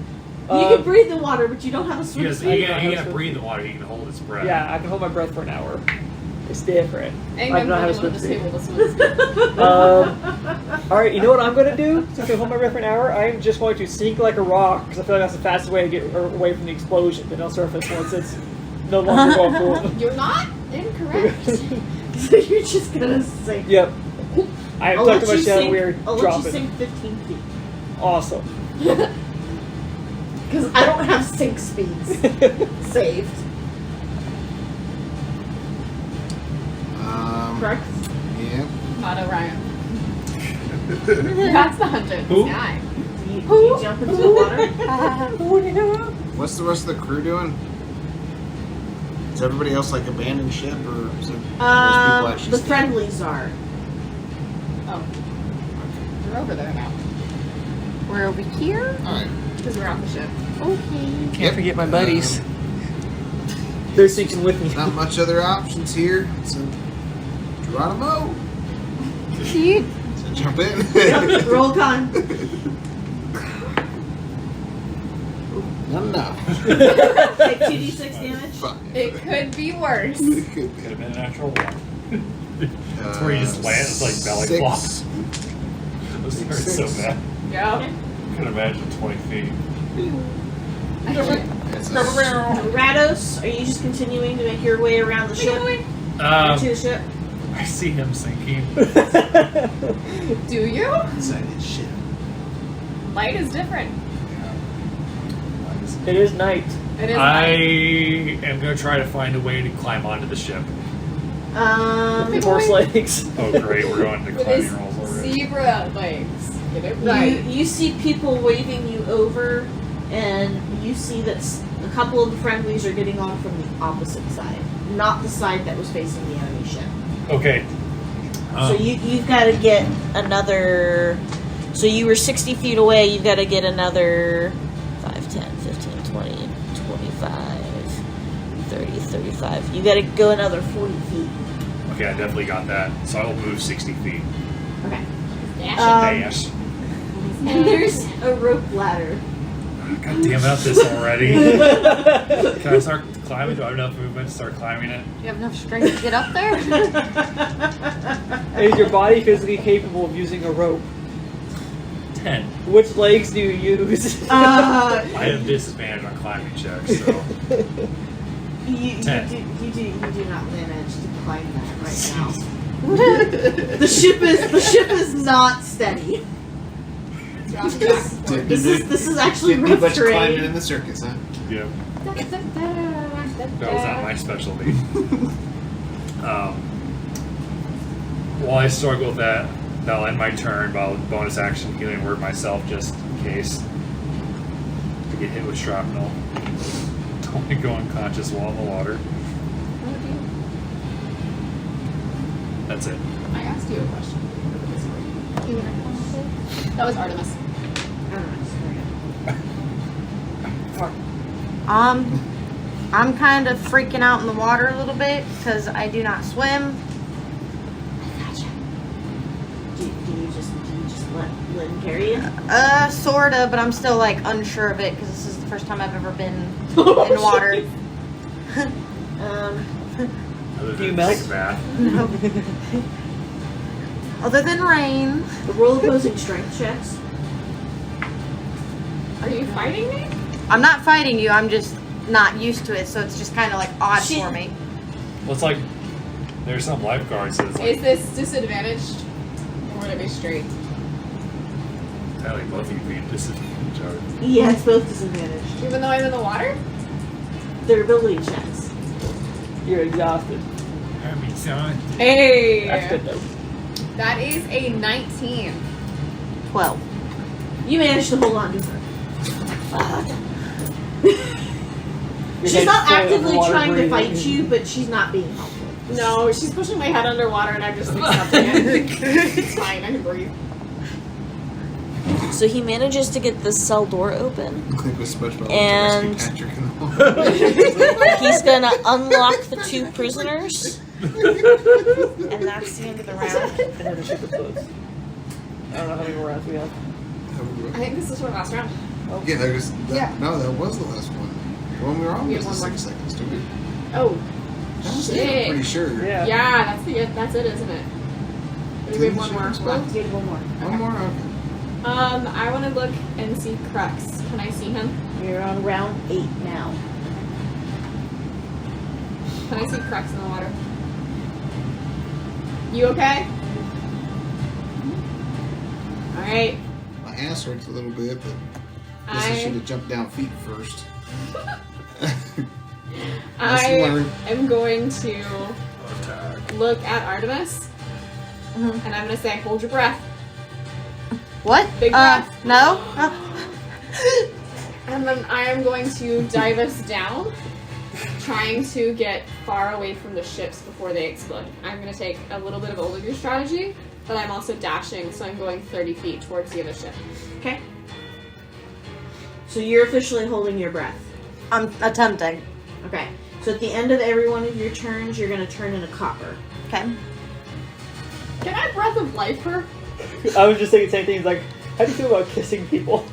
You can breathe the water, but you don't have a swim He speed. can't breathe the water, he can hold his breath. Yeah, I can hold my breath for an hour. It's different. And I I'm do not the have a only one at swim this speed. table that's swim. Alright, you know what I'm going to do? Since I can hold my breath for an hour, I am just going to sink like a rock, because I feel like that's the fastest way to get away from the explosion. Then I'll surface once it's no longer going forward. You're not incorrect. So you're just gonna sink. Yep. I have I'll talked let to you my shadow, sink. we're I'll let you dropping. sink 15 feet. Awesome. Because I don't have sink speeds saved. Correct? Yeah. Not Orion. That's the hunter. Who? This guy. Do you jump into the water? What's the rest of the crew doing? Is everybody else like abandoned ship, or is it those people actually The staying? friendlies are. Oh. We're over there now. We're over here. Alright. Because we're off the ship. Okay. Can't forget my buddies. They're sinking with me. Not much other options here. So, Geronimo. Cute. So jump in. Yep, roll con. Not enough. Take 2d6 damage. Fuck. It could be worse. Could be. Could have been a natural one. That's where you just land, it's like belly 6. flop. Those hurt so bad. Yeah. I can imagine 20 feet. That's a Rados, are you just continuing to make your way around the ship? To the ship? I see him sinking. Do you? Inside his ship. Light is different. It is night. It is I night. am gonna try to find a way to climb onto the ship. Horse legs. Oh great, we're going to With climbing his rolls already. zebra legs. Get it right. You see people waving you over, and you see that a couple of the friendlies are getting on from the opposite side, not the side that was facing the enemy ship. Okay. So you've got to get another. So you were 60 feet away. You've got to get another 5, 10, 15, 20, 25, 30, 35. You got to go another 40 feet. Okay, I definitely got that. So I will move 60 feet. Okay. Dash. And there's a rope ladder. God damn it, up this already. Can I start climbing? Do I have enough movement to start climbing it? You have enough strength to get up there? Is your body physically capable of using a rope? 10. Which legs do you use? I have disadvantage on climbing checks, so. You 10. do not manage to climb that right now. the ship is not steady. This is actually Didn't do rough much climbing terrain. in the circus, huh? Yeah. That was not my specialty. While I struggle with that, that'll end my turn, but I'll bonus action healing word myself just in case I get hit with shrapnel. Don't go unconscious while in the water. That's it. I asked you a question. That was Artemis. I'm kind of freaking out in the water a little bit because I do not swim. Do you just let Lynn carry you? Sorta, but I'm still like unsure of it because this is the first time I've ever been in water. Other Do you than melt? big math. No. Other than rain. Roll opposing strength checks. Are you fighting me? I'm not fighting you, I'm just not used to it, so it's just kind of like odd She- for me. Well, it's like there's some lifeguards that's Is like this disadvantaged? Or would it be straight? entirely both of you being disadvantaged. Are- Yeah, it's both disadvantaged. Even though I'm in the water? Their ability checks. You're exhausted. Hey! That's good though. That is a 19. 12. You managed to hold on to her. Your She's head's not full of actively water trying to breathing. fight you, but she's not being helpful. No, she's pushing my head underwater and I'm just accepting it. It's fine, I can breathe. So he manages to get the cell door open. Click with SpongeBob And- to rescue Patrick in the water. He's gonna unlock the 2 prisoners. And that's the end of the round. And then the ship explodes. I don't know how many more rounds we have. I think this is our last round. Yeah, that was, Yeah. No, that was the last one. The one we were on We was have the one more. 6 seconds, didn't we? Oh, That was it, Shit. I'm pretty sure. Yeah. yeah, that's it, isn't it? We have one more left. We have one more. One more? Okay. I want to look and see Crux. Can I see him? You're on round 8 now. Can I see Crux in the water? You okay? Alright. My ass hurts a little bit, but I guess I should have jumped down feet first. I learn. am going to Attack. look at Artemis Mhm. and I'm going to say, hold your breath. What? Big breath. No? And then I am going to dive us down, trying to get far away from the ships before they explode. I'm going to take a little bit of Olivier's strategy, but I'm also dashing, so I'm going 30 feet towards the other ship. Okay. So you're officially holding your breath. I'm attempting. Okay. So at the end of every one of your turns, you're gonna turn into copper. Okay. Can I breath of life her? I was just thinking the same thing. It's like, how do you feel about kissing people?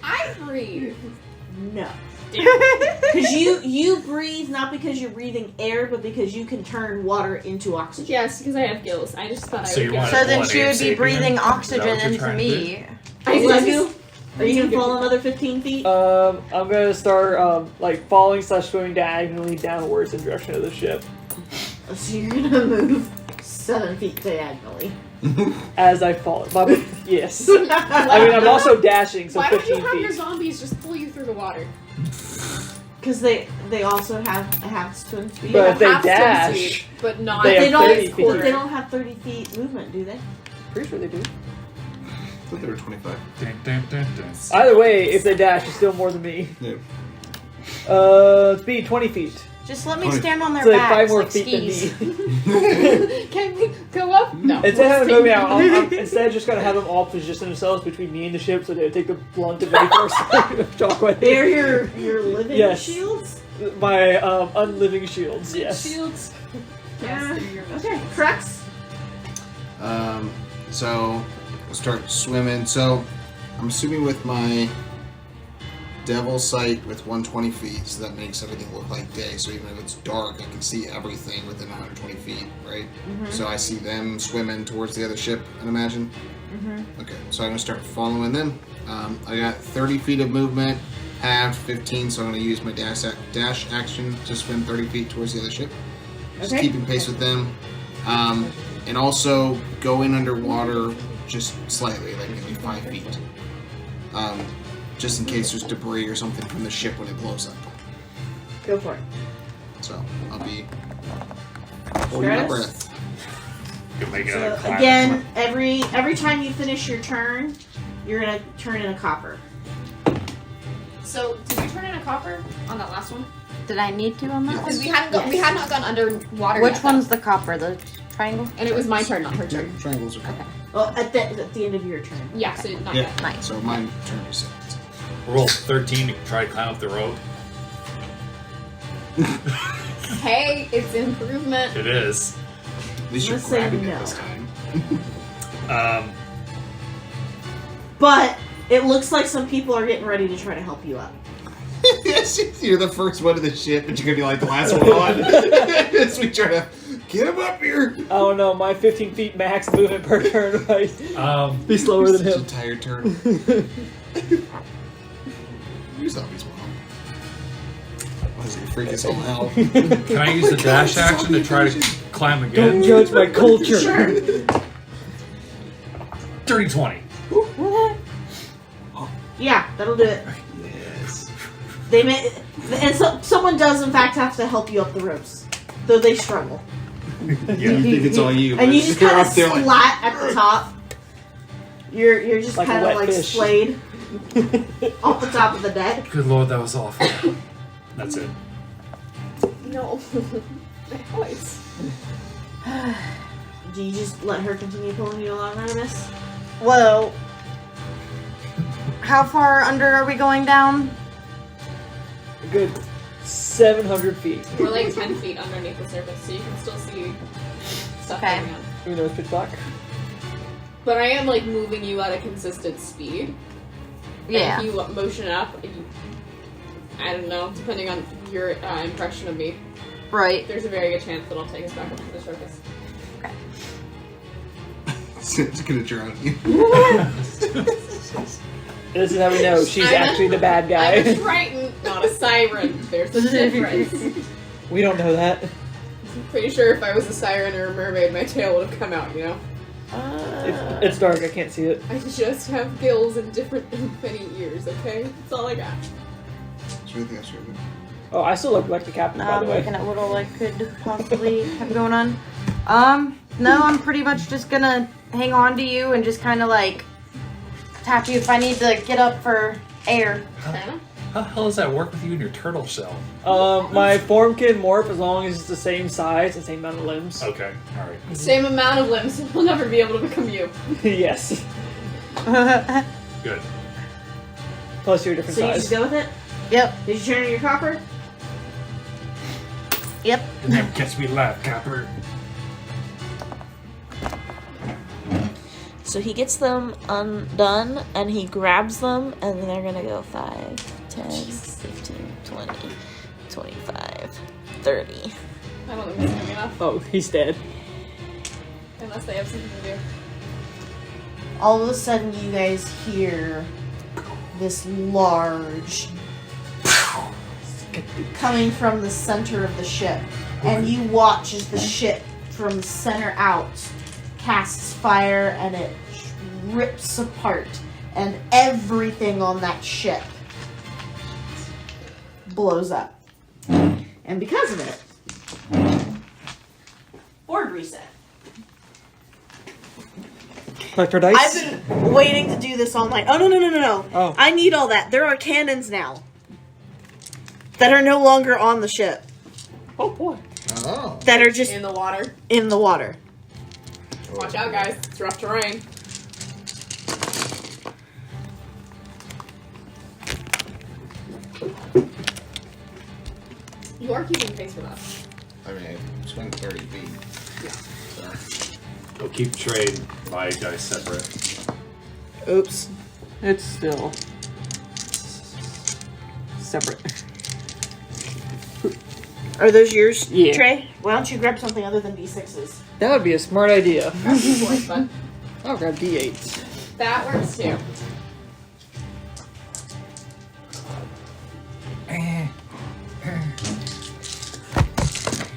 I breathe. No. Because you breathe not because you're breathing air, but because you can turn water into oxygen. Yes, because I have gills. I just thought So I you would want get So then Well, she would be sapien? breathing Is that what oxygen you're into trying to me. I Love just- you? Are you gonna fall another 15 feet? I'm gonna start like falling / swimming diagonally downwards in the direction of the ship. So you're gonna move 7 feet diagonally. as I fall. Yes. I mean, I'm also dashing, so Why don't you 15 have your feet. zombies just pull you through the water? Because they also have swim speed. But Yeah, if they half swim dash, speed, but not. they they have don't. 30 feet. But they don't have 30 feet movement, do they? Pretty sure they do. I thought they were 25. Dun, dun, dun, dun. Either way, if they dash, it's still more than me. Yeah. Speed 20 feet. Just let me 20. stand on their So they have backs 5 more like feet skis. than me. Can we go up? No. Instead of having them moving out, I'm instead just gonna have them all position themselves between me and the ship, so they take the blunt of any force shockwave. They're your living Yes. shields. My unliving shields. Yes. Shields. Yeah. Yes, you're Okay, Trex. So we'll start swimming. So I'm assuming with my devil sight with 120 feet, so that makes everything look like day. So even if it's dark, I can see everything within 120 feet, right? So I see them swimming towards the other ship, I'd imagine. Okay, so I'm gonna start following them. I got 30 feet of movement, halved 15, so I'm gonna use my dash action to swim 30 feet towards the other ship. Just Okay. keeping pace with them. And also going underwater just slightly, like maybe 5 feet. Just in case there's debris or something from the ship when it blows up. Go for it. So I'll be holding my Stratus? breath. You can make So another climb. again, every time you finish your turn, you're gonna turn in a copper. So, did we turn in a copper on that last one? Did I need to on that Because one? we had not gone underwater. Which yet, one's the copper? The triangle? And it was my turn, not her Yeah, turn. triangles are coming. Well, at the end of your turn. Yeah, so not Yeah. yet. Nice. So mine turn is set. Roll 13 to try to climb up the rope. Hey, it's improvement. It is. At least you're Let's say grabbing no. it this time. But it looks like some people are getting ready to try to help you up. Yes, you're the first one to the ship, but you're gonna be like the last one on. As we try to get him up here. I don't know, my 15 feet max movement per turn might be slower than Such a him. tired turn. You zombies wrong. Why does it freak us all out? Can I use the dash action to try to climb Don't again? judge my culture. Dirty 20. Yeah, that'll do it. Yes. They may, and so someone does in fact have to help you up the ropes, though they struggle. You think it's all you, And but you just you're kind of up there like. splat at the top. You're just Like a kind of wet like fish. splayed off the top of the deck. Good lord, that was awful. That's it. No. My voice. Do you just let her continue pulling you along, Artemis? Well, how far under are we going down? A good 700 feet. We're like 10 feet underneath the surface, so you can still see stuff Okay. going on. Even though it's pitch black. But I am like moving you at a consistent speed. Yeah. And if you motion up, I don't know, depending on your impression of me, Right. there's a very good chance that I'll take us back up to the surface. It's gonna drown you. This is how we know she's I'm a- actually the bad I'm guy. a Triton, not a siren. There's a difference. We don't know that. Pretty sure if I was a siren or a mermaid, my tail would have come out, you know? It's dark, I can't see it. I just have gills and different infinite ears, okay? That's all I got. It's really else you're Oh, I still look like the captain, by I'm the way. looking at what all I could possibly have going on. No, I'm pretty much just gonna hang on to you and just kind of like tap you if I need to get up for air. Santa? How the hell does that work with you and your turtle shell? My form can morph as long as it's the same size and same amount of limbs. Okay, alright. Same amount of limbs, we'll never be able to become you. Yes. Good. Plus you're a different So you size. just go with it? Yep. Did you turn in your copper? Yep. You'll never catch me alive, Copper. So he gets them undone and he grabs them and then they're gonna go 5, 10, 15, 20, 25, 30. I don't think that's gonna be enough, Oh, he's dead. unless they have something to do. All of a sudden, you guys hear this large coming from the center of the ship, and you watch as the ship from the center out casts fire and it rips apart, and everything on that ship blows up. And because of it, board reset. Collect our dice. I've been waiting to do this all night. Oh, no. Oh. I need all that. There are cannons now that are no longer on the ship, Oh boy. Oh. that are just In the water. in the water. Watch out, guys. It's rough terrain. You are keeping pace with us. I mean, I swing 30 feet. Yeah. So. We'll keep trade by dice separate. Oops. It's still separate. Are those yours, Yeah. Trey? Why don't you grab something other than D6s? That would be a smart idea. But I'll grab D8s. that works too. D8s.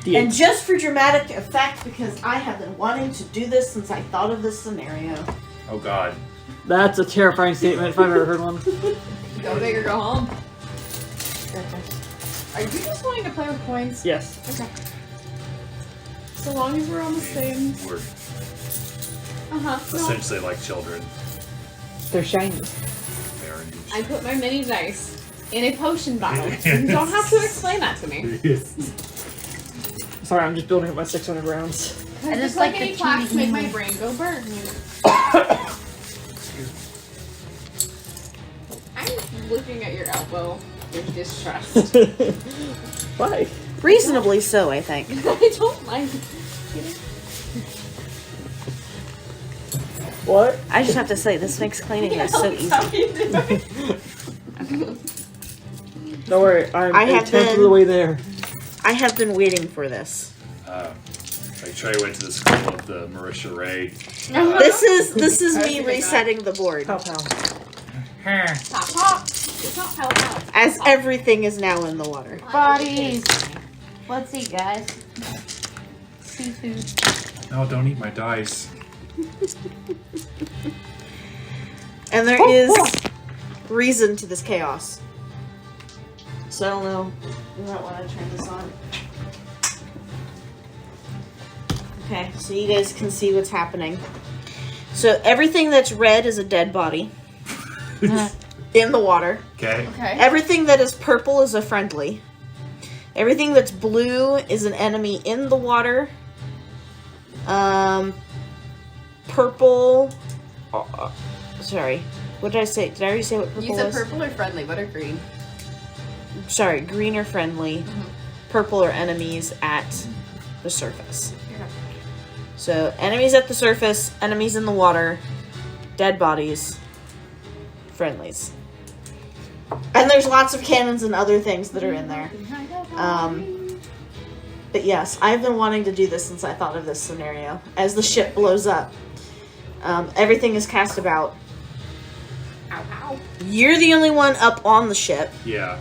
And just for dramatic effect, because I have been wanting to do this since I thought of this scenario. Oh God. That's a terrifying statement if I've ever heard one. Go big or go home. Are you just wanting to play with coins? Yes. Okay. So long as we're on the same. We're Uh-huh. No. essentially like children. They're shiny. Orange. I put my mini dice in a potion bottle. You don't have to explain that to me. Sorry, I'm just building up my 600 rounds. I Just just like like any the plaques teeny make my weeny- brain go burn. I'm looking at your elbow with distrust. Why? Reasonably so, I think. I don't like. What? I just have to say, this makes cleaning this so easy. Don't worry, I'm I a have tenth of been- the way there. I have been waiting for this. Like Trey went to the school of the Marisha Ray. This is me resetting the board. Pow pow. Pop, pop. It's not pow pow. As everything is now in the water. Bodies. Let's eat, guys. Seafood. No, don't eat my dice. And there is reason to this chaos. So I don't know. You might want to turn this on. Okay, so you guys can see what's happening. So everything that's red is a dead body in the water. Okay. Okay. Everything that is purple is a friendly. Everything that's blue is an enemy in the water. Purple. Sorry. What did I say? Did I already say what purple You said was? purple or friendly? What or green? Sorry, green or friendly. Purple are enemies at the surface. So enemies at the surface, enemies in the water, dead bodies, friendlies. And there's lots of cannons and other things that are in there. But yes, I've been wanting to do this since I thought of this scenario. As the ship blows up, everything is cast about. Ow, ow. You're the only one up on the ship. Yeah.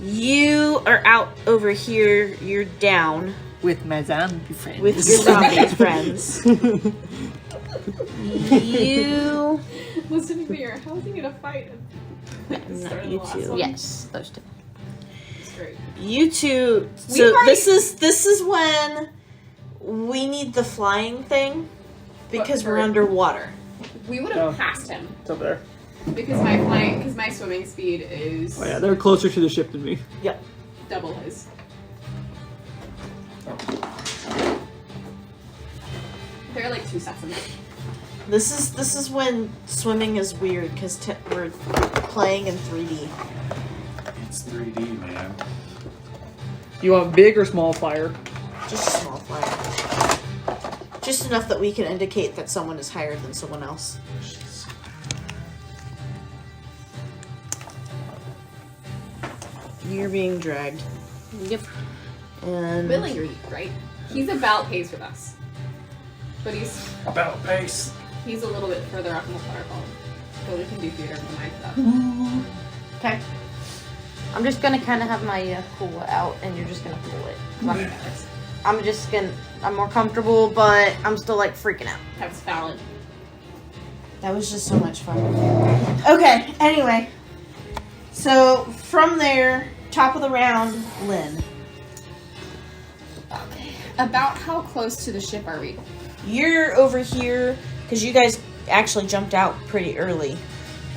You are out over here. You're down With my zombie friends. with your zombie friends. You... Listening to your, how is he gonna fight? Not you two. Yes, those two. It's great. You two. We've So already- this is when we need the flying thing because What, we're for- underwater. We would have Oh. passed him It's over there. because my swimming speed is Oh yeah, they're closer to the ship than me. Yep. double his. There are like 2 sets of them. This is when swimming is weird because we're playing in 3D. It's 3D, man. You want big or small fire? Just a small fire. Just enough that we can indicate that someone is higher than someone else. You're being dragged. Yep. And Willingly, right? He's about pace with us, but he's About pace. a little bit further up in the waterfall. So we can do theater of the mind stuff. okay. I'm just gonna kind of have my pull out, and you're just gonna pull it. 'Cause I'm I'm more comfortable, but I'm still like freaking out. That's valid. That was just so much fun. Okay, anyway. So, from there, top of the round, Lynn. Okay. About how close to the ship are we? You're over here because you guys actually jumped out pretty early.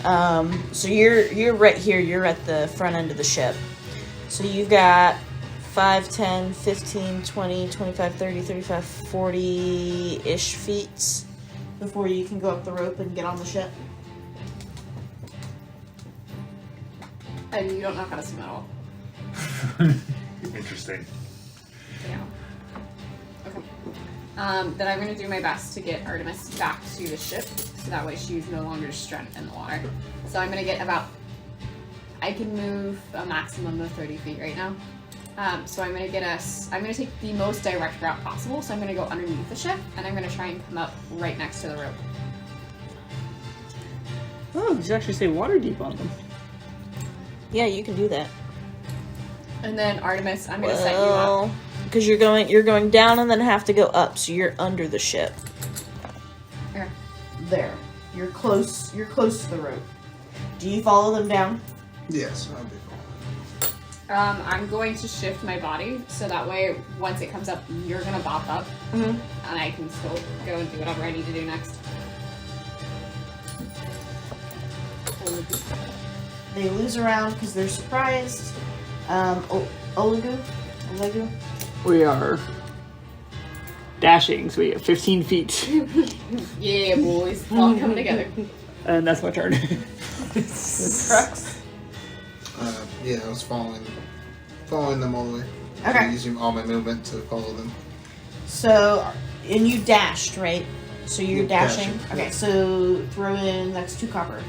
So you're right here. You're at the front end of the ship. So you've got 5, 10, 15, 20, 25, 30, 35, 40-ish feet before you can go up the rope and get on the ship. And you don't know how to swim at all. Interesting. Yeah. Okay. Then I'm going to do my best to get Artemis back to the ship, so that way she's no longer stranded in the water. So I'm going to get about... I can move a maximum of 30 feet right now. So I'm going to get us... I'm going to take the most direct route possible, so I'm going to go underneath the ship, and I'm going to try and come up right next to the rope. Oh, does it actually say water deep on them? Yeah, you can do that. And then Artemis, I'm going to set you up. Because you're going down and then have to go up, so you're under the ship. Okay. There. You're close to the rope. Do you follow them down? Yes, I'll be following. I'm going to shift my body, so that way, once it comes up, you're going to bop up, Mm-hmm. and I can still go and do whatever I need to do next. They lose around because they're surprised. Olegu? We are dashing, so we have 15 feet. Yeah, boys. All coming together. And that's my turn. Crux? Yeah, I was following them all the way. Okay. Using all my movement to follow them. So, and you dashed, right? So you're Yeah, dashing? dashing, Okay, yeah. so throw in, that's 2 copper.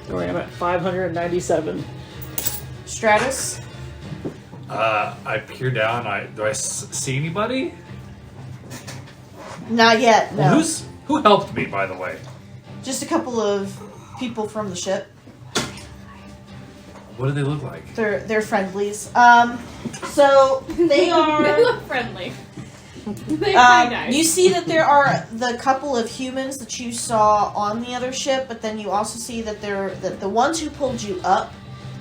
So I'm at 597. Stratus? I peer down. Do I see anybody? Not yet, no. Well, who helped me, by the way? Just a couple of people from the ship. What do they look like? They're friendlies. So they They are. look friendly. They nice. You see that there are the couple of humans that you saw on the other ship, but then you also see that the ones who pulled you up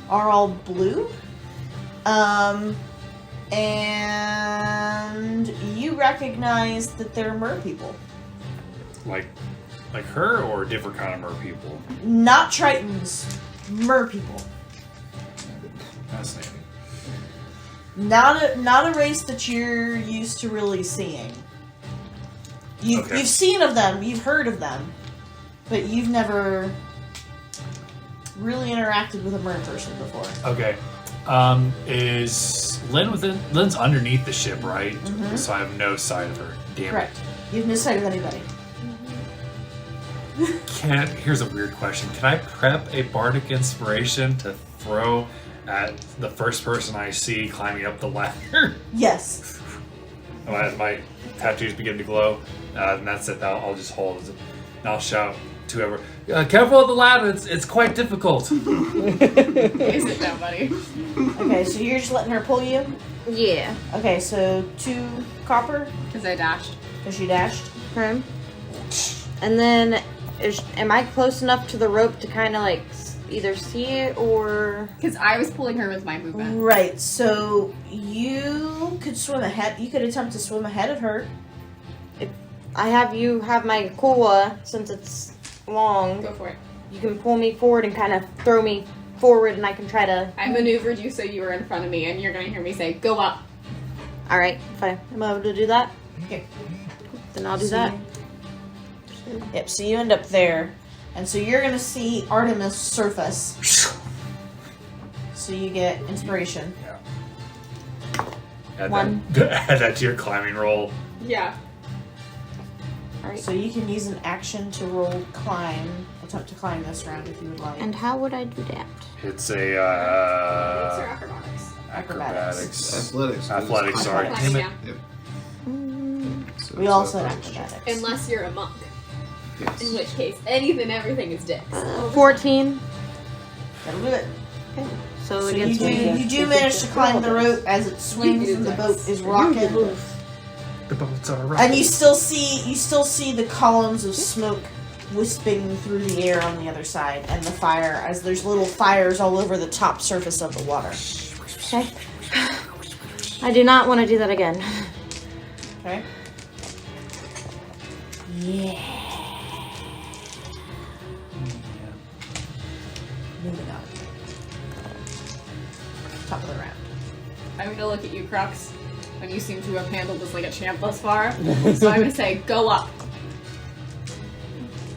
are all blue. And you recognize that they're mer people. Like her or a different kind of mer people? Not Tritons, mer people. Fascinating. Not a race that you're used to really seeing. Okay. You've seen of them, you've heard of them, but you've never really interacted with a mer person before. Okay. Is Lynn Lynn's underneath the ship, right? Mhm. So I have no sight of her. Damn Correct. You've missed sight of anybody. it. Here's a weird question. Can I prep a bardic inspiration to throw at the first person I see climbing up the ladder? Yes. As my tattoos begin to glow, and that's it. I'll just hold it. And I'll shout to whoever, careful of the ladder, it's quite difficult. Is it now, buddy? Okay, so you're just letting her pull you? Yeah. Okay, so 2 copper, Because I dashed. because you dashed. Okay. And then, am I close enough to the rope to kind of like either see it or? Because I was pulling her with my movement. Right, so you could swim ahead. You could attempt to swim ahead of her. You have my koa, since it's long, Go for it. you can pull me forward and kind of throw me forward and I can try to... I maneuvered you so you were in front of me, and you're going to hear me say, go up. Alright, fine. Am I able to do that? Okay. Then I'll do So that. Yep, so you end up there. And so you're going to see Artemis surface. So you get inspiration. Add One. Add that to your climbing roll. Yeah. Alright. So you can use an action to roll attempt to climb this round if you would like. And how would I do that? It's a It's your acrobatics. acrobatics. Athletics. Sorry. Climbing, Damn it. yeah. So We it's all said athletics. acrobatics. Unless you're a monk. Yes. In which case, everything is dicks. 14. That'll do it. So So it you gets do, me. you do manage to climb the rope as it swings and the boat is rocking. The boats are And you still see the columns of smoke wisping through the air on the other side, and the fire as there's little fires all over the top surface of the water. Okay. I do not want to do that again. Okay. Yeah. Moving on. Top of the round. I'm gonna look at you, Crux, and you seem to have handled this like a champ thus far. So I'm gonna say, go up.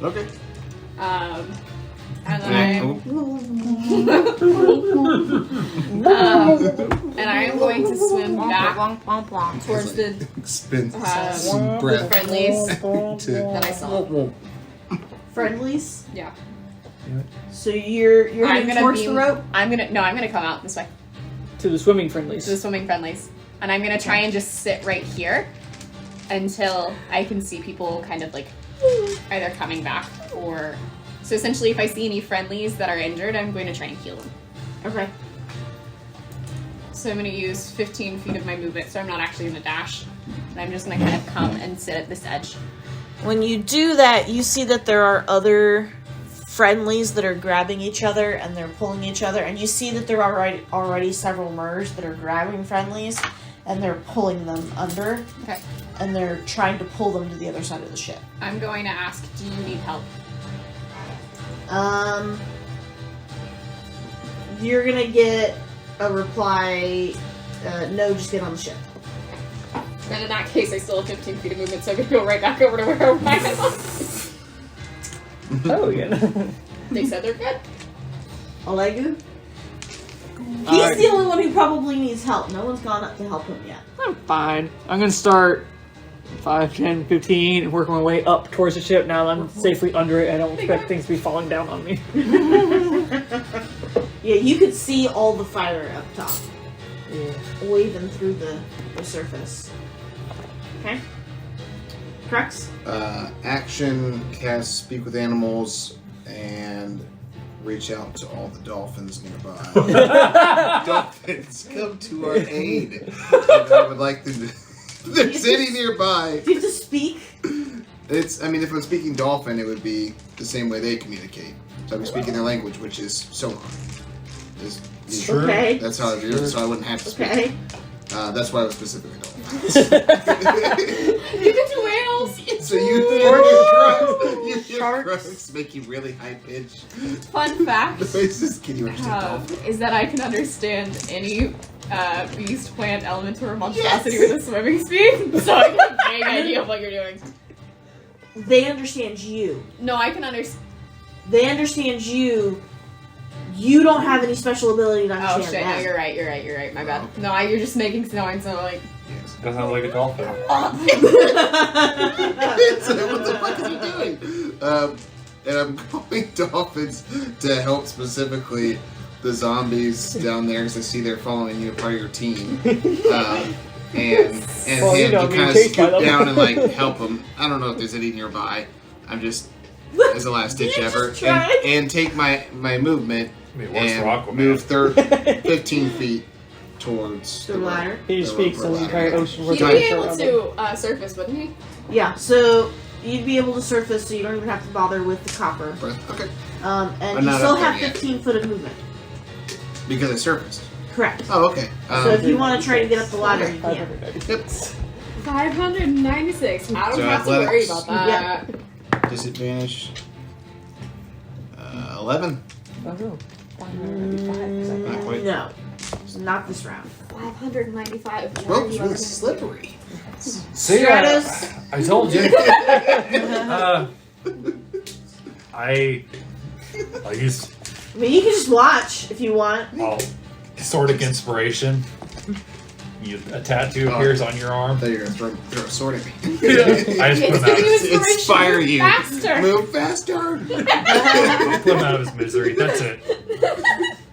Okay. And then and I am going to swim back towards the Spend some the breath friendlies to. that I saw. Friendlies. Yeah. So you're I'm heading gonna towards beam, the rope. I'm gonna come out this way To the swimming to friendlies. the swimming friendlies, and I'm gonna try and just sit right here until I can see people kind of like either coming back or. So essentially, if I see any friendlies that are injured, I'm going to try and heal them. Okay. So I'm going to use 15 feet of my movement, so I'm not actually going to dash. And I'm just going to kind of come and sit at this edge. When you do that, you see that there are other friendlies that are grabbing each other and they're pulling each other, and you see that there are already several MERS that are grabbing friendlies and they're pulling them under. Okay. And they're trying to pull them to the other side of the ship. I'm going to ask, do you need help? You're gonna get a reply, no, just get on the ship. And in that case, I still have 15 feet of movement, so I'm going to go right back over to where I was. Oh, yeah. They said they're good. Olegu? He's the only one who probably needs help. No one's gone up to help him yet. I'm fine. I'm gonna start 5, 10, 15 and work my way up towards the ship now that I'm safely under it. I don't expect things to be falling down on me. Yeah, you could see all the fire up top. Yeah. Waving through the surface. Okay. Crux? Action, cast Speak with Animals, and reach out to all the dolphins nearby. Dolphins, come to our aid. And I would like them to... They're sitting nearby. Do you have to speak? I mean, if I'm speaking dolphin, it would be the same way they communicate. So I'd be speaking their language, which is sonar. True. Okay. That's how I do it, so I wouldn't have to speak. Okay. That's why I was specifically dolphins. You can do whales! So you hear grunts make you really high pitched. Fun fact The faces, can you understand dolphin? is that I can understand any beast, plant, element, or monstrosity with a swimming speed, so I get a vague idea of what you're doing. They understand you. No, I can understand. They understand you. You don't have any special ability to Oh understand shit! No, them. you're right. My bad. No, you're just making noise. So like, Yes. That sounds like a dolphin. So what the fuck is he doing? And I'm calling dolphins to help specifically the zombies down there because I see they're following you, part of your team. And Well, you him know, to being kind of chased by scoot them. down and like help him. I don't know if there's any nearby. I'm just as a last ditch You effort just tried. and take my movement I mean, it works for and Aquaman. move 15 feet towards The ladder. He just speaks the and the entire ocean he'd works be Giant able around him. to surface, wouldn't he? Yeah, so you'd be able to surface, so you don't even have to bother with the copper. Okay. And I'm you not still up there have yet. 15 foot of movement. Because I surfaced. Correct. Oh, okay. So if you want to try to get up the ladder, you can. 596. 596. I don't So have to worry athletics. about that. Disadvantage. 11. Oh, no. 595. Not quite. No, not this round. 595. Well, it's really slippery. See, Stratus. I told you. I'll use I mean, you can just watch if you want. Sortic Inspiration. A tattoo appears on your arm. I thought you were going to throw a sword at me. I just put him out of his, Inspire you. Faster. Move faster. put him out of his misery. That's it.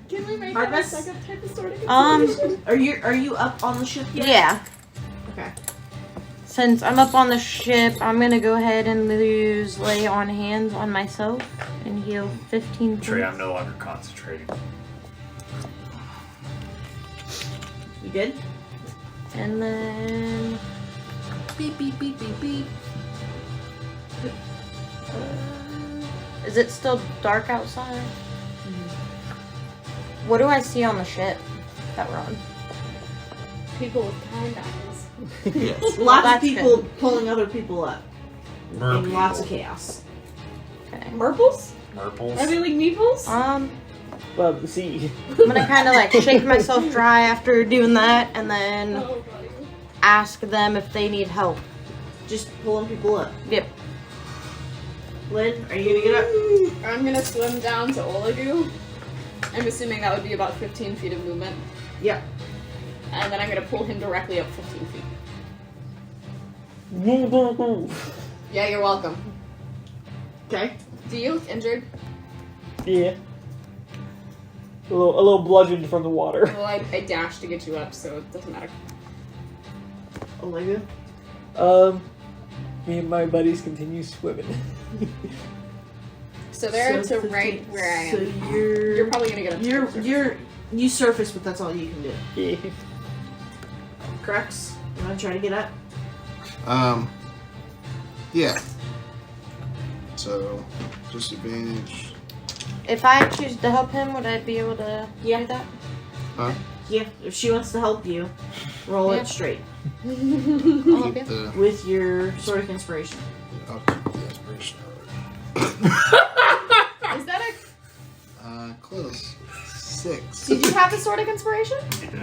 Can we make Artemis? that a second type of sort of Are you up on the ship yet? Yeah. Okay. Since I'm up on the ship, I'm gonna go ahead and use lay on hands on myself and heal 15 Trey, I'm points. no longer concentrating. You good? And then Beep beep beep beep beep. is it still dark outside? What do I see on the ship that we're on? People with kind eyes. Yes. Lots of that's people good. pulling other people up. And lots of Merpeople. chaos. Okay. Merples? Are Merples. they like meeples? Well, the sea. I'm gonna kind of like shake myself dry after doing that, and then Oh, buddy. ask them if they need help. Just pulling people up. Yep. Lynn, are you gonna get up? I'm gonna swim down to Olagu. I'm assuming that would be about 15 feet of movement. Yep. And then I'm gonna pull him directly up 15 feet. Yeah, you're welcome. Okay. Do you look injured? Yeah. A little bludgeoned from the water. Well, I dashed to get you up, so it doesn't matter. Olivia? Me and my buddies continue swimming. So they're So to right 15 where I So am. you're You're probably gonna get up. to the surface. you surface, but that's all you can do. Yeah. Crux, you wanna try to get up? Yeah. So, disadvantage. If I choose to help him, would I be able to Yeah. do that? Huh? Yeah, if she wants to help you, roll Yeah. it straight. I'll help Keep you. the. With your Sword of Inspiration. I'll keep the inspiration. Is that a? Close. 6. Did you have a sword of inspiration?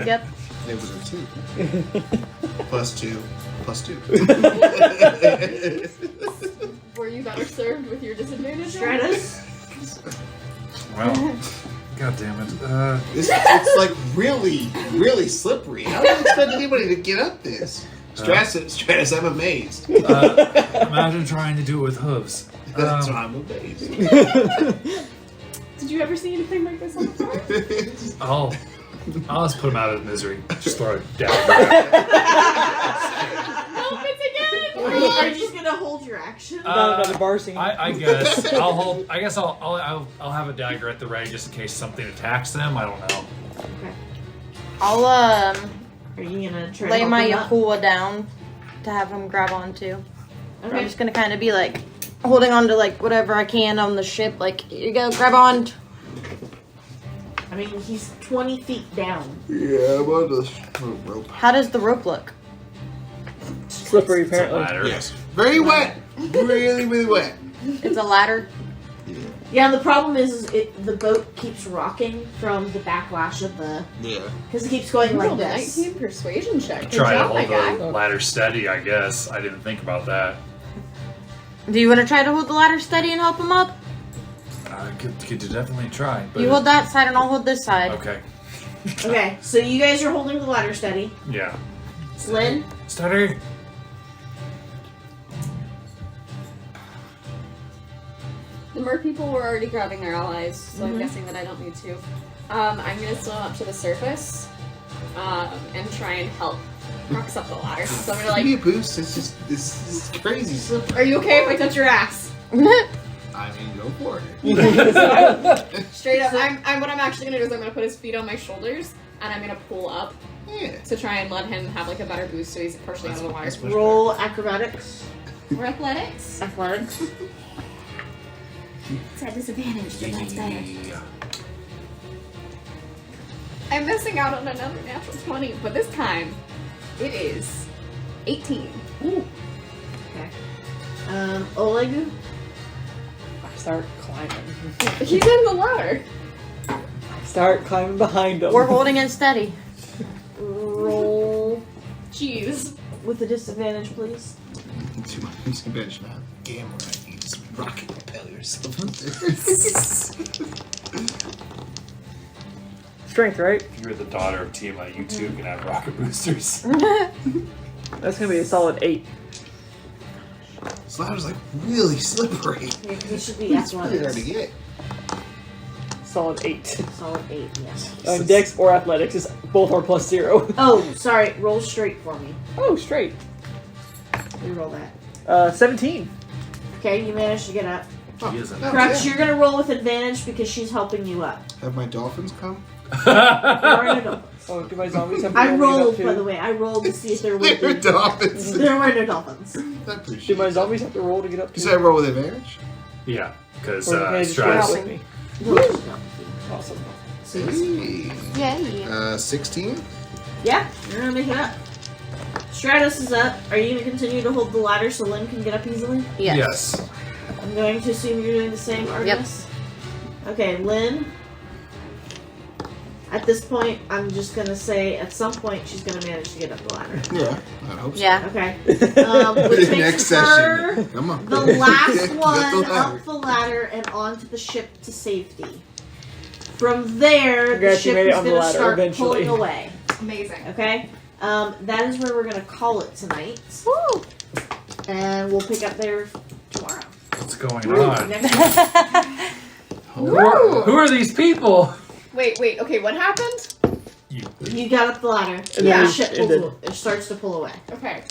Yep. It was a 2. Plus 2. Plus 2. Were you better served with your disadvantage? Stratus? Well, god damn it. It's like really, really slippery. How do you expect anybody to get up this? Stratus, I'm amazed. Imagine trying to do it with hooves. That's why I'm amazed. Did you ever see anything like this on the floor? I'll just put him out of misery. Just throw a dagger. No, it's Are again! you just gonna hold your action? Not another bar scene. I guess I'll hold. I guess I'll have a dagger at the ready just in case something attacks them. I don't know. Okay. I'll Are you gonna try lay to help my him up? Yakua down to have him grab onto. I'm Okay. just gonna kind of be like holding on to like whatever I can on the ship. Like, here you go, grab on. I mean, he's 20 feet down. Yeah, I'm on the rope. How does the rope look? Slippery, It's a apparently. ladder. Yes. Very wet. Really, really wet. It's a ladder. Yeah, the problem is the boat keeps rocking from the backlash of the... Yeah. Because it keeps going like Rolled a this. 19 persuasion check. Good Try to job, my guy. hold the ladder steady. I guess I didn't think about that. Do you want to try to hold the ladder steady and help him up? Could definitely try. But You hold that side and I'll hold this side. Okay. Okay, so you guys are holding the ladder steady. Yeah. Lynn? Steady. The mer people were already grabbing their allies, so I'm guessing that I don't need to. I'm gonna swim up to the surface and try and help Crux up the ladder. So I'm gonna Give me like. a boost. It's just this is crazy slippery. Are you okay if I touch your ass? I mean, go for it. Straight up. What I'm actually gonna do is I'm gonna put his feet on my shoulders and I'm gonna pull up Yeah. to try and let him have like a better boost so he's partially out of the water. That's much Roll acrobatics. Or athletics. Athletics. It's at disadvantage, but that's better. Yeah. I'm missing out on another natural 20, but this time it is 18. Okay. Olegu? I start climbing. He's in the ladder. I start climbing behind him. We're holding it steady. Roll Jeez. with a disadvantage, please. Too much disadvantage now. Gamma, right? You just rocket propel yourself. Strength, right? If you're the daughter of Tima, you too can have rocket boosters. That's gonna be a solid 8. This ladder's like really slippery. Yeah, he should be It's really hard to athletics. get. Solid 8. Solid 8, yes. Dex or athletics is both are plus 0. Oh, sorry. Roll straight for me. Oh, straight. Reroll that. 17. Okay, you managed to get up. She is a Crux, yeah. you're gonna roll with advantage because she's helping you up. Have my dolphins come? There are no dolphins. Oh, do my zombies have to I roll to get rolled, up too? by the way. I rolled to see if there would They're be. dolphins. There were no dolphins. I Do appreciate my it. zombies have to roll to get up You to? said I roll with advantage? Yeah, because Or can they just run out Stratus. with me? No. Awesome. Hey. Yay. 16? Yeah, you're gonna make it up. Stratus is up. Are you gonna continue to hold the ladder so Lynn can get up easily? Yes. Yes. I'm going to assume you're doing the same, Artemis. Okay, Lynn. At this point, I'm just gonna say at some point she's gonna manage to get up the ladder. Yeah, I hope so. Yeah. Okay. Which makes Next her session. Come on. the last Get the one ladder. up the ladder and onto the ship to safety. From there, the Congrats, you ship made it is on the going to ladder start eventually. pulling away. Amazing. Okay? That is where we're going to call it tonight. Woo! And we'll pick up there tomorrow. What's going on? Next week. Who are these people? Wait. Okay, what happened? You got up the ladder. And then the it ship ended. it starts to pull away. Okay.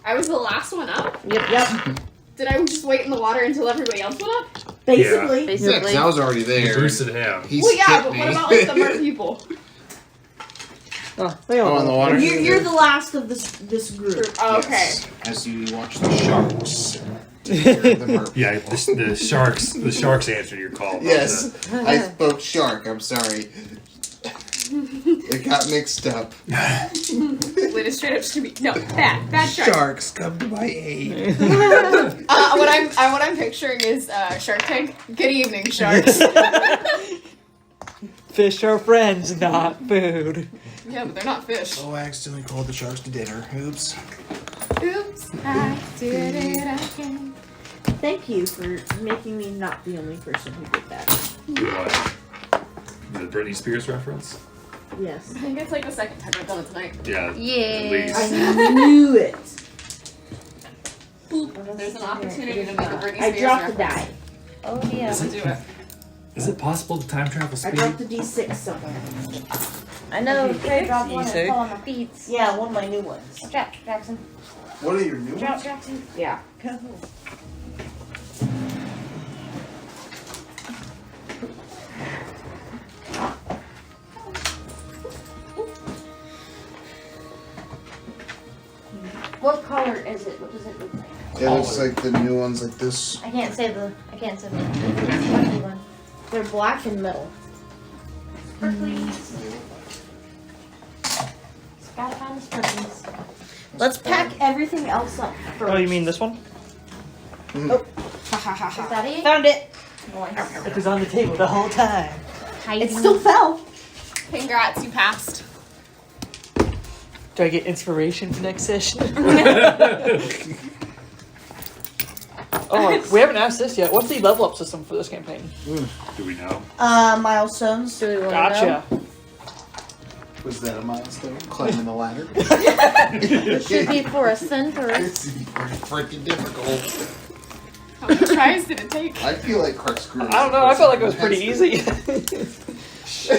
I was the last one up. Yep. Did I just wait in the water until everybody else went up? Basically. Yeah, 'cause Basically. I was already You there. boosted him. He Well, yeah, skipped but me. what about like the mer people? Oh, they all Oh, in the know. water? You're the last of this group. Oh, okay. Yes. As you watch the sharks take care of the merp. Yeah, the sharks. The sharks answered your call. about Yes, I spoke shark. I'm sorry. It got mixed up. Wait, it's straight up just gonna be no bad shark. Sharks, come to my aid. What I'm picturing is Shark Tank. Good evening, sharks. Fish are friends, not food. Yeah, but they're not fish. Oh, I accidentally called the sharks to dinner. Oops. Oops, I did it again. Thank you for making me not the only person who did that. What? The Britney Spears reference? Yes. I think it's like the second time I've done it tonight. Yeah. Yeah. At least. I knew it. There's an opportunity to make a Britney I Spears dropped a reference. die. Oh yeah. Let's do it. Is it possible to time travel I speed? dropped a D6 somewhere. I know. Trey dropped one Easy. and fell on my feet. Yeah, one of my new ones. Jack, Jackson. What are your new Drop, ones? Jackson. Yeah. What color is it? What does it look like? It looks like the new ones like this. I can't say the one. They're black and metal. Sparklies. Gotta find the sparklies. Let's pack everything else up first. Oh, you mean this one? Is that it? Found it. Nice. It was on the table the whole time. It still fell. Congrats, you passed. Do I get inspiration for next session? Oh, we haven't asked this yet. What's the level up system for this campaign? Do we know? Milestones. Do we want to Gotcha. Was that a milestone? Climbing the ladder? It should be for a centaur. It's freaking difficult. How many tries did it take? I feel like corkscrew. I don't know. I felt like it was pretty easy. Shut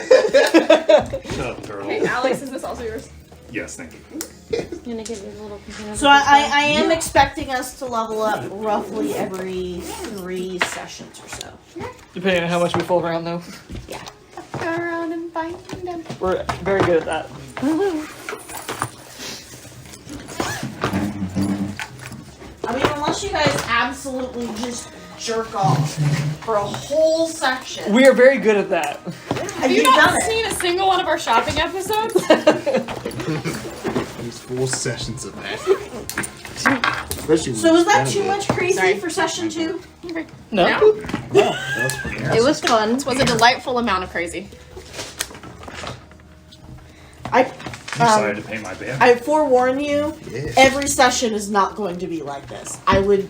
up, turtle. Hey, Alex, is this also yours? Yes, thank you. Gonna get your little container. So I am expecting us to level up roughly every 3 sessions or so. Depending on how much we fool around, though. Go around and find them. We're very good at that. I mean, unless you guys absolutely just jerk off for a whole section. We are very good at that. Have you You've not done it. seen a single one of our shopping episodes? There's full sessions of that. Especially So was that when too much crazy Sorry. for session 2? No? It was fun. This was a delightful amount of crazy. I Decided to paint my band. I forewarn you, Yeah. every session is not going to be like this. I would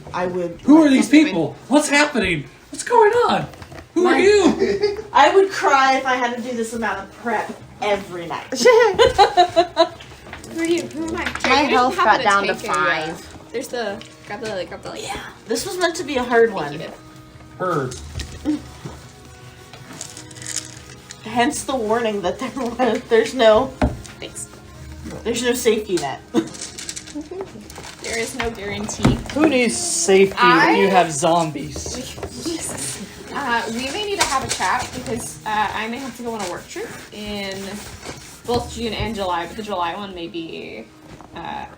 Who are these people? What's happening? What's going on? Who are you? I would cry if I had to do this amount of prep every night. Who are you? Who am I? My health got down to 5. There's the grab the Yeah. This was meant to be a hard one. Heard. Hence the warning that there's no Thanks. safety net. There is no guarantee. Who needs safety when you have zombies? We may need to have a chat because I may have to go on a work trip in both June and July, but the July one may be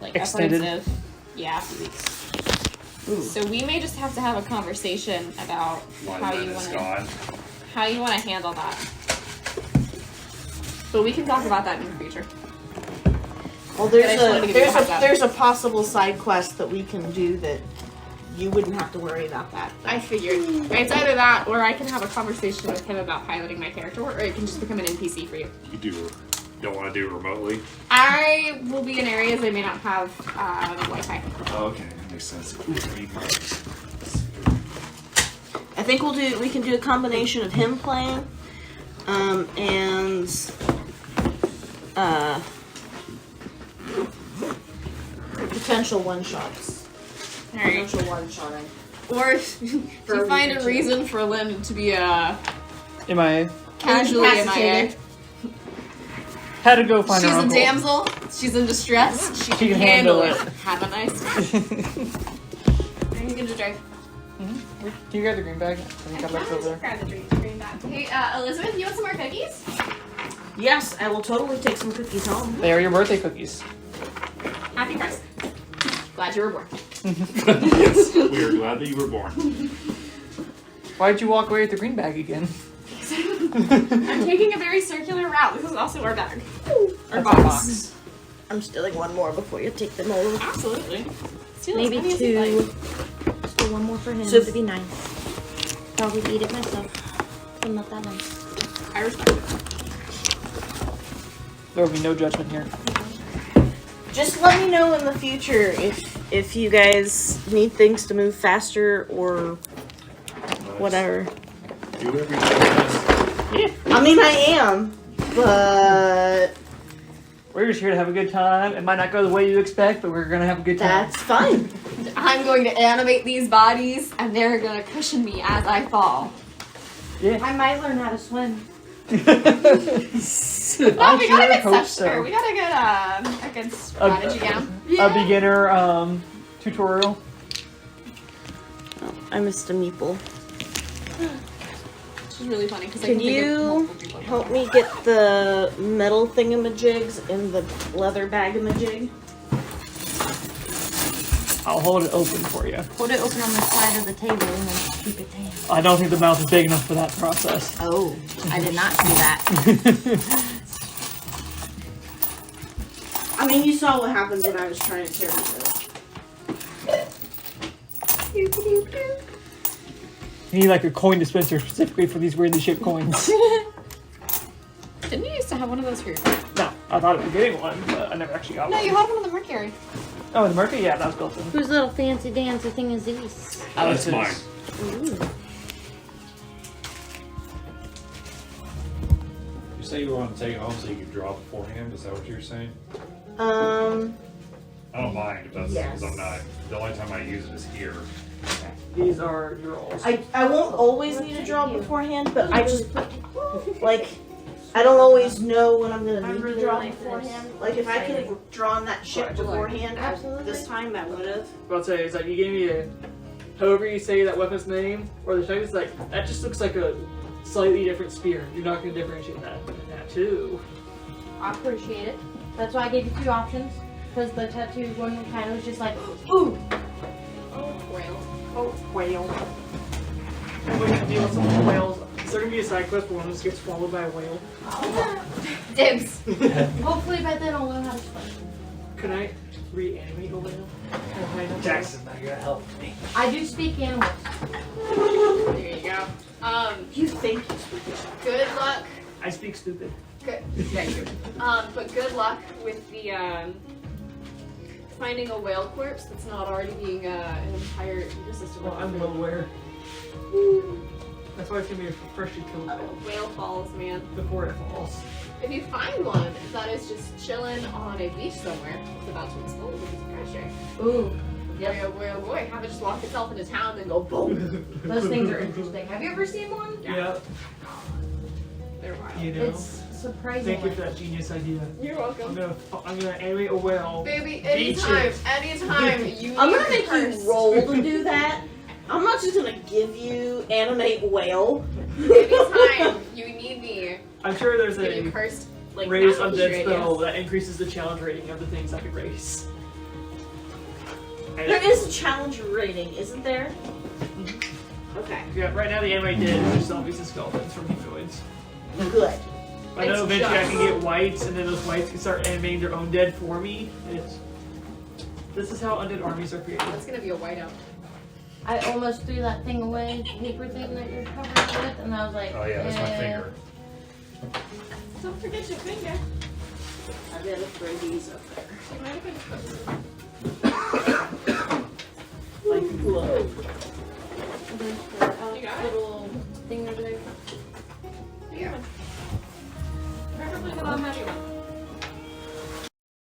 like Extended. upwards of a few weeks. So we may just have to have a conversation about how you want to handle that. But we can talk about that in the future. Well, But I just wanted to give you a heads up. there's a possible side quest that we can do that you wouldn't have to worry about that. I figured. It's either that or I can have a conversation with him about piloting my character, or it can just become an NPC for you. You don't want to do it remotely? I will be in areas I may not have Wi-Fi. Oh, okay, that makes sense. I think we can do a combination of him playing, and potential one-shots. Alright. Potential one-shotting. Or if you find a reason for Lynn to be MIA. casually MIA. Incapacitated. Had to go find She's her a uncle. damsel. She's in distress. She can handle it. Have a nice day. I'm going to drive. Can you grab the green bag? I think I've left over there. Grab the green bag. Hey, Elizabeth, you want some more cookies? Yes, I will totally take some cookies home. They are your birthday cookies. Happy birthday. Glad you were born. Yes, we are glad that you were born. Why'd you walk away with the green bag again? I'm taking a very circular route. This is also our bag. Our That's a box. I'm stealing one more before you take them over. Absolutely. Steal Maybe as many as you like. 2. Still one more for him So- to be nice. Probably eat it myself. I'm not that nice. I respect it. There will be no judgment here. Just let me know in the future if you guys need things to move faster or whatever. Do everything best. I mean, I am, but We're just here to have a good time. It might not go the way you expect, but we're gonna have a good time. that's fine. I'm going to animate these bodies, and they're going to cushion me as I fall. Yeah. I might learn how to swim. No, we gotta get we gotta get a good strategy down. A beginner tutorial. Oh, I missed a meeple. Which is really funny because Can you help me get the metal thingamajigs in the leather bagamajig? I'll hold it open for you. Hold it open on the side of the table and then keep it down. I don't think the mouth is big enough for that process. Oh, I did not see that. I mean, you saw what happened when I was trying to carry this. You need like a coin dispenser specifically for these weirdly shaped coins. Didn't you used to have one of those for your car? No, I thought I was getting one, but I never actually got No, one. you had one in the Mercury. Oh, the Mercury? Yeah, that was built in. Whose little fancy dancy thing is this? That's mine. Ooh. You say you want to take it home so you can draw beforehand? Is that what you're saying? I don't mind if that's Yes. because I'm not. The only time I use it is here. These are your rolls. I won't always need to draw beforehand, but I just, like, I don't always know when I'm gonna need to draw beforehand. Like, if I could have drawn that ship beforehand this time, I would have. What I'll say is like you gave me a, however you say that weapon's name or the shape, it's like that just looks like a slightly different spear. You're not going to differentiate that. And tattoo. I appreciate it. That's why I gave you 2 options. Because the tattoo one kind of was just like, ooh. Oh, whale. I'm going to deal with some whales. Is there going to be a side quest where one just gets swallowed by a whale? Dibs. Hopefully by then I'll learn how to swim. Could I reanimate a whale? Jackson, now you gotta help me. I do speak animals. There you go. You think Good luck. I speak stupid. Good. Thank you. But good luck with the finding a whale corpse that's not already being an entire ecosystem. Well, I'm well aware. That's why it's going to be a first you kill it Whale falls, man. before it falls. If you find one that is just chilling on a beach somewhere, it's about to explode with its pressure. Ooh. Boy, boy, have it just lock itself into town and go boom. Those things are interesting. Have you ever seen one? Yeah. They're wild. You know. It's surprising. Thank you for that genius idea. You're welcome. I'm gonna animate a whale. Baby, Beach anytime it. you I'm need gonna make curse. you roll to do that, I'm not just gonna give you animate whale. Anytime you need me, I'm sure there's you a cursed like raise that undead radius. spell that increases the challenge rating of the things I can raise. There is a challenge rating, isn't there? Okay, Yeah, right now the animate dead is just zombies and skeletons from humanoids. good. I know It's eventually I just- can get whites, and then those whites can start animating their own dead for me. This is how undead armies are created. That's gonna be a whiteout. I almost threw that thing away, the paper thing that you're covered with, and I was like, Oh yeah, that's my eh. finger. Don't forget your finger. I gotta throw these up there. She might have been supposed to. Like a glove. There's the You got it? little thing over there.